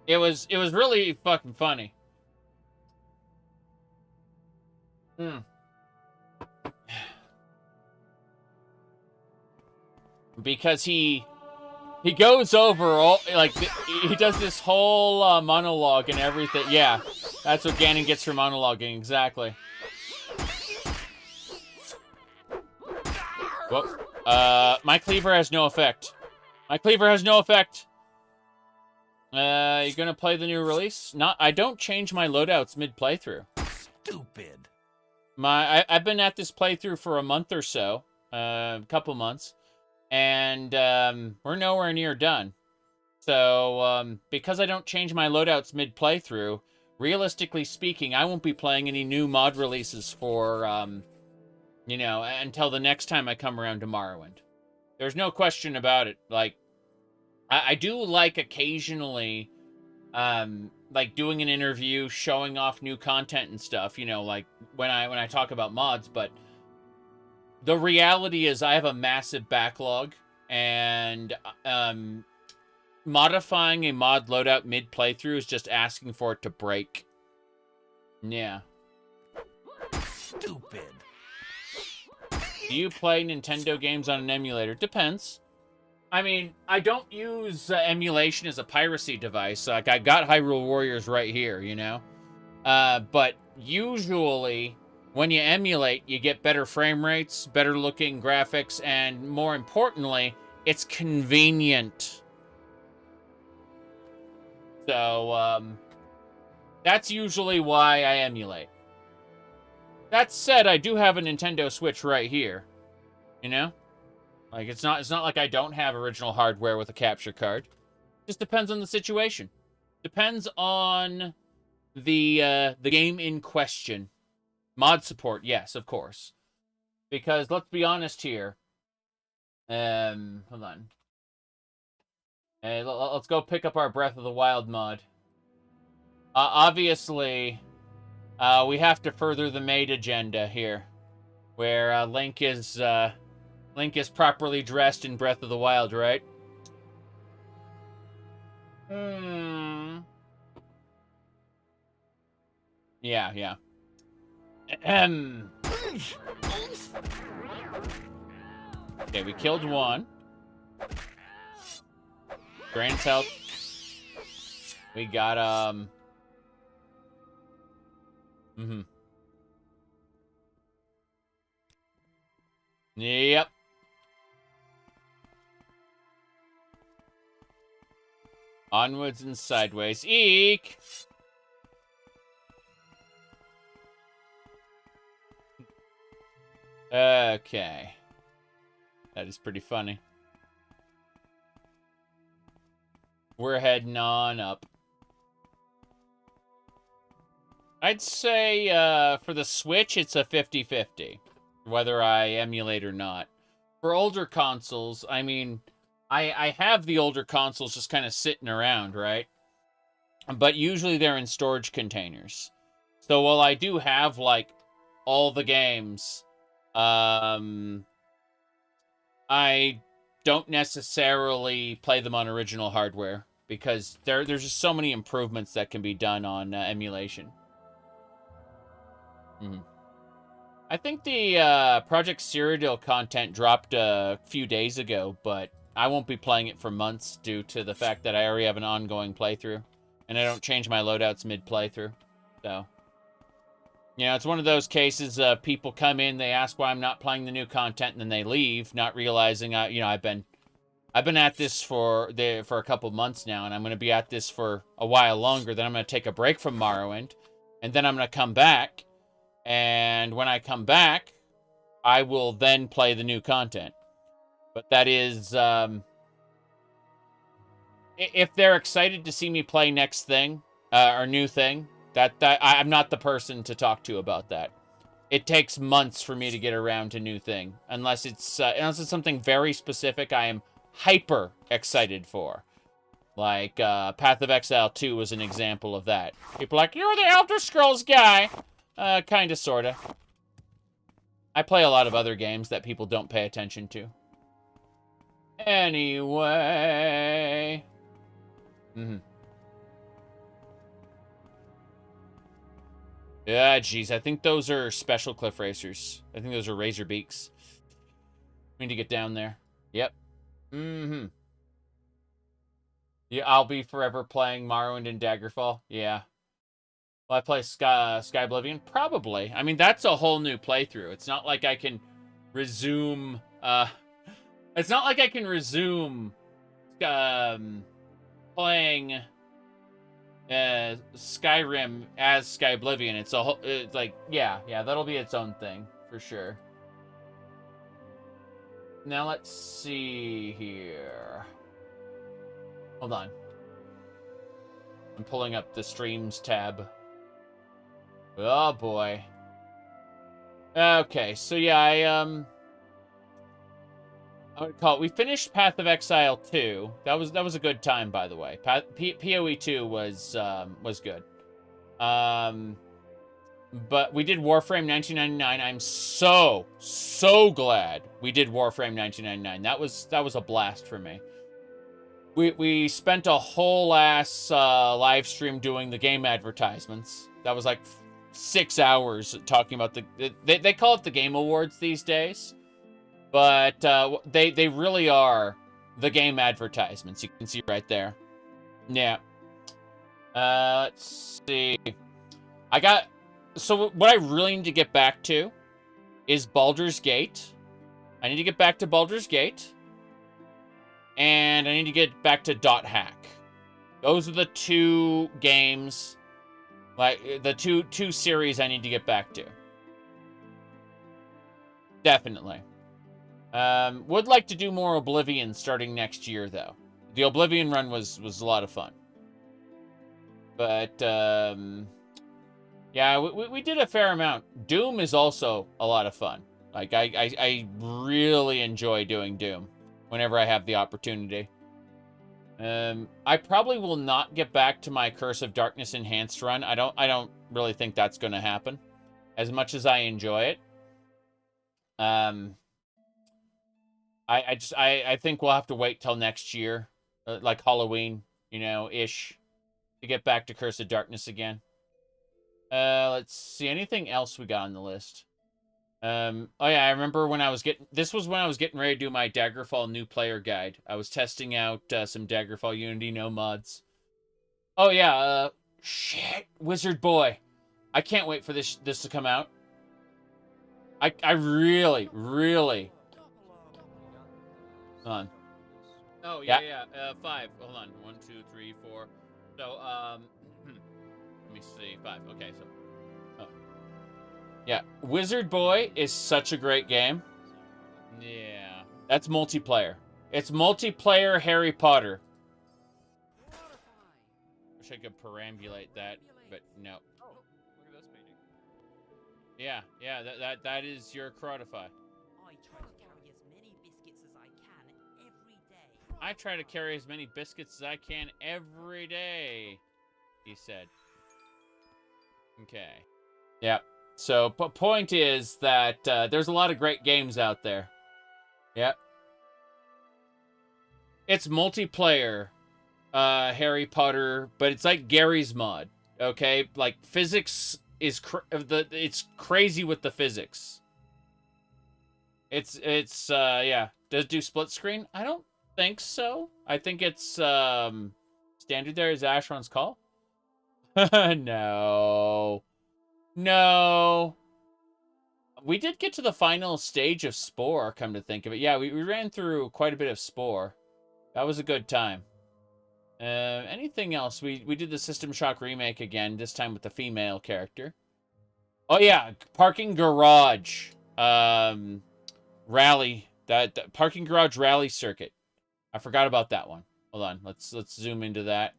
[SPEAKER 2] It was really fucking funny. Because he goes over all, like, he does this whole monologue and everything. Yeah, that's what Ganon gets for monologuing, exactly. Whoop. My cleaver has no effect. My cleaver has no effect. You gonna play the new release? I don't change my loadouts mid-playthrough.
[SPEAKER 19] Stupid.
[SPEAKER 2] I've been at this playthrough for a month or so. A couple months. And, we're nowhere near done. So, because I don't change my loadouts mid-playthrough, realistically speaking, I won't be playing any new mod releases for, you know, until the next time I come around to Morrowind. There's no question about it. Like, I do like occasionally, like, doing an interview, showing off new content and stuff, you know, like, when I talk about mods, but the reality is I have a massive backlog, and modifying a mod loadout mid-playthrough is just asking for it to break. Yeah.
[SPEAKER 19] Stupid.
[SPEAKER 2] Do you play Nintendo games on an emulator? Depends. I mean, I don't use emulation as a piracy device. Like, I got Hyrule Warriors right here, you know? But usually, when you emulate, you get better frame rates, better looking graphics, and more importantly, it's convenient. So, that's usually why I emulate. That said, I do have a Nintendo Switch right here. You know? Like, it's not like I don't have original hardware with a capture card. Just depends on the situation. Depends on the game in question. Mod support, yes, of course. Because, let's be honest here. Hold on. Hey, let's go pick up our Breath of the Wild mod. Obviously, we have to further the maid agenda here. Where Link is properly dressed in Breath of the Wild, right? Yeah. Okay, we killed one. Drain's health. We got, Yep. Onwards and sideways. Eek! Okay. That is pretty funny. We're heading on up. I'd say, for the Switch, it's a 50-50. Whether I emulate or not. For older consoles, I mean, I have the older consoles just kind of sitting around, right? But usually they're in storage containers. So while I do have, like, all the games, I don't necessarily play them on original hardware. Because there's just so many improvements that can be done on emulation. I think the Project Cyrodiil content dropped a few days ago, but I won't be playing it for months due to the fact that I already have an ongoing playthrough. And I don't change my loadouts mid-playthrough. So, you know, it's one of those cases of people come in, they ask why I'm not playing the new content, and then they leave, not realizing, you know, I've been at this for a couple months now, and I'm going to be at this for a while longer. Then I'm going to take a break from Morrowind, and then I'm going to come back. And when I come back, I will then play the new content. But that is, if they're excited to see me play next thing, or new thing, I'm not the person to talk to about that. It takes months for me to get around to new thing, unless it's something very specific I am hyper excited for. Like, Path of Exile 2 was an example of that. People are like, you're the Elder Scrolls guy! Kinda, sorta. I play a lot of other games that people don't pay attention to. Anyway... Yeah, geez, I think those are special cliff racers. I think those are razor beaks. We need to get down there. Yep. Yeah, I'll be forever playing Morrowind and Daggerfall. Yeah. Will I play Sky Oblivion? Probably. I mean, that's a whole new playthrough. It's not like I can resume... it's not like I can resume... playing... Skyrim as Sky Oblivion. It's a whole... It's like, yeah, that'll be its own thing, for sure. Now, let's see here. Hold on. I'm pulling up the streams tab. Oh, boy. Okay, so yeah, I would call it. We finished Path of Exile 2. That was a good time, by the way. PoE 2 was good. But we did Warframe 1999. I'm so glad we did Warframe 1999. That was a blast for me. We spent a whole ass live stream doing the game advertisements. That was like 6 hours talking about they call it the Game Awards these days. But they really are the game advertisements. You can see right there. Yeah. Let's see. So what I really need to get back to is Baldur's Gate. I need to get back to Baldur's Gate. And I need to get back to Dot Hack. Those are the two games, like the two series I need to get back to. Definitely. Would like to do more Oblivion starting next year, though. The Oblivion run was a lot of fun. But, yeah, we did a fair amount. Doom is also a lot of fun. Like, I really enjoy doing Doom whenever I have the opportunity. I probably will not get back to my Curse of Darkness Enhanced run. I don't really think that's going to happen. As much as I enjoy it. I think we'll have to wait till next year, like Halloween, you know, ish, to get back to Curse of Darkness again. Let's see, anything else we got on the list? Oh yeah, I remember when I was getting ready to do my Daggerfall new player guide. I was testing out some Daggerfall Unity no mods. Oh yeah, shit, Wizard Boy, I can't wait for this to come out. I really. Hold on. Oh, yeah. 5. Hold on. 1, 2, 3, 4. So, let me see. 5. Okay, so. Oh. Yeah. Wizard Boy is such a great game. Yeah. That's multiplayer. It's multiplayer Harry Potter. Wish I could perambulate that, but no.
[SPEAKER 21] Oh, look at this painting.
[SPEAKER 2] Yeah, that is your Crotify. I try to carry as many biscuits as I can every day, he said. Okay. Yeah. So, point is that there's a lot of great games out there. Yep. It's multiplayer Harry Potter, but it's like Gary's mod. Okay? Like, physics is it's crazy with the physics. It's yeah. Does it do split screen? I don't think so. I think it's standard there is Asheron's Call. No. No. We did get to the final stage of Spore, come to think of it. Yeah, we ran through quite a bit of Spore. That was a good time. Anything else? We did the System Shock remake again, this time with the female character. Oh yeah, parking garage. Rally. That parking garage rally circuit. I forgot about that one. Hold on. Let's zoom into that.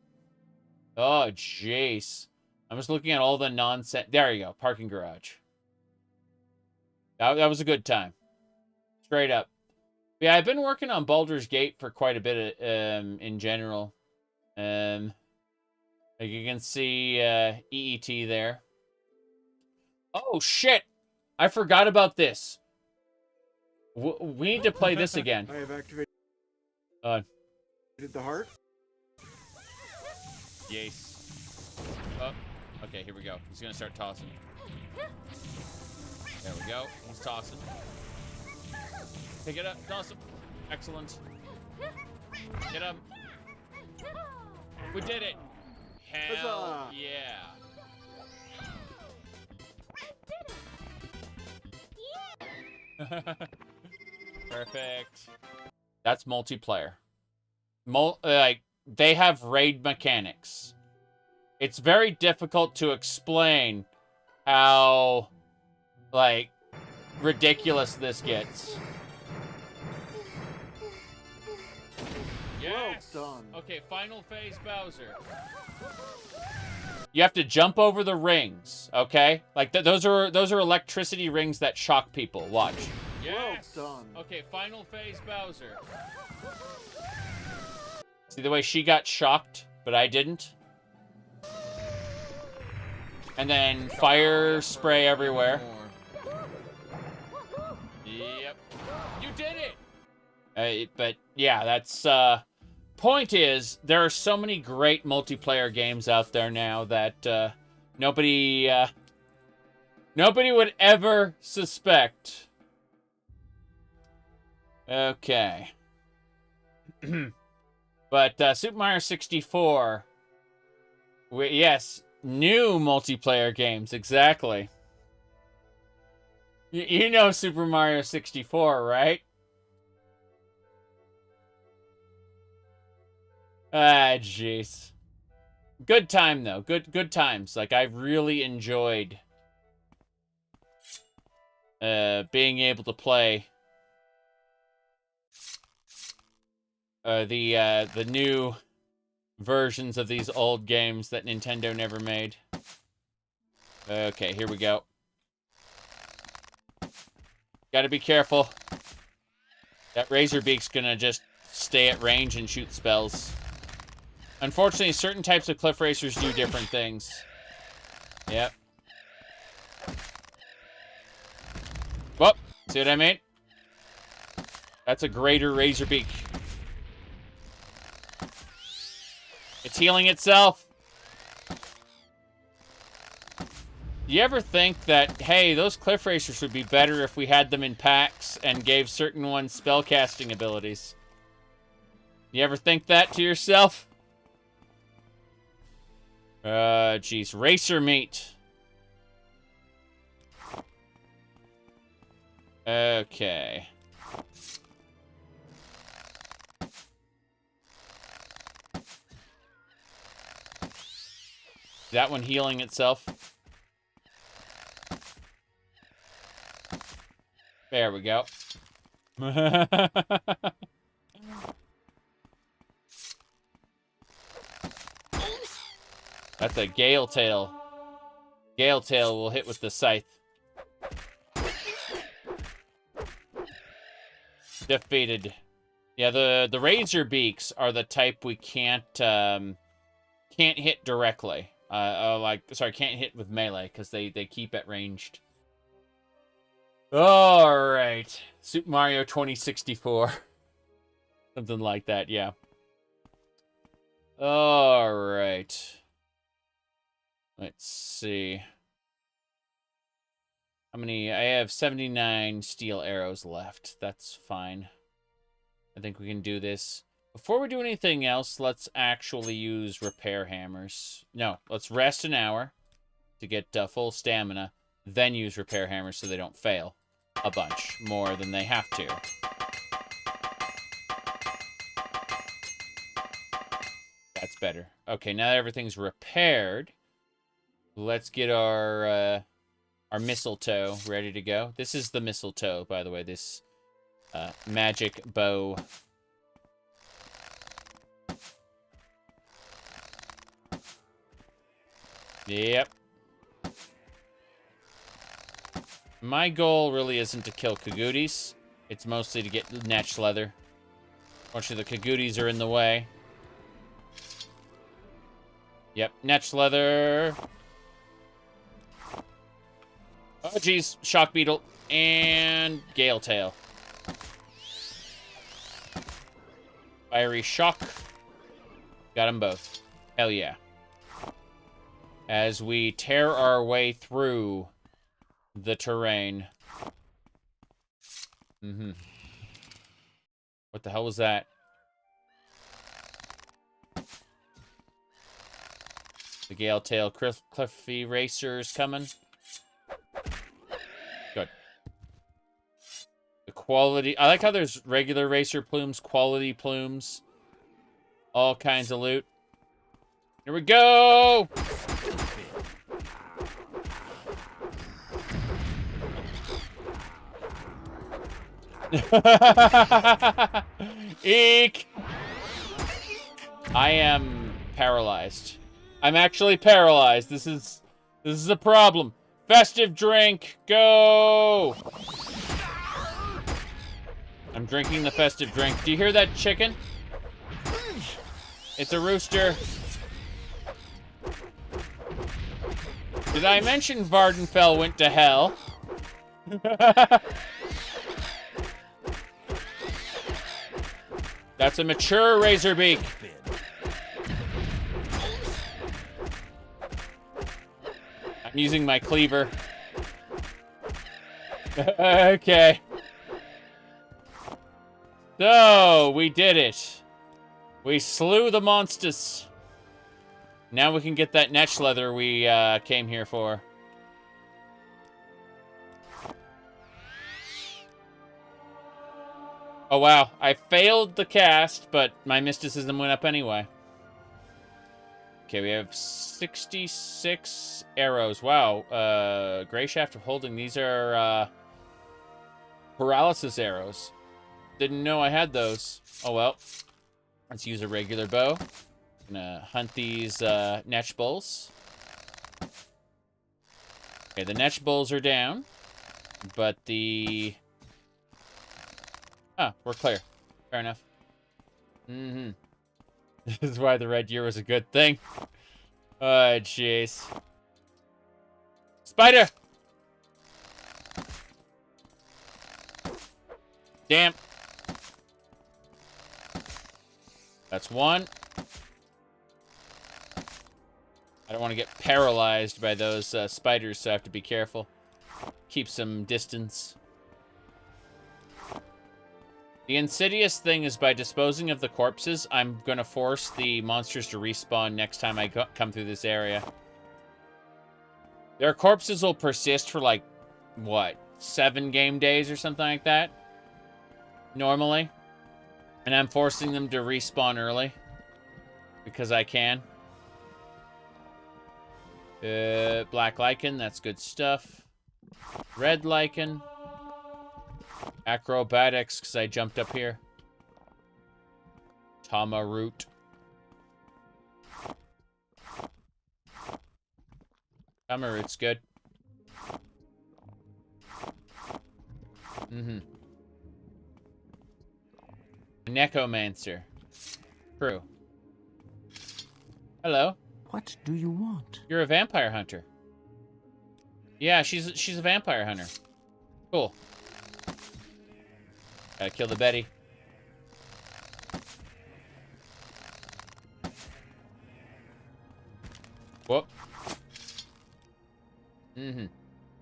[SPEAKER 2] Oh, jeez. I'm just looking at all the nonsense. There you go. Parking garage. That was a good time. Straight up. Yeah, I've been working on Baldur's Gate for quite a bit in general. Like you can see EET there. Oh, shit! I forgot about this. We need to play this again.
[SPEAKER 21] I have activated the heart.
[SPEAKER 2] Yes. Oh, okay, here we go. He's gonna start tossing. There we go. He's tossing. Pick it up, toss him. Excellent. Get him. We did it. Hell yeah. Perfect. That's multiplayer. Like, they have raid mechanics. It's very difficult to explain how, like, ridiculous this gets. Yes!
[SPEAKER 21] Well done.
[SPEAKER 2] Okay, final phase Bowser. You have to jump over the rings, okay? Like, those are electricity rings that shock people. Watch. Yes!
[SPEAKER 21] Well done.
[SPEAKER 2] Okay, final phase Bowser. See the way she got shocked, but I didn't? And then fire spray everywhere. Yep. You did it! But, yeah, that's, point is, there are so many great multiplayer games out there now that, nobody would ever suspect. Okay. But, Super Mario 64... yes, new multiplayer games, exactly. You know Super Mario 64, right? Ah, jeez. Good time, though. Good times. Like, I've really enjoyed being able to play the new versions of these old games that Nintendo never made. Okay, here we go. Gotta be careful. That Razorbeak's gonna just stay at range and shoot spells. Unfortunately, certain types of cliff racers do different things. Yep. Whoop! See what I mean? That's a greater Razorbeak. It's healing itself. You ever think that, hey, those cliff racers would be better if we had them in packs and gave certain ones spellcasting abilities? You ever think that to yourself? Jeez. Racer meat. Okay. That one healing itself. There we go. That's a Gale Tail. Gale Tail will hit with the scythe. Defeated. Yeah, the Razor Beaks are the type we can't hit directly. Can't hit with melee because they keep at ranged. All right, Super Mario 2064, something like that. Yeah. All right. Let's see. How many? I have 79 steel arrows left. That's fine. I think we can do this. Before we do anything else, let's actually use repair hammers. No, let's rest an hour to get full stamina, then use repair hammers so they don't fail a bunch more than they have to. That's better. Okay, now that everything's repaired, let's get our mistletoe ready to go. This is the mistletoe, by the way, this magic bow. Yep. My goal really isn't to kill Kagooties. It's mostly to get Netch leather. Unfortunately, the Kagooties are in the way. Yep, Netch leather. Oh, geez. Shock Beetle. And Gale Tail. Fiery Shock. Got them both. Hell yeah. As we tear our way through the terrain. What the hell was that? The Gale Tail Cliffy Racers coming. Good. The quality. I like how there's regular racer plumes, quality plumes, all kinds of loot. Here we go! Eek! I am paralyzed. I'm actually paralyzed. This is a problem. Festive drink, go! I'm drinking the festive drink. Do you hear that chicken? It's a rooster. Did I mention Ardenfall went to hell? That's a mature Razorbeak. I'm using my cleaver. Okay. So, we did it. We slew the monsters. Now we can get that Netch leather we came here for. Oh, wow. I failed the cast, but my mysticism went up anyway. Okay, we have 66 arrows. Wow. Gray Shaft of Holding. These are paralysis arrows. Didn't know I had those. Oh, well. Let's use a regular bow. Gonna hunt these Netch bulls. Okay, the Netch bulls are down. But the... Ah, we're clear. Fair enough. This is why the red year was a good thing. Oh, jeez. Spider! Damn. That's one. I don't want to get paralyzed by those spiders, so I have to be careful. Keep some distance. The insidious thing is by disposing of the corpses, I'm going to force the monsters to respawn next time I come through this area. Their corpses will persist for like, what, 7 game days or something like that? Normally. And I'm forcing them to respawn early. Because I can. Black Lichen, that's good stuff. Red Lichen. Acrobatics, because I jumped up here. Tama Root. Tama Root's good. Necromancer. True. Hello.
[SPEAKER 16] What do you want?
[SPEAKER 2] You're a vampire hunter. Yeah, she's a vampire hunter. Cool. Gotta kill the Betty. Whoop.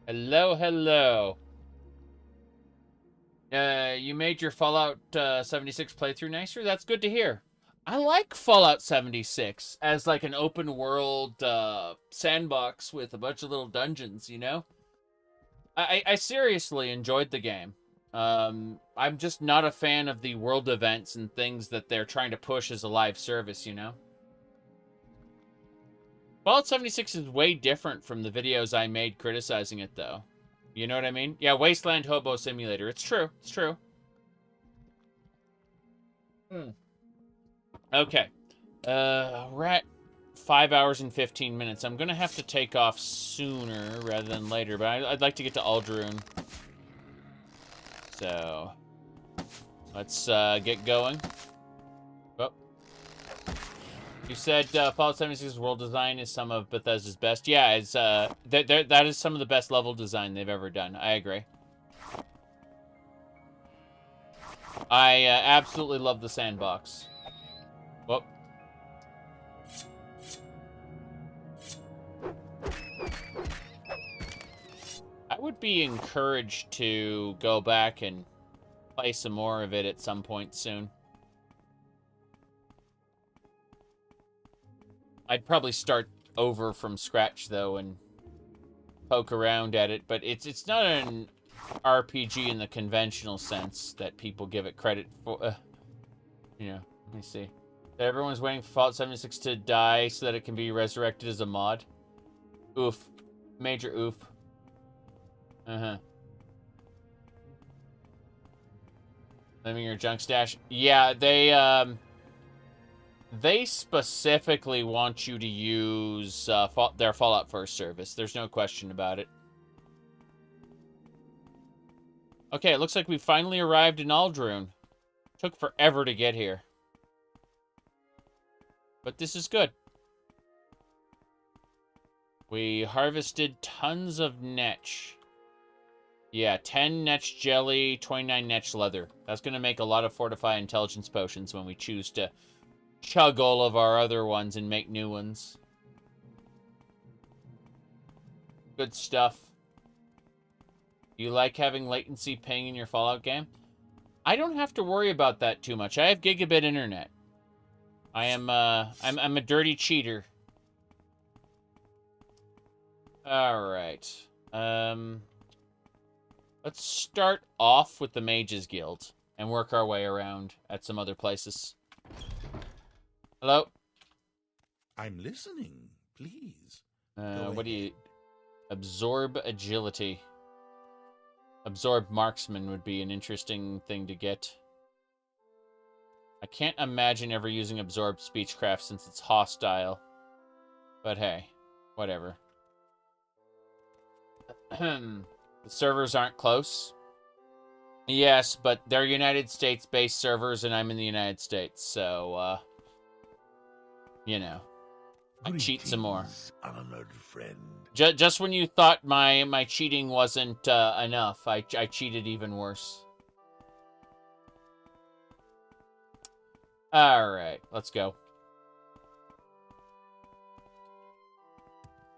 [SPEAKER 2] Hello, hello. You made your Fallout 76 playthrough nicer? That's good to hear. I like Fallout 76 as like an open world sandbox with a bunch of little dungeons, you know? I seriously enjoyed the game. I'm just not a fan of the world events and things that they're trying to push as a live service, you know? Fallout 76 is way different from the videos I made criticizing it, though. You know what I mean? Yeah, Wasteland Hobo Simulator. It's true. It's true. Okay. We're at 5 hours and 15 minutes. I'm going to have to take off sooner rather than later, but I'd like to get to Aldroon. So, let's get going. Oh. You said Fallout 76's world design is some of Bethesda's best. Yeah, it's that is some of the best level design they've ever done. I agree. I absolutely love the sandbox. Whoop. I would be encouraged to go back and play some more of it at some point soon. I'd probably start over from scratch, though, and poke around at it, but it's not an RPG in the conventional sense that people give it credit for. You know, let me see. Everyone's waiting for Fallout 76 to die so that it can be resurrected as a mod. Oof. Major oof. Uh-huh. Living your junk stash. Yeah, they specifically want you to use their Fallout First service. There's no question about it. Okay, it looks like we finally arrived in Aldroon. Took forever to get here. But this is good. We harvested tons of netch. Yeah, 10 netch jelly, 29 netch leather. That's going to make a lot of Fortify Intelligence potions when we choose to chug all of our other ones and make new ones. Good stuff. You like having latency ping in your Fallout game? I don't have to worry about that too much. I have gigabit internet. I'm a dirty cheater. All right. Let's start off with the Mages Guild and work our way around at some other places. Hello?
[SPEAKER 19] I'm listening, please.
[SPEAKER 2] What do you... Absorb agility. Absorb marksman would be an interesting thing to get. I can't imagine ever using absorb speechcraft since it's hostile. But hey, whatever. The servers aren't close. Yes, but they're United States-based servers and I'm in the United States, so, you know. I cheat some more.
[SPEAKER 15] Honored friend.
[SPEAKER 2] Just when you thought my cheating wasn't enough, I cheated even worse. Alright, let's go.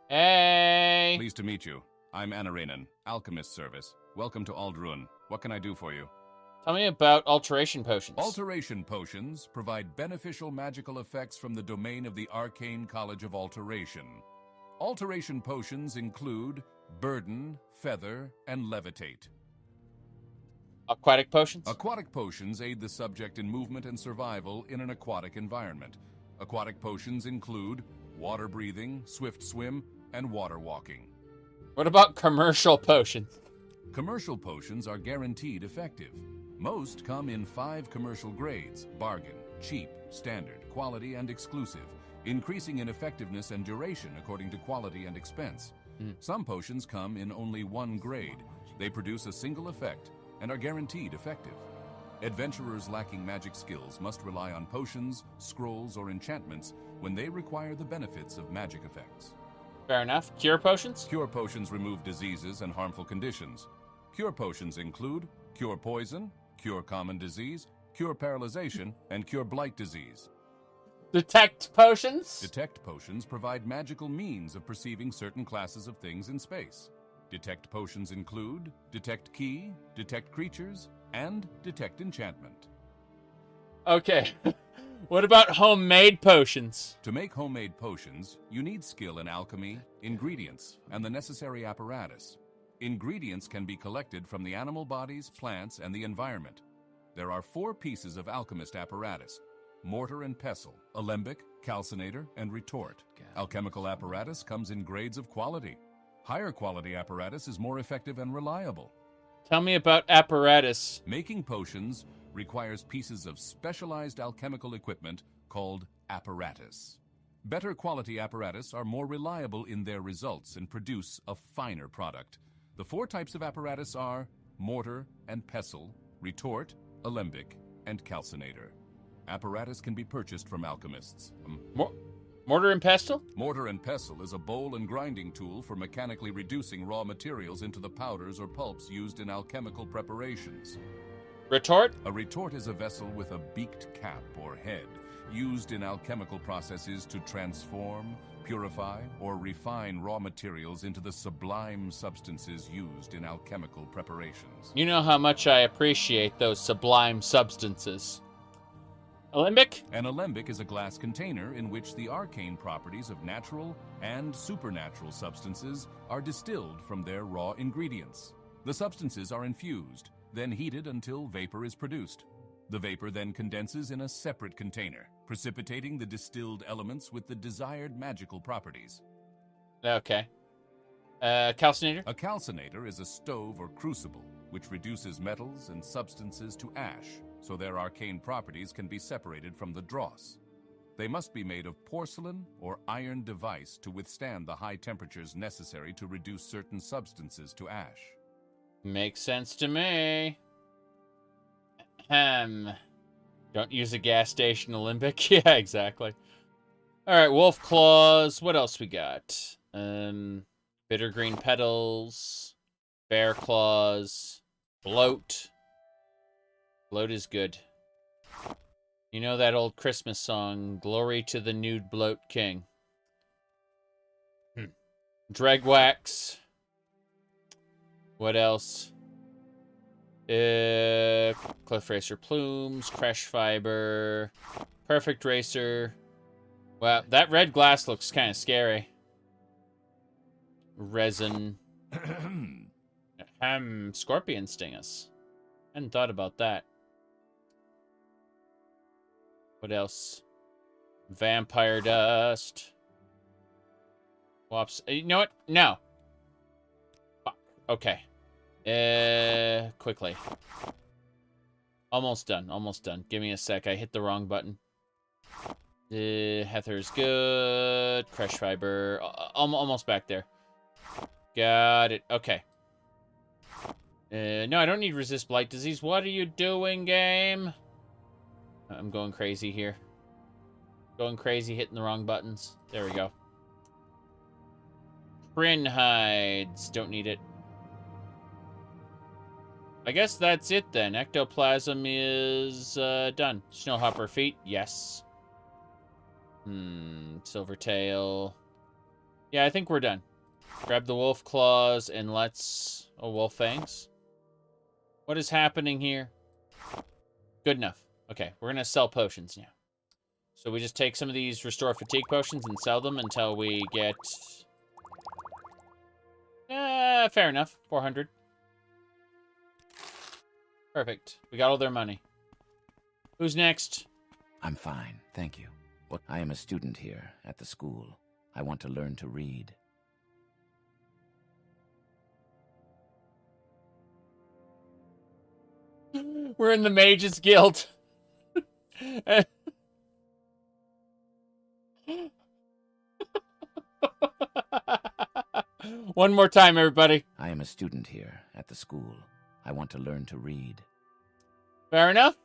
[SPEAKER 2] Hey!
[SPEAKER 20] Pleased to meet you. I'm Anarainen, Alchemist Service. Welcome to Aldroon. What can I do for you?
[SPEAKER 2] Tell me about alteration potions.
[SPEAKER 20] Alteration potions provide beneficial magical effects from the domain of the Arcane College of Alteration. Alteration potions include Burden, Feather, and Levitate.
[SPEAKER 2] Aquatic potions?
[SPEAKER 20] Aquatic potions aid the subject in movement and survival in an aquatic environment. Aquatic potions include water breathing, swift swim, and water walking.
[SPEAKER 2] What about commercial potions?
[SPEAKER 20] Commercial potions are guaranteed effective. Most come in 5 commercial grades: bargain, cheap, standard, quality, and exclusive, increasing in effectiveness and duration according to quality and expense. Some potions come in only 1 grade. They produce a single effect and are guaranteed effective. Adventurers lacking magic skills must rely on potions, scrolls, or enchantments when they require the benefits of magic effects.
[SPEAKER 2] Fair enough. Cure potions?
[SPEAKER 20] Cure potions remove diseases and harmful conditions. Cure potions include cure poison, cure common disease, cure paralyzation, and cure blight disease.
[SPEAKER 2] Detect potions?
[SPEAKER 20] Detect potions provide magical means of perceiving certain classes of things in space. Detect potions include detect key, detect creatures, and detect enchantment.
[SPEAKER 2] Okay. What about homemade potions?
[SPEAKER 20] To make homemade potions, you need skill in alchemy, ingredients, and the necessary apparatus. Ingredients can be collected from the animal bodies, plants, and the environment. There are 4 pieces of alchemist apparatus: mortar and pestle, alembic, calcinator, and retort. Alchemical apparatus comes in grades of quality. Higher quality apparatus is more effective and reliable.
[SPEAKER 2] Tell me about apparatus.
[SPEAKER 20] Making potions requires pieces of specialized alchemical equipment called apparatus. Better quality apparatus are more reliable in their results and produce a finer product. The 4 types of apparatus are mortar and pestle, retort, alembic, and calcinator. Apparatus can be purchased from alchemists.
[SPEAKER 2] Mortar and pestle?
[SPEAKER 20] Mortar and pestle is a bowl and grinding tool for mechanically reducing raw materials into the powders or pulps used in alchemical preparations.
[SPEAKER 2] Retort?
[SPEAKER 20] A retort is a vessel with a beaked cap or head used in alchemical processes to transform, purify, or refine raw materials into the sublime substances used in alchemical preparations.
[SPEAKER 2] You know how much I appreciate those sublime substances. Alembic?
[SPEAKER 20] An alembic is a glass container in which the arcane properties of natural and supernatural substances are distilled from their raw ingredients. The substances are infused, then heated until vapor is produced. The vapor then condenses in a separate container, precipitating the distilled elements with the desired magical properties.
[SPEAKER 2] Okay. Calcinator?
[SPEAKER 20] A calcinator is a stove or crucible which reduces metals and substances to ash, so their arcane properties can be separated from the dross. They must be made of porcelain or iron device to withstand the high temperatures necessary to reduce certain substances to ash.
[SPEAKER 2] Makes sense to me. Don't use a gas station Olympic. Yeah, exactly. Alright, wolf claws. What else we got? Bitter green petals. Bear claws. Bloat. Bloat is good. You know that old Christmas song, Glory to the Nude Bloat King. Dreg wax. What else? Cliff Racer plumes, crash fiber, perfect racer. Wow, that red glass looks kind of scary. Resin. Scorpion sting us. Hadn't thought about that. What else? Vampire dust. Whoops. You know what? No. Fuck. Okay. Quickly. Almost done. Almost done. Give me a sec. I hit the wrong button. Heather's good. Crush fiber. Almost back there. Got it. Okay. No, I don't need resist blight disease. What are you doing, game? I'm going crazy here. Going crazy, hitting the wrong buttons. There we go. Prin hides. Don't need it. I guess that's it then. Ectoplasm is done. Snowhopper feet, yes. Silvertail. Yeah, I think we're done. Grab the wolf claws and let's... Oh, wolf fangs. What is happening here? Good enough. Okay, we're gonna sell potions now. So we just take some of these restore fatigue potions and sell them until we get... fair enough. 400. Perfect. We got all their money. Who's next?
[SPEAKER 12] I'm fine, thank you. I am a student here at the school. I want to learn to read.
[SPEAKER 2] We're in the Mages Guild. One more time, everybody.
[SPEAKER 12] I am a student here at the school. I want to learn to read.
[SPEAKER 2] Fair enough.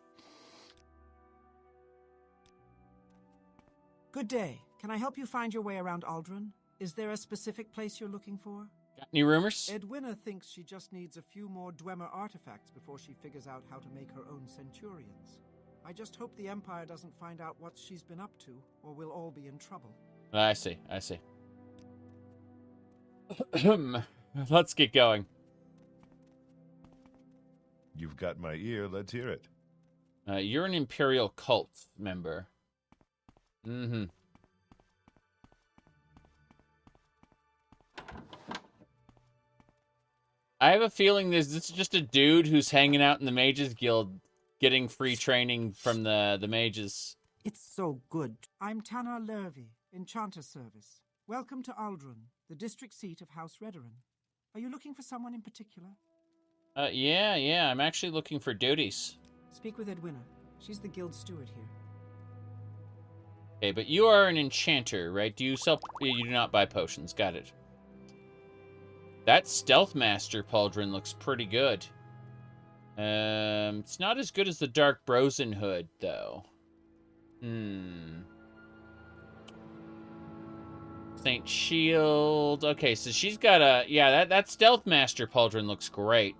[SPEAKER 3] Good day. Can I help you find your way around Aldrin? Is there a specific place you're looking for?
[SPEAKER 2] Got any rumors?
[SPEAKER 3] Edwina thinks she just needs a few more Dwemer artifacts before she figures out how to make her own Centurions. I just hope the Empire doesn't find out what she's been up to, or we'll all be in trouble.
[SPEAKER 2] I see. I see. Let's get going.
[SPEAKER 17] You've got my ear. Let's hear it.
[SPEAKER 2] You're an Imperial cult member. Mm-hmm. I have a feeling this is just a dude who's hanging out in the Mages Guild getting free training from the mages.
[SPEAKER 3] It's so good. I'm Tanner Lurvy, Enchanter Service. Welcome to Aldrun, the district seat of House Redoran. Are you looking for someone in particular?
[SPEAKER 2] Yeah. I'm actually looking for duties.
[SPEAKER 3] Speak with Edwina. She's the guild steward here.
[SPEAKER 2] Okay, but you are an enchanter, right? You do not buy potions. Got it. That Stealth Master pauldron looks pretty good. It's not as good as the Dark Brosen hood, though. Saint Shield. Okay, so she's got a... Yeah, that Stealth Master pauldron looks great.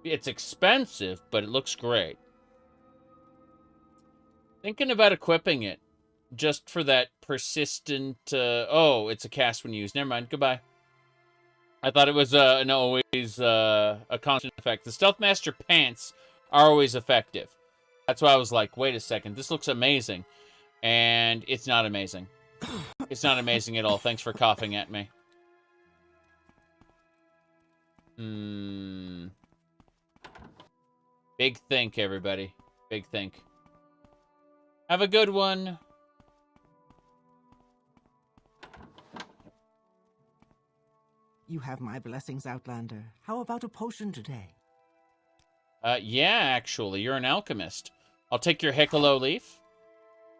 [SPEAKER 2] It's expensive, but it looks great. Thinking about equipping it. Just for that persistent... oh, it's a cast when used. Never mind. Goodbye. I thought it was always a constant effect. The Stealth Master pants are always effective. That's why I was like, wait a second, this looks amazing. And it's not amazing. It's not amazing at all. Thanks for coughing at me. Big think, everybody. Big think. Have a good one.
[SPEAKER 3] You have my blessings, Outlander. How about a potion today?
[SPEAKER 2] Yeah, actually. You're an alchemist. I'll take your Hekalo leaf.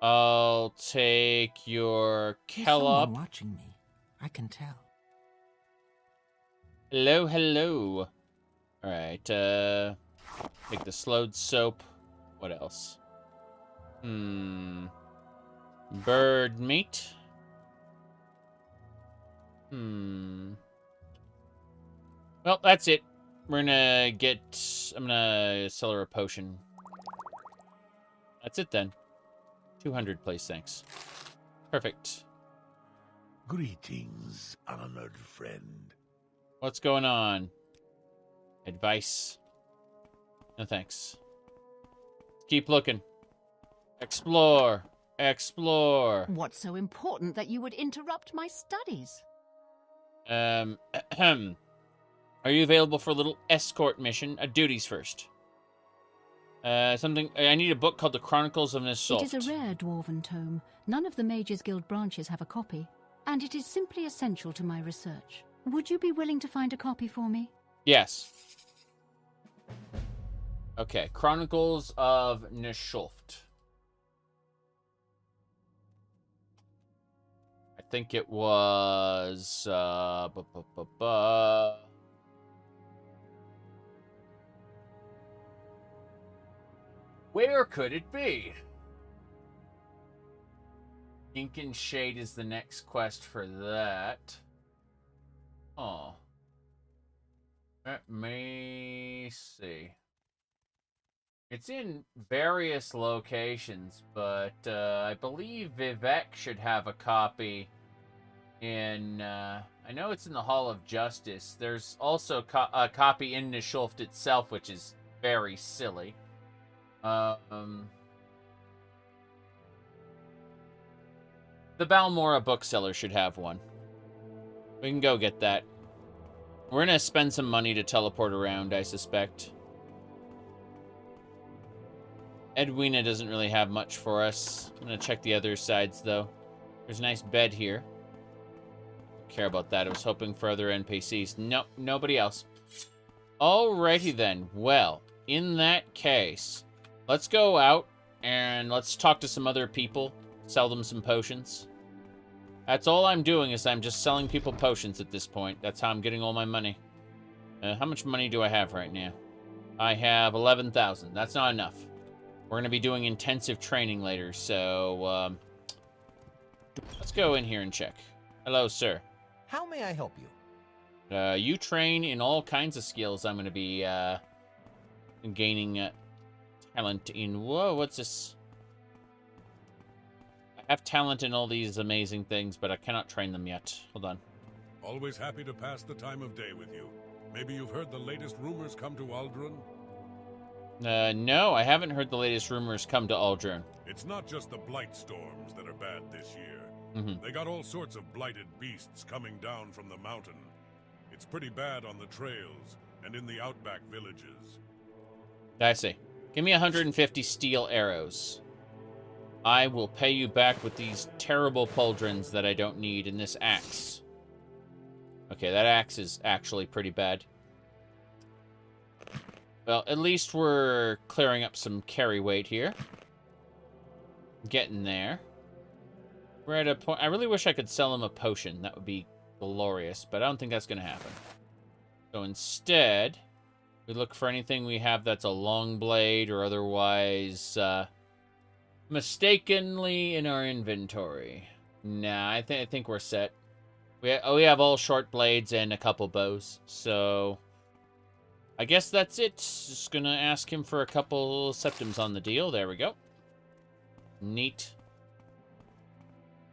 [SPEAKER 2] I'll take your
[SPEAKER 3] There's someone
[SPEAKER 2] Kelop.
[SPEAKER 3] watching me. I can tell.
[SPEAKER 2] Hello. Alright, take the slowed soap. What else? Bird meat. Well, that's it. We're gonna get... I'm gonna sell her a potion. That's it, then. 200, please, thanks. Perfect.
[SPEAKER 15] Greetings, honored friend.
[SPEAKER 2] What's going on? Advice? No, thanks. Keep looking. Explore.
[SPEAKER 7] What's so important that you would interrupt my studies?
[SPEAKER 2] Are you available for a little escort mission? Duties first. I need a book called The Chronicles of Nisult.
[SPEAKER 7] It is a rare dwarven tome. None of the Mages Guild branches have a copy, and it is simply essential to my research. Would you be willing to find a copy for me?
[SPEAKER 2] Yes. Okay, Chronicles of Nisult. I think it was... Where could it be? Ink and Shade is the next quest for that. Oh. Let me see. It's in various locations, but I believe Vivec should have a copy in... I know it's in the Hall of Justice. There's also a copy in Nisult itself, which is very silly. The Balmora bookseller should have one. We can go get that. We're gonna spend some money to teleport around, I suspect. Edwina doesn't really have much for us. I'm gonna check the other sides, though. There's a nice bed here. Don't care about that. I was hoping for other NPCs. Nope, nobody else. Alrighty then. Well, in that case... let's go out and let's talk to some other people, sell them some potions. That's all I'm doing is I'm just selling people potions at this point. That's how I'm getting all my money. How much money do I have right now? I have 11,000. That's not enough. We're going to be doing intensive training later, so let's go in here and check. Hello, sir.
[SPEAKER 21] How may I help you?
[SPEAKER 2] You train in all kinds of skills. I'm going to be gaining... talent in... Whoa, what's this? I have talent in all these amazing things, but I cannot train them yet. Hold on.
[SPEAKER 8] Always happy to pass the time of day with you. Maybe you've heard the latest rumors come to Aldrun?
[SPEAKER 2] No, I haven't heard the latest rumors come to Aldrun.
[SPEAKER 8] It's not just the blight storms that are bad this year.
[SPEAKER 2] Mm-hmm.
[SPEAKER 8] They got all sorts of blighted beasts coming down from the mountain. It's pretty bad on the trails and in the outback villages.
[SPEAKER 2] I see. Give me 150 steel arrows. I will pay you back with these terrible pauldrons that I don't need in this axe. Okay, that axe is actually pretty bad. Well, at least we're clearing up some carry weight here. Getting there. We're at a point... I really wish I could sell him a potion. That would be glorious, but I don't think that's going to happen. So instead, we look for anything we have that's a long blade or otherwise mistakenly in our inventory. Nah, I think we're set. We have all short blades and a couple bows, so I guess that's it. Just gonna ask him for a couple septims on the deal. There we go. Neat.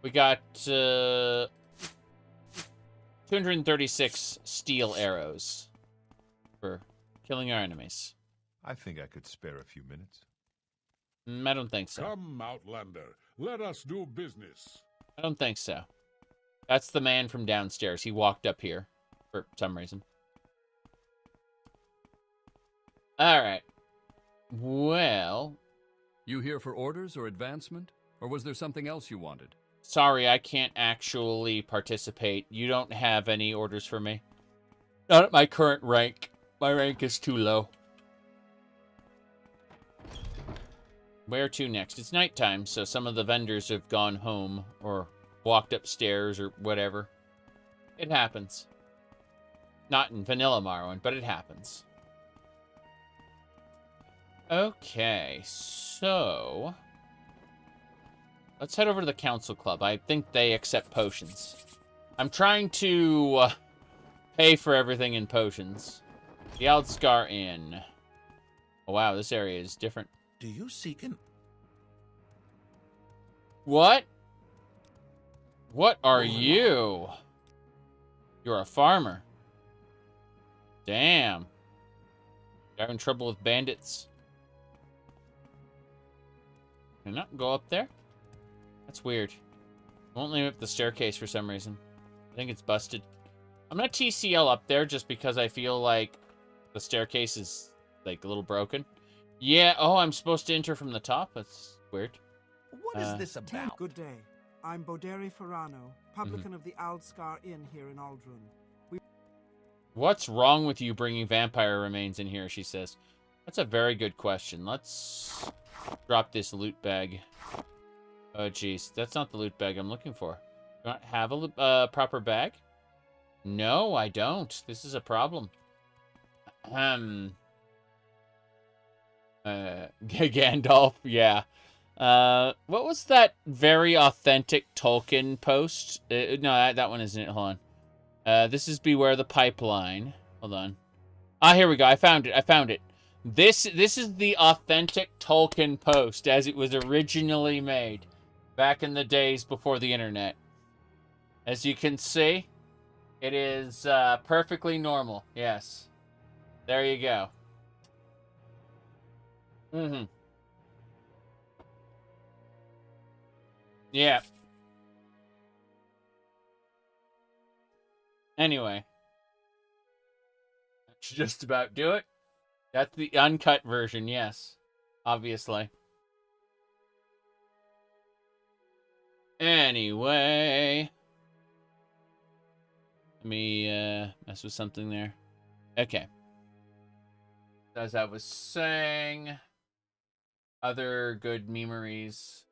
[SPEAKER 2] We got 236 steel arrows for killing our enemies.
[SPEAKER 17] I think I could spare a few minutes.
[SPEAKER 2] I don't think so.
[SPEAKER 8] Come, Outlander. Let us do business.
[SPEAKER 2] I don't think so. That's the man from downstairs. He walked up here for some reason. Alright. Well...
[SPEAKER 6] You here for orders or advancement? Or was there something else you wanted?
[SPEAKER 2] Sorry, I can't actually participate. You don't have any orders for me. Not at my current rank. My rank is too low. Where to next? It's nighttime, so some of the vendors have gone home or walked upstairs or whatever. It happens. Not in vanilla Morrowind, but it happens. Okay, so... let's head over to the Council Club. I think they accept potions. I'm trying to pay for everything in potions. The Aldscar Inn. Oh, wow, this area is different.
[SPEAKER 19] Do you seek an...
[SPEAKER 2] What? What are you? You're a farmer. Damn. You're having trouble with bandits. Can I not go up there? That's weird. It won't let me up the staircase for some reason. I think it's busted. I'm gonna TCL up there just because I feel like the staircase is like a little broken. Yeah, oh, I'm supposed to enter from the top? That's weird.
[SPEAKER 19] What is this about?
[SPEAKER 3] Good day. I'm Boderi Ferrano, publican of the Aldscar Inn here in Aldrun.
[SPEAKER 2] What's wrong with you bringing vampire remains in here, she says. That's a very good question. Let's drop this loot bag. Oh, jeez. That's not the loot bag I'm looking for. Do I have a proper bag? No, I don't. This is a problem. Gandalf, yeah. What was that very authentic Tolkien post? No, that one isn't it. Hold on. This is Beware the Pipeline. Hold on. Ah, here we go. I found it. I found it. This is the authentic Tolkien post as it was originally made back in the days before the internet. As you can see, it is perfectly normal. Yes. There you go. Mm-hmm. Yeah. Anyway. That should just about do it. That's the uncut version, yes. Obviously. Anyway. Let me mess with something there. Okay. As I was saying, other good memories.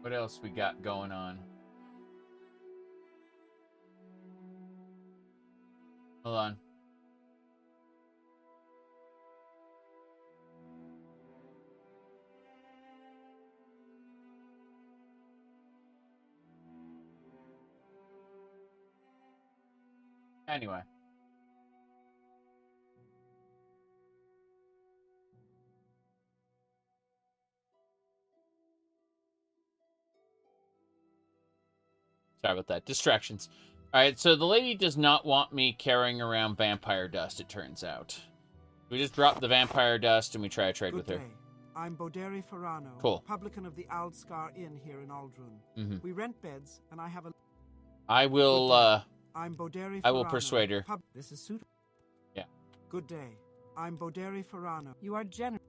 [SPEAKER 2] What else we got going on? Hold on. Anyway. Sorry about that. Distractions. All right, so the lady does not want me carrying around vampire dust, it turns out. We just drop the vampire dust and we try to trade with her.
[SPEAKER 3] Day. I'm Boderi Ferrano,
[SPEAKER 2] cool.
[SPEAKER 3] publican of the Aldscar Inn here in Aldrun. We rent beds, and I have a...
[SPEAKER 2] I will,
[SPEAKER 3] I'm Boderi Ferrano.
[SPEAKER 2] I will persuade her.
[SPEAKER 3] This is suitable.
[SPEAKER 2] Yeah.
[SPEAKER 3] Good day. I'm Boderi Ferrano. You are generous.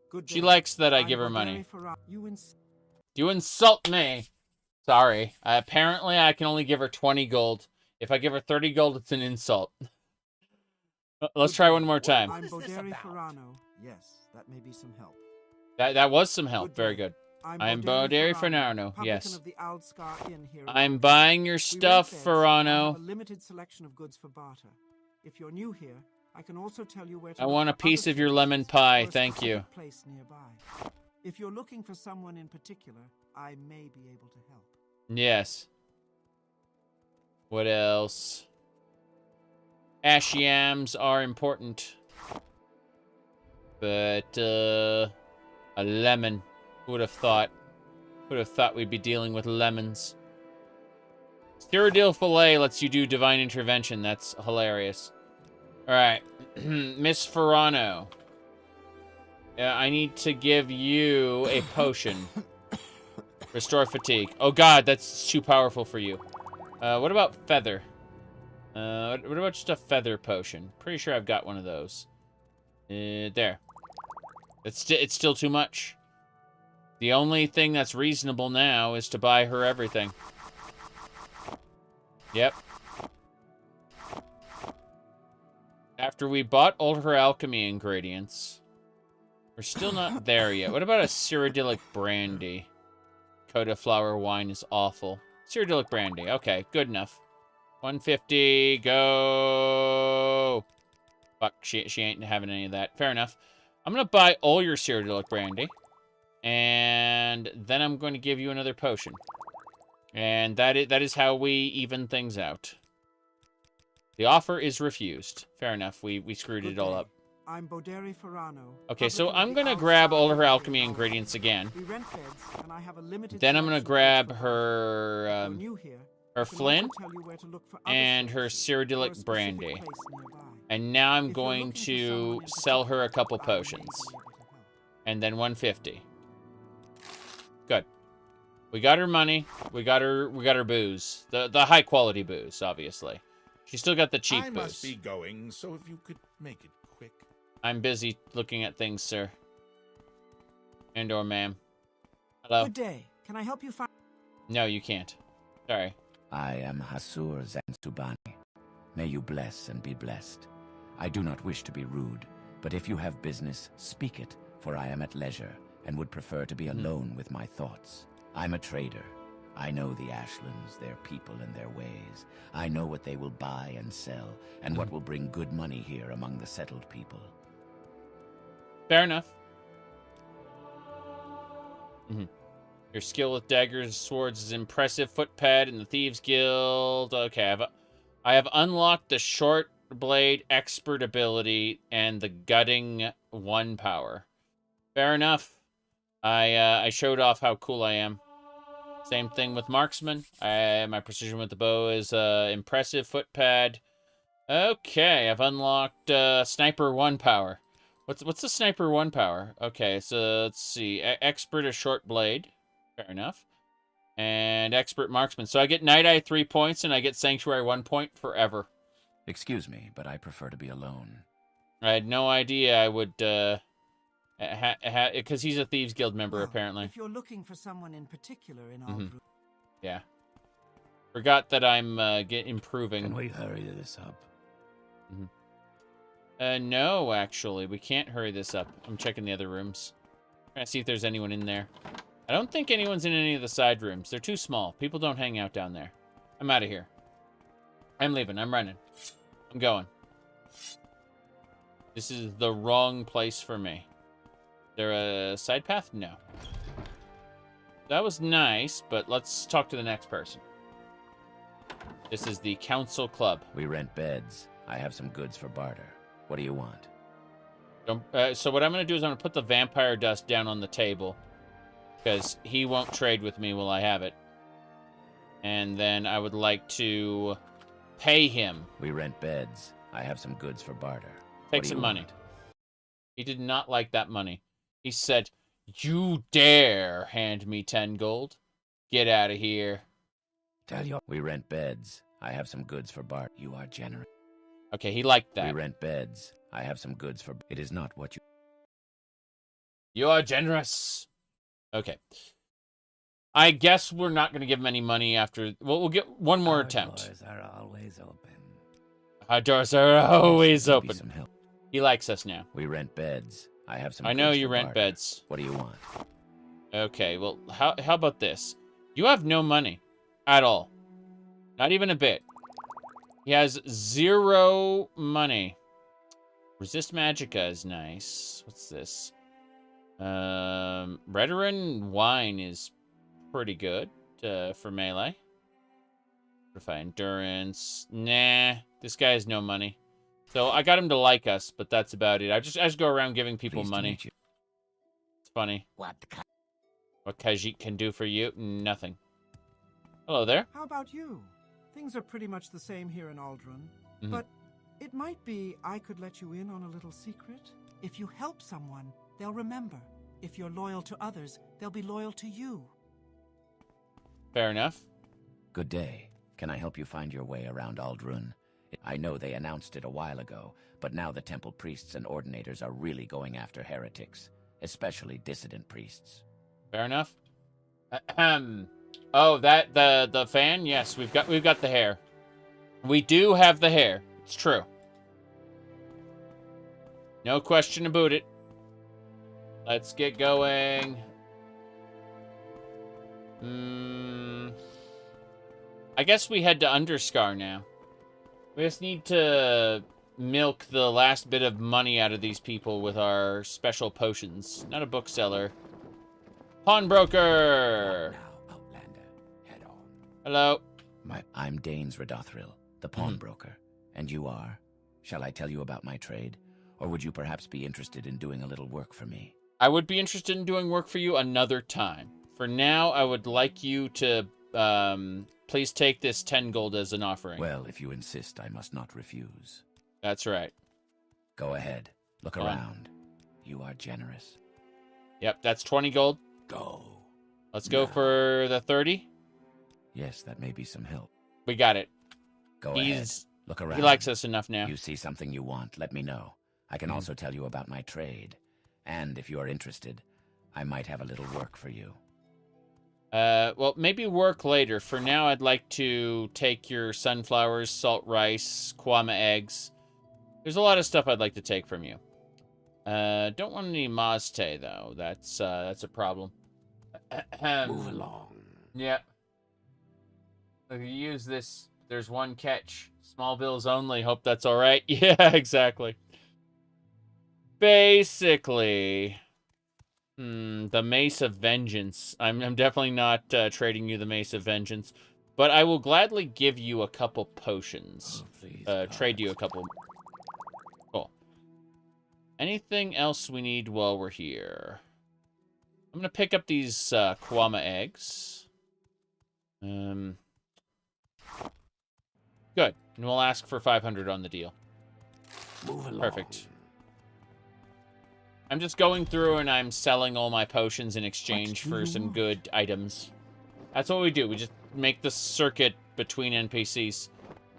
[SPEAKER 3] Good day.
[SPEAKER 2] She likes that I give her money. You insult me. Sorry. Apparently, I can only give her 20 gold. If I give her 30 gold, it's an insult. Let's try one more time.
[SPEAKER 3] I'm Boderi Ferrano. Yes, that may be some help.
[SPEAKER 2] That was some help. Very good. I'm Boderi Ferrano. Yes. I'm buying your stuff, Ferrano.
[SPEAKER 3] A limited selection of goods for barter. If you're new here, I can also tell you where to
[SPEAKER 2] I want a piece of your lemon pie. Thank you.
[SPEAKER 3] Place nearby. If you're looking for someone in particular, I may be able to help.
[SPEAKER 2] Yes. What else? Ash yams are important. But, a lemon. Who would have thought? Who would have thought we'd be dealing with lemons? Cyrodiil fillet lets you do divine intervention. That's hilarious. Alright. Miss Ferrano. I need to give you a potion. Restore fatigue. Oh god, that's too powerful for you. What about feather? What about just a feather potion? Pretty sure I've got one of those. There. It's still too much. The only thing that's reasonable now is to buy her everything. Yep. After we bought all her alchemy ingredients, we're still not there yet. What about a cyrodiilic brandy? Coda flower wine is awful. Cyrodiilic brandy. Okay, good enough. 150, go! Fuck, she ain't having any of that. Fair enough. I'm gonna buy all your cyrodiilic brandy. And then I'm going to give you another potion. And that is how we even things out. The offer is refused. Fair enough, we screwed it all up.
[SPEAKER 3] I'm Boderi Ferrano.
[SPEAKER 2] Okay, so I'm gonna grab all her alchemy ingredients again.
[SPEAKER 3] We rent beds, and I have a limited
[SPEAKER 2] Then I'm gonna grab her her flint and her cyrodiilic brandy. And now I'm going to sell her a couple potions. And then 150. Good. We got her money. We got her booze. The high quality booze, obviously. She still got the cheap booze.
[SPEAKER 19] I must be going, so if you could make it quick.
[SPEAKER 2] I'm busy looking at things, sir. And/or ma'am. Hello.
[SPEAKER 3] Good day. Can I help you find?
[SPEAKER 2] No, you can't. Sorry.
[SPEAKER 12] I am Hasur Zansubani. May you bless and be blessed. I do not wish to be rude, but if you have business, speak it, for I am at leisure and would prefer to be alone with my thoughts. I'm a trader. I know the Ashlands, their people and their ways. I know what they will buy and sell, and what will bring good money here among the settled people.
[SPEAKER 2] Fair enough. Your skill with daggers and swords is impressive. Footpad in the Thieves Guild. Okay, I have unlocked the short blade expert ability and the gutting 1 power. Fair enough. I showed off how cool I am. Same thing with marksman. My precision with the bow is impressive. Footpad. Okay, I've unlocked sniper 1 power. What's the sniper 1 power? Okay, so let's see. Expert a short blade. Fair enough. And expert marksman. So I get Night Eye 3 points and I get Sanctuary 1 point forever.
[SPEAKER 12] Excuse me, but I prefer to be alone.
[SPEAKER 2] I had no idea I would, because he's a Thieves Guild member, apparently.
[SPEAKER 3] If you're looking for someone in particular in our group.
[SPEAKER 2] Yeah. Forgot that I'm improving.
[SPEAKER 12] Can we hurry this up?
[SPEAKER 2] No, actually. We can't hurry this up. I'm checking the other rooms. Trying to see if there's anyone in there. I don't think anyone's in any of the side rooms. They're too small. People don't hang out down there. I'm out of here. I'm leaving. I'm running. I'm going. This is the wrong place for me. Is there a side path? No. That was nice, but let's talk to the next person. This is the Council Club.
[SPEAKER 12] We rent beds. I have some goods for barter. What do you want?
[SPEAKER 2] So what I'm going to do is I'm going to put the vampire dust down on the table. Because he won't trade with me while I have it. And then I would like to pay him.
[SPEAKER 12] We rent beds. I have some goods for barter.
[SPEAKER 2] Take some money. He did not like that money. He said, "You dare hand me 10 gold? Get out of here."
[SPEAKER 12] Tell you. We rent beds. I have some goods for barter. You are generous.
[SPEAKER 2] Okay, he liked that.
[SPEAKER 12] We rent beds. I have some goods for... It is not what you...
[SPEAKER 2] You are generous. Okay. I guess we're not going to give him any money after... Well, we'll get one more attempt.
[SPEAKER 12] Doors are always open.
[SPEAKER 2] Our doors are always
[SPEAKER 12] Maybe
[SPEAKER 2] open.
[SPEAKER 12] some help.
[SPEAKER 2] He likes us now.
[SPEAKER 12] We rent beds. I have some
[SPEAKER 2] I know
[SPEAKER 12] goods
[SPEAKER 2] you
[SPEAKER 12] for
[SPEAKER 2] rent
[SPEAKER 12] barter.
[SPEAKER 2] beds.
[SPEAKER 12] What do you want?
[SPEAKER 2] Okay, well, how about this? You have no money. At all. Not even a bit. He has 0 money. Resist Magicka is nice. What's this? Veteran Wine is pretty good for melee. Fortify Endurance. Nah, this guy has no money. So I got him to like us, but that's about it. I just go around giving people money. It's funny. What Khajiit can do for you? Nothing. Hello there.
[SPEAKER 3] How about you? Things are pretty much the same here in Aldrun.
[SPEAKER 2] Mhm.
[SPEAKER 3] But it might be I could let you in on a little secret. If you help someone, they'll remember. If you're loyal to others, they'll be loyal to you.
[SPEAKER 2] Fair enough.
[SPEAKER 12] Good day. Can I help you find your way around Aldrun? I know they announced it a while ago, but now the temple priests and ordinators are really going after heretics, especially dissident priests.
[SPEAKER 2] Fair enough. Oh, that the fan? Yes, we've got the hair. We do have the hair. It's true. No question about it. Let's get going. I guess we head to Underscar now. We just need to milk the last bit of money out of these people with our special potions. Not a bookseller. Pawnbroker! Hello.
[SPEAKER 12] I'm Danes Radothril, the pawnbroker. And you are? Shall I tell you about my trade? Or would you perhaps be interested in doing a little work for me?
[SPEAKER 2] I would be interested in doing work for you another time. For now, I would like you to please take this 10 gold as an offering.
[SPEAKER 12] Well, if you insist, I must not refuse.
[SPEAKER 2] That's right.
[SPEAKER 12] Go ahead. Look around. You are generous.
[SPEAKER 2] Yep, that's 20 gold.
[SPEAKER 12] Go.
[SPEAKER 2] Let's go for the 30.
[SPEAKER 12] Yes, that may be some help.
[SPEAKER 2] We got it.
[SPEAKER 12] Go ahead. Look around.
[SPEAKER 2] He likes us enough now.
[SPEAKER 12] You see something you want, let me know. I can also tell you about my trade. And if you are interested, I might have a little work for you.
[SPEAKER 2] Well, maybe work later. For now, I'd like to take your sunflowers, salt rice, kwama eggs. There's a lot of stuff I'd like to take from you. Don't want any mazte, though. That's a problem.
[SPEAKER 15] Move along.
[SPEAKER 2] Yeah. If you use this, there's one catch. Small bills only. Hope that's all right. Yeah, exactly. Basically, the Mace of Vengeance. I'm definitely not trading you the Mace of Vengeance, but I will gladly give you a couple potions. Trade you a couple. Cool. Anything else we need while we're here? I'm gonna pick up these kwama eggs. Good. And we'll ask for 500 on the deal.
[SPEAKER 15] Move along.
[SPEAKER 2] Perfect. I'm just going through and I'm selling all my potions in exchange for some good items. That's what we do. We just make the circuit between NPCs.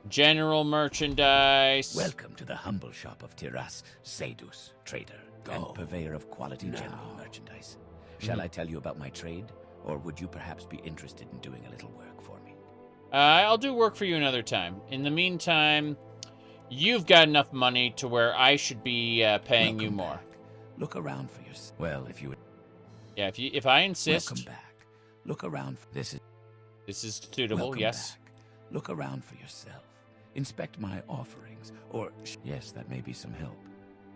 [SPEAKER 2] General merchandise.
[SPEAKER 12] Welcome to the humble shop of Tiras Sedus, trader and purveyor of quality general merchandise. Shall I tell you about my trade, or would you perhaps be interested in doing a little work for me?
[SPEAKER 2] I'll do work for you another time. In the meantime, you've got enough money to where I should be paying you more.
[SPEAKER 12] Look around for yourself. Well, if you would...
[SPEAKER 2] Yeah, if I insist...
[SPEAKER 12] Welcome back. Look around. This
[SPEAKER 2] is suitable,
[SPEAKER 12] Welcome
[SPEAKER 2] yes.
[SPEAKER 12] Back. Look around for yourself. Inspect my offerings, or... Yes, that may be some help.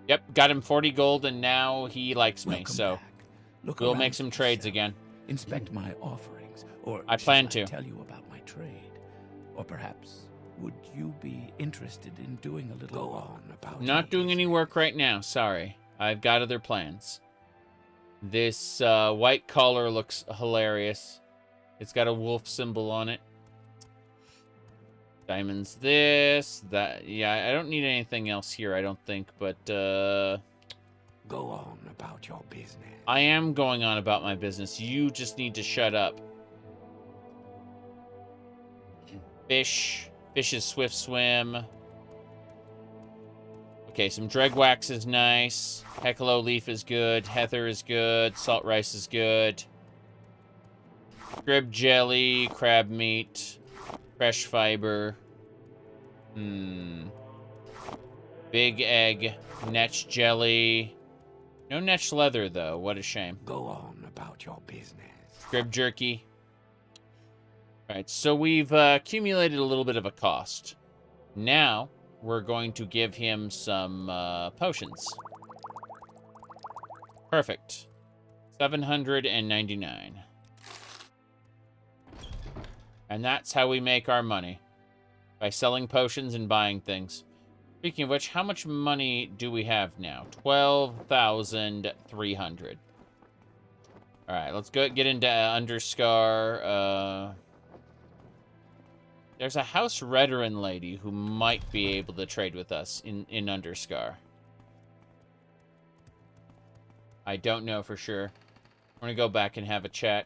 [SPEAKER 2] Yep, got him 40 gold, and now he likes me,
[SPEAKER 12] Welcome
[SPEAKER 2] so...
[SPEAKER 12] back. Look
[SPEAKER 2] we'll
[SPEAKER 12] around
[SPEAKER 2] make some
[SPEAKER 12] for
[SPEAKER 2] trades
[SPEAKER 12] yourself.
[SPEAKER 2] again.
[SPEAKER 12] Inspect my offerings, or...
[SPEAKER 2] I plan
[SPEAKER 12] shall
[SPEAKER 2] to.
[SPEAKER 12] tell you about my trade. Or perhaps, would you be interested in doing a little work about
[SPEAKER 2] Not doing any work right now, sorry. I've got other plans. This white collar looks hilarious. It's got a wolf symbol on it. Diamonds this, that. Yeah, I don't need anything else here, I don't think, but,
[SPEAKER 15] Go on about your business.
[SPEAKER 2] I am going on about my business. You just need to shut up. Fish. Fish is swift swim. Okay, some dreg wax is nice. Heckalo leaf is good. Heather is good. Salt rice is good. Scrib jelly, crab meat, fresh fiber. Big egg, netch jelly. No netch leather, though. What a shame.
[SPEAKER 15] Go on about your business.
[SPEAKER 2] Scrib jerky. All right, so we've accumulated a little bit of a cost. Now, we're going to give him some potions. Perfect. 799. And that's how we make our money. By selling potions and buying things. Speaking of which, how much money do we have now? 12,300. Alright, let's go get into Underscar. There's a House Redoran lady who might be able to trade with us in Underscar. I don't know for sure. I'm gonna go back and have a chat.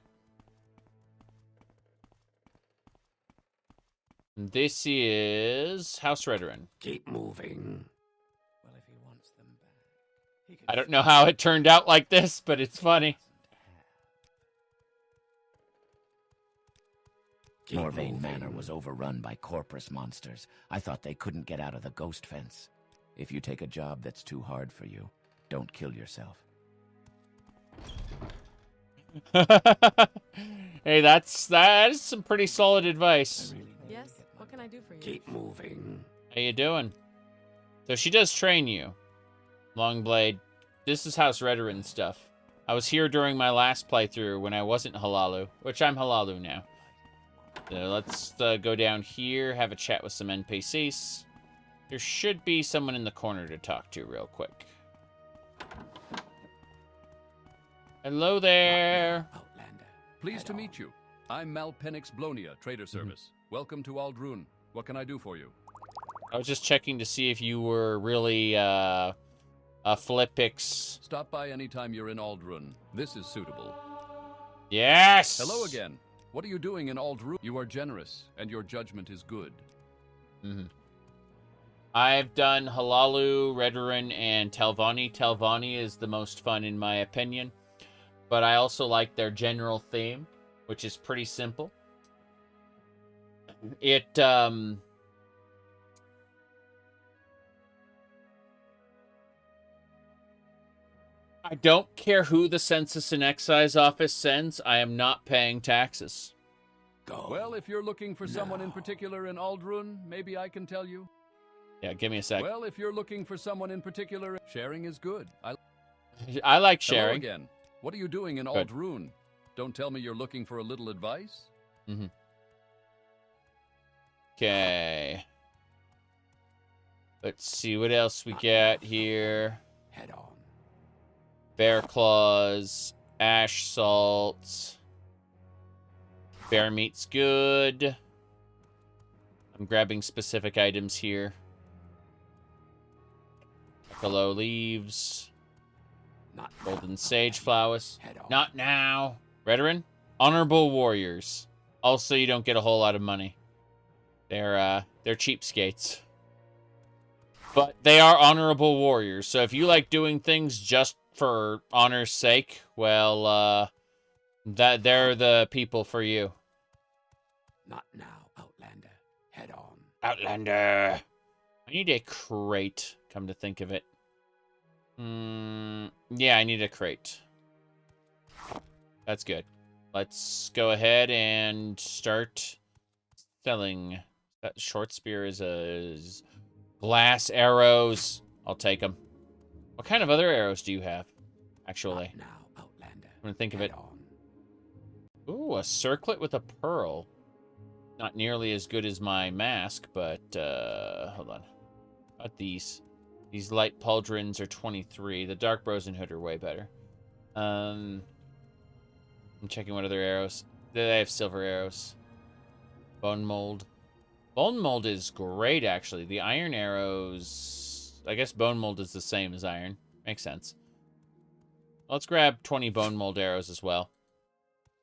[SPEAKER 2] This is House Redoran.
[SPEAKER 15] Keep moving.
[SPEAKER 12] Well, if he wants them back, he could...
[SPEAKER 2] I don't know how it turned out like this, but it's funny.
[SPEAKER 12] Morvain Manor was overrun by Corpus monsters. I thought they couldn't get out of the ghost fence. If you take a job that's too hard for you, don't kill yourself.
[SPEAKER 2] Hey, that is some pretty solid advice.
[SPEAKER 11] Yes? What can I do for you?
[SPEAKER 15] Keep moving.
[SPEAKER 2] How you doing? So she does train you. Longblade. This is House Redoran stuff. I was here during my last playthrough when I wasn't Hlaalu, which I'm Hlaalu now. So let's go down here, have a chat with some NPCs. There should be someone in the corner to talk to real quick. Hello there.
[SPEAKER 6] Pleased to meet you. I'm Malpenix Blonia, Trader Service. Welcome to Aldrun. What can I do for you?
[SPEAKER 2] I was just checking to see if you were really a Philippix.
[SPEAKER 6] Stop by anytime you're in Aldrun. This is suitable.
[SPEAKER 2] Yes!
[SPEAKER 6] Hello again. What are you doing in Aldrun? You are generous, and your judgment is good.
[SPEAKER 2] I've done Hlaalu, Redoran, and Telvanni. Telvanni is the most fun in my opinion. But I also like their general theme, which is pretty simple. I don't care who the Census and Excise Office sends. I am not paying taxes.
[SPEAKER 15] Go.
[SPEAKER 6] Well, if you're looking for someone in particular in Aldrun, maybe I can tell you.
[SPEAKER 2] Yeah, give me a sec.
[SPEAKER 6] Well, if you're looking for someone in particular, sharing is good.
[SPEAKER 2] I like sharing.
[SPEAKER 6] Hello again. What are you doing in Aldrun? Don't tell me you're looking for a little advice?
[SPEAKER 2] Okay. Let's see what else we got here.
[SPEAKER 15] Head on.
[SPEAKER 2] Bear claws, ash salt. Bear meat's good. I'm grabbing specific items here. Buffalo leaves. Golden sage flowers. Not now. Redoran? Honorable warriors. Also, you don't get a whole lot of money. They're cheapskates. But they are honorable warriors. So if you like doing things just for honor's sake, well, they're the people for you.
[SPEAKER 15] Not now, Outlander. Head on.
[SPEAKER 2] Outlander. I need a crate, come to think of it. Yeah, I need a crate. That's good. Let's go ahead and start selling. That short spear is glass arrows. I'll take them. What kind of other arrows do you have, actually?
[SPEAKER 15] Not now, Outlander.
[SPEAKER 2] I'm gonna think of it.
[SPEAKER 15] Head on.
[SPEAKER 2] Ooh, a circlet with a pearl. Not nearly as good as my mask, but hold on. How about these? These light pauldrons are 23. The dark Brosen Hood are way better. I'm checking what other arrows. They have silver arrows. Bone mold. Bone mold is great, actually. The iron arrows... I guess bone mold is the same as iron. Makes sense. Let's grab 20 bone mold arrows as well.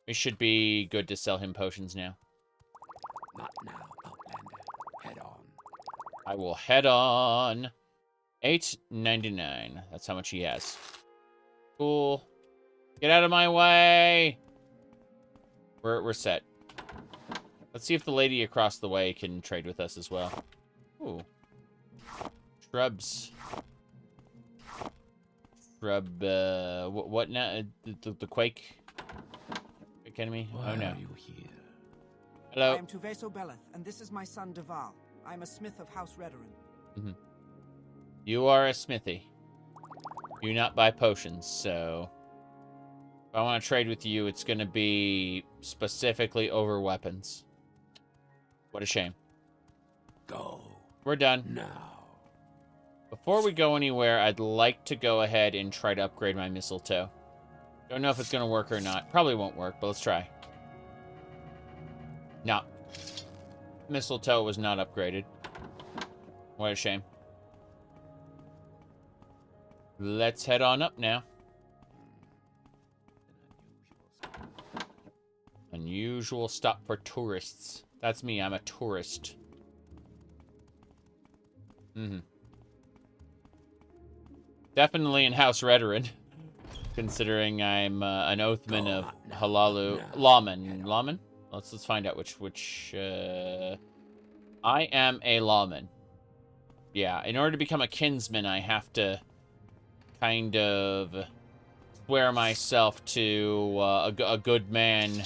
[SPEAKER 2] We should be good to sell him potions now.
[SPEAKER 15] Not now, Outlander. Head on.
[SPEAKER 2] I will head on. $8.99. That's how much he has. Cool. Get out of my way. We're set. Let's see if the lady across the way can trade with us as well. Ooh. Shrubs. Shrub, what now? The Quake Academy?
[SPEAKER 15] Why
[SPEAKER 2] oh, no.
[SPEAKER 15] are you here?
[SPEAKER 2] Hello.
[SPEAKER 3] I am Tuveso Beleth, and this is my son Deval. I am a smith of House Redoran.
[SPEAKER 2] You are a smithy. You not buy potions, so... If I want to trade with you, it's going to be specifically over weapons. What a shame.
[SPEAKER 15] Go.
[SPEAKER 2] We're done.
[SPEAKER 15] Now.
[SPEAKER 2] Before we go anywhere, I'd like to go ahead and try to upgrade my mistletoe. Don't know if it's going to work or not. Probably won't work, but let's try. No. Mistletoe was not upgraded. What a shame. Let's head on up now. Unusual stop for tourists. That's me. I'm a tourist. Definitely in House Redoran. Considering I'm an Oathman of Hlaalu. Lawman. Lawman? Let's find out which I am a lawman. Yeah, in order to become a kinsman, I have to kind of swear myself to a good man.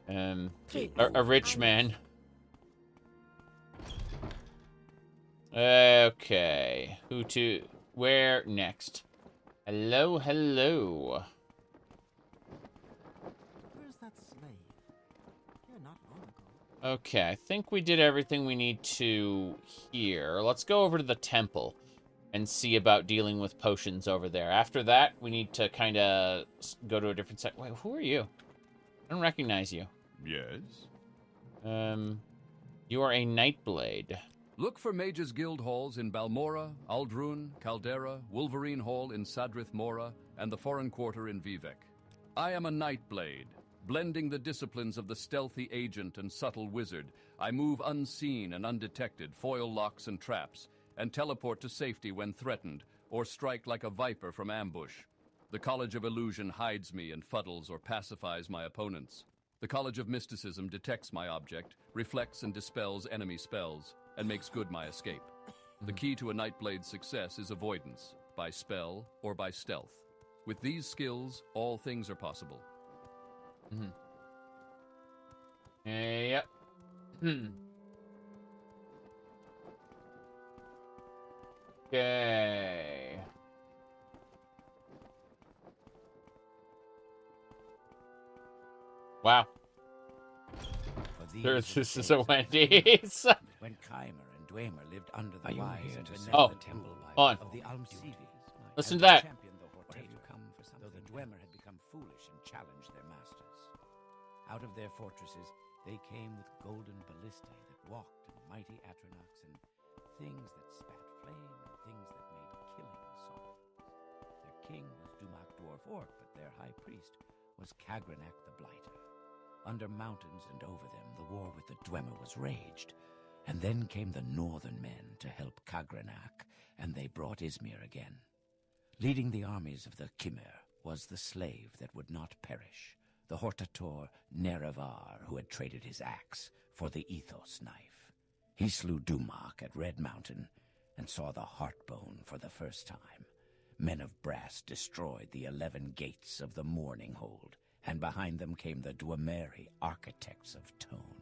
[SPEAKER 2] A rich man. Okay. Where next? Hello, hello.
[SPEAKER 16] Where's that slave? Here not long ago.
[SPEAKER 2] Okay, I think we did everything we need to here. Let's go over to the temple and see about dealing with potions over there. After that, we need to kind of go to a different sect. Wait, who are you? I don't recognize you.
[SPEAKER 6] Yes?
[SPEAKER 2] You are a Nightblade.
[SPEAKER 6] Look for Mages Guild halls in Balmora, Aldrun, Caldera, Wolverine Hall in Sadrith Mora, and the Foreign Quarter in Vivec. I am a Nightblade. Blending the disciplines of the stealthy agent and subtle wizard, I move unseen and undetected, foil locks and traps, and teleport to safety when threatened, or strike like a viper from ambush. The College of Illusion hides me and fuddles or pacifies my opponents. The College of Mysticism detects my object, reflects and dispels enemy spells, and makes good my escape. The key to a Nightblade's success is avoidance, by spell or by stealth. With these skills, all things are possible.
[SPEAKER 2] Yep. Okay. Wow. This is a Wendy's.
[SPEAKER 15] When Keimer and Dwemer lived under the wise and
[SPEAKER 2] Oh,
[SPEAKER 15] temple
[SPEAKER 2] on.
[SPEAKER 15] of the Alchemy.
[SPEAKER 2] Listen to that.
[SPEAKER 15] Though the Dwemer had become foolish and challenged their masters. Out of their fortresses, they came with golden ballistae that walked in mighty atronachs and things that spat flame and things that made killing songs. Their king was Dumak Dwarf Orc, but their high priest was Kagrenak the Blighter. Under mountains and over them, the war with the Dwemer was raged. And then came the northern men to help Kagrenak, and they brought Izmir again. Leading the armies of the Chimera was the slave that would not perish, the Hortator Nerevar, who had traded his axe for the Ethos knife. He slew Dumak at Red Mountain and saw the Heartbone for the first time. Men of brass destroyed the 11 gates of the Mourning Hold, and behind them came the Dwemeri, architects of tone.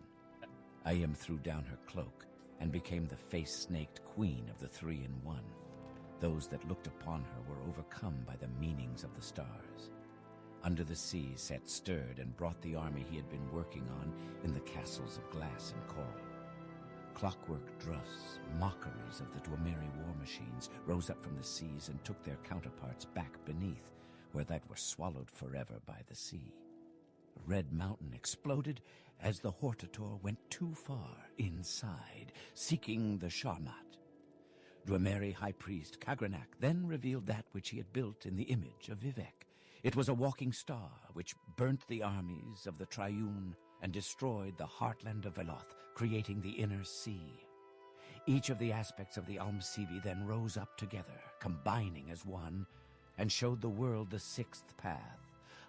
[SPEAKER 15] Ayem threw down her cloak and became the face-snaked queen of the 3-in-1. Those that looked upon her were overcome by the meanings of the stars. Under the sea, Set stirred and brought the army he had been working on in the castles of glass and coral. Clockwork Druss, mockeries of the Dwemeri war machines, rose up from the seas and took their counterparts back beneath, where that were swallowed forever by the sea.
[SPEAKER 12] Red Mountain exploded as the Hortator went too far inside, seeking the Sharmat. Dwemer High Priest Kagranak then revealed that which he had built in the image of Vivec. It was a walking star which burnt the armies of the Triune and destroyed the heartland of Veloth, creating the Inner Sea. Each of the aspects of the Almsivi then rose up together, combining as one, and showed the world the sixth path.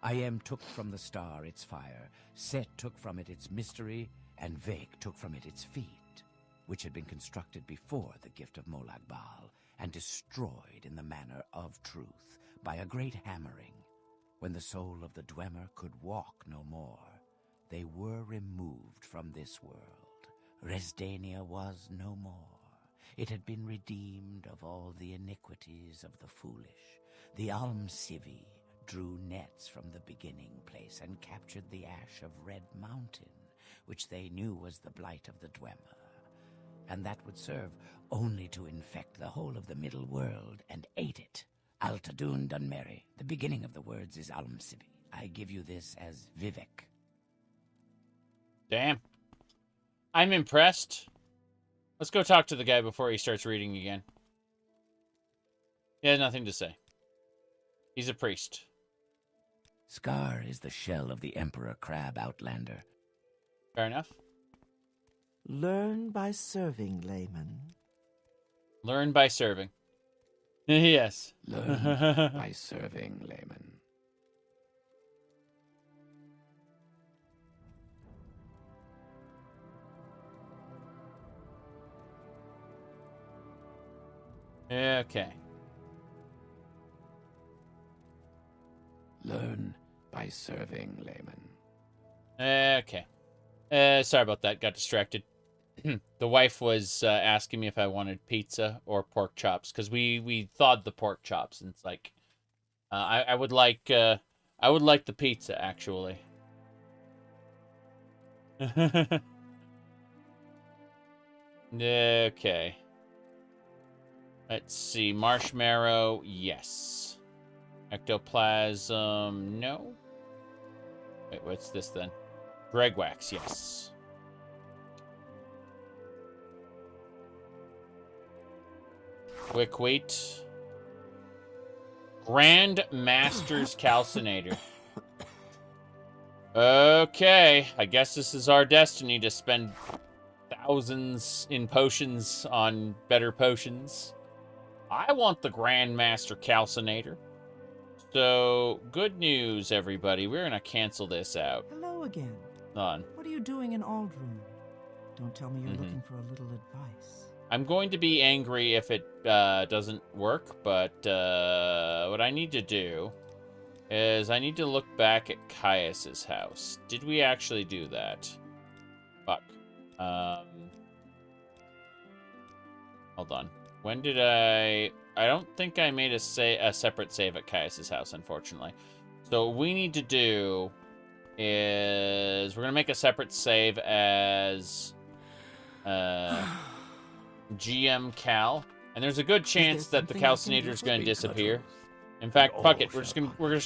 [SPEAKER 12] Ayem took from the star its fire, Set took from it its mystery, and Vec took from it its feet, which had been constructed before the gift of Molag Bal, and destroyed in the manner of truth by a great hammering. When the soul of the Dwemer could walk no more, they were removed from this world. Resdania was no more. It had been redeemed of all the iniquities of the foolish. The Almsivi drew nets from the beginning place and captured the ash of Red Mountain, which they knew was the blight of the Dwemer. And that would serve only to infect the whole of the middle world and ate it. Altadun Dunmeri. The beginning of the words is Almsivi. I give you this as Vivec.
[SPEAKER 2] Damn. I'm impressed. Let's go talk to the guy before he starts reading again. He has nothing to say. He's a priest.
[SPEAKER 12] Scar is the shell of the Emperor Crab Outlander.
[SPEAKER 2] Fair enough.
[SPEAKER 16] Learn by serving, layman.
[SPEAKER 2] Learn by serving. Yes.
[SPEAKER 12] Learn by serving, layman.
[SPEAKER 2] Okay.
[SPEAKER 12] Learn by serving, layman.
[SPEAKER 2] Okay. Sorry about that. Got distracted. The wife was asking me if I wanted pizza or pork chops, because we thawed the pork chops, and it's like I would like the pizza actually. Okay. Let's see. Marshmallow, yes. Ectoplasm, no. Wait, what's this then? Dreg wax, yes. Quick wheat. Grand Master's Calcinator. Okay, I guess this is our destiny to spend thousands in potions on better potions. I want the Grandmaster Calcinator. So, good news, everybody. We're gonna cancel this out.
[SPEAKER 3] Hello again.
[SPEAKER 2] On.
[SPEAKER 3] What are you doing in Aldroom? Don't tell me you're looking for a little advice.
[SPEAKER 2] I'm going to be angry if it doesn't work, but what I need to do is I need to look back at Caius's house. Did we actually do that? Fuck. Hold on. When did I don't think I made a separate save at Caius's house, unfortunately. So what we need to do is we're gonna make a separate save as GM Cal, and there's a good chance that the calcinator is going to disappear. In fact, fuck it, we're just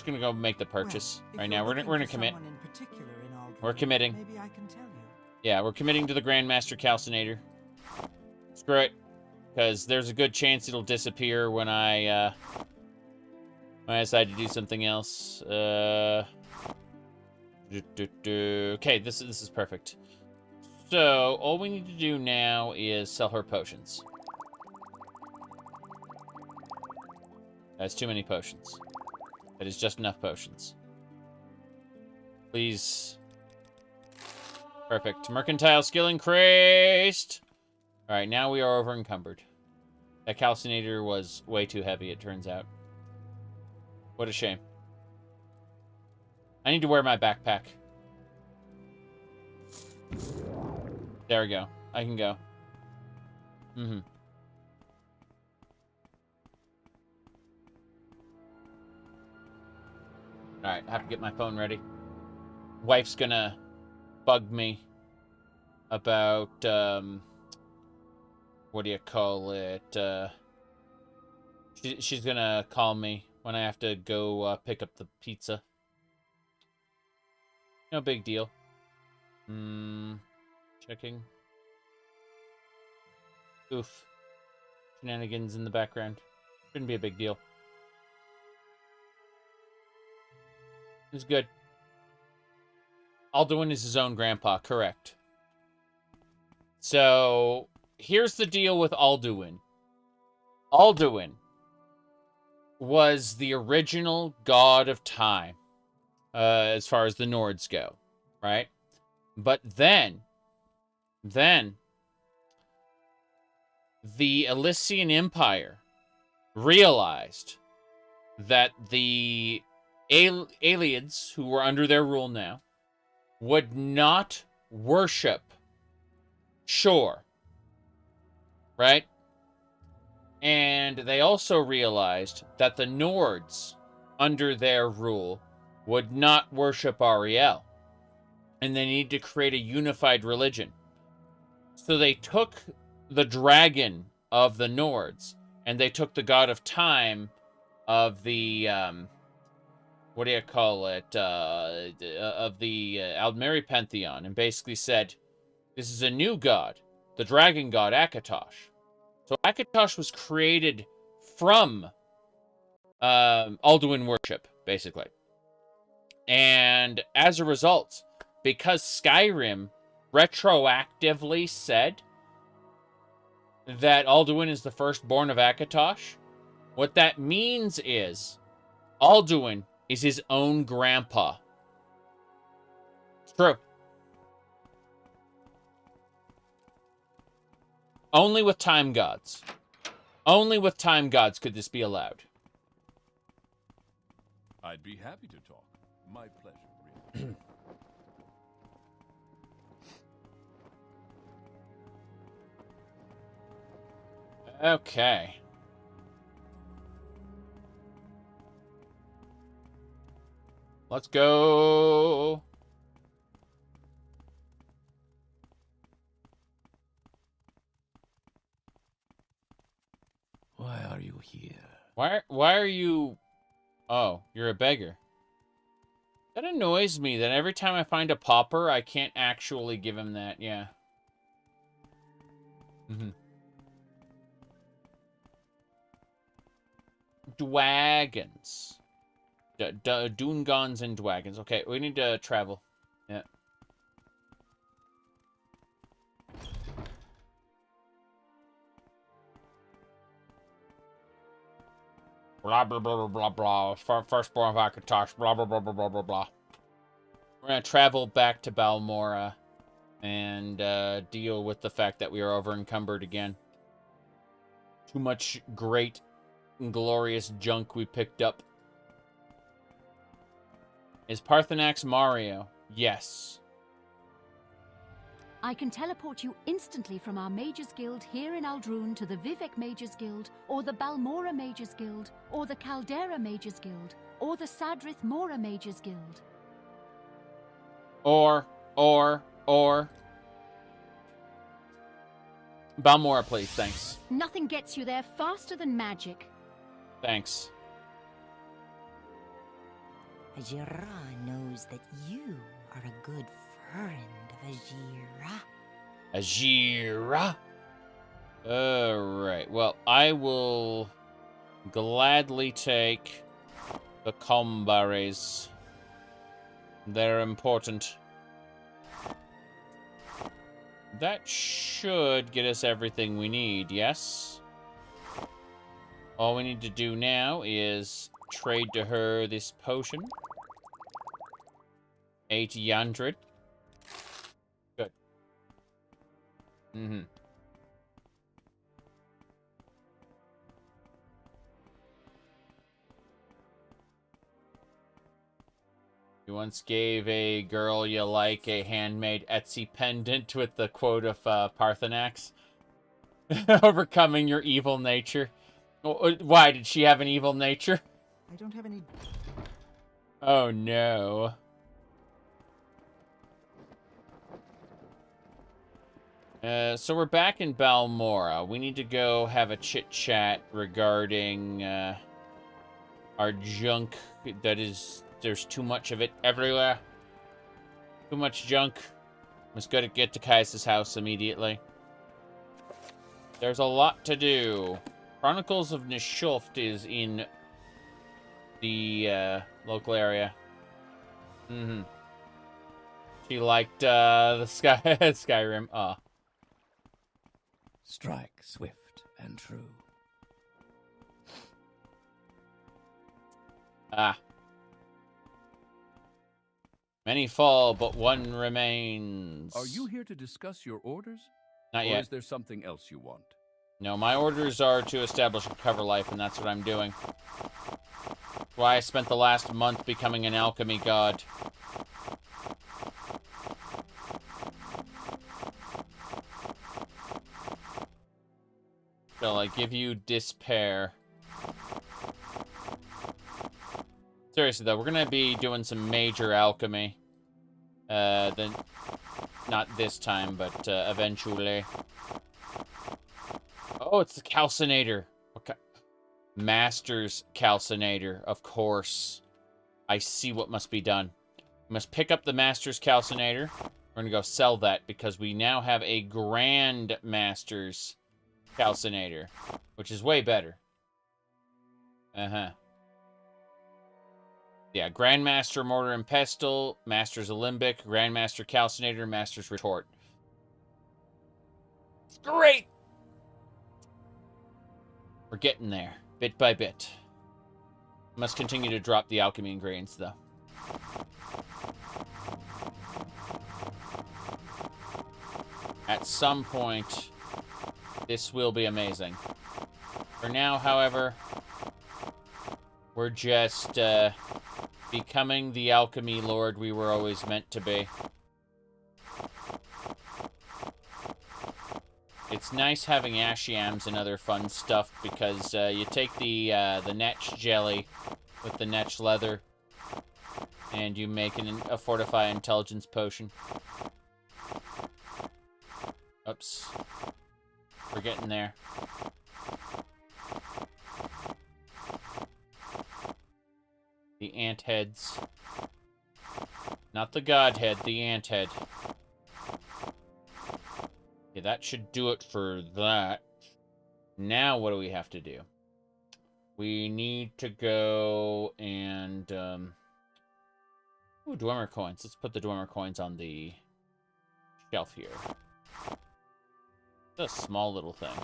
[SPEAKER 2] gonna go make the purchase right now. We're gonna commit. We're committing.
[SPEAKER 3] Maybe I can tell you.
[SPEAKER 2] Yeah, we're committing to the Grandmaster Calcinator. Screw it, because there's a good chance it'll disappear when I decide to do something else. Okay, this is perfect. So, all we need to do now is sell her potions. That's too many potions. That is just enough potions. Please. Perfect. Mercantile skill increased! Alright, now we are over encumbered. That calcinator was way too heavy, it turns out. What a shame. I need to wear my backpack. There we go. I can go. Alright, I have to get my phone ready. Wife's gonna bug me about, what do you call it? She's gonna call me when I have to go pick up the pizza. No big deal. Checking. Oof. Shenanigans in the background. Shouldn't be a big deal. It's good. Alduin is his own grandpa, correct. So, here's the deal with Alduin. Alduin was the original god of time, as far as the Nords go, right? But then, the Elysian Empire realized that the aliens, who were under their rule now, would not worship Shore, right? And they also realized that the Nords, under their rule, would not worship Ariel. And they needed to create a unified religion. So they took the dragon of the Nords, and they took the god of time of the, what do you call it, of the Aldmeri pantheon, and basically said, this is a new god, the dragon god Akatosh. So Akatosh was created from Alduin worship, basically. And as a result, because Skyrim retroactively said that Alduin is the firstborn of Akatosh, what that means is Alduin is his own grandpa. It's true. Only with time gods. Only with time gods could this be allowed.
[SPEAKER 20] I'd be happy to talk. My pleasure, really.
[SPEAKER 2] Okay. Let's go.
[SPEAKER 12] Why are you here?
[SPEAKER 2] Why are you... Oh, you're a beggar. That annoys me that every time I find a pauper, I can't actually give him that. Yeah. Dwagons. Doongons and Dwagons. Okay, we need to travel. Yeah. Blah, blah, blah, blah, blah, blah. Firstborn of Akatosh. Blah, blah, blah, blah, blah, blah, blah. We're going to travel back to Balmora and deal with the fact that we are over-encumbered again. Too much great and glorious junk we picked up. Is Parthenax Mario? Yes.
[SPEAKER 7] I can teleport you instantly from our Mages Guild here in Aldrune to the Vivec Mages Guild, or the Balmora Mages Guild, or the Caldera Mages Guild, or the Sadrith Mora Mages Guild.
[SPEAKER 2] Or. Balmora, please, thanks.
[SPEAKER 7] Nothing gets you there faster than magic.
[SPEAKER 2] Thanks.
[SPEAKER 10] Ajira knows that you are a good friend of Ajira.
[SPEAKER 2] Ajira? Alright, well, I will gladly take the Combares. They're important. That should get us everything we need, yes? All we need to do now is trade to her this potion. 800. Good. You once gave a girl you like a handmade Etsy pendant with the quote of Parthenax. Overcoming your evil nature. Why, did she have an evil nature?
[SPEAKER 3] I don't have any...
[SPEAKER 2] Oh, no. So we're back in Balmora. We need to go have a chit-chat regarding our junk that is... There's too much of it everywhere. Too much junk. Must go to get to Caius' house immediately. There's a lot to do. Chronicles of Nishulft is in the local area. Mm-hmm. She liked the Skyrim. Ah.
[SPEAKER 12] Strike swift and true.
[SPEAKER 2] Ah. Many fall, but one remains.
[SPEAKER 6] Are you here to discuss your orders?
[SPEAKER 2] Not
[SPEAKER 6] or
[SPEAKER 2] yet.
[SPEAKER 6] Is there something else you want?
[SPEAKER 2] No, my orders are to establish a cover life, and that's what I'm doing. That's why I spent the last month becoming an alchemy god. Shall I give you despair? Seriously, though, we're going to be doing some major alchemy. Then, not this time, but eventually. Oh, it's the calcinator. Okay. Master's calcinator, of course. I see what must be done. We must pick up the Master's calcinator. We're going to go sell that because we now have a Grand Master's calcinator, which is way better. Uh-huh. Yeah, Grandmaster Mortar and Pestle, Master's Alembic, Grandmaster Calcinator, Master's Retort. Great! We're getting there, bit by bit. Must continue to drop the alchemy ingredients, though. At some point, this will be amazing. For now, however, we're just becoming the alchemy lord we were always meant to be. It's nice having ashiams and other fun stuff because you take the netch jelly with the netch leather and you make a fortify intelligence potion. Oops. We're getting there. The ant heads. Not the god head, the ant head. Okay, that should do it for that. Now what do we have to do? We need to go and... Ooh, Dwemer coins. Let's put the Dwemer coins on the shelf here. It's a small little thing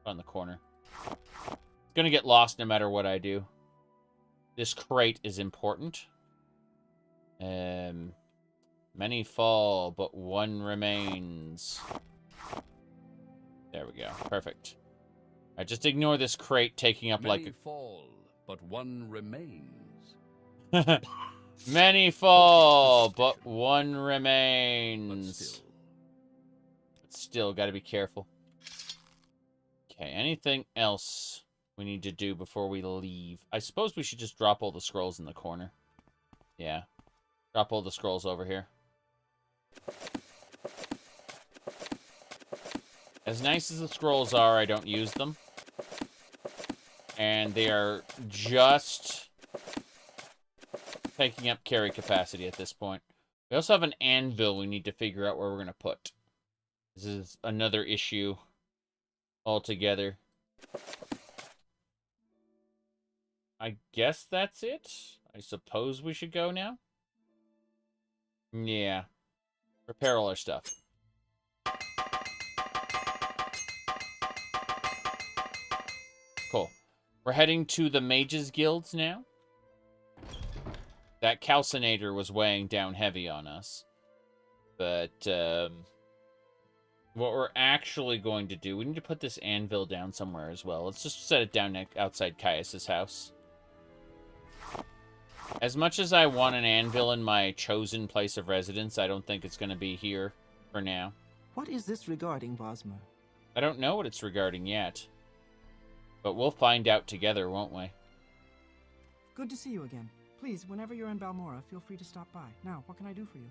[SPEAKER 2] on the corner. It's gonna get lost no matter what I do. This crate is important. Many fall, but one remains. There we go. Perfect. Alright, just ignore this crate taking up
[SPEAKER 6] Many
[SPEAKER 2] like
[SPEAKER 6] fall, but one remains.
[SPEAKER 2] Many fall, but one remains. But still, gotta be careful. Okay, anything else we need to do before we leave? I suppose we should just drop all the scrolls in the corner. Yeah. Drop all the scrolls over here. As nice as the scrolls are, I don't use them. And they are just taking up carry capacity at this point. We also have an anvil we need to figure out where we're going to put. This is another issue altogether. I guess that's it. I suppose we should go now. Yeah. Prepare all our stuff. Cool. We're heading to the Mages Guilds now. That calcinator was weighing down heavy on us. But, what we're actually going to do... We need to put this anvil down somewhere as well. Let's just set it down outside Caius' house. As much as I want an anvil in my chosen place of residence, I don't think it's going to be here for now.
[SPEAKER 16] What is this regarding, Bosmer?
[SPEAKER 2] I don't know what it's regarding yet. But we'll find out together, won't we?
[SPEAKER 3] Good to see you again. Please, whenever you're in Balmora, feel free to stop by. Now, what can I do for you?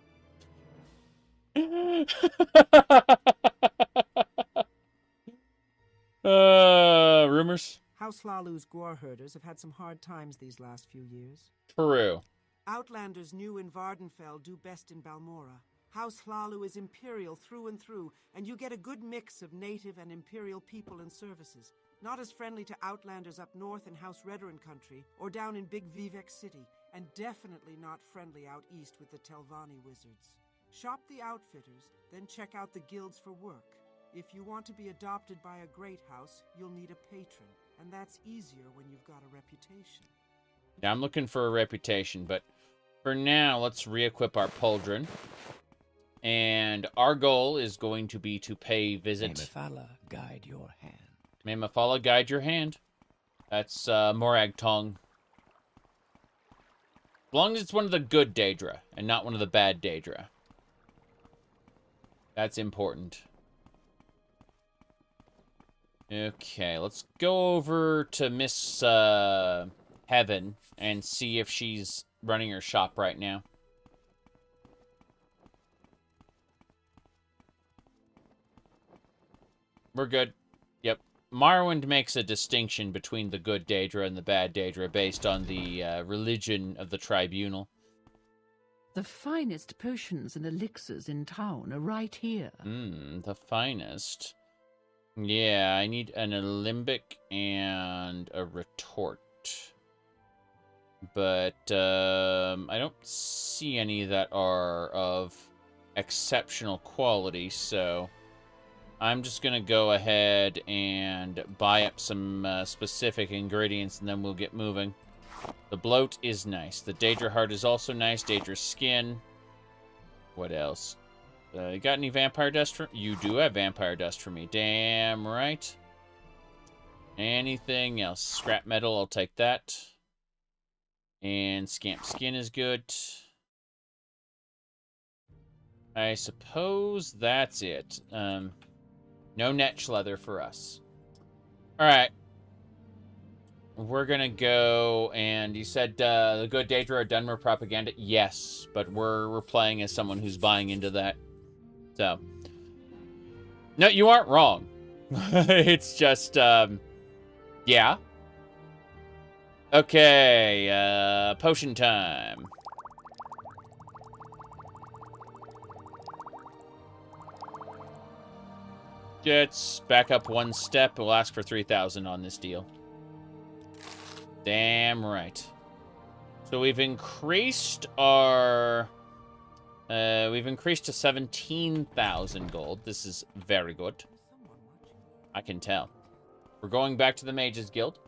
[SPEAKER 2] Rumors?
[SPEAKER 3] House Hlaalu's gore herders have had some hard times these last few years.
[SPEAKER 2] True.
[SPEAKER 3] Outlanders new in Ardenfall do best in Balmora. House Hlaalu is imperial through and through, and you get a good mix of native and imperial people and services. Not as friendly to outlanders up north in House Redoran country, or down in Big Vivec City, and definitely not friendly out east with the Telvanni wizards. Shop the outfitters, then check out the guilds for work. If you want to be adopted by a great house, you'll need a patron, and that's easier when you've got a reputation.
[SPEAKER 2] Yeah, I'm looking for a reputation, but for now, let's re-equip our pauldron. And our goal is going to be to pay visit.
[SPEAKER 12] May Mephala guide your hand.
[SPEAKER 2] May Mephala guide your hand. That's Morag Tong. As long as it's one of the good Daedra, and not one of the bad Daedra. That's important. Okay, let's go over to Miss Heaven and see if she's running her shop right now. We're good. Yep. Morrowind makes a distinction between the good Daedra and the bad Daedra based on the religion of the tribunal.
[SPEAKER 4] The finest potions and elixirs in town are right here.
[SPEAKER 2] The finest. Yeah, I need an alembic and a retort. But I don't see any that are of exceptional quality, so I'm just going to go ahead and buy up some specific ingredients, and then we'll get moving. The bloat is nice. The Daedra heart is also nice. Daedra skin. What else? You got any vampire dust for... You do have vampire dust for me. Damn right. Anything else? Scrap metal, I'll take that. And scamp skin is good. I suppose that's it. No netch leather for us. Alright. We're gonna go, and you said the good Daedra are Dunmer propaganda? Yes, but we're playing as someone who's buying into that. So. No, you aren't wrong. It's just, yeah. Okay, potion time. Let's back up one step. We'll ask for 3,000 on this deal. Damn right. So we've increased our... we've increased to 17,000 gold. This is very good. I can tell. We're going back to the Mages Guild.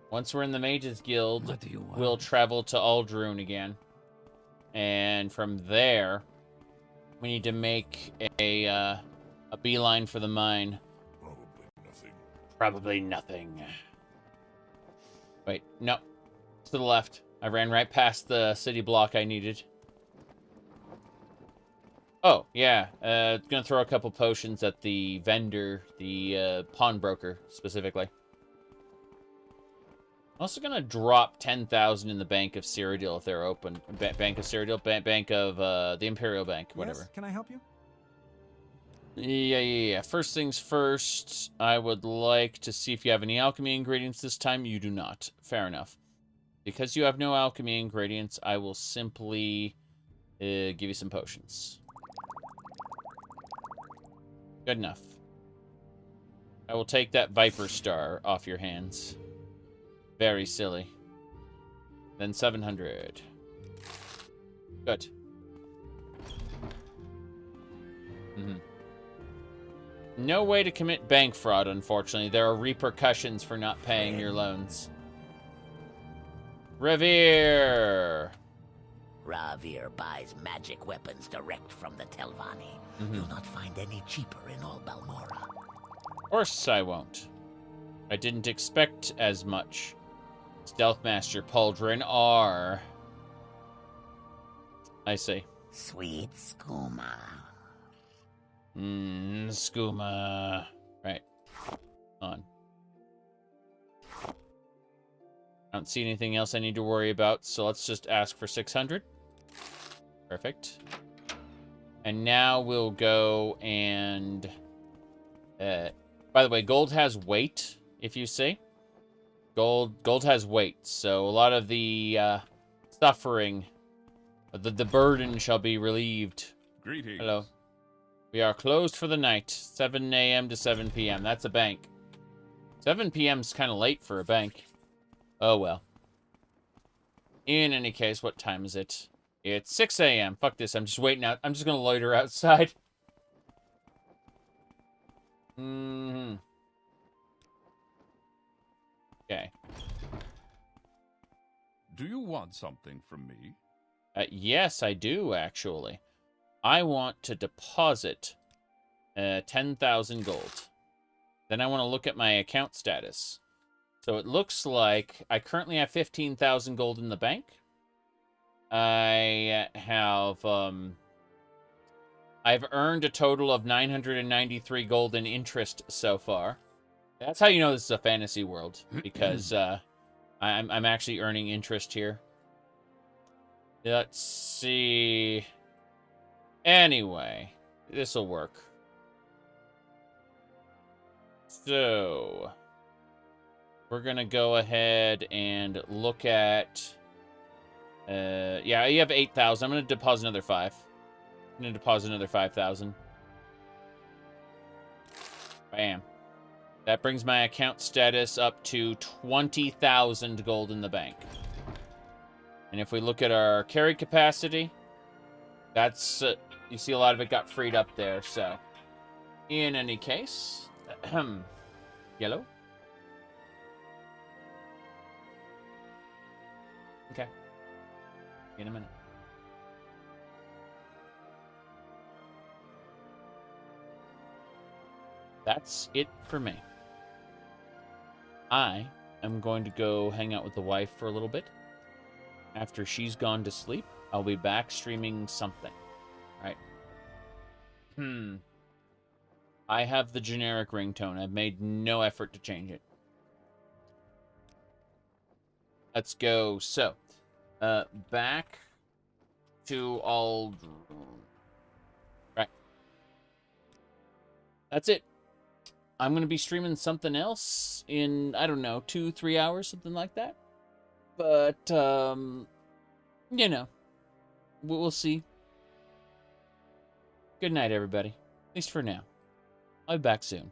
[SPEAKER 2] Once we're in the Mages Guild, we'll travel to Aldrune again. And from there, we need to make a beeline for the mine. Probably nothing. Wait, no. To the left. I ran right past the city block I needed. Oh, yeah. Gonna throw a couple potions at the vendor, the pawnbroker, specifically. I'm also gonna drop 10,000 in the Bank of Cyrodiil if they're open. Bank of Cyrodiil? Bank of the Imperial Bank, whatever.
[SPEAKER 5] Yes, can I help you?
[SPEAKER 2] Yeah. First things first, I would like to see if you have any alchemy ingredients this time. You do not. Fair enough. Because you have no alchemy ingredients, I will simply give you some potions. Good enough. I will take that Viper Star off your hands. Very silly. Then 700. Good. No way to commit bank fraud, unfortunately. There are repercussions for not paying your loans. Revere!
[SPEAKER 15] Ravir buys magic weapons direct from the Telvanni. You'll not find any cheaper in all Balmora.
[SPEAKER 2] Of course I won't. I didn't expect as much. Stealthmaster Pauldron R. I see.
[SPEAKER 15] Sweet skooma.
[SPEAKER 2] Skooma. Right. On. I don't see anything else I need to worry about, so let's just ask for 600. Perfect. And now we'll go and... by the way, gold has weight, if you see. Gold has weight, so a lot of the suffering, the burden shall be relieved.
[SPEAKER 20] Greetings.
[SPEAKER 2] Hello. We are closed for the night. 7 a.m. to 7 p.m. That's a bank. 7 p.m.'s kind of late for a bank. Oh, well. In any case, what time is it? It's 6 a.m. Fuck this. I'm just waiting out. I'm just going to loiter outside. Okay.
[SPEAKER 20] Do you want something from me?
[SPEAKER 2] Yes, I do, actually. I want to deposit 10,000 gold. Then I want to look at my account status. So it looks like I currently have 15,000 gold in the bank. I have, I've earned a total of 993 gold in interest so far. That's how you know this is a fantasy world, because I'm actually earning interest here. Let's see. Anyway, this'll work. So, we're gonna go ahead and look at. Yeah, you have 8,000. I'm gonna deposit another 5. I'm gonna deposit another 5,000. Bam. That brings my account status up to 20,000 gold in the bank. And if we look at our carry capacity, that's, you see a lot of it got freed up there, so. In any case, yellow. Okay. In a minute. That's it for me. I am going to go hang out with the wife for a little bit. After she's gone to sleep, I'll be back streaming something. Right. I have the generic ringtone. I've made no effort to change it. Let's go. So, back to Aldrune. Right. That's it. I'm going to be streaming something else in, I don't know, 2-3 hours, something like that. But, you know, we'll see. Good night, everybody. At least for now. I'll be back soon.